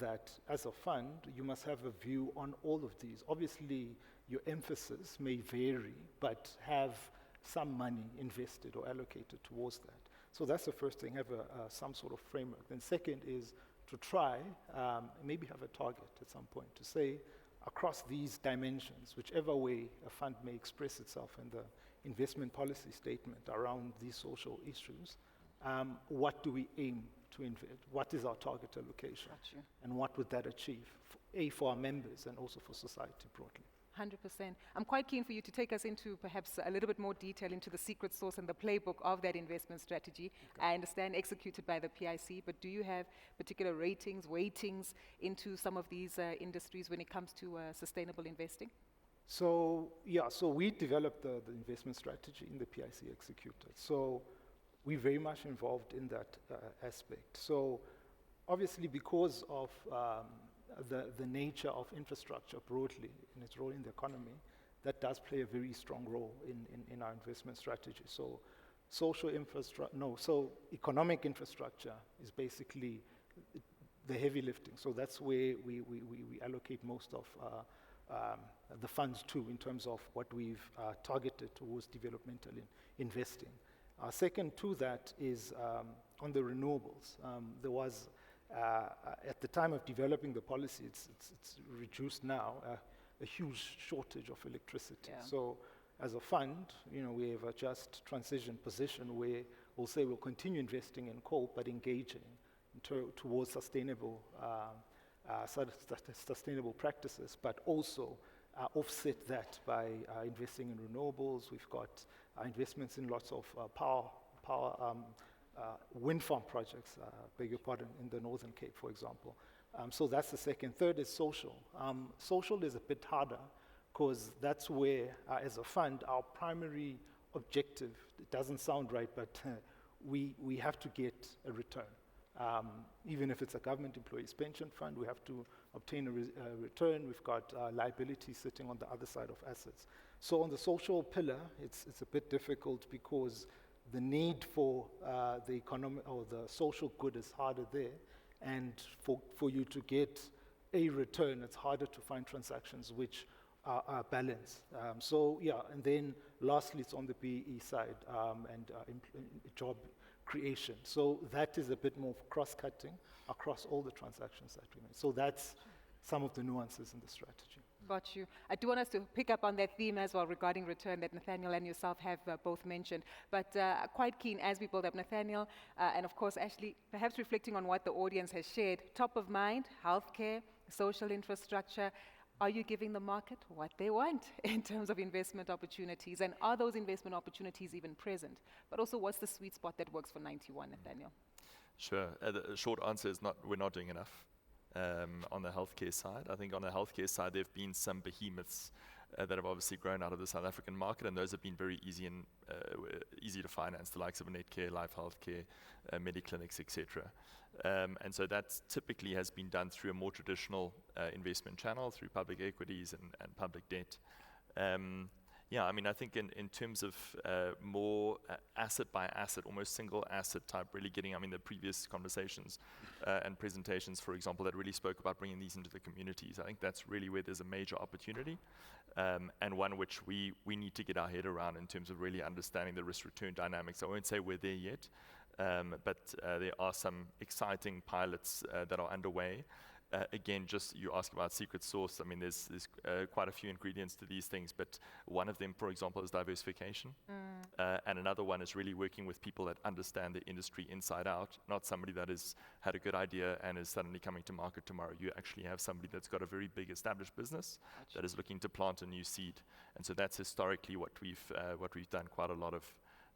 that as a fund, you must have a view on all of these. Obviously, your emphasis may vary, but have some money invested or allocated towards that. So that's the first thing, have some sort of framework. Then second is to try, maybe have a target at some point to say, across these dimensions, whichever way a fund may express itself in the investment policy statement around these social issues, what do we aim to invest? What is our target allocation? Gotcha. And what would that achieve, for our members and also for society broadly? 100%. I'm quite keen for you to take us into perhaps a little bit more detail into the secret sauce and the playbook of that investment strategy. Okay. I understand executed by the PIC, but do you have particular ratings, weightings into some of these industries when it comes to sustainable investing? So we developed the investment strategy in the PIC executed. So we're very much involved in that aspect. So obviously because of the nature of infrastructure broadly in its role in the economy, that does play a very strong role in our investment strategy. So so economic infrastructure is basically the heavy lifting. So that's where we allocate most of the funds to in terms of what we've targeted towards developmental investing. Second to that is on the renewables. There was at the time of developing the policy, it's reduced now, a huge shortage of electricity. Yeah. So as a fund, we have a just transition position where we'll say we'll continue investing in coal, but engaging towards sustainable practices, but also offset that by investing in renewables. We've got investments in lots of wind farm projects, beg your pardon, in the Northern Cape, for example. So that's the second. Third is social. Social is a bit harder because that's where, as a fund, our primary objective, it doesn't sound right, but we have to get a return. Even if it's a government employees pension fund, we have to obtain a return. We've got liabilities sitting on the other side of assets. So on the social pillar, it's a bit difficult because the need for the economic or the social good is harder there. And for you to get a return, it's harder to find transactions which are balanced. So yeah, and then lastly, it's on the BE side and job creation. So that is a bit more cross-cutting across all the transactions that we make. So that's some of the nuances in the strategy. Got you. I do want us to pick up on that theme as well regarding return that Nathaniel and yourself have both mentioned. But quite keen as we build up, Nathaniel, and of course, Ashley, perhaps reflecting on what the audience has shared. Top of mind, healthcare, social infrastructure. Are you giving the market what they want in terms of investment opportunities? And are those investment opportunities even present? But also, what's the sweet spot that works for 91, Nathaniel? Sure. The short answer is we're not doing enough on the healthcare side. I think on the healthcare side, there have been some behemoths that have obviously grown out of the South African market, and those have been very easy and easy to finance, the likes of Netcare, Life Healthcare, Mediclinics, etc. And so that typically has been done through a more traditional investment channel, through public equities and public debt. Yeah, I mean, I think in terms of more asset by asset, almost single asset type, really getting, I mean, the previous conversations and presentations, for example, that really spoke about bringing these into the communities. I think that's really where there's a major opportunity and one which we need to get our head around in terms of really understanding the risk-return dynamics. I won't say we're there yet, but there are some exciting pilots that are underway. Again, just you ask about secret sauce. I mean, there's quite a few ingredients to these things, but one of them, for example, is diversification. And another one is really working with people that understand the industry inside out, not somebody that has had a good idea and is suddenly coming to market tomorrow. You actually have somebody that's got a very big established business that is looking to plant a new seed. And so that's historically what we've done quite a lot of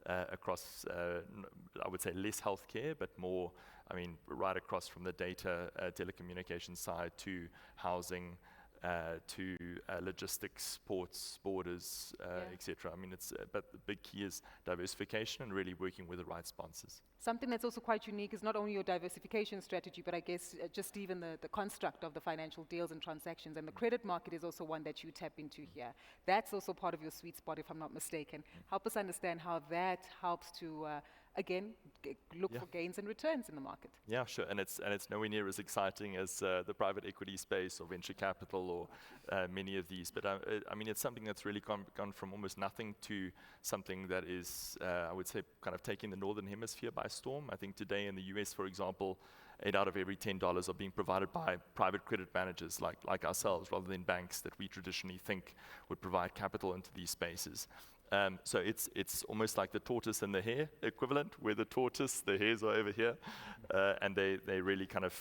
across, I would say less healthcare, but more, I mean, right across from the data, telecommunications side to housing, to logistics, ports, borders, etc. I mean, but the big key is diversification and really working with the right sponsors. Something that's also quite unique is not only your diversification strategy, but I guess just even the construct of the financial deals and transactions. And the credit market is also one that you tap into here. That's also part of your sweet spot, if I'm not mistaken. Help us understand how that helps to, again, look for gains and returns in the market. Yeah, sure. And it's nowhere near as exciting as the private equity space or venture capital or many of these. But I mean, it's something that's really gone from almost nothing to something that is, I would say, kind of taking the Northern Hemisphere by storm. I think today in the US, for example, 8 out of every $10 are being provided by private credit managers like ourselves, rather than banks that we traditionally think would provide capital into these spaces. So it's almost like the tortoise and the hare equivalent, where the tortoise, the hares are over here, and they really kind of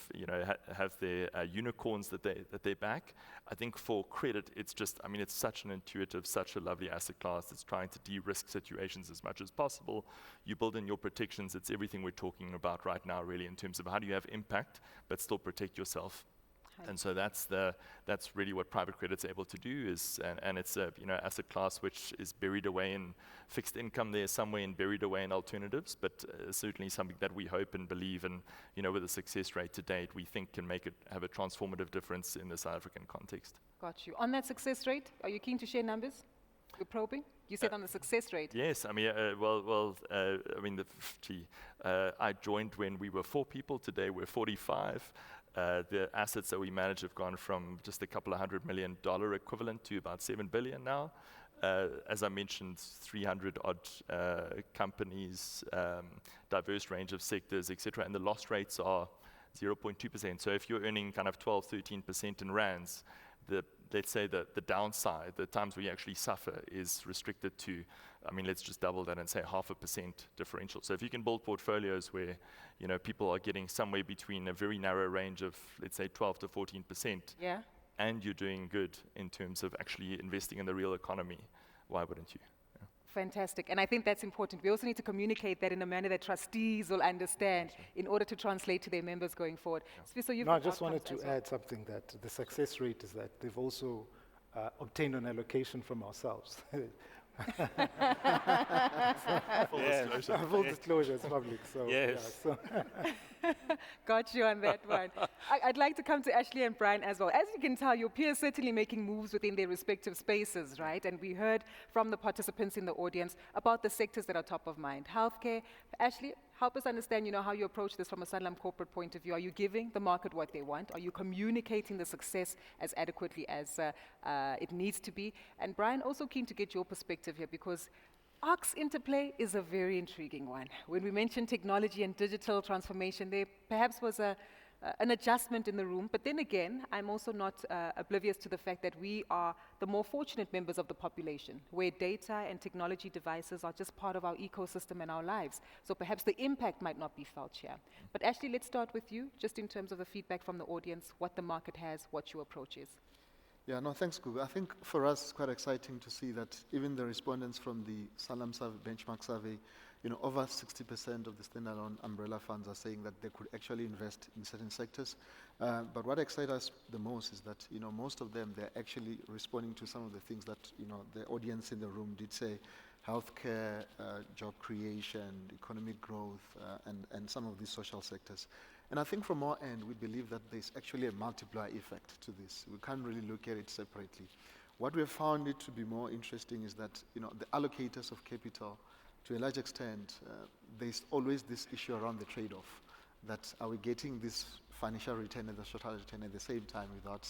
have their unicorns that they back. I think for credit, it's just, I mean, it's such an intuitive, such a lovely asset class. It's trying to de-risk situations as much as possible. You build in your protections. It's everything we're talking about right now, really, in terms of how do you have impact but still protect yourself. And so that's really what private credit's able to do and it's a asset class which is buried away in fixed income there somewhere and buried away in alternatives, but certainly something that we hope and believe in, with the success rate to date, we think can have a transformative difference in the South African context. Got you. On that success rate, are you keen to share numbers? We're probing? You said on the success rate. Yes, I mean, I joined when we were 4 people. Today we're 45. The assets that we manage have gone from just a couple of $100 million equivalent to about $7 billion now. As I mentioned, 300 odd companies, diverse range of sectors, etc. And the loss rates are 0.2%. So if you're earning kind of 12, 13% in rands, let's say the downside, the times where you actually suffer, is restricted to, I mean, let's just double that and say 0.5% differential. So if you can build portfolios where, people are getting somewhere between a very narrow range of, let's say, 12 to 14%, and you're doing good in terms of actually investing in the real economy, why wouldn't you? fantastic. And I think that's important. We also need to communicate that in a manner that trustees will understand in order to translate to their members going forward. So you've No, I got just wanted outcomes to as well. add something, that the success rate is that they've also obtained an allocation from ourselves. Full disclosure. Full disclosure is public, so Yes. yeah, so Got you on that one. I'd like to come to Ashley and Brian as well. As you can tell, your peers certainly making moves within their respective spaces, right? And we heard from the participants in the audience about the sectors that are top of mind. Healthcare. Ashley, help us understand, how you approach this from a Sanlam corporate point of view. Are you giving the market what they want? Are you communicating the success as adequately as it needs to be? And Brian, also keen to get your perspective here, because ARC's interplay is a very intriguing one. When we mentioned technology and digital transformation, there perhaps was an adjustment in the room, but then again, I'm also not oblivious to the fact that we are the more fortunate members of the population, where data and technology devices are just part of our ecosystem and our lives. So perhaps the impact might not be felt here. But Ashley, let's start with you, just in terms of the feedback from the audience, what the market has, what your approach is. Yeah, no, thanks, Gugu. I think for us, it's quite exciting to see that even the respondents from the Sanlam Benchmark survey, over 60% of the standalone umbrella funds are saying that they could actually invest in certain sectors. But what excites us the most is that, most of them, they're actually responding to some of the things that, the audience in the room did say: healthcare, job creation, economic growth, and some of these social sectors. And I think from our end, we believe that there's actually a multiplier effect to this. We can't really look at it separately. What we have found it to be more interesting is that, the allocators of capital, to a large extent, there's always this issue around the trade-off, that are we getting this financial return and the social return at the same time without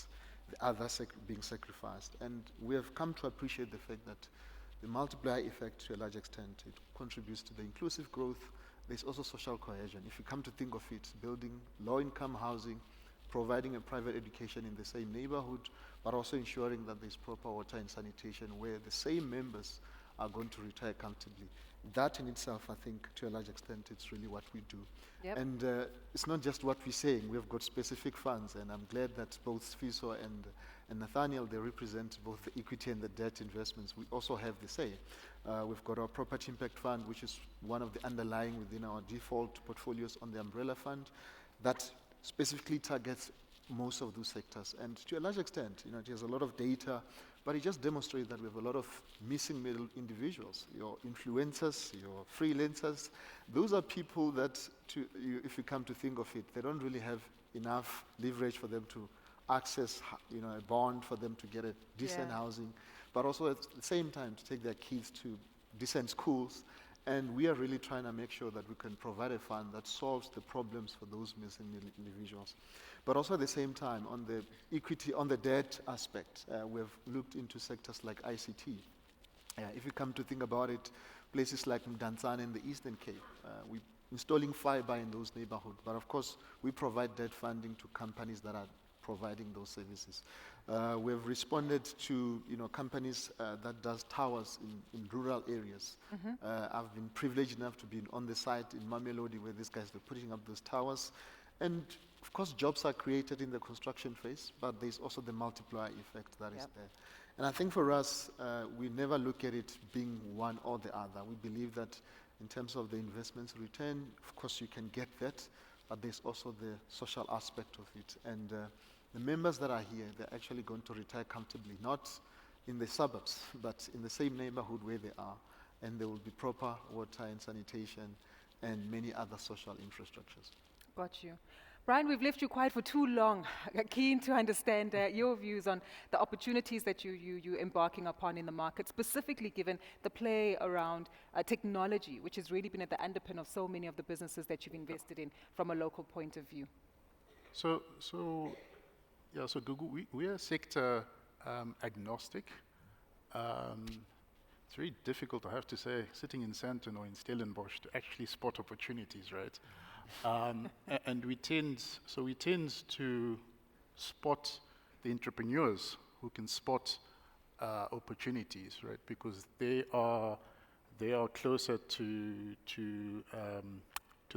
the other being sacrificed. And we have come to appreciate the fact that the multiplier effect, to a large extent, it contributes to the inclusive growth. There's also social cohesion. If you come to think of it, building low-income housing, providing a private education in the same neighborhood, but also ensuring that there's proper water and sanitation where the same members are going to retire comfortably. That in itself, I think, to a large extent, it's really what we do. Yep. And it's not just what we're saying. We've got specific funds, and I'm glad that both Fiso and Nathaniel, they represent both the equity and the debt investments. We also have the same. We've got our property impact fund, which is one of the underlying within our default portfolios on the umbrella fund, that specifically targets most of those sectors. And to a large extent, it has a lot of data, but it just demonstrates that we have a lot of missing middle individuals, your influencers, your freelancers. Those are people that, if you come to think of it, they don't really have enough leverage for them to access, a bond for them to get a decent housing, but also at the same time to take their kids to decent schools. And we are really trying to make sure that we can provide a fund that solves the problems for those missing individuals. But also at the same time, on the equity, on the debt aspect, we've looked into sectors like ICT. If you come to think about it, places like Mdantsane in the Eastern Cape, we're installing fiber in those neighborhoods. But of course, we provide debt funding to companies that are providing those services. We've responded to companies that does towers in rural areas. I've been privileged enough to be on the site in Mamelodi where these guys were putting up those towers. And of course, jobs are created in the construction phase, but there's also the multiplier effect that is there. And I think for us, we never look at it being one or the other. We believe that in terms of the investments return, of course, you can get that, but there's also the social aspect of it. And the members that are here, they're actually going to retire comfortably, not in the suburbs, but in the same neighborhood where they are. And there will be proper water and sanitation and many other social infrastructures. Got you. Brian, we've left you quiet for too long. Keen to understand your views on the opportunities that you're embarking upon in the market, specifically given the play around technology, which has really been at the underpin of so many of the businesses that you've invested in from a local point of view. So Google, we are sector agnostic. It's very difficult, I have to say, sitting in Sandton or in Stellenbosch to actually spot opportunities, right? And we tend to spot the entrepreneurs who can spot opportunities, right? Because they are closer to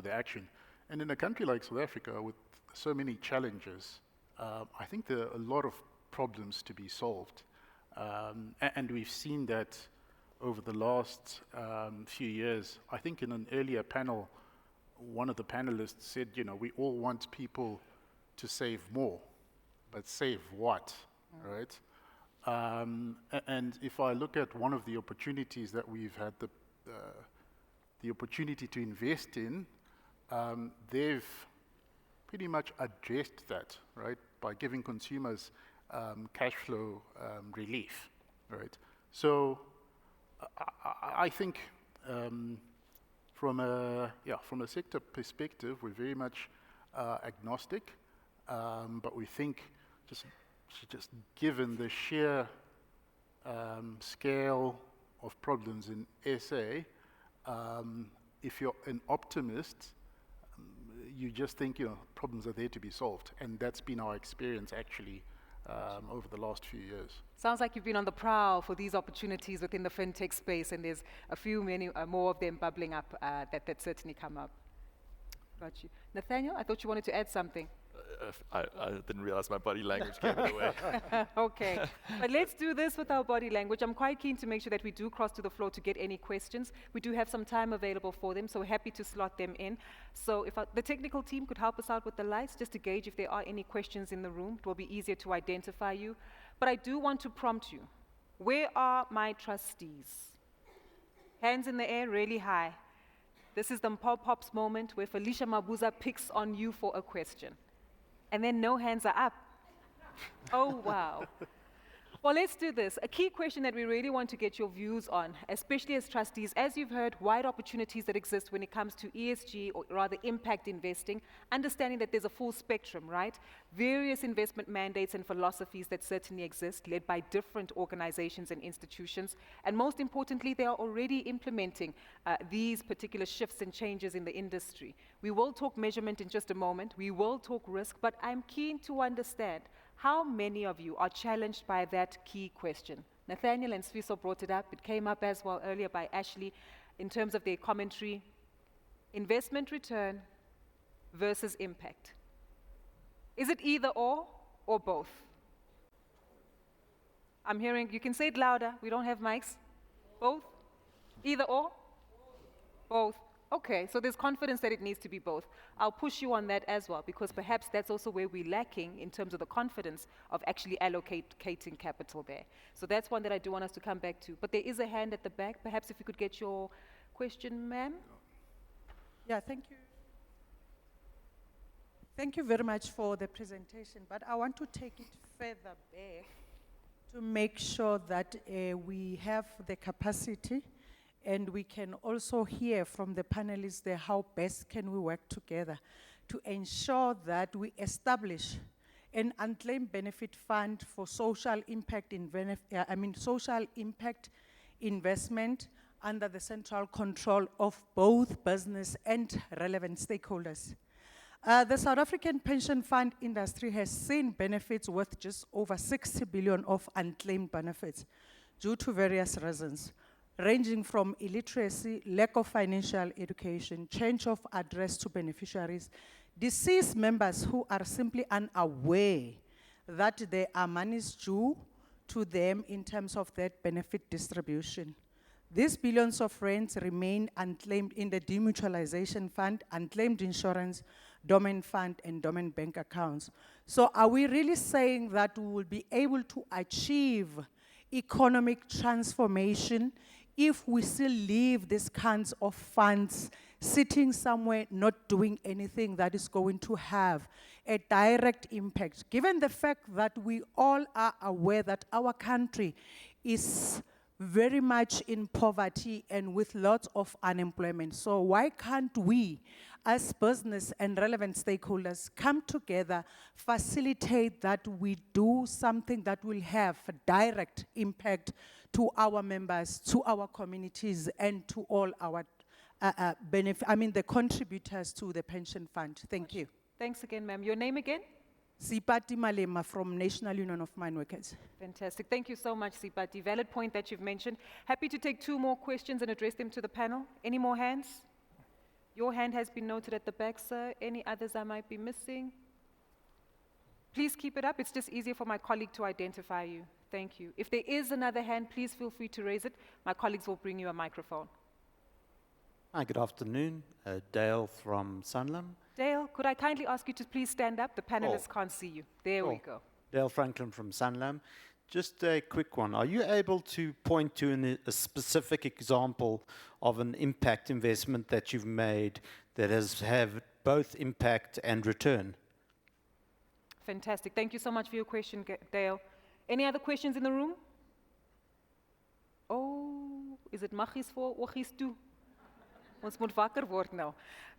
the action. And in a country like South Africa, with so many challenges, I think there are a lot of problems to be solved. And we've seen that over the last few years. I think in an earlier panel, one of the panelists said, you know, we all want people to save more, but save what, right? And if I look at one of the opportunities that we've had the opportunity to invest in, they've pretty much addressed that, right, by giving consumers cash flow relief, right? So I think from a sector perspective, we're very much agnostic, but we think just given the sheer scale of problems in SA, if you're an optimist, you just think, you know, problems are there to be solved. And that's been our experience, actually, over the last few years. Sounds like you've been on the prowl for these opportunities within the fintech space, and there's many more of them bubbling up that certainly come up. Got you. Nathaniel, I thought you wanted to add something. I didn't realize my body language gave it away. Okay, but let's do this with our body language. I'm quite keen to make sure that we do cross to the floor to get any questions. We do have some time available for them, so we're happy to slot them in. So if the technical team could help us out with the lights, just to gauge if there are any questions in the room, it will be easier to identify you. But I do want to prompt you. Where are my trustees? Hands in the air, really high. This is the Pops moment where Felicia Mabuza picks on you for a question. And then no hands are up. Oh, wow. Well, let's do this. A key question that we really want to get your views on, especially as trustees, as you've heard, wide opportunities that exist when it comes to ESG, or rather impact investing, understanding that there's a full spectrum, right? Various investment mandates and philosophies that certainly exist, led by different organizations and institutions. And most importantly, they are already implementing these particular shifts and changes in the industry. We will talk measurement in just a moment. We will talk risk, but I'm keen to understand how many of you are challenged by that key question? Nathaniel and Sfiso brought it up. It came up as well earlier by Ashley in terms of their commentary. Investment return versus impact. Is it either or both? I'm hearing, you can say it louder. We don't have mics. Both? Either or? Both. Okay, so there's confidence that it needs to be both. I'll push you on that as well, because perhaps that's also where we're lacking in terms of the confidence of actually allocating capital there. So that's one that I do want us to come back to. But there is a hand at the back. Perhaps if you could get your question, ma'am. Yeah, thank you. Thank you very much for the presentation, but I want to take it further back to make sure that we have the capacity, and we can also hear from the panelists how best can we work together to ensure that we establish an unclaimed benefit fund for social impact social impact investment under the central control of both business and relevant stakeholders. The South African pension fund industry has seen benefits worth just over 60 billion of unclaimed benefits due to various reasons, ranging from illiteracy, lack of financial education, change of address to beneficiaries, deceased members who are simply unaware that there are monies due to them in terms of that benefit distribution. These billions of rands remain unclaimed in the demutualization fund, unclaimed insurance, dormant fund, and dormant bank accounts. So are we really saying that we will be able to achieve economic transformation if we still leave these kinds of funds sitting somewhere not doing anything that is going to have a direct impact, given the fact that we all are aware that our country is very much in poverty and with lots of unemployment? So why can't we, as business and relevant stakeholders, come together, facilitate that we do something that will have a direct impact to our members, to our communities, and to all our the contributors to the pension fund? Thank you. Thanks again, ma'am. Your name again? Sipati Malema from National Union of Mine Workers. Fantastic. Thank you so much, Sipati. Valid point that you've mentioned. Happy to take 2 more questions and address them to the panel. Any more hands? Your hand has been noted at the back, sir. Any others I might be missing? Please keep it up. It's just easier for my colleague to identify you. Thank you. If there is another hand, please feel free to raise it. My colleagues will bring you a microphone. Hi, good afternoon. Dale from Sanlam. Dale, could I kindly ask you to please stand up? The panelists can't see you. There we go. Dale Franklin from Sanlam. Just a quick one. Are you able to point to a specific example of an impact investment that you've made that has had both impact and return? Fantastic. Thank you so much for your question, Dale. Any other questions in the room? Oh, is it maggies voor oggies toe? Ons moet wakker word nou.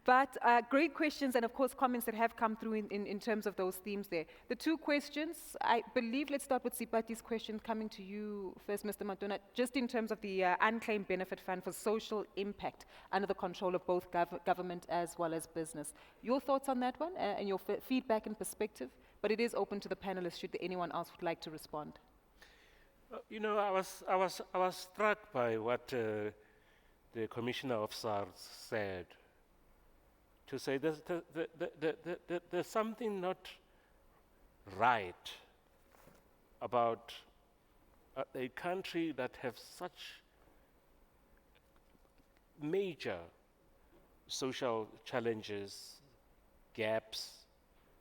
But great questions and, of course, comments that have come through in terms of those themes there. The two questions, I believe, let's start with Sipati's question coming to you first, Mr. Matona, just in terms of the unclaimed benefit fund for social impact under the control of both government as well as business. Your thoughts on that one and your feedback and perspective? But it is open to the panelists should anyone else would like to respond. You know, I was struck by what the Commissioner of SARS said. To say there's something not right about a country that has such major social challenges, gaps,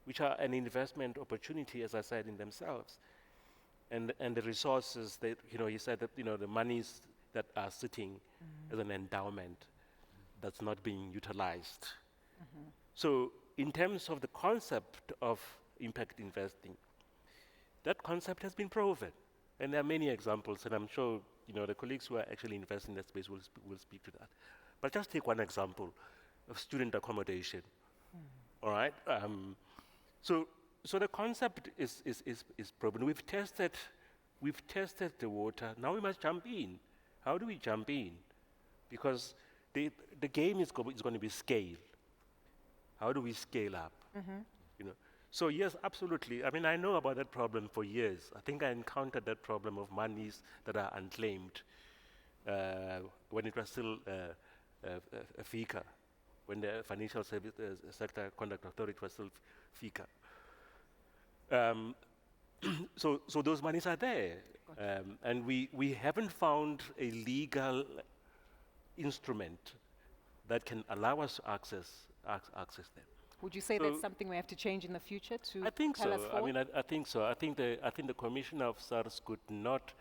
which are an investment opportunity, as I said, in themselves, and the resources that, you know, he said that, you know, the monies that are sitting as an endowment that's not being utilized. So in terms of the concept of impact investing, that concept has been proven. And there are many examples, and I'm sure, you know, the colleagues who are actually investing in that space will speak to that. But just take one example of student accommodation. All right? So the concept is proven. We've tested the water. Now we must jump in. How do we jump in? Because the game is going to be scale. How do we scale up? You know. So yes, absolutely. I mean, I know about that problem for years. I think I encountered that problem of monies that are unclaimed when it was still a FICA, when the Financial Service Sector Conduct Authority was still FICA. So those monies are there, and we haven't found a legal instrument that can allow us to access them. Would you say that's something we have to change in the future to I think tell us so. forward? I mean, I think so. I think the Commissioner of SARS could not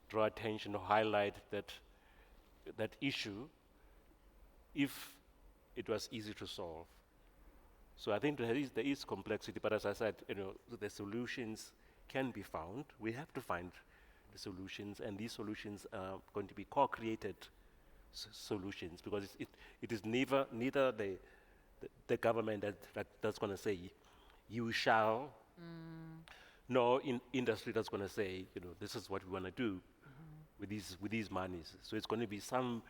draw attention or highlight that issue if it was easy to solve. So I think there is complexity, but as I said, you know, the solutions can be found. We have to find the solutions, and these solutions are going to be co-created solutions, because it is neither the government that's going to say you shall, nor industry that's going to say, you know, this is what we want to do with these monies. So it's going to be some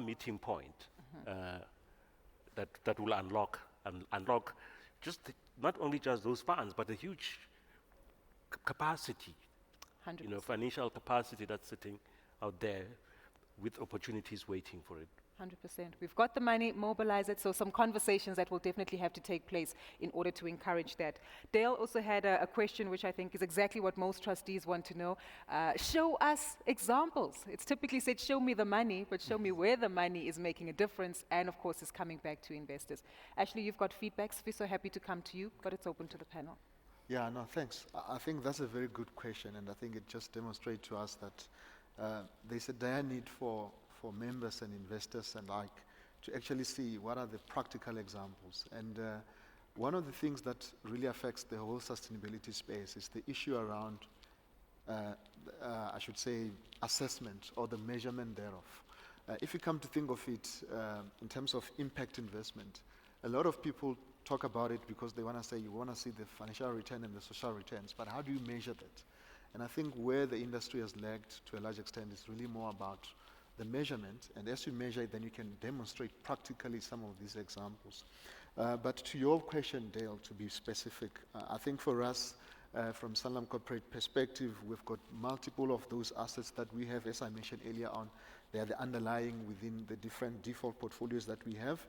meeting point that will unlock just not only just those funds, but a huge capacity, 100%. You know, financial capacity that's sitting out there with opportunities waiting for it. 100%. We've got the money, mobilize it, so some conversations that will definitely have to take place in order to encourage that. Dale also had a question which I think is exactly what most trustees want to know. Show us examples. It's typically said, show me the money, but show me where the money is making a difference and, of course, is coming back to investors. Ashley, you've got feedback. We're so happy to come to you, but it's open to the panel. Yeah, no, thanks. I think that's a very good question, and I think it just demonstrates to us that there's a dire need for members and investors and like to actually see what are the practical examples. And one of the things that really affects the whole sustainability space is the issue around, I should say, assessment or the measurement thereof. If you come to think of it in terms of impact investment, a lot of people talk about it because they want to say you want to see the financial return and the social returns, but how do you measure that? And I think where the industry has lagged to a large extent is really more about the measurement, and as you measure it, then you can demonstrate practically some of these examples. But to your question, Dale, to be specific, I think for us, from Sanlam Corporate perspective, we've got multiple of those assets that we have, as I mentioned earlier on. They are the underlying within the different default portfolios that we have.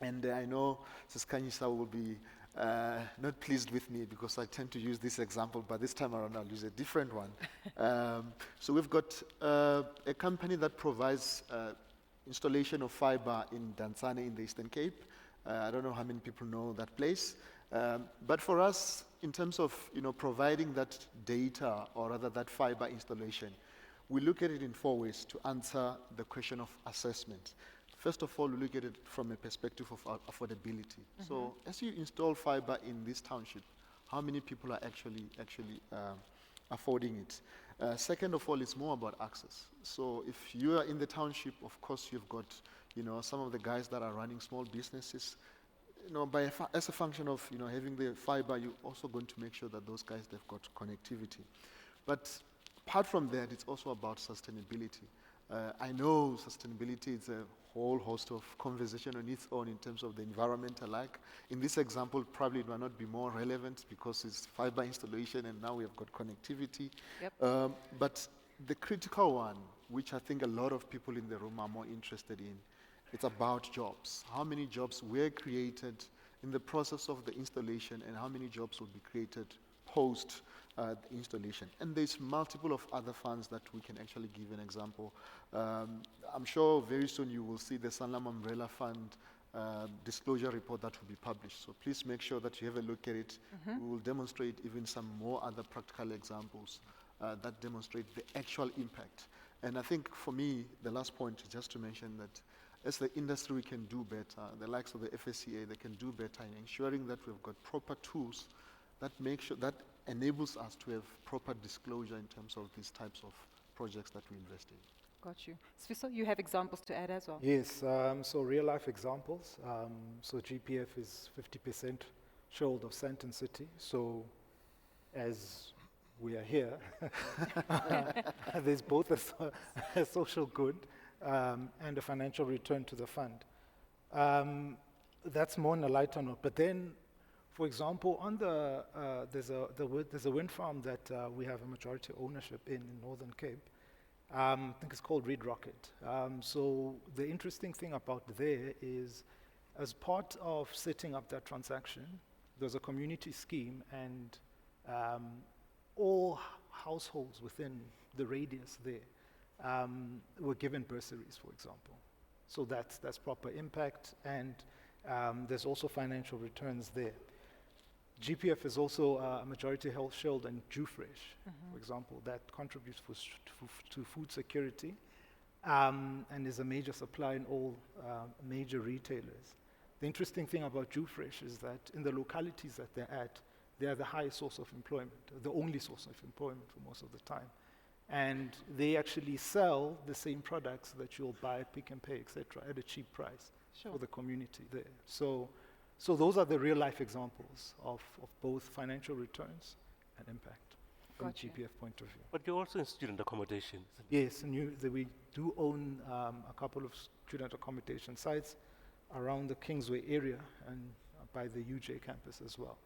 And I know Sis Kanyisa will be not pleased with me because I tend to use this example, but this time around I'll use a different one. So we've got a company that provides installation of fiber in Dansane in the Eastern Cape. I don't know how many people know that place. But for us, in terms of providing that data, or rather that fiber installation, we look at it in 4 ways to answer the question of assessment. First of all, we look at it from a perspective of affordability. So as you install fiber in this township, how many people are actually affording it? Second of all, it's more about access. So if you are in the township, of course, you've got some of the guys that are running small businesses. As a function of having the fiber, you're also going to make sure that those guys, they've got connectivity. But apart from that, it's also about sustainability. I know sustainability is a whole host of conversation on its own in terms of the environment alike. In this example, probably it might not be more relevant because it's fiber installation and now we have got connectivity. Yep. But the critical one, which I think a lot of people in the room are more interested in, it's about jobs. How many jobs were created in the process of the installation and how many jobs will be created post the installation. And there's multiple of other funds that we can actually give an example. I'm sure very soon you will see the Sanlam Umbrella Fund disclosure report that will be published. So please make sure that you have a look at it. We will demonstrate even some more other practical examples that demonstrate the actual impact. And I think for me, the last point is just to mention that as the industry, we can do better. The likes of the FSCA, they can do better in ensuring that we've got proper tools that make sure that enables us to have proper disclosure in terms of these types of projects that we invest in. Got you. Sfiso, you have examples to add as well? Yes, so real life examples. So GPF is 50% shareholder of Sandton City. So as we are here, there's both a social good and a financial return to the fund. That's more on a lighter note. But then, for example, on there's a wind farm that we have a majority ownership in Northern Cape. I think it's called Red Rocket. So the interesting thing about there is, as part of setting up that transaction, there's a community scheme, and all households within the radius there were given bursaries, for example. So that's proper impact, and there's also financial returns there. GPF is also a majority held shareholder in Jufresh, for example, that contributes to food security and is a major supplier in all major retailers. The interesting thing about Jufresh is that in the localities that they're at, they are the highest source of employment, the only source of employment for most of the time. And they actually sell the same products that you'll buy, Pick and Pay, etc., at a cheap price for the community there. So those are the real life examples of both financial returns and impact from a GPF point of view. But you're also in student accommodation, isn't it? Yes, and we do own a couple of student accommodation sites around the Kingsway area and by the UJ campus as well.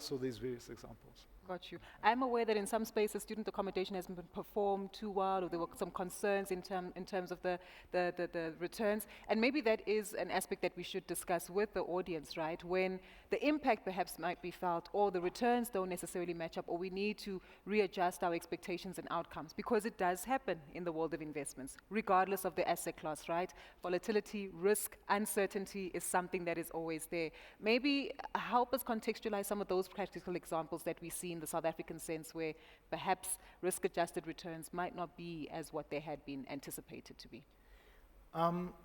So there's various examples. Got you. I'm aware that in some spaces student accommodation hasn't been performed too well, or there were some concerns in terms of the returns. And maybe that is an aspect that we should discuss with the audience, right? When the impact perhaps might be felt, or the returns don't necessarily match up, or we need to readjust our expectations and outcomes, because it does happen in the world of investments, regardless of the asset class, right? Volatility, risk, uncertainty is something that is always there. Maybe help us contextualize some of those practical examples that we see in the South African sense, where perhaps risk-adjusted returns might not be as what they had been anticipated to be.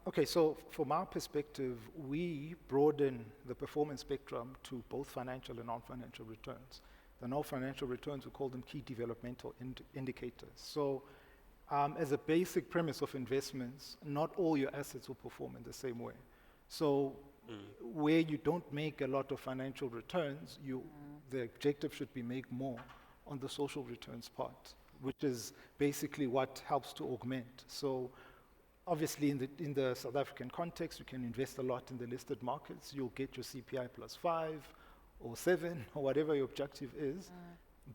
Okay, so from our perspective, we broaden the performance spectrum to both financial and non-financial returns. The non-financial returns, we call them key developmental indicators. So as a basic premise of investments, not all your assets will perform in the same way. So where you don't make a lot of financial returns, the objective should be make more on the social returns part, which is basically what helps to augment. So obviously in the South African context, you can invest a lot in the listed markets. You'll get your CPI plus 5 or 7 or whatever your objective is.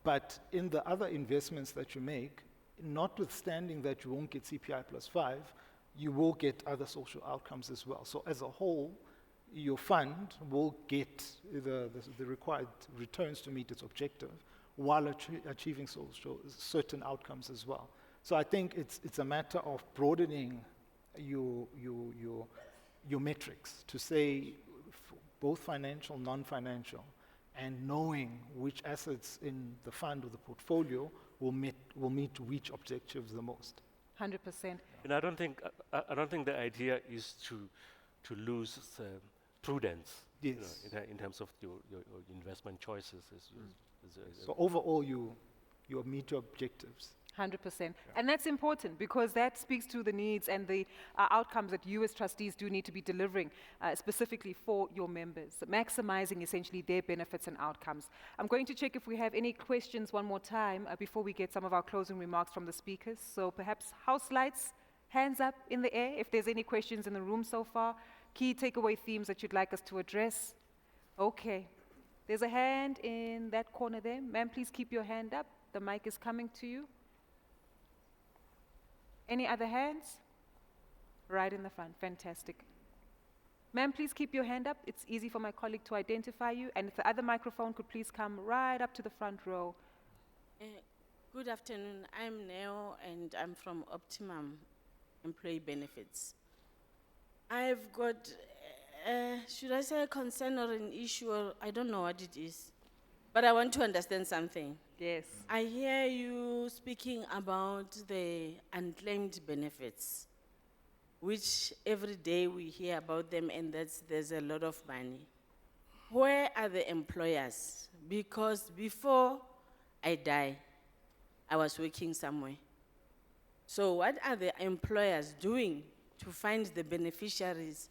But in the other investments that you make, notwithstanding that you won't get CPI plus 5, you will get other social outcomes as well. So as a whole, your fund will get the required returns to meet its objective while achieving certain outcomes as well. So I think it's a matter of broadening your metrics to say both financial, non-financial, and knowing which assets in the fund or the portfolio will meet which objectives the most. 100%. And I don't think the idea is to lose prudence. Yes. In terms of your investment choices. So overall, you meet your objectives. 100%. And that's important because that speaks to the needs and the outcomes that you as trustees do need to be delivering specifically for your members, maximizing essentially their benefits and outcomes. I'm going to check if we have any questions one more time before we get some of our closing remarks from the speakers. So perhaps house lights, hands up in the air if there's any questions in the room so far. Key takeaway themes that you'd like us to address. Okay. There's a hand in that corner there. Ma'am, please keep your hand up. The mic is coming to you. Any other hands? Right in the front. Fantastic. Ma'am, please keep your hand up. It's easy for my colleague to identify you. And if the other microphone could please come right up to the front row. Good afternoon. I'm Neo, and I'm from Optimum Employee Benefits. I've got, should I say a concern or an issue, or I don't know what it is. But I want to understand something. Yes. I hear you speaking about the unclaimed benefits, which every day we hear about them, and there's a lot of money. Where are the employers? Because before I die, I was working somewhere. So what are the employers doing to find the beneficiaries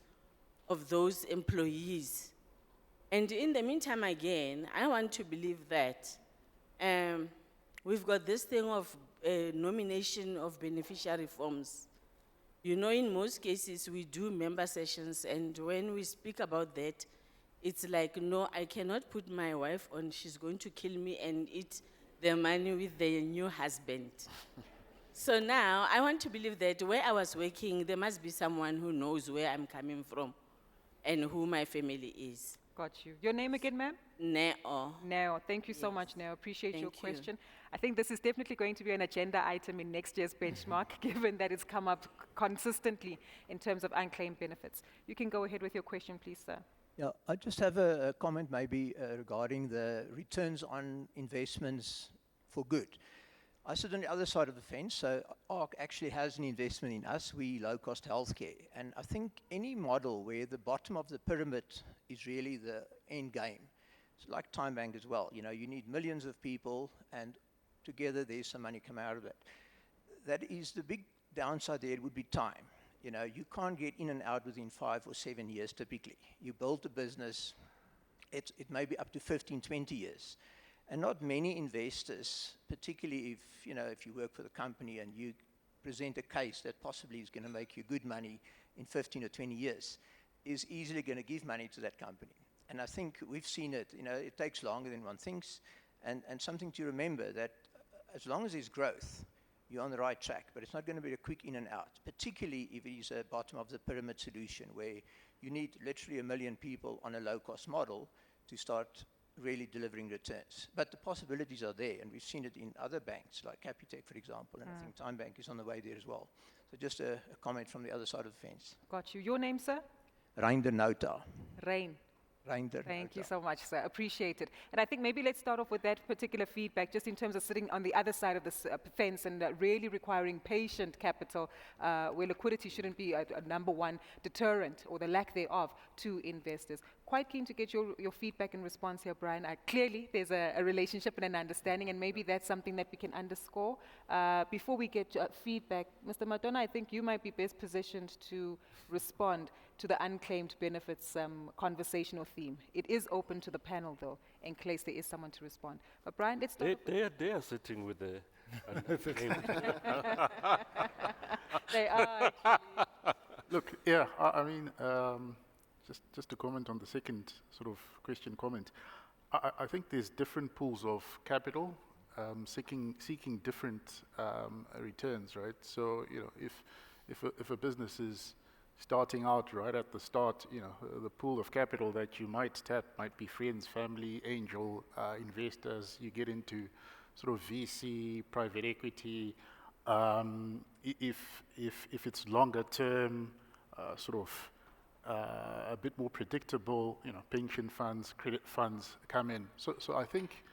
of those employees? And in the meantime, again, I want to believe that we've got this thing of nomination of beneficiary forms. You know, in most cases, we do member sessions, and when we speak about that, it's like, no, I cannot put my wife on, she's going to kill me and eat the money with the new husband. So now, I want to believe that where I was working, there must be someone who knows where I'm coming from and who my family is. Got you. Your name again, ma'am? Neo. Neo. Thank you so much, Neo. Appreciate your question. I think this is definitely going to be an agenda item in next year's benchmark, given that it's come up consistently in terms of unclaimed benefits. You can go ahead with your question, please, sir. Yeah, I just have a comment maybe regarding the returns on investments for good. I sit on the other side of the fence, so ARC actually has an investment in us. We low-cost healthcare. And I think any model where the bottom of the pyramid is really the end game. It's like Time Bank as well. You know, you need millions of people, and together there's some money come out of it. That is the big downside there would be time. You know, you can't get in and out within 5 or 7 years typically. You build a business, it may be up to 15, 20 years. And not many investors, particularly if you work for the company and you present a case that possibly is going to make you good money in 15 or 20 years, is easily going to give money to that company. And I think we've seen it, it takes longer than one thinks. And something to remember that as long as there's growth, you're on the right track, but it's not going to be a quick in and out, particularly if it is a bottom of the pyramid solution where you need literally 1 million people on a low-cost model to start really delivering returns. But the possibilities are there, and we've seen it in other banks, like Capitec, for example, and I think Time Bank is on the way there as well. So just a comment from the other side of the fence. Got you. Your name, sir? Reinder Nota. Rein. Reinder Thank you so much, sir. Appreciate it. And I think maybe let's start off with that particular feedback, just in terms of sitting on the other side of the fence and really requiring patient capital, where liquidity shouldn't be a number one deterrent, or the lack thereof, to investors. Quite keen to get your feedback and response here, Brian. Clearly, there's a relationship and an understanding, and maybe that's something that we can underscore. Before we get feedback, Mr. Madonna, I think you might be best positioned to respond to the unclaimed benefits conversational theme. It is open to the panel, though, in case there is someone to respond. But Brian, let's start. They are sitting with the unclaimed. They are, actually. Look, yeah, I mean, just to comment on the second sort of question comment, I think there's different pools of capital seeking different returns, right? So, if a business is starting out right at the start, the pool of capital that you might tap might be friends, family, angel investors. You get into sort of VC, private equity. If it's longer term, sort of a bit more predictable, pension funds, credit funds come in. So I think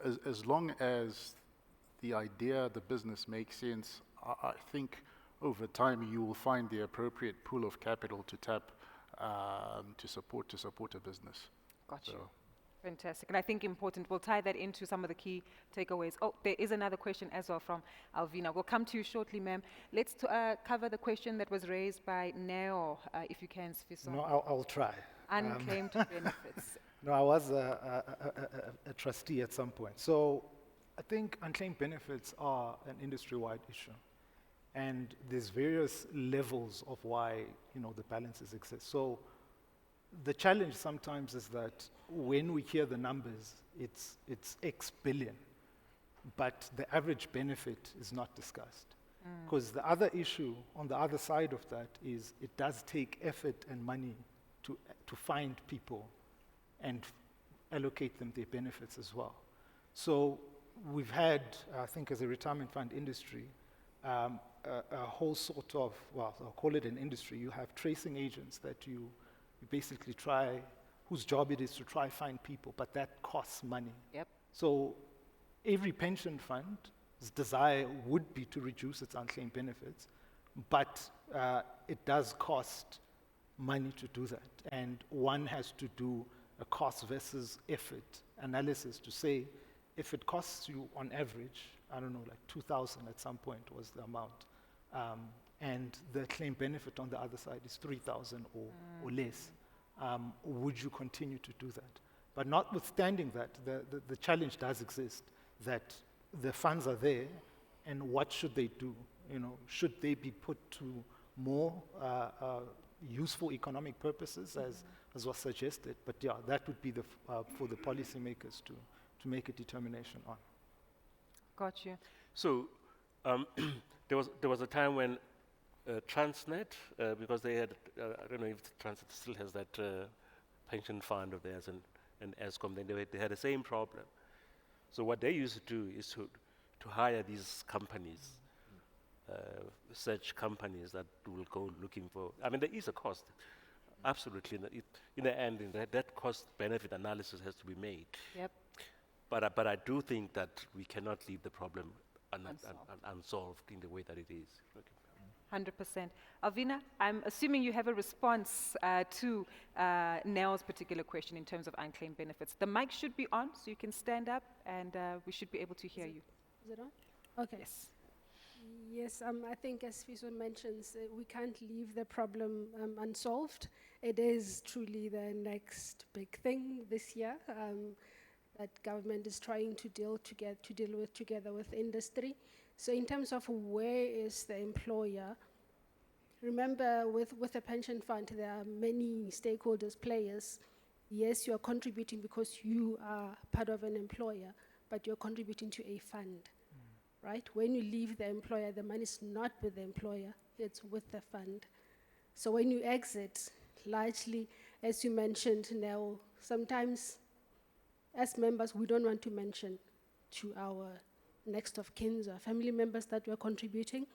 as long as the idea, the business makes sense, I think over time you will find the appropriate pool of capital to tap to support a business. Got you. Fantastic. And I think important, we'll tie that into some of the key takeaways. Oh, there is another question as well from Alvina. We'll come to you shortly, ma'am. Let's cover the question that was raised by Neo, if you can, Sfiso. No, I'll try. Unclaimed benefits. No, I was a trustee at some point. So I think unclaimed benefits are an industry-wide issue. And there's various levels of why, the balances exist. So the challenge sometimes is that when we hear the numbers, it's X billion, but the average benefit is not discussed. Because the other issue on the other side of that is it does take effort and money to find people and allocate them their benefits as well. So we've had, I think as a retirement fund industry, a whole sort of, well, I'll call it an industry. You have tracing agents that you basically try, whose job it is to try find people, but that costs money. Yep. So every pension fund's desire would be to reduce its unclaimed benefits, but it does cost money to do that. And one has to do a cost versus effort analysis to say, if it costs you on average, I don't know, like 2,000 at some point was the amount, and the claim benefit on the other side is 3,000 or less, would you continue to do that? But notwithstanding that, the challenge does exist, that the funds are there, and what should they do? Should they be put to more useful economic purposes, as was suggested? But yeah, that would be for the policymakers to make a determination on. Got you. So there was a time when Transnet, because they had, I don't know if Transnet still has that pension fund of theirs and Eskom, then they had the same problem. So what they used to do is to hire these companies, search companies that will go looking for, I mean, there is a cost, absolutely. In the end, that cost-benefit analysis has to be made. Yep. But I do think that we cannot leave the problem unsolved in the way that it is. 100%. Alvina, I'm assuming you have a response to Nell's particular question in terms of unclaimed benefits. The mic should be on, so you can stand up, and we should be able to hear you. Is it on? Okay. Yes. Yes, I think as Fiso mentions, we can't leave the problem unsolved. It is truly the next big thing this year that government is trying to deal with together with industry. So in terms of where is the employer, remember with a pension fund, there are many stakeholders, players. Yes, you are contributing because you are part of an employer, but you're contributing to a fund, right? When you leave the employer, the money is not with the employer, it's with the fund. So when you exit, largely, as you mentioned now, sometimes as members, we don't want to mention to our next of kin or family members that we're contributing.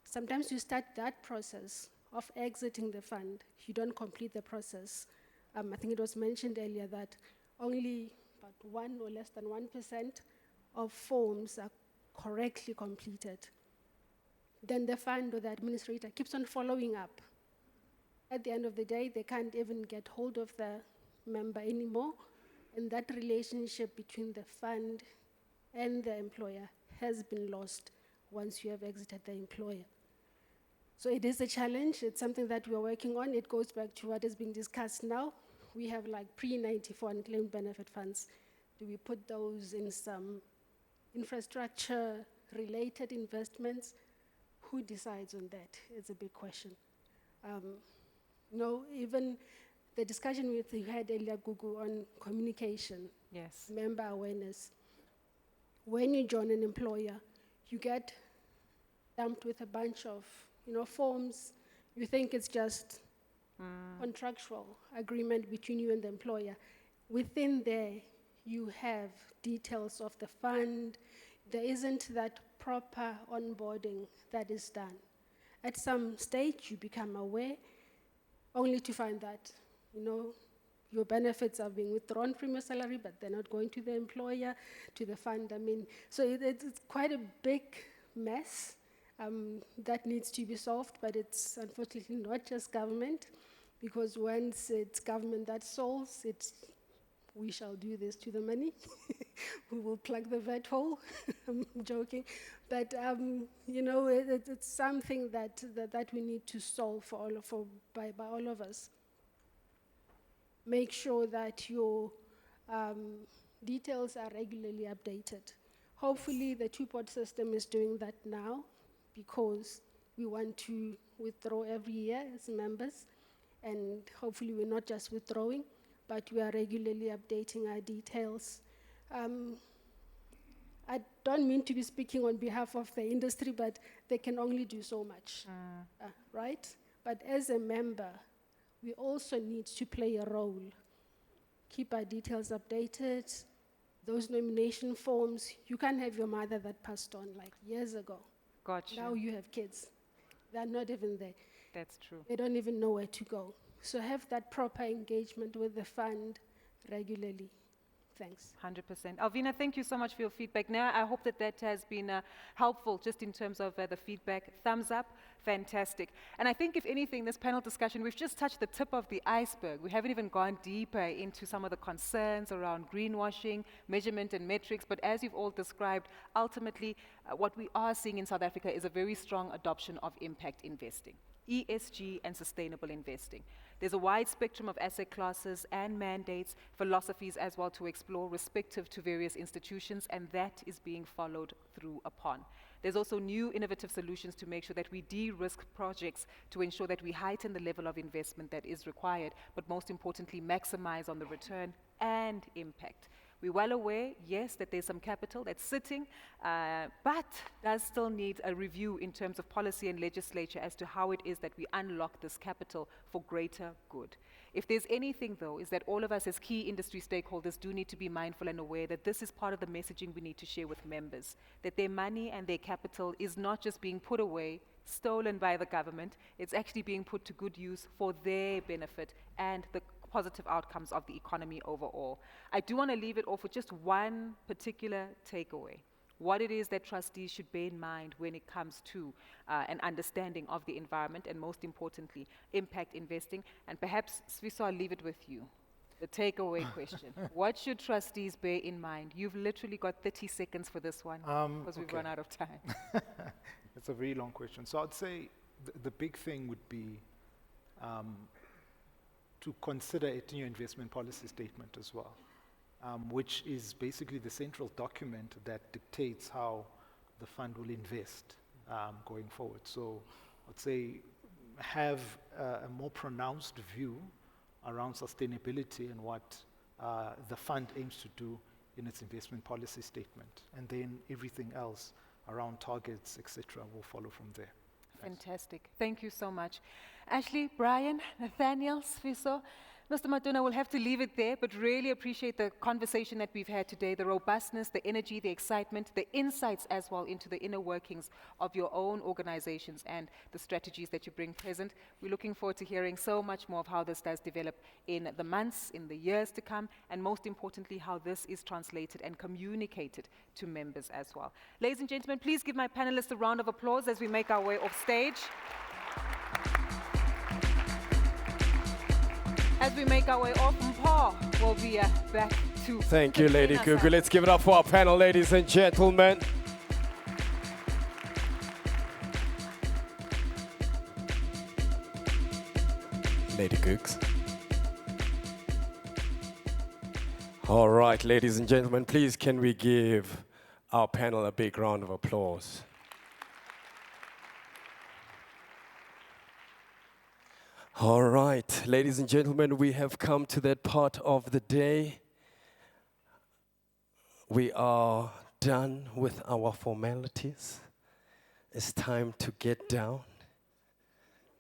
Sometimes you start that process of exiting the fund, you don't complete the process. I think it was mentioned earlier that only about 1 or less than 1% of forms are correctly completed. Then the fund or the administrator keeps on following up. At the end of the day, they can't even get hold of the member anymore, and that relationship between the fund and the employer has been lost once you have exited the employer. So it is a challenge. It's something that we are working on. It goes back to what is being discussed now. We have like pre-94 unclaimed benefit funds. Do we put those in some infrastructure-related investments? Who decides on that? It's a big question. Even the discussion you had earlier, Gugu, on communication, yes, member awareness. When you join an employer, you get dumped with a bunch of forms, you think it's just contractual agreement between you and the employer. Within there, you have details of the fund. There isn't that proper onboarding that is done. At some stage, you become aware, only to find that, your benefits are being withdrawn from your salary, but they're not going to the employer, to the fund. So it's quite a big mess that needs to be solved, but it's unfortunately not just government, because once it's government that solves it, we shall do this to the money. We will plug the VAT hole. I'm joking. But, it's something that we need to solve by all of us. Make sure that your details are regularly updated. Hopefully, the two-pot system is doing that now, because we want to withdraw every year as members. And hopefully, we're not just withdrawing, but we are regularly updating our details. I don't mean to be speaking on behalf of the industry, but they can only do so much, right? But as a member, we also need to play a role. Keep our details updated. Those nomination forms, you can't have your mother that passed on like years ago. Gotcha. Now you have kids. They're not even there. That's true. They don't even know where to go. So have that proper engagement with the fund regularly. Thanks. 100%. Alvina, thank you so much for your feedback. Now, I hope that has been helpful just in terms of the feedback. Thumbs up, fantastic. And I think, if anything, this panel discussion, we've just touched the tip of the iceberg. We haven't even gone deeper into some of the concerns around greenwashing, measurement and metrics. But as you've all described, ultimately, what we are seeing in South Africa is a very strong adoption of impact investing. ESG and sustainable investing. There's a wide spectrum of asset classes and mandates, philosophies as well to explore, respective to various institutions, and that is being followed through upon. There's also new innovative solutions to make sure that we de-risk projects to ensure that we heighten the level of investment that is required, but most importantly, maximize on the return and impact. We're well aware, yes, that there's some capital that's sitting, but does still need a review in terms of policy and legislature as to how it is that we unlock this capital for greater good. If there's anything, though, is that all of us as key industry stakeholders do need to be mindful and aware that this is part of the messaging we need to share with members, that their money and their capital is not just being put away, stolen by the government, it's actually being put to good use for their benefit and the positive outcomes of the economy overall. I do want to leave it off with just one particular takeaway. What it is that trustees should bear in mind when it comes to an understanding of the environment and, most importantly, impact investing. And perhaps, Sviso, I'll leave it with you. The takeaway question. What should trustees bear in mind? You've literally got 30 seconds for this one because we've run out of time. It's a very long question. So I'd say the big thing would be to consider it in your investment policy statement as well, which is basically the central document that dictates how the fund will invest going forward. So I'd say have a more pronounced view around sustainability and what the fund aims to do in its investment policy statement. And then everything else around targets, etc., will follow from there. Fantastic. Thank you so much. Ashley, Brian, Nathaniel, Sviso, Mr. Matuna, we'll have to leave it there, but really appreciate the conversation that we've had today, the robustness, the energy, the excitement, the insights as well into the inner workings of your own organizations and the strategies that you bring present. We're looking forward to hearing so much more of how this does develop in the months, in the years to come, and most importantly, how this is translated and communicated to members as well. Ladies and gentlemen, please give my panelists a round of applause as we make our way off stage. As we make our way off, Mpho will be back to... Thank you, Lady Gugu. Let's give it up for our panel, ladies and gentlemen. Lady Googs. All right, ladies and gentlemen, please can we give our panel a big round of applause. All right, ladies and gentlemen, we have come to that part of the day. We are done with our formalities. It's time to get down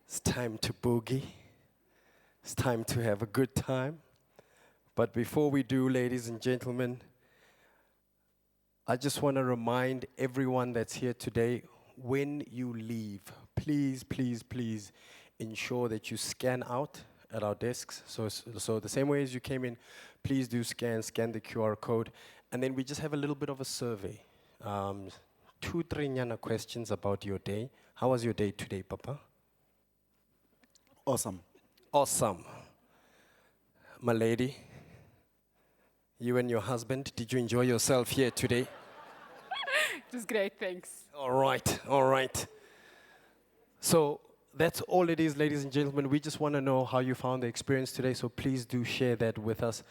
It's time to boogie. It's time to have a good time. But before we do, ladies and gentlemen, I just want to remind everyone that's here today, when you leave, please, please, please ensure that you scan out at our desks. So the same way as you came in, please do scan the QR code. And then we just have a little bit of a survey. 2-3 nyana questions about your day. How was your day today, Papa? Awesome. Awesome. My lady, you and your husband, did you enjoy yourself here today? It was great, thanks. All right, all right. So that's all it is, ladies and gentlemen. We just want to know how you found the experience today, so please do share that with us.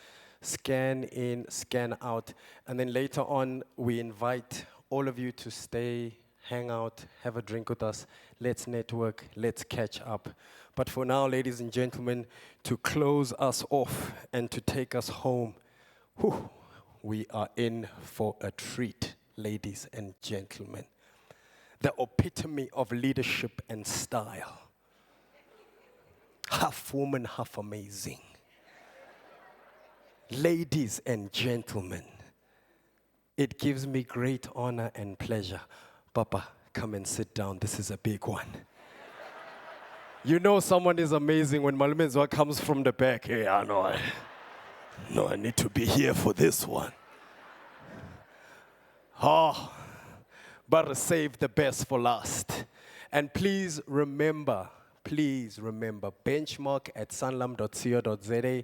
Scan in, scan out. And then later on, we invite all of you to stay, hang out, have a drink with us. Let's network, let's catch up. But for now, ladies and gentlemen, to close us off and to take us home, we are in for a treat, ladies and gentlemen. The epitome of leadership and style. Half woman, half amazing. Ladies and gentlemen, it gives me great honor and pleasure. Papa, come and sit down. This is a big one. You know someone is amazing when Malumenzwa comes from the back. Hey, I need to be here for this one. Oh, but save the best for last. And please remember, benchmark at sanlam.co.za.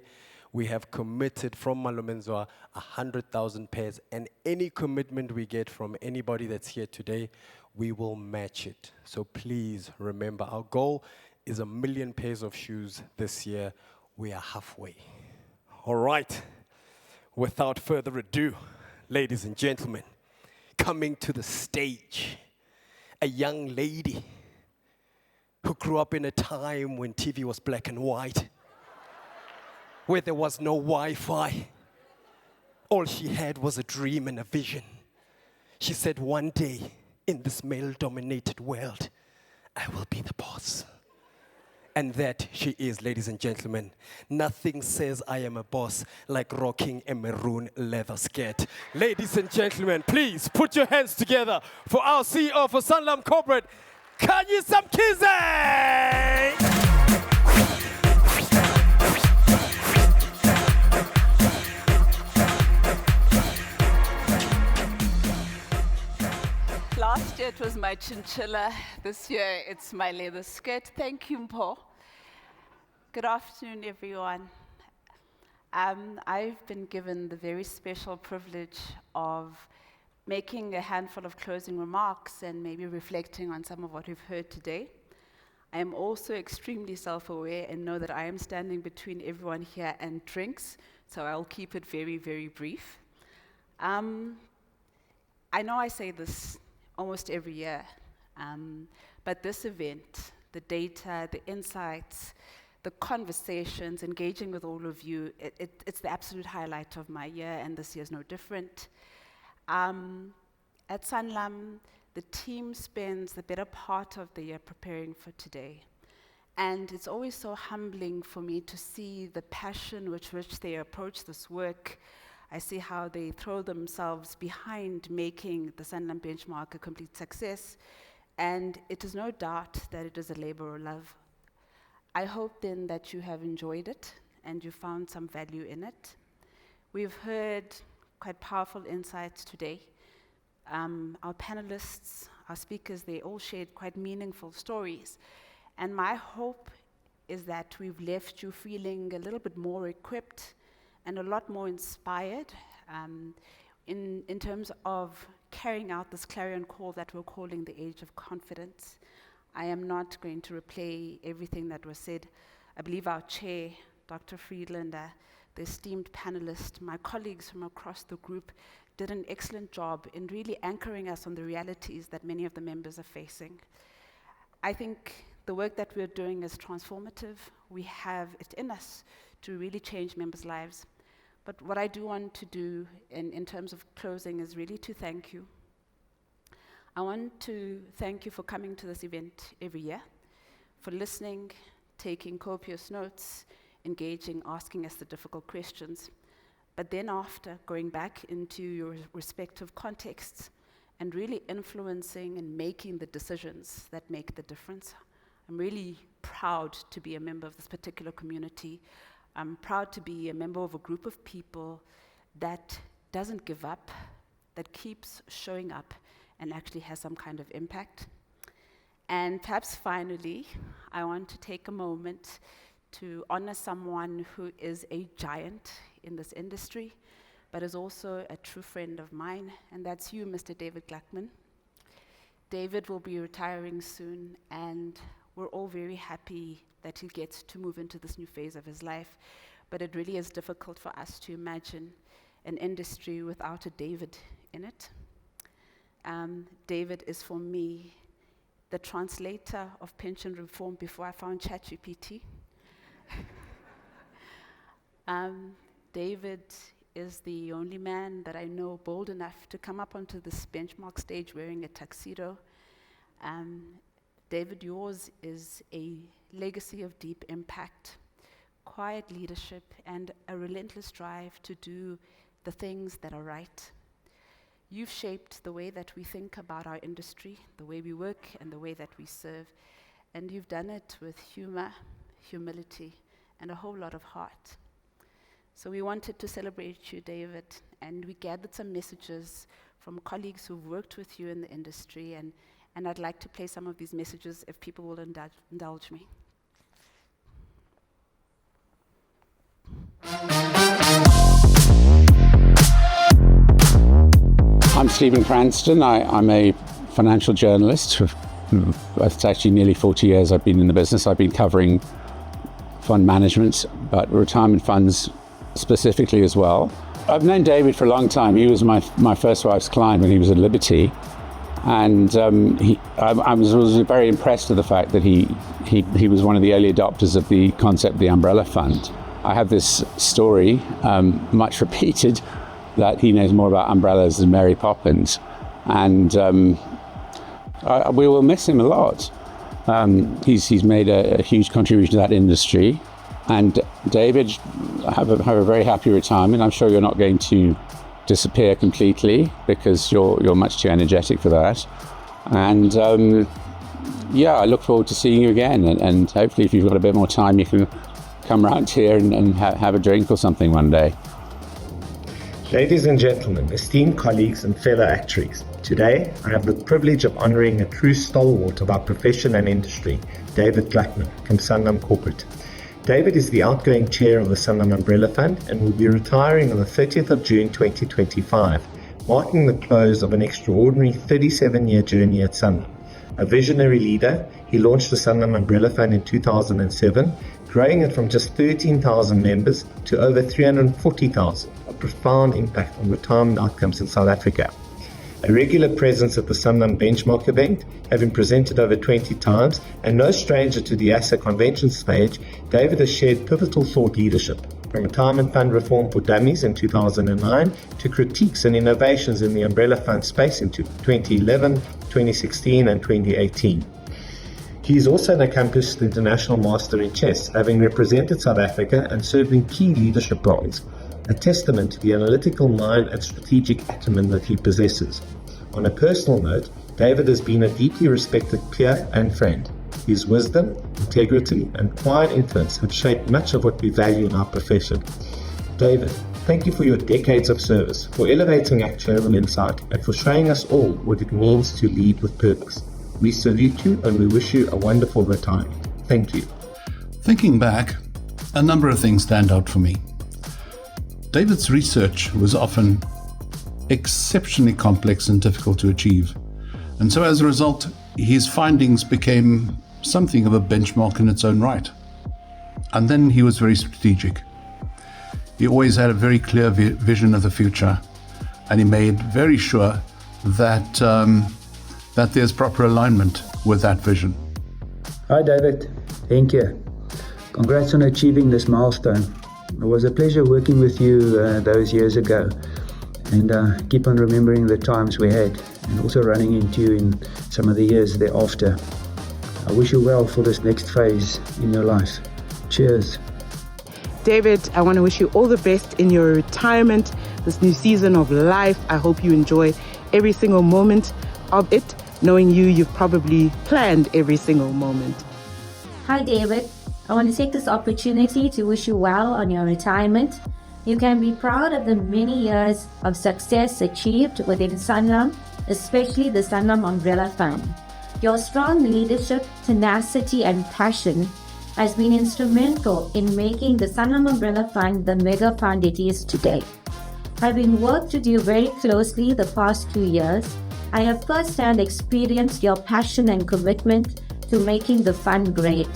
We have committed from Malumenzwa 100,000 pairs, and any commitment we get from anybody that's here today, we will match it. So please remember, our goal is 1 million pairs of shoes this year. We are halfway. All right. Without further ado, ladies and gentlemen, coming to the stage, a young lady who grew up in a time when TV was black and white, where there was no Wi-Fi. All she had was a dream and a vision. She said, one day, in this male-dominated world, I will be the boss. And that she is, ladies and gentlemen. Nothing says I am a boss like rocking a maroon leather skirt. Ladies and gentlemen, please put your hands together for our CEO for Sanlam Corporate, Kanye Samkize! Last year it was my chinchilla. This year it's my leather skirt. Thank you, Mpho. Good afternoon, everyone. I've been given the very special privilege of making a handful of closing remarks and maybe reflecting on some of what we've heard today. I am also extremely self-aware and know that I am standing between everyone here and drinks, so I'll keep it very, very brief. I know I say this almost every year, but this event, the data, the insights, the conversations, engaging with all of you, it's the absolute highlight of my year, and this year's no different. At Sanlam, the team spends the better part of the year preparing for today. And it's always so humbling for me to see the passion with which they approach this work. I see how they throw themselves behind making the Sanlam Benchmark a complete success. And it is no doubt that it is a labor of love. I hope then that you have enjoyed it and you found some value in it. We've heard quite powerful insights today. Our panelists, our speakers, they all shared quite meaningful stories. And my hope is that we've left you feeling a little bit more equipped and a lot more inspired in terms of carrying out this clarion call that we're calling the age of confidence. I am not going to replay everything that was said. I believe our chair, Dr. Friedlander, the esteemed panelists, my colleagues from across the group did an excellent job in really anchoring us on the realities that many of the members are facing. I think the work that we're doing is transformative. We have it in us to really change members' lives. But what I do want to do in terms of closing is really to thank you. I want to thank you for coming to this event every year, for listening, taking copious notes, engaging, asking us the difficult questions, but then after going back into your respective contexts and really influencing and making the decisions that make the difference. I'm really proud to be a member of this particular community. I'm proud to be a member of a group of people that doesn't give up, that keeps showing up and actually has some kind of impact. And perhaps finally, I want to take a moment to honor someone who is a giant in this industry, but is also a true friend of mine, and that's you, Mr. David Gluckman. David will be retiring soon, and we're all very happy that he gets to move into this new phase of his life, but it really is difficult for us to imagine an industry without a David in it. David is, for me, the translator of pension reform before I found ChatGPT. David is the only man that I know bold enough to come up onto this benchmark stage wearing a tuxedo. David, yours is a legacy of deep impact, quiet leadership, and a relentless drive to do the things that are right. You've shaped the way that we think about our industry, the way we work, and the way that we serve. And you've done it with humor, humility, and a whole lot of heart. So we wanted to celebrate you, David, and we gathered some messages from colleagues who've worked with you in the industry, and I'd like to play some of these messages if people will indulge me. I'm Stephen Cranston. I'm a financial journalist. It's actually nearly 40 years I've been in the business. I've been covering fund management, but retirement funds specifically as well. I've known David for a long time. He was my first wife's client when he was at Liberty. And I was very impressed with the fact that he was one of the early adopters of the concept of the umbrella fund. I have this story, much repeated, that he knows more about umbrellas than Mary Poppins. And we will miss him a lot. He's made a huge contribution to that industry. And David, have a very happy retirement. I'm sure you're not going to disappear completely because you're much too energetic for that. And I look forward to seeing you again. And hopefully, if you've got a bit more time, you can come round here and have a drink or something one day. Ladies and gentlemen, esteemed colleagues and fellow actuaries, today I have the privilege of honouring a true stalwart of our profession and industry, David Gluckman from Sanlam Corporate. David is the outgoing chair of the Sanlam Umbrella Fund and will be retiring on the 30th of June 2025, marking the close of an extraordinary 37-year journey at Sanlam. A visionary leader, he launched the Sanlam Umbrella Fund in 2007, growing it from just 13,000 members to over 340,000, a profound impact on retirement outcomes in South Africa. A regular presence at the Sanlam Benchmark event, having presented over 20 times, and no stranger to the ASA convention stage, David has shared pivotal thought leadership, from retirement fund reform for dummies in 2009 to critiques and innovations in the umbrella fund space in 2011, 2016 and 2018. He is also an accomplished international master in chess, having represented South Africa and served in key leadership roles, a testament to the analytical mind and strategic acumen that he possesses. On a personal note, David has been a deeply respected peer and friend. His wisdom, integrity, and quiet influence have shaped much of what we value in our profession. David, thank you for your decades of service, for elevating actuarial insight, and for showing us all what it means to lead with purpose. We salute you and we wish you a wonderful retirement. Thank you. Thinking back, a number of things stand out for me. David's research was often exceptionally complex and difficult to achieve. And so as a result, his findings became something of a benchmark in its own right. And then he was very strategic. He always had a very clear vision of the future, and he made very sure that that there's proper alignment with that vision. Hi David, Henk here. Congrats on achieving this milestone. It was a pleasure working with you those years ago, and keep on remembering the times we had, and also running into you in some of the years thereafter. I wish you well for this next phase in your life. Cheers. David, I want to wish you all the best in your retirement, this new season of life. I hope you enjoy every single moment of it. Knowing you, you've probably planned every single moment. Hi, David. I want to take this opportunity to wish you well on your retirement. You can be proud of the many years of success achieved within Sanlam, especially the Sanlam Umbrella Fund. Your strong leadership, tenacity, and passion has been instrumental in making the Sanlam Umbrella Fund the mega fund it is today. Having worked with you very closely the past 2 years, I have firsthand experienced your passion and commitment to making the fund great.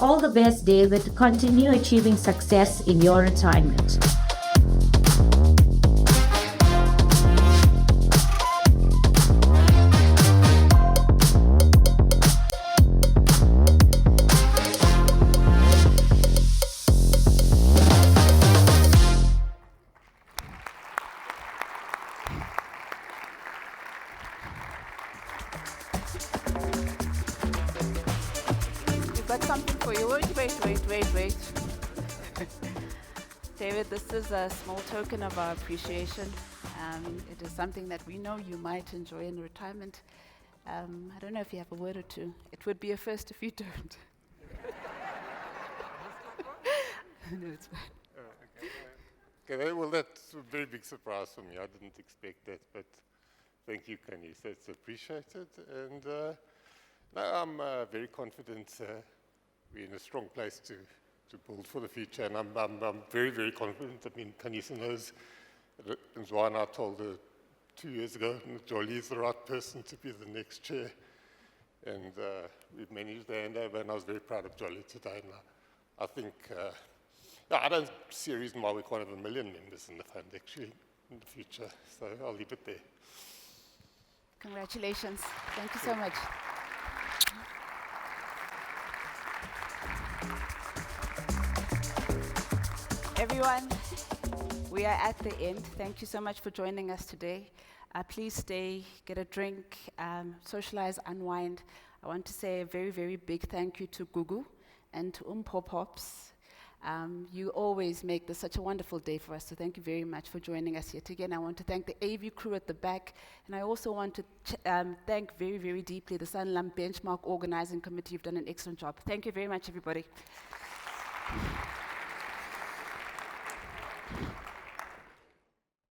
All the best, David. Continue achieving success in your retirement. Something for you. Wait. David, this is a small token of our appreciation. It is something that we know you might enjoy in retirement. I don't know if you have a word or two. It would be a first if you don't. No, it's fine. Okay, well, that's a very big surprise for me. I didn't expect that, but thank you, Kanye. That's appreciated. And no, I'm very confident we're in a strong place to build for the future, and I'm very, very confident. I mean, Kanisa knows, and Zwana, I told her 2 years ago, Jolly is the right person to be the next chair, and we've managed the handover, and I was very proud of Jolly today, and I think, I don't see a reason why we can't have 1 million members in the fund, actually, in the future, so I'll leave it there. Congratulations. Thank you so much. Everyone, we are at the end. Thank you so much for joining us today. Please stay, get a drink, socialize, unwind. I want to say a very, very big thank you to Gugu and to Pops. You always make this such a wonderful day for us, so thank you very much for joining us yet again. I want to thank the AV crew at the back, and I also want to thank very, very deeply the Sanlam Benchmark Organizing Committee. You've done an excellent job. Thank you very much, everybody.